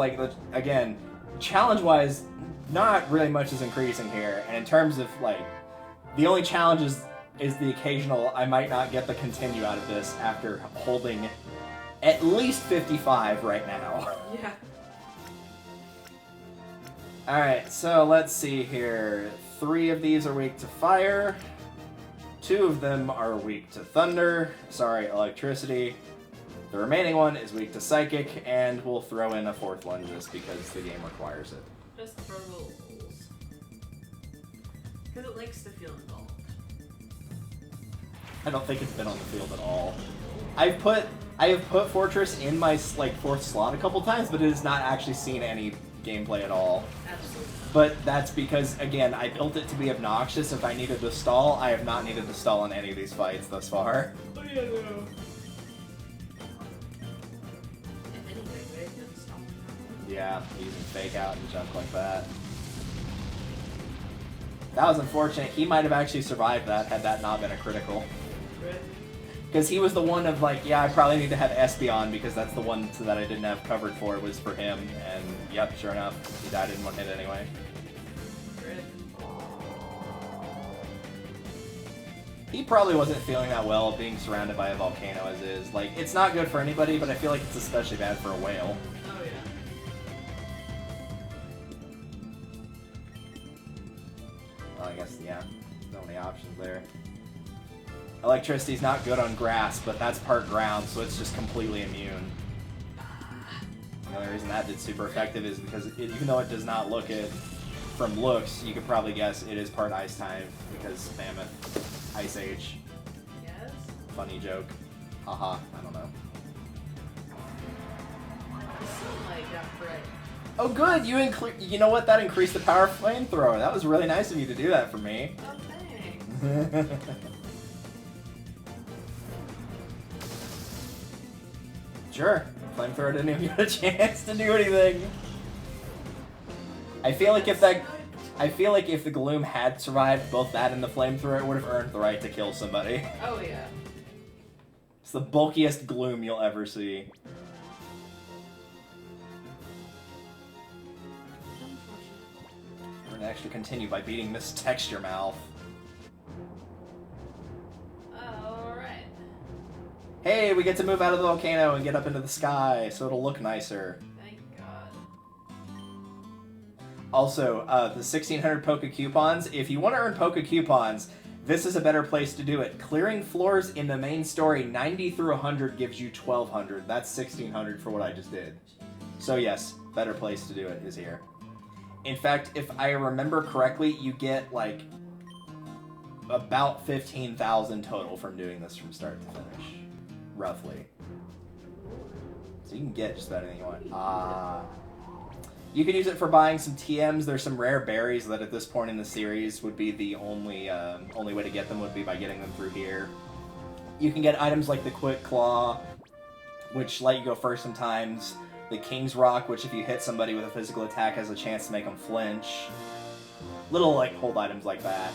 [SPEAKER 1] again, challenge-wise, not really much is increasing here. And in terms of the only challenge is the occasional I might not get the continue out of this after holding at least 55 right now.
[SPEAKER 2] Yeah.
[SPEAKER 1] Alright, so let's see here. 3 of these are weak to fire. 2 of them are weak to thunder. Sorry, electricity. The remaining one is weak to psychic, and we'll throw in a 4th one just because the game requires it.
[SPEAKER 2] Just for rules. Because it likes to feel involved.
[SPEAKER 1] I don't think it's been on the field at all. I have put Fortress in my like 4th slot a couple times, but it has not actually seen any gameplay at all.
[SPEAKER 2] Absolutely.
[SPEAKER 1] But that's because, again, I built it to be obnoxious. If I needed to stall, I have not needed to stall in any of these fights thus far.
[SPEAKER 2] Oh yeah, no. Anyway,
[SPEAKER 1] Yeah, using fake out and jump like that. That was unfortunate. He might have actually survived that had that not been a critical. Because he was the one of like, yeah, I probably need to have Espeon because that's the one that I didn't have covered for was for him. And yep, sure enough, he died in one hit anyway. He probably wasn't feeling that well being surrounded by a volcano as is. Like, it's not good for anybody, but I feel like it's especially bad for a whale.
[SPEAKER 2] Oh yeah.
[SPEAKER 1] Well, I guess, yeah, no many options there. Electricity's not good on grass, but that's part ground, so it's just completely immune. The only reason that did super effective is because even though it does not look it from looks, you could probably guess it is part ice type because Mammoth, Ice Age.
[SPEAKER 2] Yes?
[SPEAKER 1] Funny joke. Haha, I don't know.
[SPEAKER 2] The sunlight got bright.
[SPEAKER 1] Oh good, you know what? That increased the power of Flamethrower. That was really nice of you to do that for me.
[SPEAKER 2] Oh, thanks.
[SPEAKER 1] Sure. Flamethrower didn't even get a chance to do anything. I feel like if the Gloom had survived both that and the Flamethrower, it would have earned the right to kill somebody.
[SPEAKER 2] Oh yeah.
[SPEAKER 1] It's the bulkiest Gloom you'll ever see. We're gonna actually continue by beating Miss Texture Mouth.
[SPEAKER 2] Alright.
[SPEAKER 1] Hey, we get to move out of the volcano and get up into the sky, so it'll look nicer.
[SPEAKER 2] Thank God.
[SPEAKER 1] Also, the 1600 Poke Coupons, if you want to earn Poke Coupons, this is a better place to do it. Clearing floors in the main story 90 through 100 gives you 1200. That's 1600 for what I just did. So yes, better place to do it is here. In fact, if I remember correctly, you get like about 15,000 total from doing this from start to finish. Roughly. So you can get just about anything you want. You can use it for buying some TMs. There's some rare berries that at this point in the series would be the only way to get them would be by getting them through here. You can get items like the Quick Claw, which let you go first sometimes. The King's Rock, which if you hit somebody with a physical attack has a chance to make them flinch. Little like hold items like that.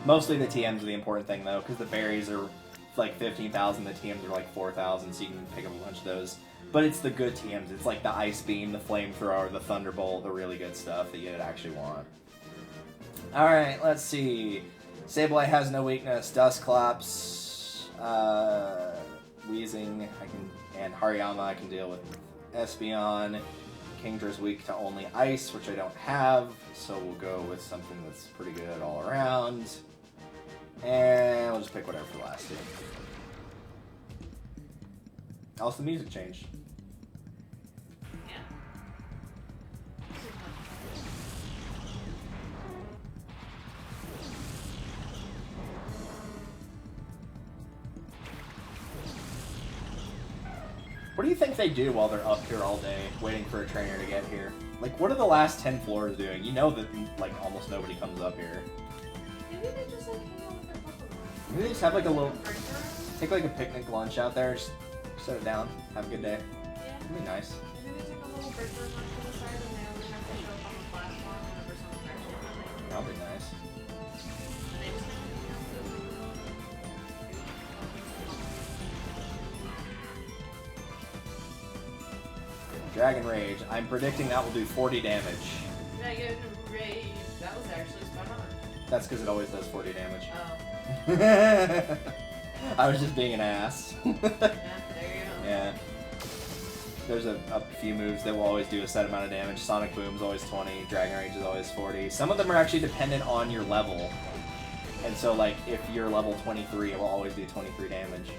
[SPEAKER 1] Mostly the TMs are the important thing though, because the berries are like 15,000, the TMs are like 4,000, so you can pick up a bunch of those. But it's the good TMs. It's like the Ice Beam, the Flamethrower, the Thunderbolt, the really good stuff that you'd actually want. Alright, let's see. Sableye has no weakness. Dustclops, Weezing, and Hariyama I can deal with. Espeon. Kingdra's weak to only Ice, which I don't have, so we'll go with something that's pretty good all around. And we'll just pick whatever for the last two. Also, the music changed.
[SPEAKER 2] Yeah.
[SPEAKER 1] What do you think they do while they're up here all day, waiting for a trainer to get here? Like, what are the last 10 floors doing? You know that, like, almost nobody comes up here.
[SPEAKER 2] Maybe they just like hang out with their Pokemon.
[SPEAKER 1] Maybe they just have, like, a little...
[SPEAKER 2] Break time?
[SPEAKER 1] Take, like, a picnic lunch out there, just set it down, have a good day.
[SPEAKER 2] Yeah.
[SPEAKER 1] It'd be nice.
[SPEAKER 2] Maybe they take a little break room onto the side and they only have to show up on the platform whenever someone's actually coming.
[SPEAKER 1] That would be nice.
[SPEAKER 2] And they just
[SPEAKER 1] Dragon Rage. I'm predicting that will do 40 damage.
[SPEAKER 2] Dragon Rage. That was actually spot on.
[SPEAKER 1] That's because it always does 40 damage.
[SPEAKER 2] Oh.
[SPEAKER 1] I was just being an ass.
[SPEAKER 2] Yeah, there you go.
[SPEAKER 1] Yeah. There's a few moves that will always do a set amount of damage. Sonic Boom's always 20, Dragon Rage is always 40. Some of them are actually dependent on your level. And so, like, if you're level 23, it will always do 23 damage.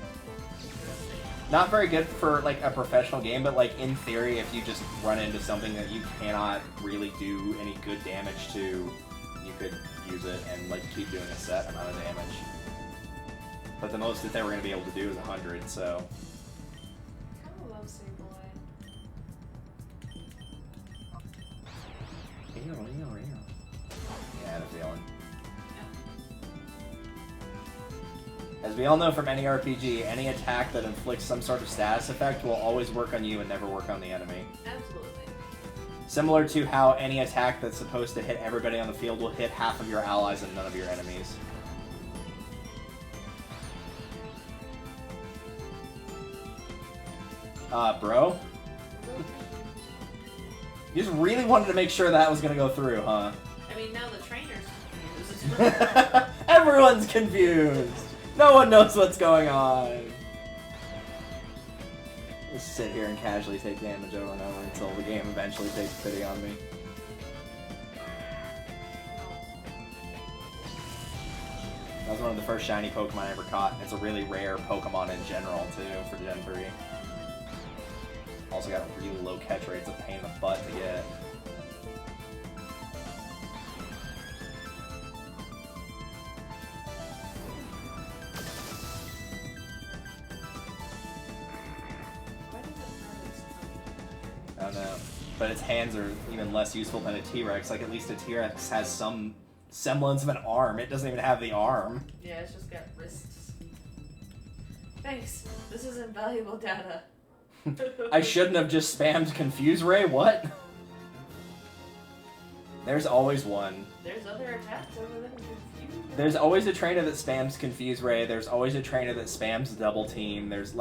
[SPEAKER 1] Not very good for, like, a professional game, but, like, in theory, if you just run into something that you cannot really do any good damage to, you could use it and, like, keep doing a set amount of damage. but the most that they were going to be able to do is 100, so...
[SPEAKER 2] I kind of love Sableye.
[SPEAKER 1] Yeah, I had a feeling. As we all know from any RPG, any attack that inflicts some sort of status effect will always work on you and never work on the enemy.
[SPEAKER 2] Absolutely.
[SPEAKER 1] Similar to how any attack that's supposed to hit everybody on the field will hit half of your allies and none of your enemies. Bro? You just really wanted to make sure that was gonna go through, huh?
[SPEAKER 2] I mean, now the trainer's confused.
[SPEAKER 1] Everyone's confused! No one knows what's going on! Just sit here and casually take damage over and over until the game eventually takes pity on me. That was one of the first shiny Pokemon I ever caught. It's a really rare Pokemon in general, too, for Gen 3. Also got a really low catch rate. It's a pain in the butt to get. I don't know. But its hands are even less useful than a T-Rex. Like, at least a T-Rex has some semblance of an arm. It doesn't even have the arm.
[SPEAKER 2] Yeah, it's just got wrists. Thanks. This is invaluable data.
[SPEAKER 1] I shouldn't have just spammed Confuse Ray? What? There's always one.
[SPEAKER 2] There's other attacks other than Confuse.
[SPEAKER 1] There's always a trainer that spams Confuse Ray. There's always a trainer that spams Double Team. There's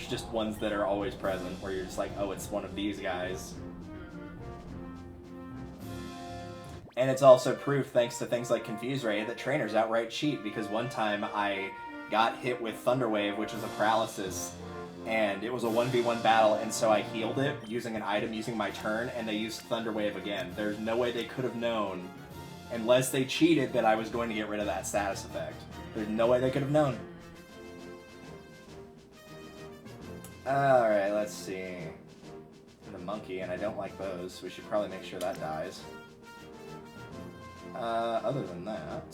[SPEAKER 1] just ones that are always present where you're just like, oh, it's one of these guys. And it's also proof, thanks to things like Confuse Ray, that trainers outright cheat, because one time I got hit with Thunder Wave, which was a paralysis, and it was a 1v1 battle, and so I healed it using an item using my turn, and they used Thunder Wave again. There's no way they could have known, unless they cheated, that I was going to get rid of that status effect. There's no way they could have known. Alright, let's see. The monkey, and I don't like those. We should probably make sure that dies. Other than that...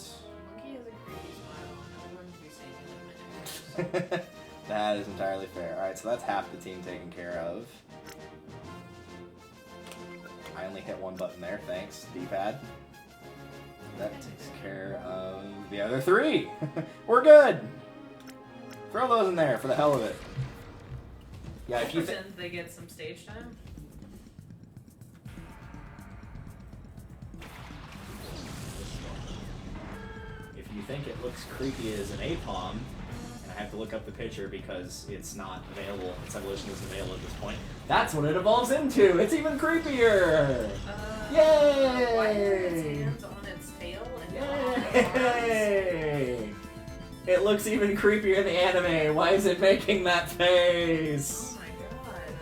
[SPEAKER 2] Monkey has a creepy smile. I wouldn't be saying it in my next.
[SPEAKER 1] That is entirely fair. Alright, so that's half the team taken care of. I only hit one button there, thanks, D-pad. That takes care of the other three! We're good! Throw those in there for the hell of it. Yeah, if you
[SPEAKER 2] Since they get some stage time.
[SPEAKER 1] If you think it looks creepy as an Apom, and I have to look up the picture because it's not available, its evolution isn't available at this point, that's what it evolves into! It's even creepier! Yay!
[SPEAKER 2] Why are its hands on its tail and not on its arms?
[SPEAKER 1] Yay! It looks even creepier in the anime. Why is it making that face?
[SPEAKER 2] Oh my god.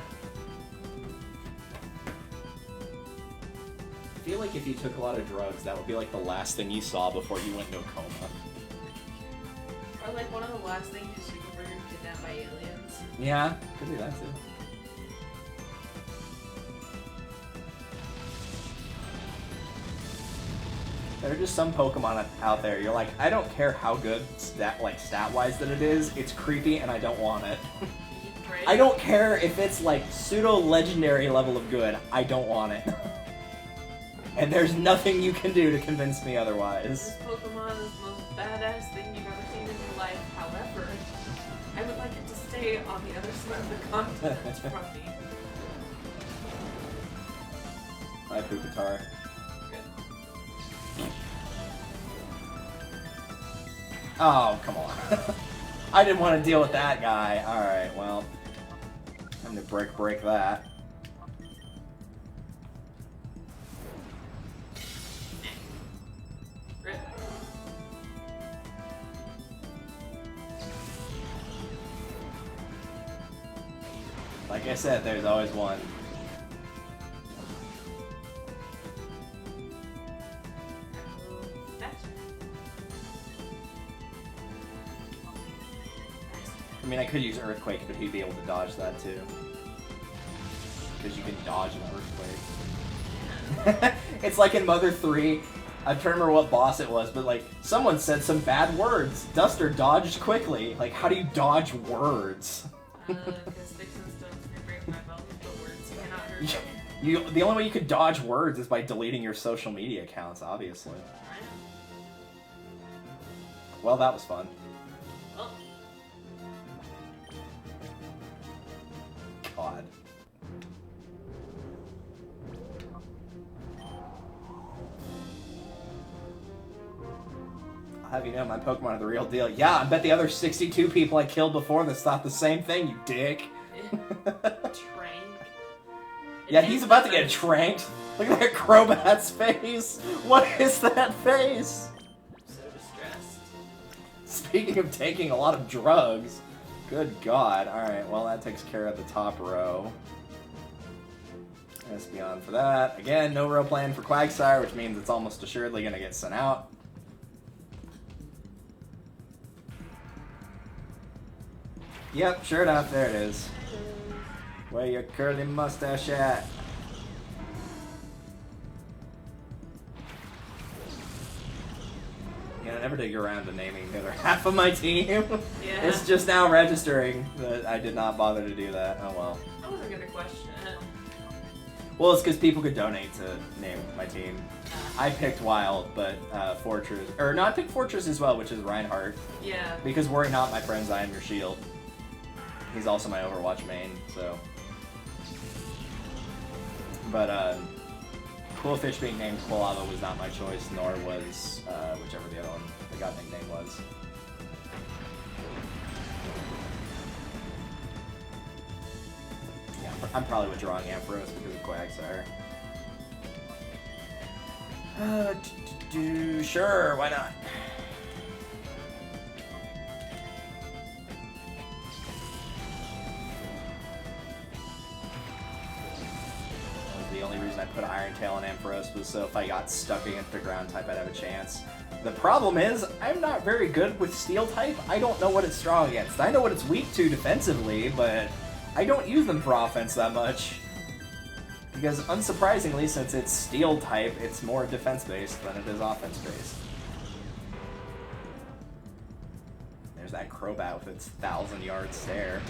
[SPEAKER 1] I feel like if you took a lot of drugs, that would be like the last thing you saw before you went into a coma.
[SPEAKER 2] Or like one of the last things you see before you're kidnapped by aliens.
[SPEAKER 1] Yeah, could be that too. There are just some Pokemon out there, you're like, I don't care how good stat-wise that it is, it's creepy and I don't want it.
[SPEAKER 2] Right?
[SPEAKER 1] I don't care if it's like pseudo-legendary level of good, I don't want it. And there's nothing you can do to convince me otherwise.
[SPEAKER 2] This Pokemon is the most badass thing you've ever seen in your life, however, I would like it to stay on the other side of the continent from me.
[SPEAKER 1] Hi, Pupitar. Oh, come on. I didn't want to deal with that guy. Alright, well. Time to break that.
[SPEAKER 2] Rip.
[SPEAKER 1] Like I said, there's always one. I mean, I could use Earthquake, but he'd be able to dodge that too. Because you can dodge an Earthquake. It's like in Mother 3, I can't remember what boss it was, but like someone said some bad words. Duster dodged quickly. Like, how do you dodge words?
[SPEAKER 2] Because sticks and stones can break my bones, but words cannot hurt.
[SPEAKER 1] The only way you could dodge words is by deleting your social media accounts, obviously. Well, that was fun.
[SPEAKER 2] Oh.
[SPEAKER 1] God. I'll have you know my Pokemon are the real deal. Yeah, I bet the other 62 people I killed before this thought the same thing, you dick.
[SPEAKER 2] Trank.
[SPEAKER 1] Yeah, he's about to get tranked. Look at that Crobat's face. What is that face?
[SPEAKER 2] I'm so distressed.
[SPEAKER 1] Speaking of taking a lot of drugs. Good God. Alright, well that takes care of the top row. Espeon for that. Again, no real plan for Quagsire, which means it's almost assuredly going to get sent out. Yep, sure enough, there it is. Where your curly mustache at? Yeah, I never did get around to naming the other half of my team.
[SPEAKER 2] Yeah.
[SPEAKER 1] It's just now registering that I did not bother to do that. Oh well.
[SPEAKER 2] I wasn't gonna question it.
[SPEAKER 1] Well, it's because people could donate to name my team. I picked Wild, but Fortress... Or, no, I picked Fortress as well, which is Reinhardt.
[SPEAKER 2] Yeah.
[SPEAKER 1] Because worry not, my friends, I am your shield. He's also my Overwatch main, so... But, Coolfish being named Quilava was not my choice, nor was whichever the other one, the god nickname was. Yeah, I'm probably withdrawing Ampharos because of Quagsire. Sure, why not? The only reason I put Iron Tail on Ampharos was so if I got stuck against the ground type, I'd have a chance. The problem is, I'm not very good with Steel type. I don't know what it's strong against. I know what it's weak to defensively, but I don't use them for offense that much. Because unsurprisingly, since it's Steel type, it's more defense-based than it is offense-based. There's that Crobat with its 1,000-yard stare.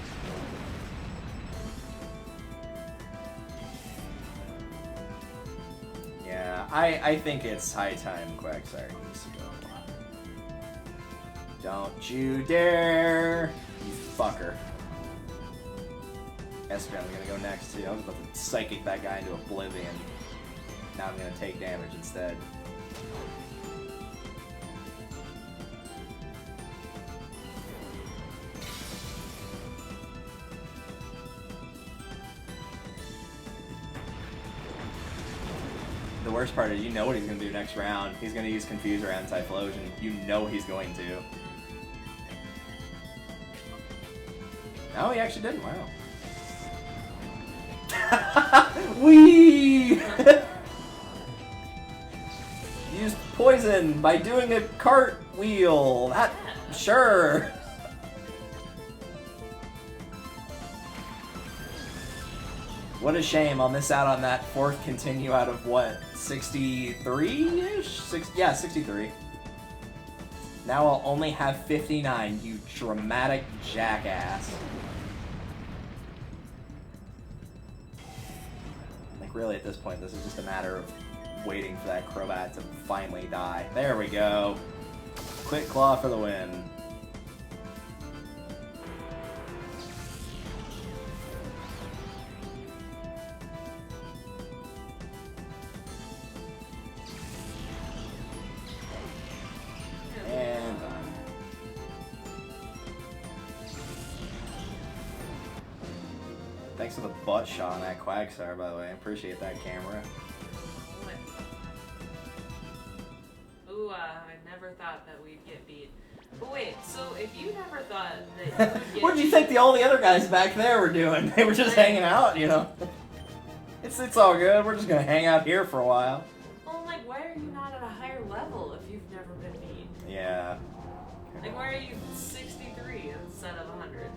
[SPEAKER 1] Yeah, I think it's high time Quagsire needs to go. Don't you dare, you fucker. Espeon, I'm gonna go next too. I was about to psychic that guy into oblivion. Now I'm gonna take damage instead. The worst part is you know what he's going to do next round. He's going to use Confuse or Anti-Flosion. You know he's going to. No, he actually didn't. Wow. Wee! Used poison by doing a cartwheel. That, sure. What a shame. I'll miss out on that fourth continue out of what? 63-ish? Yeah, 63. Now I'll only have 59, you dramatic jackass. Like, really, at this point, this is just a matter of waiting for that Crobat to finally die. There we go. Quick Claw for the win. And thanks for the butt shot on that Quagsire, by the way. I appreciate that camera.
[SPEAKER 2] Ooh, I never thought that we'd get beat. But wait, so if you never thought that you would get
[SPEAKER 1] What did you think all the other guys back there were doing? They were just hanging out, you know? It's all good. We're just gonna hang out here for a while.
[SPEAKER 2] Well, like, why are you not at a higher level if you've never been beat?
[SPEAKER 1] Yeah.
[SPEAKER 2] Like, why are you 63 instead of 100?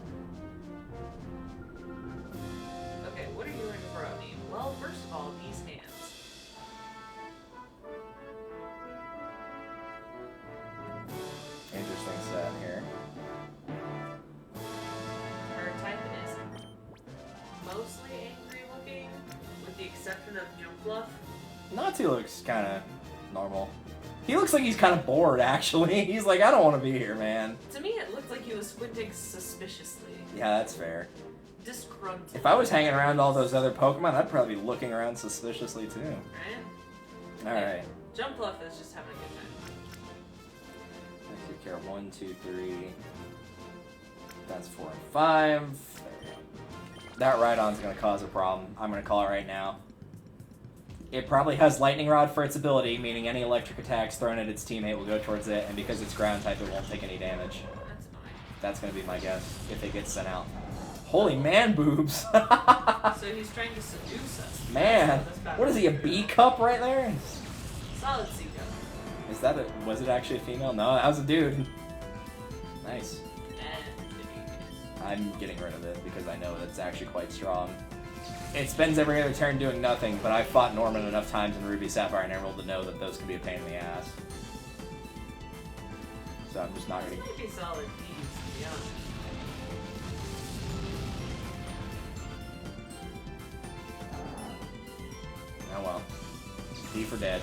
[SPEAKER 2] Okay, what are you going to throw at me? Well, first of all, these hands. captain of Jump Bluff?
[SPEAKER 1] Natu looks kind of normal. He looks like he's kind of bored, actually. He's like, I don't want to be here, man.
[SPEAKER 2] To me, it looked like he was squinting suspiciously.
[SPEAKER 1] Yeah, that's fair.
[SPEAKER 2] Disgruntled.
[SPEAKER 1] If I was hanging around all those other Pokemon, I'd probably be looking around suspiciously, too.
[SPEAKER 2] Right?
[SPEAKER 1] Alright.
[SPEAKER 2] Jump Bluff is just having a good time.
[SPEAKER 1] Let's take care of 1, 2, 3. That's 4 and 5. There we go. That Rhydon's going to cause a problem. I'm going to call it right now. It probably has Lightning Rod for its ability, meaning any electric attacks thrown at its teammate will go towards it, and because it's ground type, it won't take any damage.
[SPEAKER 2] That's annoying.
[SPEAKER 1] That's going to be my guess, if it gets sent out. Holy man boobs!
[SPEAKER 2] So he's trying to seduce us.
[SPEAKER 1] Man!
[SPEAKER 2] That's
[SPEAKER 1] What is he, a B cup right there?
[SPEAKER 2] Solid C cup.
[SPEAKER 1] Is that a, was it actually a female? No, that was a dude. Nice.
[SPEAKER 2] And
[SPEAKER 1] I'm getting rid of it because I know it's actually quite strong. It spends every other turn doing nothing, but I've fought Norman enough times in Ruby, Sapphire, and Emerald to know that those can be a pain in the ass. So I'm just not
[SPEAKER 2] this
[SPEAKER 1] gonna...
[SPEAKER 2] might be solid D's, to be honest.
[SPEAKER 1] Oh well. D for dead.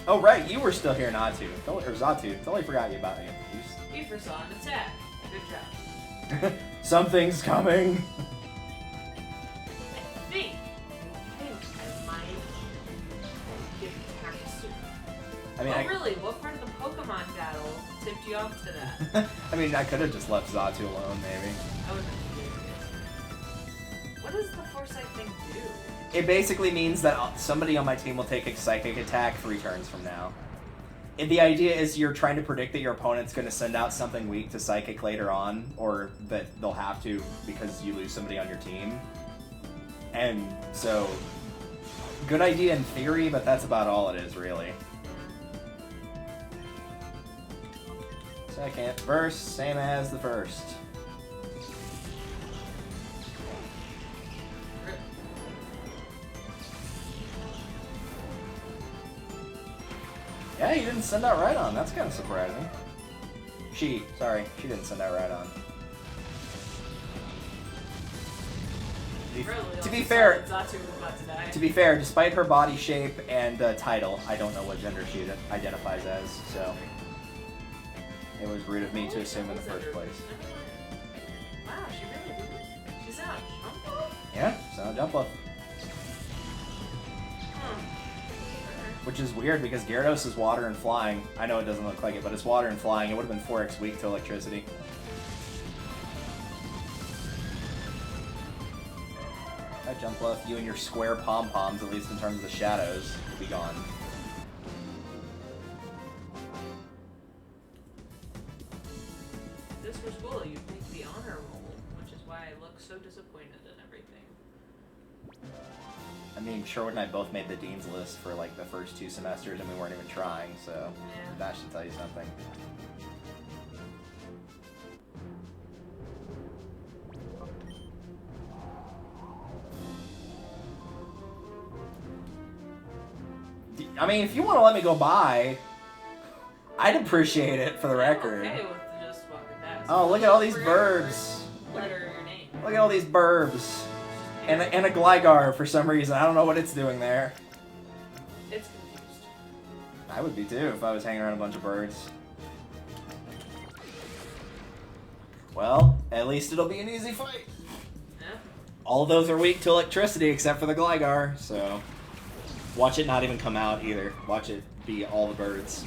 [SPEAKER 1] Oh right, you were still here, Natu. Or Zatu. Totally forgot you about you.
[SPEAKER 2] He foresaw an attack. Good job.
[SPEAKER 1] Something's coming.
[SPEAKER 2] I think I might give attack soon.
[SPEAKER 1] I mean,
[SPEAKER 2] oh, really? What part of the Pokemon battle tipped you off to that?
[SPEAKER 1] I mean, I could have just left Zatu alone, maybe.
[SPEAKER 2] I would have been curious. What does the Foresight thing do?
[SPEAKER 1] It basically means that somebody on my team will take a psychic attack 3 turns from now. And the idea is you're trying to predict that your opponent's going to send out something weak to psychic later on, or that they'll have to because you lose somebody on your team. And so, good idea in theory, but that's about all it is, really. Second verse, same as the first. Yeah, you didn't send out Rhydon. That's kind of surprising. She didn't send out Rhydon. To be fair, despite her body shape and title, I don't know what gender she identifies as, so it was rude of me to assume in the first place.
[SPEAKER 2] Wow, she really did it. She's out. Jump Bluff?
[SPEAKER 1] Yeah, so jump up. Which is weird because Gyarados is water and flying. I know it doesn't look like it, but it's water and flying. It would have been 4x weak to electricity. That jump left, you and your square pom-poms, at least in terms of the shadows, will be gone.
[SPEAKER 2] If this were school, you'd take the honor roll, which is why I look so disappointed in everything.
[SPEAKER 1] I mean, Sherwood and I both made the Dean's List for like the first 2 semesters and we weren't even trying, so
[SPEAKER 2] Yeah.
[SPEAKER 1] that should tell you something. I mean, if you want to let me go by, I'd appreciate it for the record.
[SPEAKER 2] I'm okay with just walking past.
[SPEAKER 1] Oh, look at all these burbs.
[SPEAKER 2] Letter your name.
[SPEAKER 1] Look at all these burbs. And a Gligar for some reason. I don't know what it's doing there.
[SPEAKER 2] It's confused.
[SPEAKER 1] I would be too if I was hanging around a bunch of birds. Well, at least it'll be an easy fight.
[SPEAKER 2] Yeah.
[SPEAKER 1] All of those are weak to electricity except for the Gligar, so watch it not even come out either. Watch it be all the birds.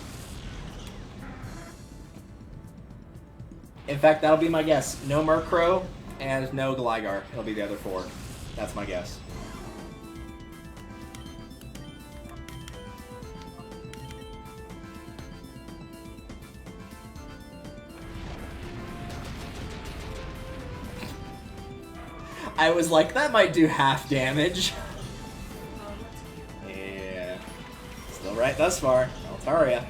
[SPEAKER 1] In fact, that'll be my guess. No Murkrow and no Gligar. It'll be the other 4. That's my guess. I was like, that might do half damage. Yeah. Still right thus far. Altaria.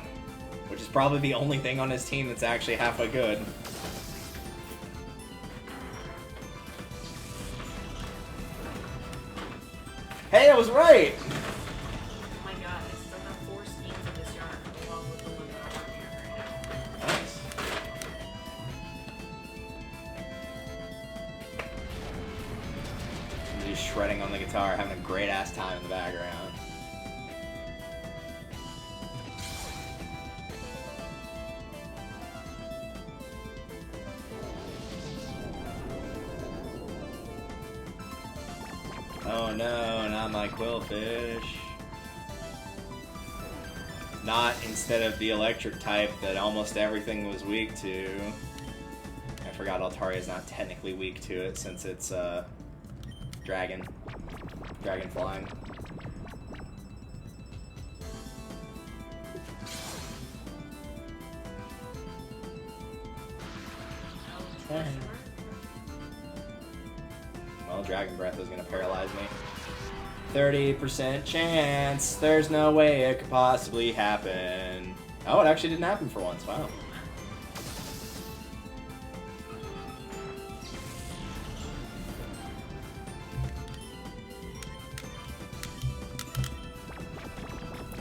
[SPEAKER 1] Which is probably the only thing on his team that's actually halfway good. Hey, I was right!
[SPEAKER 2] Oh my god, I still have 4 schemes in this yarn.
[SPEAKER 1] she's shredding on the guitar, having a great ass time in the background. Oh no, not my Quillfish. Not instead of the electric type that almost everything was weak to. I forgot Altaria is not technically weak to it since it's dragon flying. Well, Dragon Breath is gonna paralyze me. 30% chance. There's no way it could possibly happen. Oh, it actually didn't happen for once. Wow.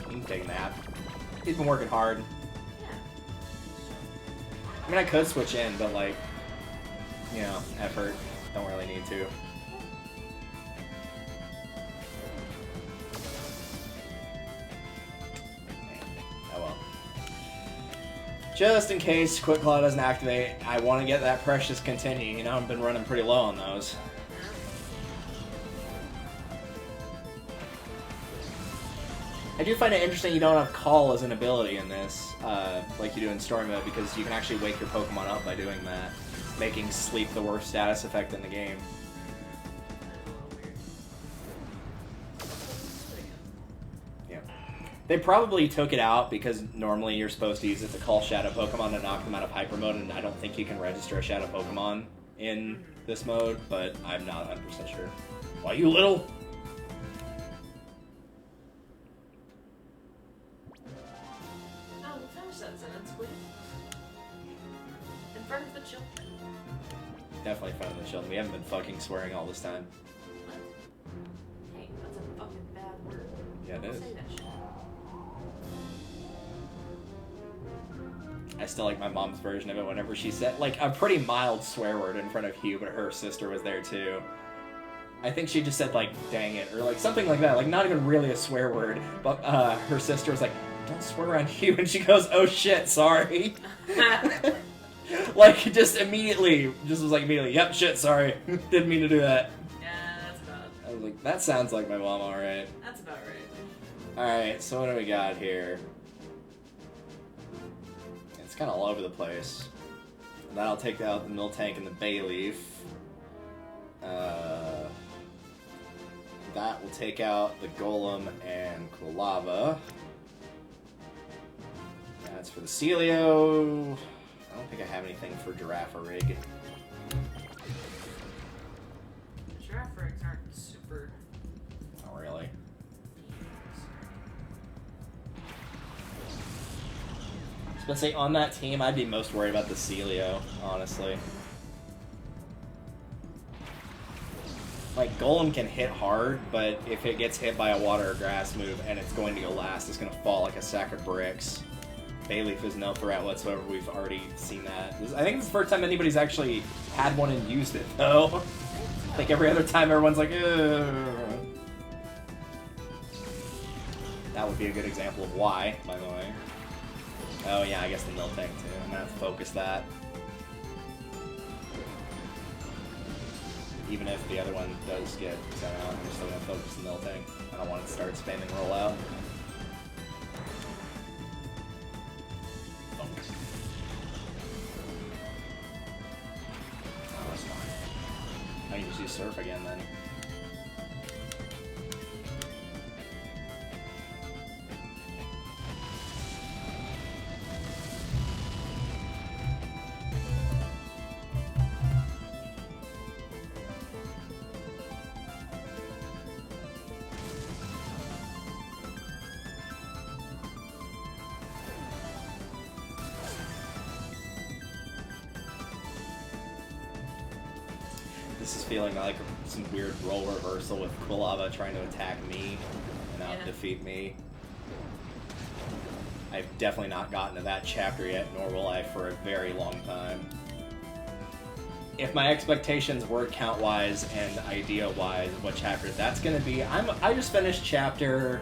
[SPEAKER 1] You can take a nap. He's been working hard. I mean, I could switch in, but like, you know, effort. Don't really need to. Oh well. Just in case Quick Claw doesn't activate, I want to get that Precious Continue. You know, I've been running pretty low on those. I do find it interesting you don't have Call as an ability in this, like you do in Story Mode, because you can actually wake your Pokemon up by doing that, making sleep the worst status effect in the game. Yeah. They probably took it out because normally you're supposed to use it to call Shadow Pokemon and knock them out of Hyper Mode, and I don't think you can register a Shadow Pokemon in this mode, but I'm not 100% sure. Why, you little... Definitely in front of the children. We haven't been fucking swearing all this time.
[SPEAKER 2] What? Hey, that's a fucking bad word.
[SPEAKER 1] Yeah, it
[SPEAKER 2] Don't
[SPEAKER 1] is.
[SPEAKER 2] say that shit.
[SPEAKER 1] I still like my mom's version of it whenever she said, like, a pretty mild swear word in front of Hugh, but her sister was there too. I think she just said, like, dang it, or like something like that. Like, not even really a swear word, but her sister was like, don't swear on Hugh, and she goes, oh shit, sorry. Like, just immediately, yep, shit, sorry. Didn't mean to do that.
[SPEAKER 2] Yeah, that's about it.
[SPEAKER 1] I was like, that sounds like my mom, alright.
[SPEAKER 2] That's about right.
[SPEAKER 1] Alright, so what do we got here? It's kind of all over the place. That'll take out the Miltank and the Bayleaf. That will take out the Golem and Quilava. That's for the Celio. I don't think I have anything for Girafarig.
[SPEAKER 2] The giraffe rigs aren't super...
[SPEAKER 1] Not really. I was gonna say, on that team, I'd be most worried about the Celio, honestly. Like, Golem can hit hard, but if it gets hit by a water or grass move and it's going to go last, it's going to fall like a sack of bricks. Bayleaf is no threat whatsoever. We've already seen that. I think it's the first time anybody's actually had one and used it, though. Like, every other time everyone's like, ugh. That would be a good example of why, by the way. Oh yeah, I guess the Miltank too. I'm gonna have to focus that. Even if the other one does get sent out, I'm still gonna focus the Miltank. I don't want it to start spamming rollout. Oh, that's fine. I can just use Surf again then. This is feeling like some weird role reversal with Quilava trying to attack me and out defeat me. I've definitely not gotten to that chapter yet, nor will I for a very long time. if my expectations word count wise and idea wise of what chapter that's gonna be, I just finished chapter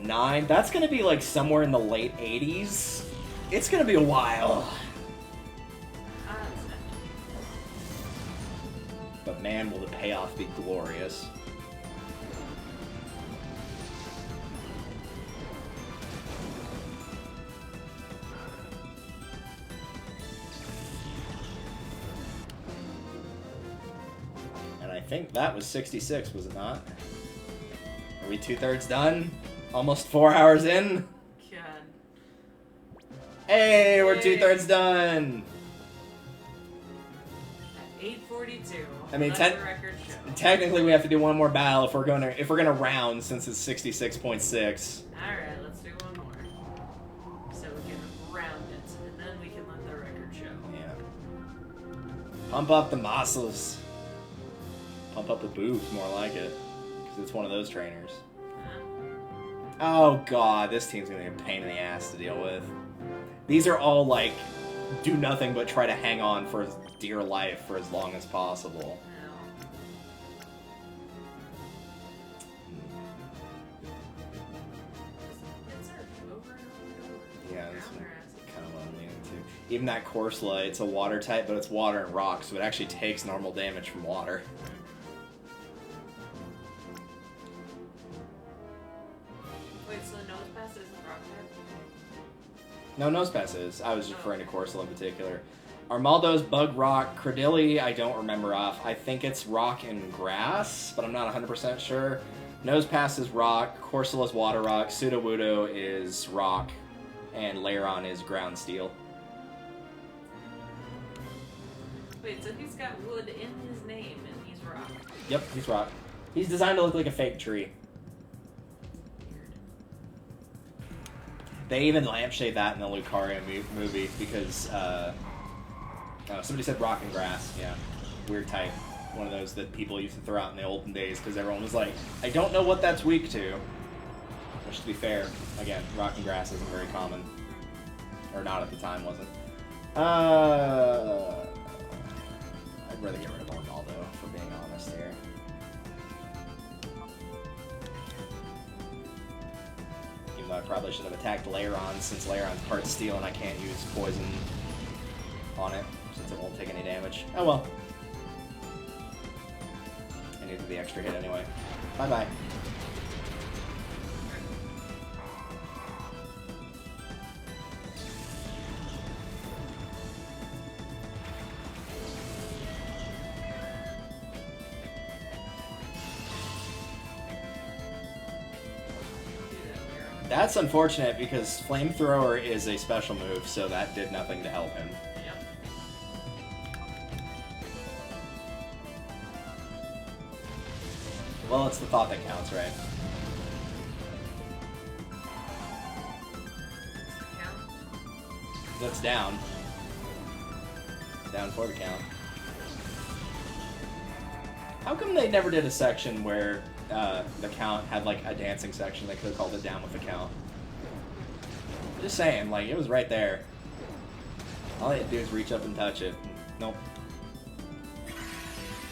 [SPEAKER 1] 9. That's gonna be like somewhere in the late 80s. It's gonna be a while. But man, will the payoff be glorious. I think that was 66, was it not? Are we 2/3 done? Almost 4 hours in?
[SPEAKER 2] God.
[SPEAKER 1] Hey, we're
[SPEAKER 2] Yay.
[SPEAKER 1] 2/3 done!
[SPEAKER 2] At 8:42.
[SPEAKER 1] I mean,
[SPEAKER 2] let the record show.
[SPEAKER 1] technically we have to do one more battle if we're gonna round since it's 66.6.
[SPEAKER 2] Alright, let's do one more. So we can round it, and then we can let the record show.
[SPEAKER 1] Yeah. Pump up the muscles. Pump up the boobs, more like it. Because it's one of those trainers. Oh god, this team's gonna be a pain in the ass to deal with. These are all like, do nothing but try to hang on for dear life for as long as possible. Yeah, that's kind of what I'm leaning to. Even that Corsola, it's a water type, but it's water and rock, so it actually takes normal damage from water.
[SPEAKER 2] Wait, so the nose pass isn't rock type?
[SPEAKER 1] No, Nosepass is. I was referring to Corsola in particular. Armaldo's Bug Rock. Credilli, I don't remember off. I think it's rock and grass, but I'm not 100% sure. Nosepass is rock. Corsola's water rock. Sudowoodo is rock. And Lairon is ground steel.
[SPEAKER 2] Wait, so he's got wood in his name and he's rock.
[SPEAKER 1] Yep, he's rock. He's designed to look like a fake tree. They even lampshade that in the Lucario movie because somebody said rock and grass. Yeah, weird type. One of those that people used to throw out in the olden days because everyone was like, I don't know what that's weak to. Which, to be fair, again, rock and grass isn't very common. Or not at the time, wasn't. I'd rather get rid of Armaldo, for being honest here. Even though I probably should have attacked Lairon, since Lairon's part steel and I can't use poison on it, since it won't take any damage. Oh well. I needed the extra hit anyway. Bye-bye. That's unfortunate because Flamethrower is a special move, so that did nothing to help him.
[SPEAKER 2] Yep.
[SPEAKER 1] Well, it's the thought that counts, right?
[SPEAKER 2] Count.
[SPEAKER 1] That's down. Down for the count. How come they never did a section where the count had like a dancing section? They could have called it down with the count. Just saying, like, it was right there. All he had to do is reach up and touch it. Nope.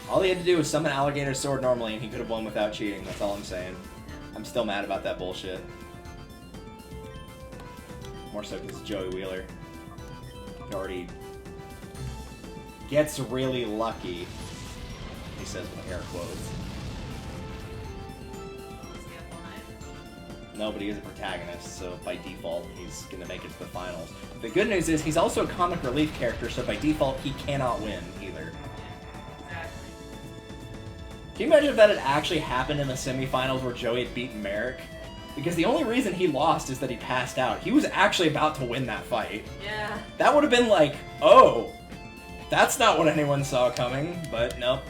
[SPEAKER 1] All he had to do was summon Alligator Sword normally and he could have won without cheating. That's all I'm saying. I'm still mad about that bullshit. More so because Joey Wheeler already gets really lucky, he says with air quotes. No, but he is a protagonist, so by default, he's going to make it to the finals. The good news is he's also a comic relief character, so by default, he cannot win either.
[SPEAKER 2] Exactly.
[SPEAKER 1] Can you imagine if that had actually happened in the semifinals where Joey had beaten Merrick? Because the only reason he lost is that he passed out. He was actually about to win that fight.
[SPEAKER 2] Yeah.
[SPEAKER 1] That would have been like, oh, that's not what anyone saw coming, but nope.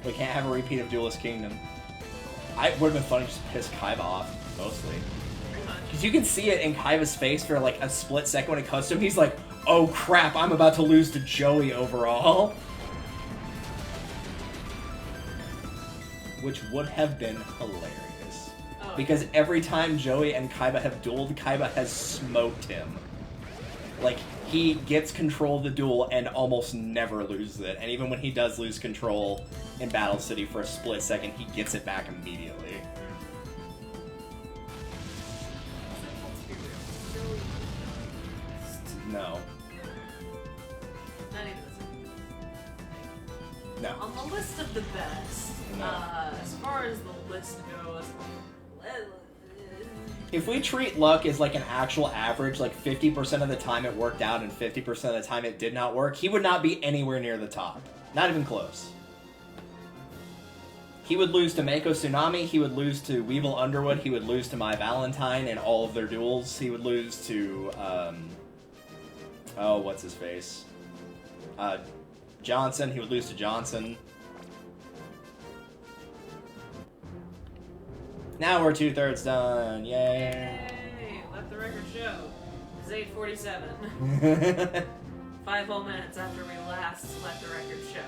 [SPEAKER 1] We can't have a repeat of Duelist Kingdom. It would have been funny just to piss Kaiba off, mostly. Because you can see it in Kaiba's face for like a split second when it comes to him. He's like, oh crap, I'm about to lose to Joey overall. Which would have been hilarious.
[SPEAKER 2] Oh,
[SPEAKER 1] Because every time Joey and Kaiba have dueled, Kaiba has smoked him. Like, he gets control of the duel and almost never loses it. And even when he does lose control in Battle City for a split second, he gets it back immediately. No.
[SPEAKER 2] Not even the same.
[SPEAKER 1] No.
[SPEAKER 2] On the list of the best,
[SPEAKER 1] No.
[SPEAKER 2] as far as the list goes,
[SPEAKER 1] If we treat luck as like an actual average, like 50% of the time it worked out and 50% of the time it did not work, he would not be anywhere near the top. Not even close. He would lose to Mako Tsunami, he would lose to Weevil Underwood, he would lose to My Valentine in all of their duels, he would lose to, oh, what's his face? Johnson, he would lose to Johnson. Now we're 2/3 done, yay!
[SPEAKER 2] Yay! Let the record show. It's 8:47. 5 whole minutes after we last let the record show.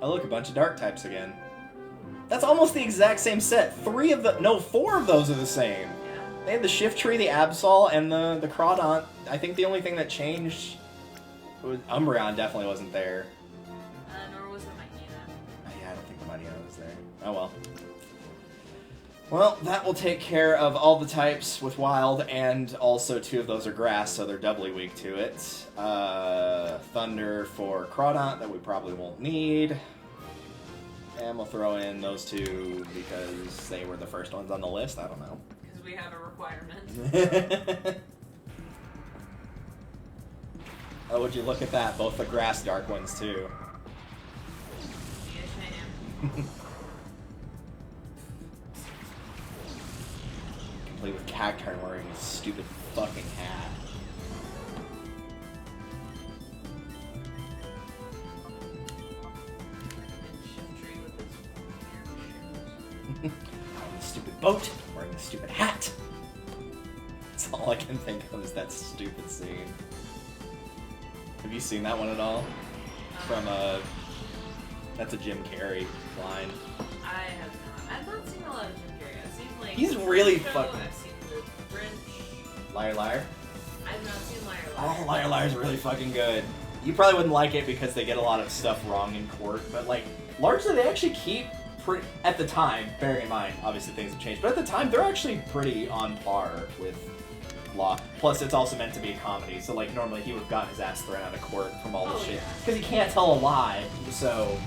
[SPEAKER 1] Oh look, a bunch of dark types again. That's almost the exact same set. 4 of those are the same.
[SPEAKER 2] Yeah.
[SPEAKER 1] They had the Shift Tree, the Absol, and the Crawdont. I think the only thing that changed was Umbreon definitely wasn't there.
[SPEAKER 2] Nor was the Machina.
[SPEAKER 1] Yeah, I don't think the Mightyena was there. Oh well. Well, that will take care of all the types with Wild, and also 2 of those are Grass, so they're doubly weak to it. Thunder for Crawdont that we probably won't need. And we'll throw in those 2 because they were the first ones on the list. I don't know.
[SPEAKER 2] Because we have a requirement.
[SPEAKER 1] Oh, would you look at that? Both the Grass Dark ones, too.
[SPEAKER 2] Yes, ma'am.
[SPEAKER 1] Complete with Cacturn wearing a stupid fucking hat. On the stupid boat, wearing the stupid hat. That's all I can think of is that stupid scene. Have you seen that one at all? From that's a Jim Carrey line.
[SPEAKER 2] I have not. I've not seen a lot of Jim Carrey. I've seen like
[SPEAKER 1] He's really
[SPEAKER 2] Show,
[SPEAKER 1] fucking.
[SPEAKER 2] I've seen The Grinch.
[SPEAKER 1] Liar Liar.
[SPEAKER 2] I've not seen Liar Liar.
[SPEAKER 1] Oh, Liar Liar is really fucking good. You probably wouldn't like it because they get a lot of stuff wrong in court, but like largely they actually keep at the time, bearing in mind obviously things have changed, but at the time they're actually pretty on par with law. Plus it's also meant to be a comedy, so like normally he would have gotten his ass thrown out of court from all this shit because he can't tell a lie. So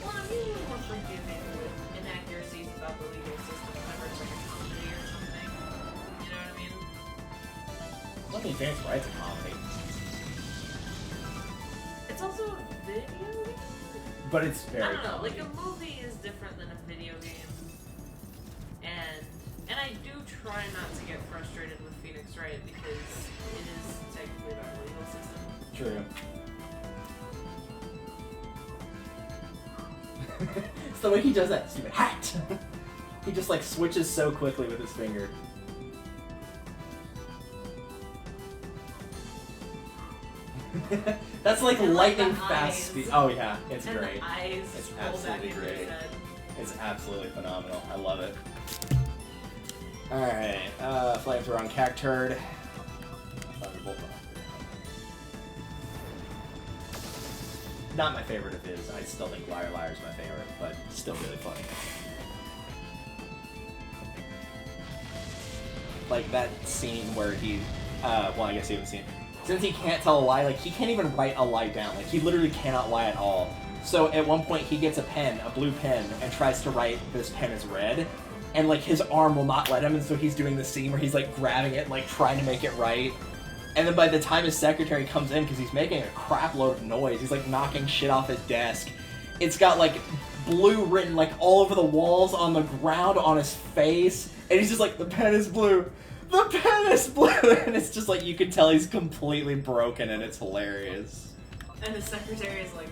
[SPEAKER 2] Well, I'm usually more forgiving with inaccuracies about the legal system whenever it's like a comedy or something. You know what I mean?
[SPEAKER 1] let me finish writes a comedy.
[SPEAKER 2] It's also a video game?
[SPEAKER 1] But it's very
[SPEAKER 2] I don't know,
[SPEAKER 1] comedy.
[SPEAKER 2] like a movie is different than a video game. And I do try not to get frustrated with Phoenix Wright because it is technically about the legal system.
[SPEAKER 1] True. It's the way he does that stupid hat. He just like switches so quickly with his finger. That's like
[SPEAKER 2] And, like,
[SPEAKER 1] lightning
[SPEAKER 2] the
[SPEAKER 1] fast
[SPEAKER 2] eyes.
[SPEAKER 1] speed. Oh yeah, it's
[SPEAKER 2] And
[SPEAKER 1] great.
[SPEAKER 2] the eyes
[SPEAKER 1] It's
[SPEAKER 2] roll back
[SPEAKER 1] absolutely
[SPEAKER 2] into
[SPEAKER 1] great.
[SPEAKER 2] his head.
[SPEAKER 1] It's absolutely phenomenal. I love it. Alright, Flamethrower on Cacturd. Thunderbolt on. Not my favorite of his. I still think Liar Liar is my favorite, but still really funny. Like that scene where he, well, I guess you haven't seen it. Since he can't tell a lie, like he can't even write a lie down. Like he literally cannot lie at all. So at one point he gets a pen, a blue pen, and tries to write this pen is red. And like his arm will not let him, and so he's doing the scene where he's like grabbing it, like trying to make it right. And then by the time his secretary comes in, because he's making a crap load of noise, he's like knocking shit off his desk. It's got like blue written like all over the walls, on the ground, on his face, and he's just like, the pen is blue. The pen is blue! And it's just like, you can tell he's completely broken, and it's hilarious.
[SPEAKER 2] And the secretary is like,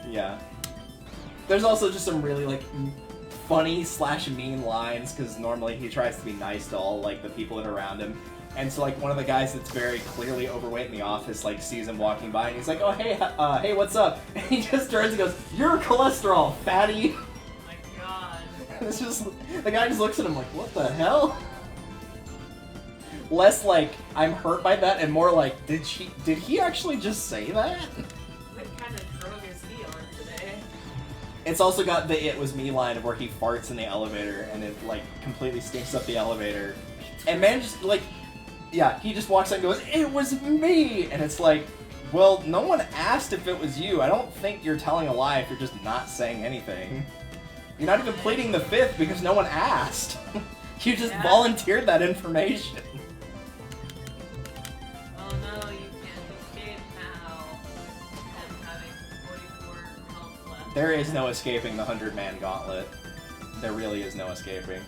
[SPEAKER 1] Yeah. There's also just some really like funny / mean lines, because normally he tries to be nice to all like the people that are around him. And so like one of the guys that's very clearly overweight in the office like sees him walking by and he's like, oh hey, hey, what's up? And he just turns and goes, you're cholesterol, fatty.
[SPEAKER 2] oh my god.
[SPEAKER 1] It's just the guy just looks at him like, what the hell? Less like I'm hurt by that, and more like, did he actually just say that?
[SPEAKER 2] What kind of drug is he on today?
[SPEAKER 1] It's also got the "it was me" line of where he farts in the elevator and it like completely stinks up the elevator. And man just like, yeah, he just walks out and goes, "It was me," and it's like, well, no one asked if it was you. I don't think you're telling a lie if you're just not saying anything. You're not even pleading the fifth because no one asked. You just volunteered that information.
[SPEAKER 2] Oh no, you can't escape now. Him having 44 health left.
[SPEAKER 1] There is no escaping the 100-man gauntlet. There really is no escaping.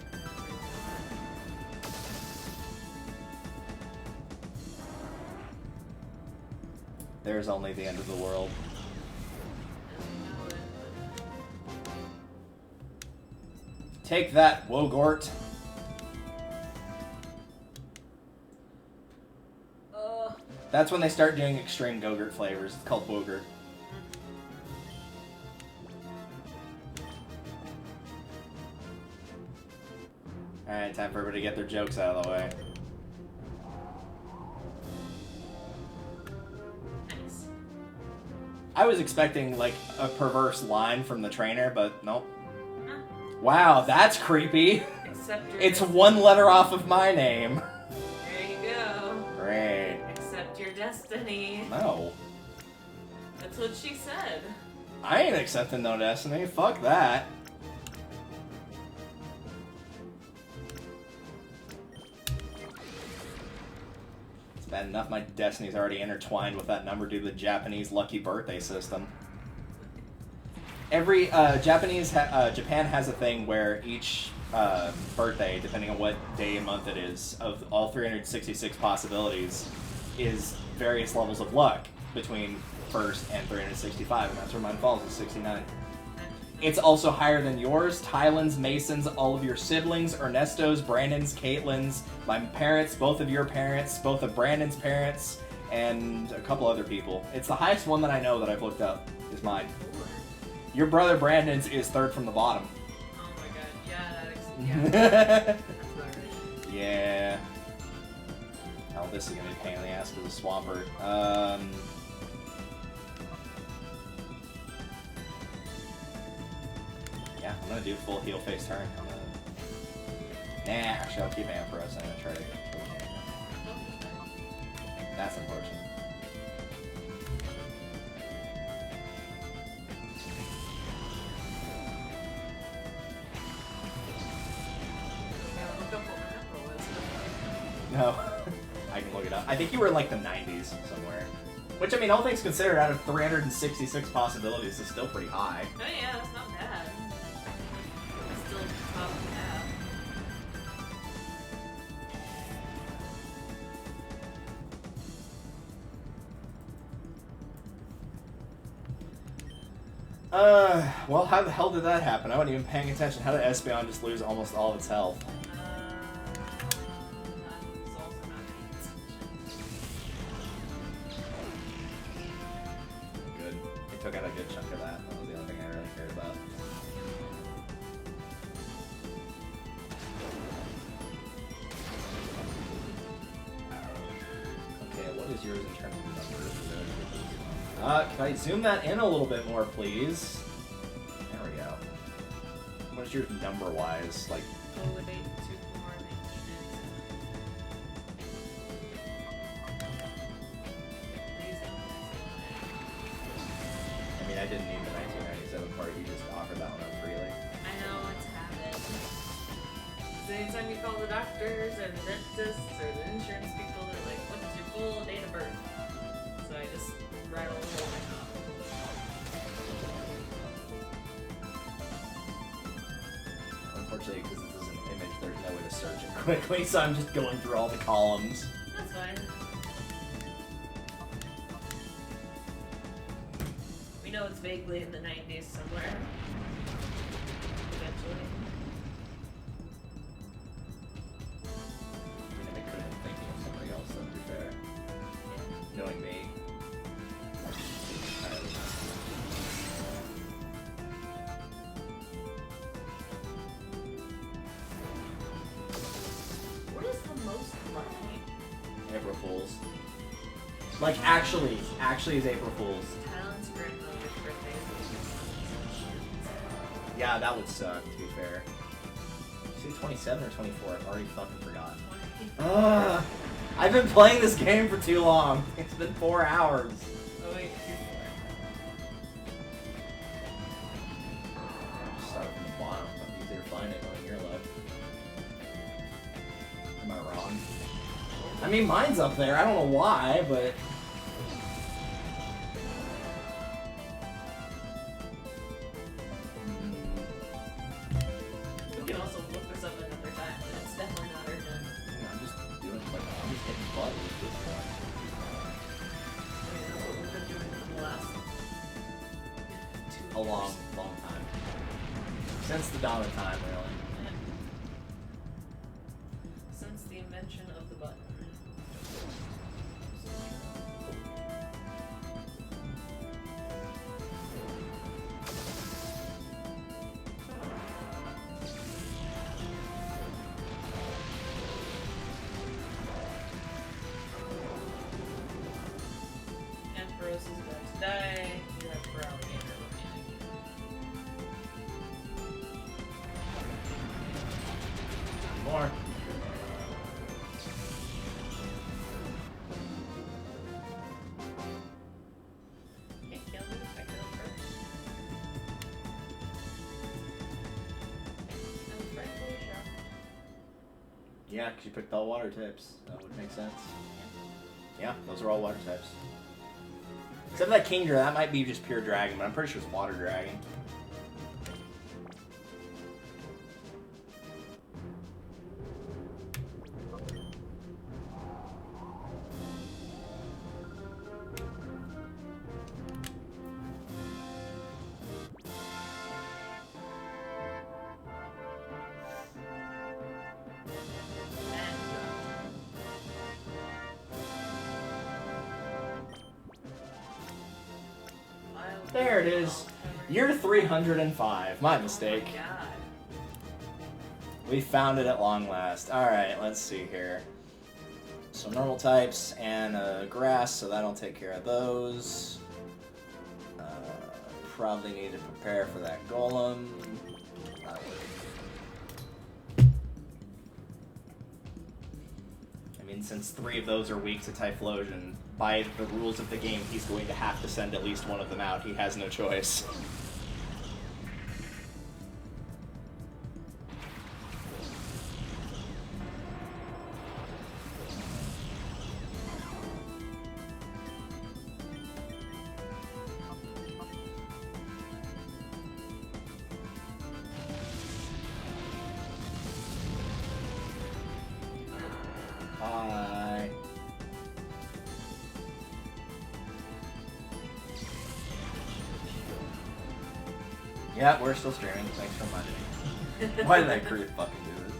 [SPEAKER 1] There's only the end of the world. Take that, Wogort. That's when they start doing extreme Go-Gurt flavors. It's called Wogurt. Alright, time for everybody to get their jokes out of the way.
[SPEAKER 2] Nice.
[SPEAKER 1] I was expecting, like, a perverse line from the trainer, but nope.
[SPEAKER 2] Huh.
[SPEAKER 1] Wow, that's creepy.
[SPEAKER 2] Except your
[SPEAKER 1] It's
[SPEAKER 2] destiny.
[SPEAKER 1] one letter off of my name.
[SPEAKER 2] There you go.
[SPEAKER 1] Great.
[SPEAKER 2] Accept your destiny.
[SPEAKER 1] No.
[SPEAKER 2] That's what she said.
[SPEAKER 1] I ain't accepting no destiny. Fuck that. It's bad enough my destiny's already intertwined with that number due to the Japanese lucky birthday system. Every Japan has a thing where each birthday, depending on what day and month it is, of all 366 possibilities, is various levels of luck between 1st and 365, and that's where mine falls, is 69. It's also higher than yours, Tylen's, Mason's, all of your siblings, Ernesto's, Brandon's, Caitlin's, my parents, both of your parents, both of Brandon's parents, and a couple other people. It's the highest one that I know that I've looked up, is mine. Your brother Brandon's is 3rd from the bottom.
[SPEAKER 2] Oh my god, yeah, that's about right.
[SPEAKER 1] Yeah. Oh, this is gonna be a pain in the ass because of Swampert. Yeah, I'm gonna do full heel face turn. Nah, actually I'll keep Ampharos. I'm gonna try to get That's unfortunate. No, I can look it up. I think you were in like the 90s somewhere. Which, I mean, all things considered, out of 366 possibilities, is still pretty high.
[SPEAKER 2] Oh yeah, that's not bad. It's still top of
[SPEAKER 1] Well, how the hell did that happen? I wasn't even paying attention. How did Espeon just lose almost all of its health? Good. It took out a good chunk of that. That was the only thing I really cared about. Okay, what is yours in terms of numbers? Can I zoom that in a little bit more, please? There we go. What is yours number-wise? Like, I mean, I didn't need the 1997 part. You just offered that one up freely.
[SPEAKER 2] I know, it's habit. Anytime you call the doctors or the dentists or the insurance people, they're like, what's your full date of birth? So I just rattle the whole thing off.
[SPEAKER 1] Unfortunately, because this is an image, there's no way to search it quickly, so I'm just going through all the columns.
[SPEAKER 2] That's fine. We know it's vaguely in the 90s somewhere. Eventually.
[SPEAKER 1] I mean, I could have been thinking of somebody else, to be fair. Knowing me. Like, actually is April Fool's.
[SPEAKER 2] Talon's grandmother's birthday is
[SPEAKER 1] Yeah, that would suck, to be fair. Did you say 27 or 24? I've already fucking forgotten. Ugh! I've been playing this game for too long. It's been 4 hours.
[SPEAKER 2] Oh wait,
[SPEAKER 1] Start from the bottom. It's easier to find it on your left. Am I wrong? I mean, mine's up there. I don't know why, but...
[SPEAKER 2] we can also look this up another time. It's definitely not urgent.
[SPEAKER 1] I'm just doing like I'm just hitting buttons at this point.
[SPEAKER 2] I mean, that's what we've been doing for the last 2
[SPEAKER 1] A long time. Since the dawn of time, really.
[SPEAKER 2] Since the invention of the button. Ampharos is about to die. You have for alligator remaining.
[SPEAKER 1] More.
[SPEAKER 2] Can't kill me if I kill first. I'm frightfully shocked.
[SPEAKER 1] Yeah, because you picked all water types. That would make sense. Yeah, those are all water types. Except for that Kingdra, that might be just pure dragon, but I'm pretty sure it's water dragon. There it is. You're 305. My mistake.
[SPEAKER 2] Oh my god.
[SPEAKER 1] We found it at long last. Alright, let's see here. So normal types and grass, so that'll take care of those. Probably need to prepare for that golem. I mean, since 3 of those are weak to Typhlosion, by the rules of the game, he's going to have to send at least one of them out. He has no choice. Bye. Yeah, we're still streaming. Thanks for reminding me. Why did I fucking do this?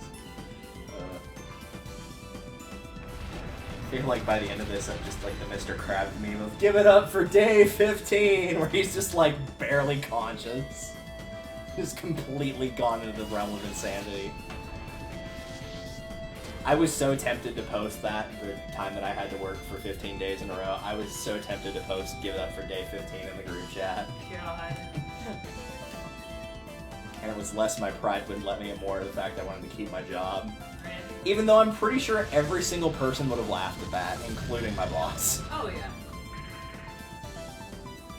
[SPEAKER 1] I feel like by the end of this, I'm just like the Mr. Krabs meme of "Give it up for day 15," where he's just like barely conscious, just completely gone into the realm of insanity. I was so tempted to post that the time that I had to work for 15 days in a row. I was so tempted to post "Give it up for day 15" in the group chat.
[SPEAKER 2] God.
[SPEAKER 1] And it was less my pride wouldn't let me, and more the fact I wanted to keep my job.
[SPEAKER 2] Right.
[SPEAKER 1] Even though I'm pretty sure every single person would have laughed at that, including my boss.
[SPEAKER 2] Oh yeah.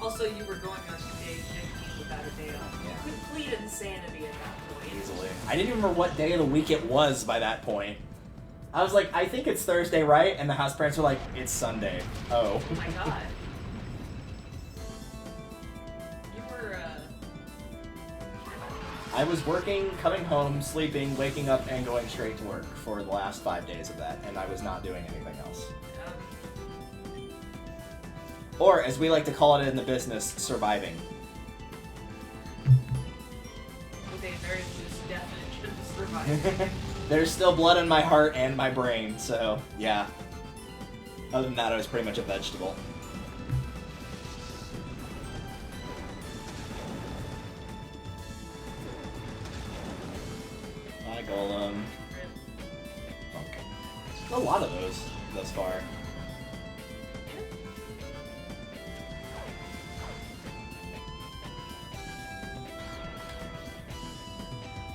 [SPEAKER 2] Also, you were going on day 15 without a day off.
[SPEAKER 1] Yeah.
[SPEAKER 2] Complete insanity at that point.
[SPEAKER 1] Easily. I didn't even remember what day of the week it was by that point. I was like, I think it's Thursday, right? And the house parents were like, it's Sunday. Oh.
[SPEAKER 2] Oh my god. You were,
[SPEAKER 1] I was working, coming home, sleeping, waking up, and going straight to work for the last 5 days of that, and I was not doing anything else. Or, as we like to call it in the business, surviving.
[SPEAKER 2] with a very loose definition of surviving.
[SPEAKER 1] There's still blood in my heart and my brain, so, yeah. Other than that, I was pretty much a vegetable. Bye, Golem. Okay. A lot of those thus far.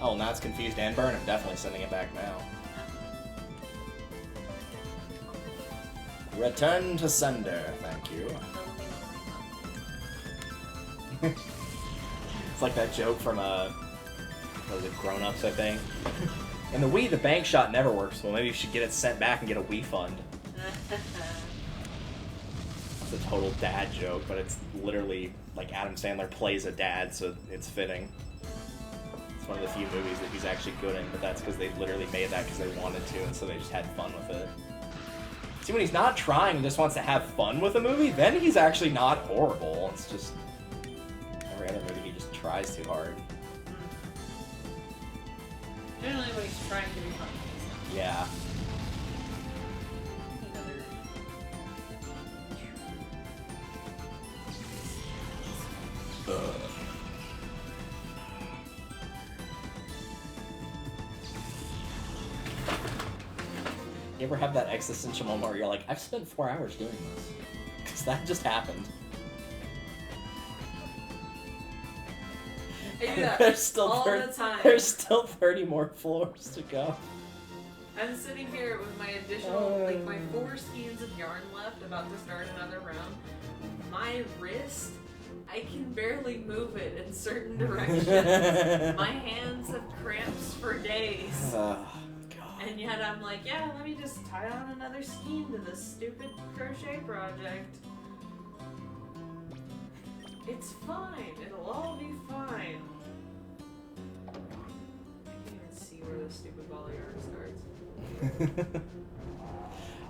[SPEAKER 1] Oh, now it's confused and burn. I'm definitely sending it back now. Return to sender, thank you. It's like that joke from, what was it, Grown Ups, I think? In the Wii, the bank shot never works, well maybe you should get it sent back and get a Wii fund. It's a total dad joke, but it's literally, like, Adam Sandler plays a dad, so it's fitting. It's one of the few movies that he's actually good in, but that's because they literally made that because they wanted to, and so they just had fun with it. See, when he's not trying and just wants to have fun with a movie, then he's actually not horrible. It's just every other movie he just tries too hard.
[SPEAKER 2] Generally when he's trying to be funny.
[SPEAKER 1] Yeah. You ever have that existential moment where you're like, I've spent 4 hours doing this? Because that just happened.
[SPEAKER 2] I do that
[SPEAKER 1] There's still
[SPEAKER 2] all
[SPEAKER 1] 30,
[SPEAKER 2] the time.
[SPEAKER 1] There's still 30 more floors to go.
[SPEAKER 2] I'm sitting here with my additional, like, my 4 skeins of yarn left, about to start another round. My wrist, I can barely move it in certain directions. My hands have cramps for days. And yet I'm like, yeah, let me just tie on another skein to this stupid crochet project. It's fine. It'll all be fine. I can't even see where this stupid ball of yarn starts.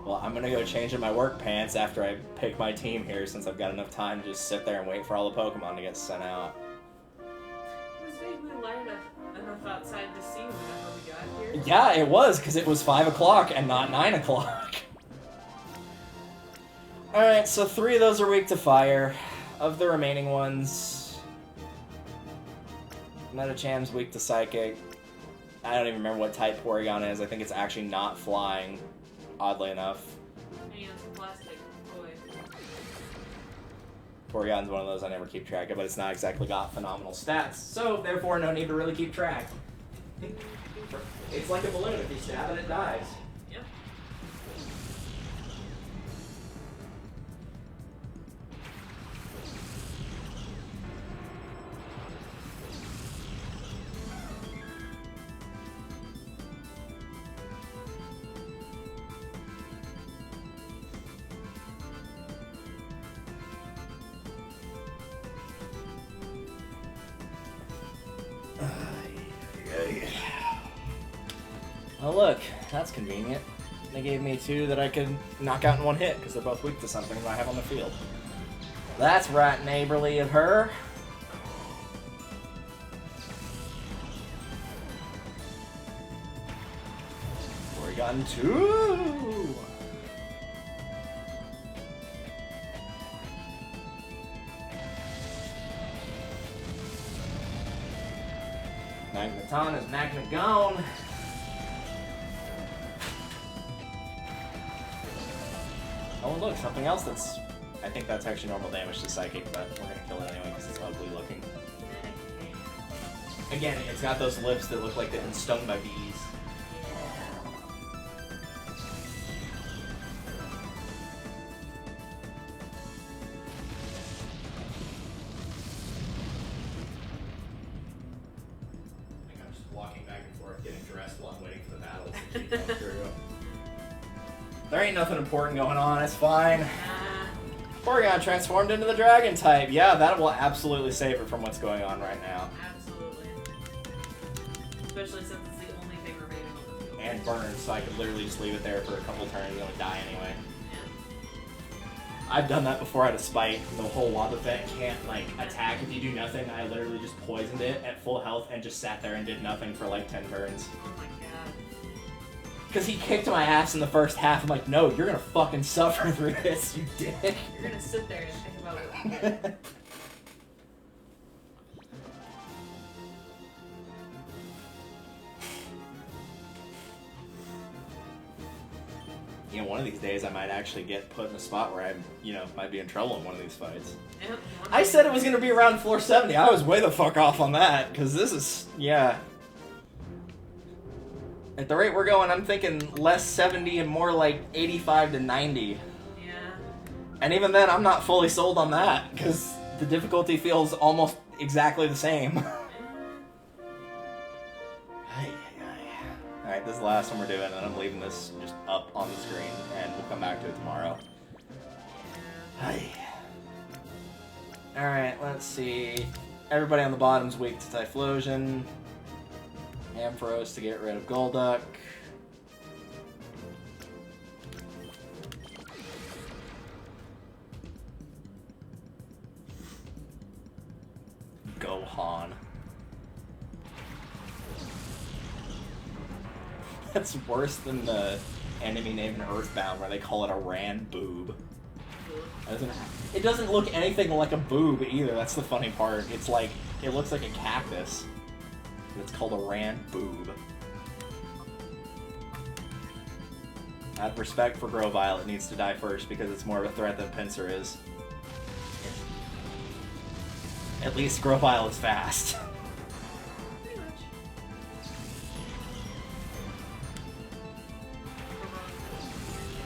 [SPEAKER 1] Well, I'm gonna go change in my work pants after I pick my team here, since I've got enough time to just sit there and wait for all the Pokemon to get sent out.
[SPEAKER 2] It was vaguely light enough outside to see whenever we got here.
[SPEAKER 1] Yeah, it was, because it was 5 o'clock and not 9 o'clock. Alright, so 3 of those are weak to fire. Of the remaining ones, Metacham's weak to Psychic. I don't even remember what type Porygon is. I think it's actually not flying, oddly enough.
[SPEAKER 2] And it's plastic toy.
[SPEAKER 1] Porygon's one of those I never keep track of, but it's not exactly got phenomenal stats, so therefore no need to really keep track. It's like a balloon. If you stab it, it dies.
[SPEAKER 2] Yep.
[SPEAKER 1] Oh look, that's convenient. They gave me 2 that I could knock out in one hit, because they're both weak to something that I have on the field. That's right neighborly of her. Porygon 2! Magneton is Magnet gone. Oh, look, something else that's... I think that's actually normal damage to Psychic, but we're gonna kill it anyway because it's ugly looking. Again, it's got those lips that look like they've been stung by bees. I think I'm just walking back and forth, getting dressed while I'm waiting for the battles to keep going through. There ain't nothing important going on, it's fine. Porygon transformed into the Dragon type. Yeah, that will absolutely save it from what's going on right now.
[SPEAKER 2] Absolutely. Especially since it's the only thing remaining on the field.
[SPEAKER 1] And burn, so I could literally just leave it there for a couple turns and it would die anyway.
[SPEAKER 2] Yeah.
[SPEAKER 1] I've done that before at a spike. The whole Wobbuffet can't, like, attack if you do nothing. I literally just poisoned it at full health and just sat there and did nothing for like 10 turns.
[SPEAKER 2] Oh my god.
[SPEAKER 1] Because he kicked my ass in the first half. I'm like, no, you're gonna fucking suffer through this, you dick.
[SPEAKER 2] You're gonna sit there and think about it.
[SPEAKER 1] You know, one of these days I might actually get put in a spot where I, might be in trouble in one of these fights.
[SPEAKER 2] Yep.
[SPEAKER 1] I said it was gonna be around floor 70. I was way the fuck off on that, because this is, yeah. At the rate we're going, I'm thinking less 70 and more like 85 to 90.
[SPEAKER 2] Yeah.
[SPEAKER 1] And even then, I'm not fully sold on that, because the difficulty feels almost exactly the same. Alright, this is the last one we're doing, and I'm leaving this just up on the screen, and we'll come back to it tomorrow. Alright, let's see. Everybody on the bottom's weak to Typhlosion. Ampharos to get rid of Golduck. Gohan. That's worse than the enemy name in Earthbound where they call it a Rand Boob. It doesn't look anything like a boob either, that's the funny part. It's like, it looks like a cactus. It's called a Rand Boob. Out of respect for Grovyle, it needs to die first because it's more of a threat than Pinsir is. At least Grovyle is fast.
[SPEAKER 2] Pretty much.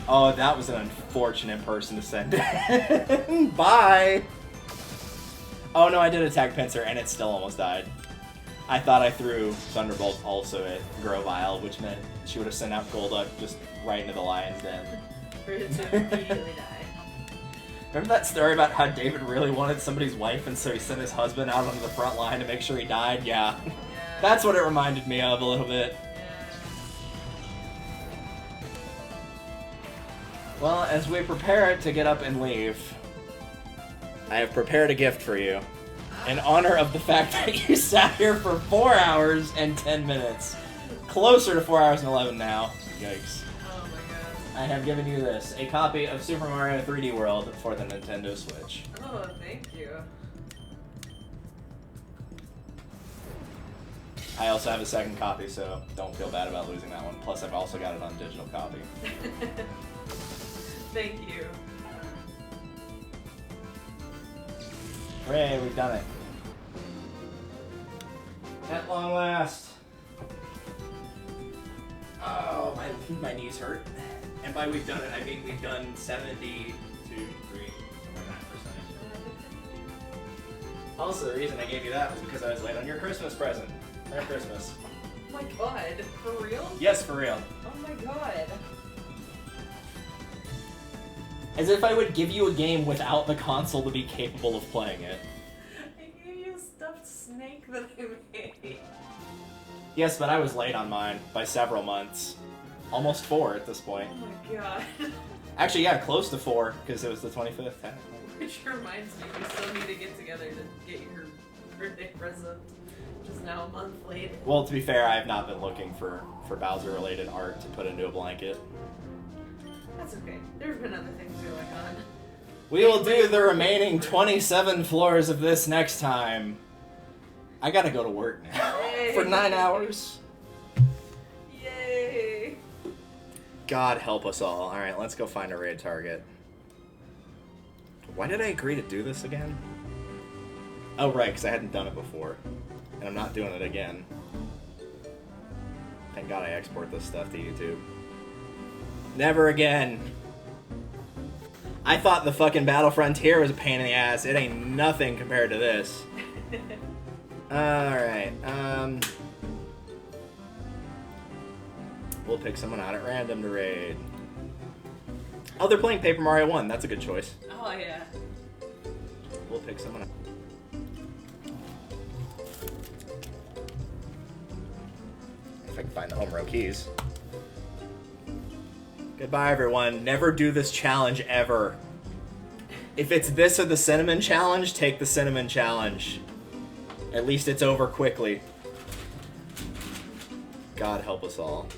[SPEAKER 1] Oh, that was an unfortunate person to send in. Bye! Oh no, I did attack Pinsir and it still almost died. I thought I threw Thunderbolt also at Grovyle, which meant she would have sent out Golduck just right into the lion's den.
[SPEAKER 2] For it to immediately die.
[SPEAKER 1] Remember that story about how David really wanted somebody's wife and so he sent his husband out onto the front line to make sure he died? Yeah.
[SPEAKER 2] Yeah.
[SPEAKER 1] That's what it reminded me of a little bit. Well, as we prepare to get up and leave, I have prepared a gift for you. In honor of the fact that you sat here for 4 hours and 10 minutes. Closer to 4 hours and 11 now. Yikes.
[SPEAKER 2] Oh my god.
[SPEAKER 1] I have given you this, a copy of Super Mario 3D World for the Nintendo Switch.
[SPEAKER 2] Oh, thank you.
[SPEAKER 1] I also have a second copy, so don't feel bad about losing that one. Plus, I've also got it on digital copy.
[SPEAKER 2] Thank you.
[SPEAKER 1] Hooray, we've done it. At long last. Oh, my knees hurt. And by we've done it, I mean we've done 72, 3, somewhere in that percentage. Also, the reason I gave you that was because I was late on your Christmas present. Merry Christmas.
[SPEAKER 2] Oh my god, for real?
[SPEAKER 1] Yes, for real.
[SPEAKER 2] Oh my god.
[SPEAKER 1] As if I would give you a game without the console to be capable of playing it.
[SPEAKER 2] I gave you a stuffed snake that I made.
[SPEAKER 1] Yes, but I was late on mine by several months. Almost 4 at this point.
[SPEAKER 2] Oh my god.
[SPEAKER 1] Actually, yeah, close to 4, because it was the 25th.
[SPEAKER 2] Which reminds me, we still need to get together to get your birthday present. Which is now a month late.
[SPEAKER 1] Well, to be fair, I have not been looking for Bowser-related art to put into a blanket.
[SPEAKER 2] That's okay. There have been other things going on.
[SPEAKER 1] We will do the remaining 27 floors of this next time. I gotta go to work now.
[SPEAKER 2] Yay.
[SPEAKER 1] For 9 hours.
[SPEAKER 2] Yay!
[SPEAKER 1] God help us all. Alright, let's go find a raid target. Why did I agree to do this again? Oh, right, because I hadn't done it before. And I'm not doing it again. Thank God I export this stuff to YouTube. Never again. I thought the fucking Battle Frontier was a pain in the ass. It ain't nothing compared to this. Alright, we'll pick someone out at random to raid. Oh, they're playing Paper Mario 1. That's a good choice.
[SPEAKER 2] Oh yeah.
[SPEAKER 1] We'll pick someone out. If I can find the home row keys. Goodbye, everyone. Never do this challenge ever. If it's this or the cinnamon challenge, take the cinnamon challenge. At least it's over quickly. God help us all.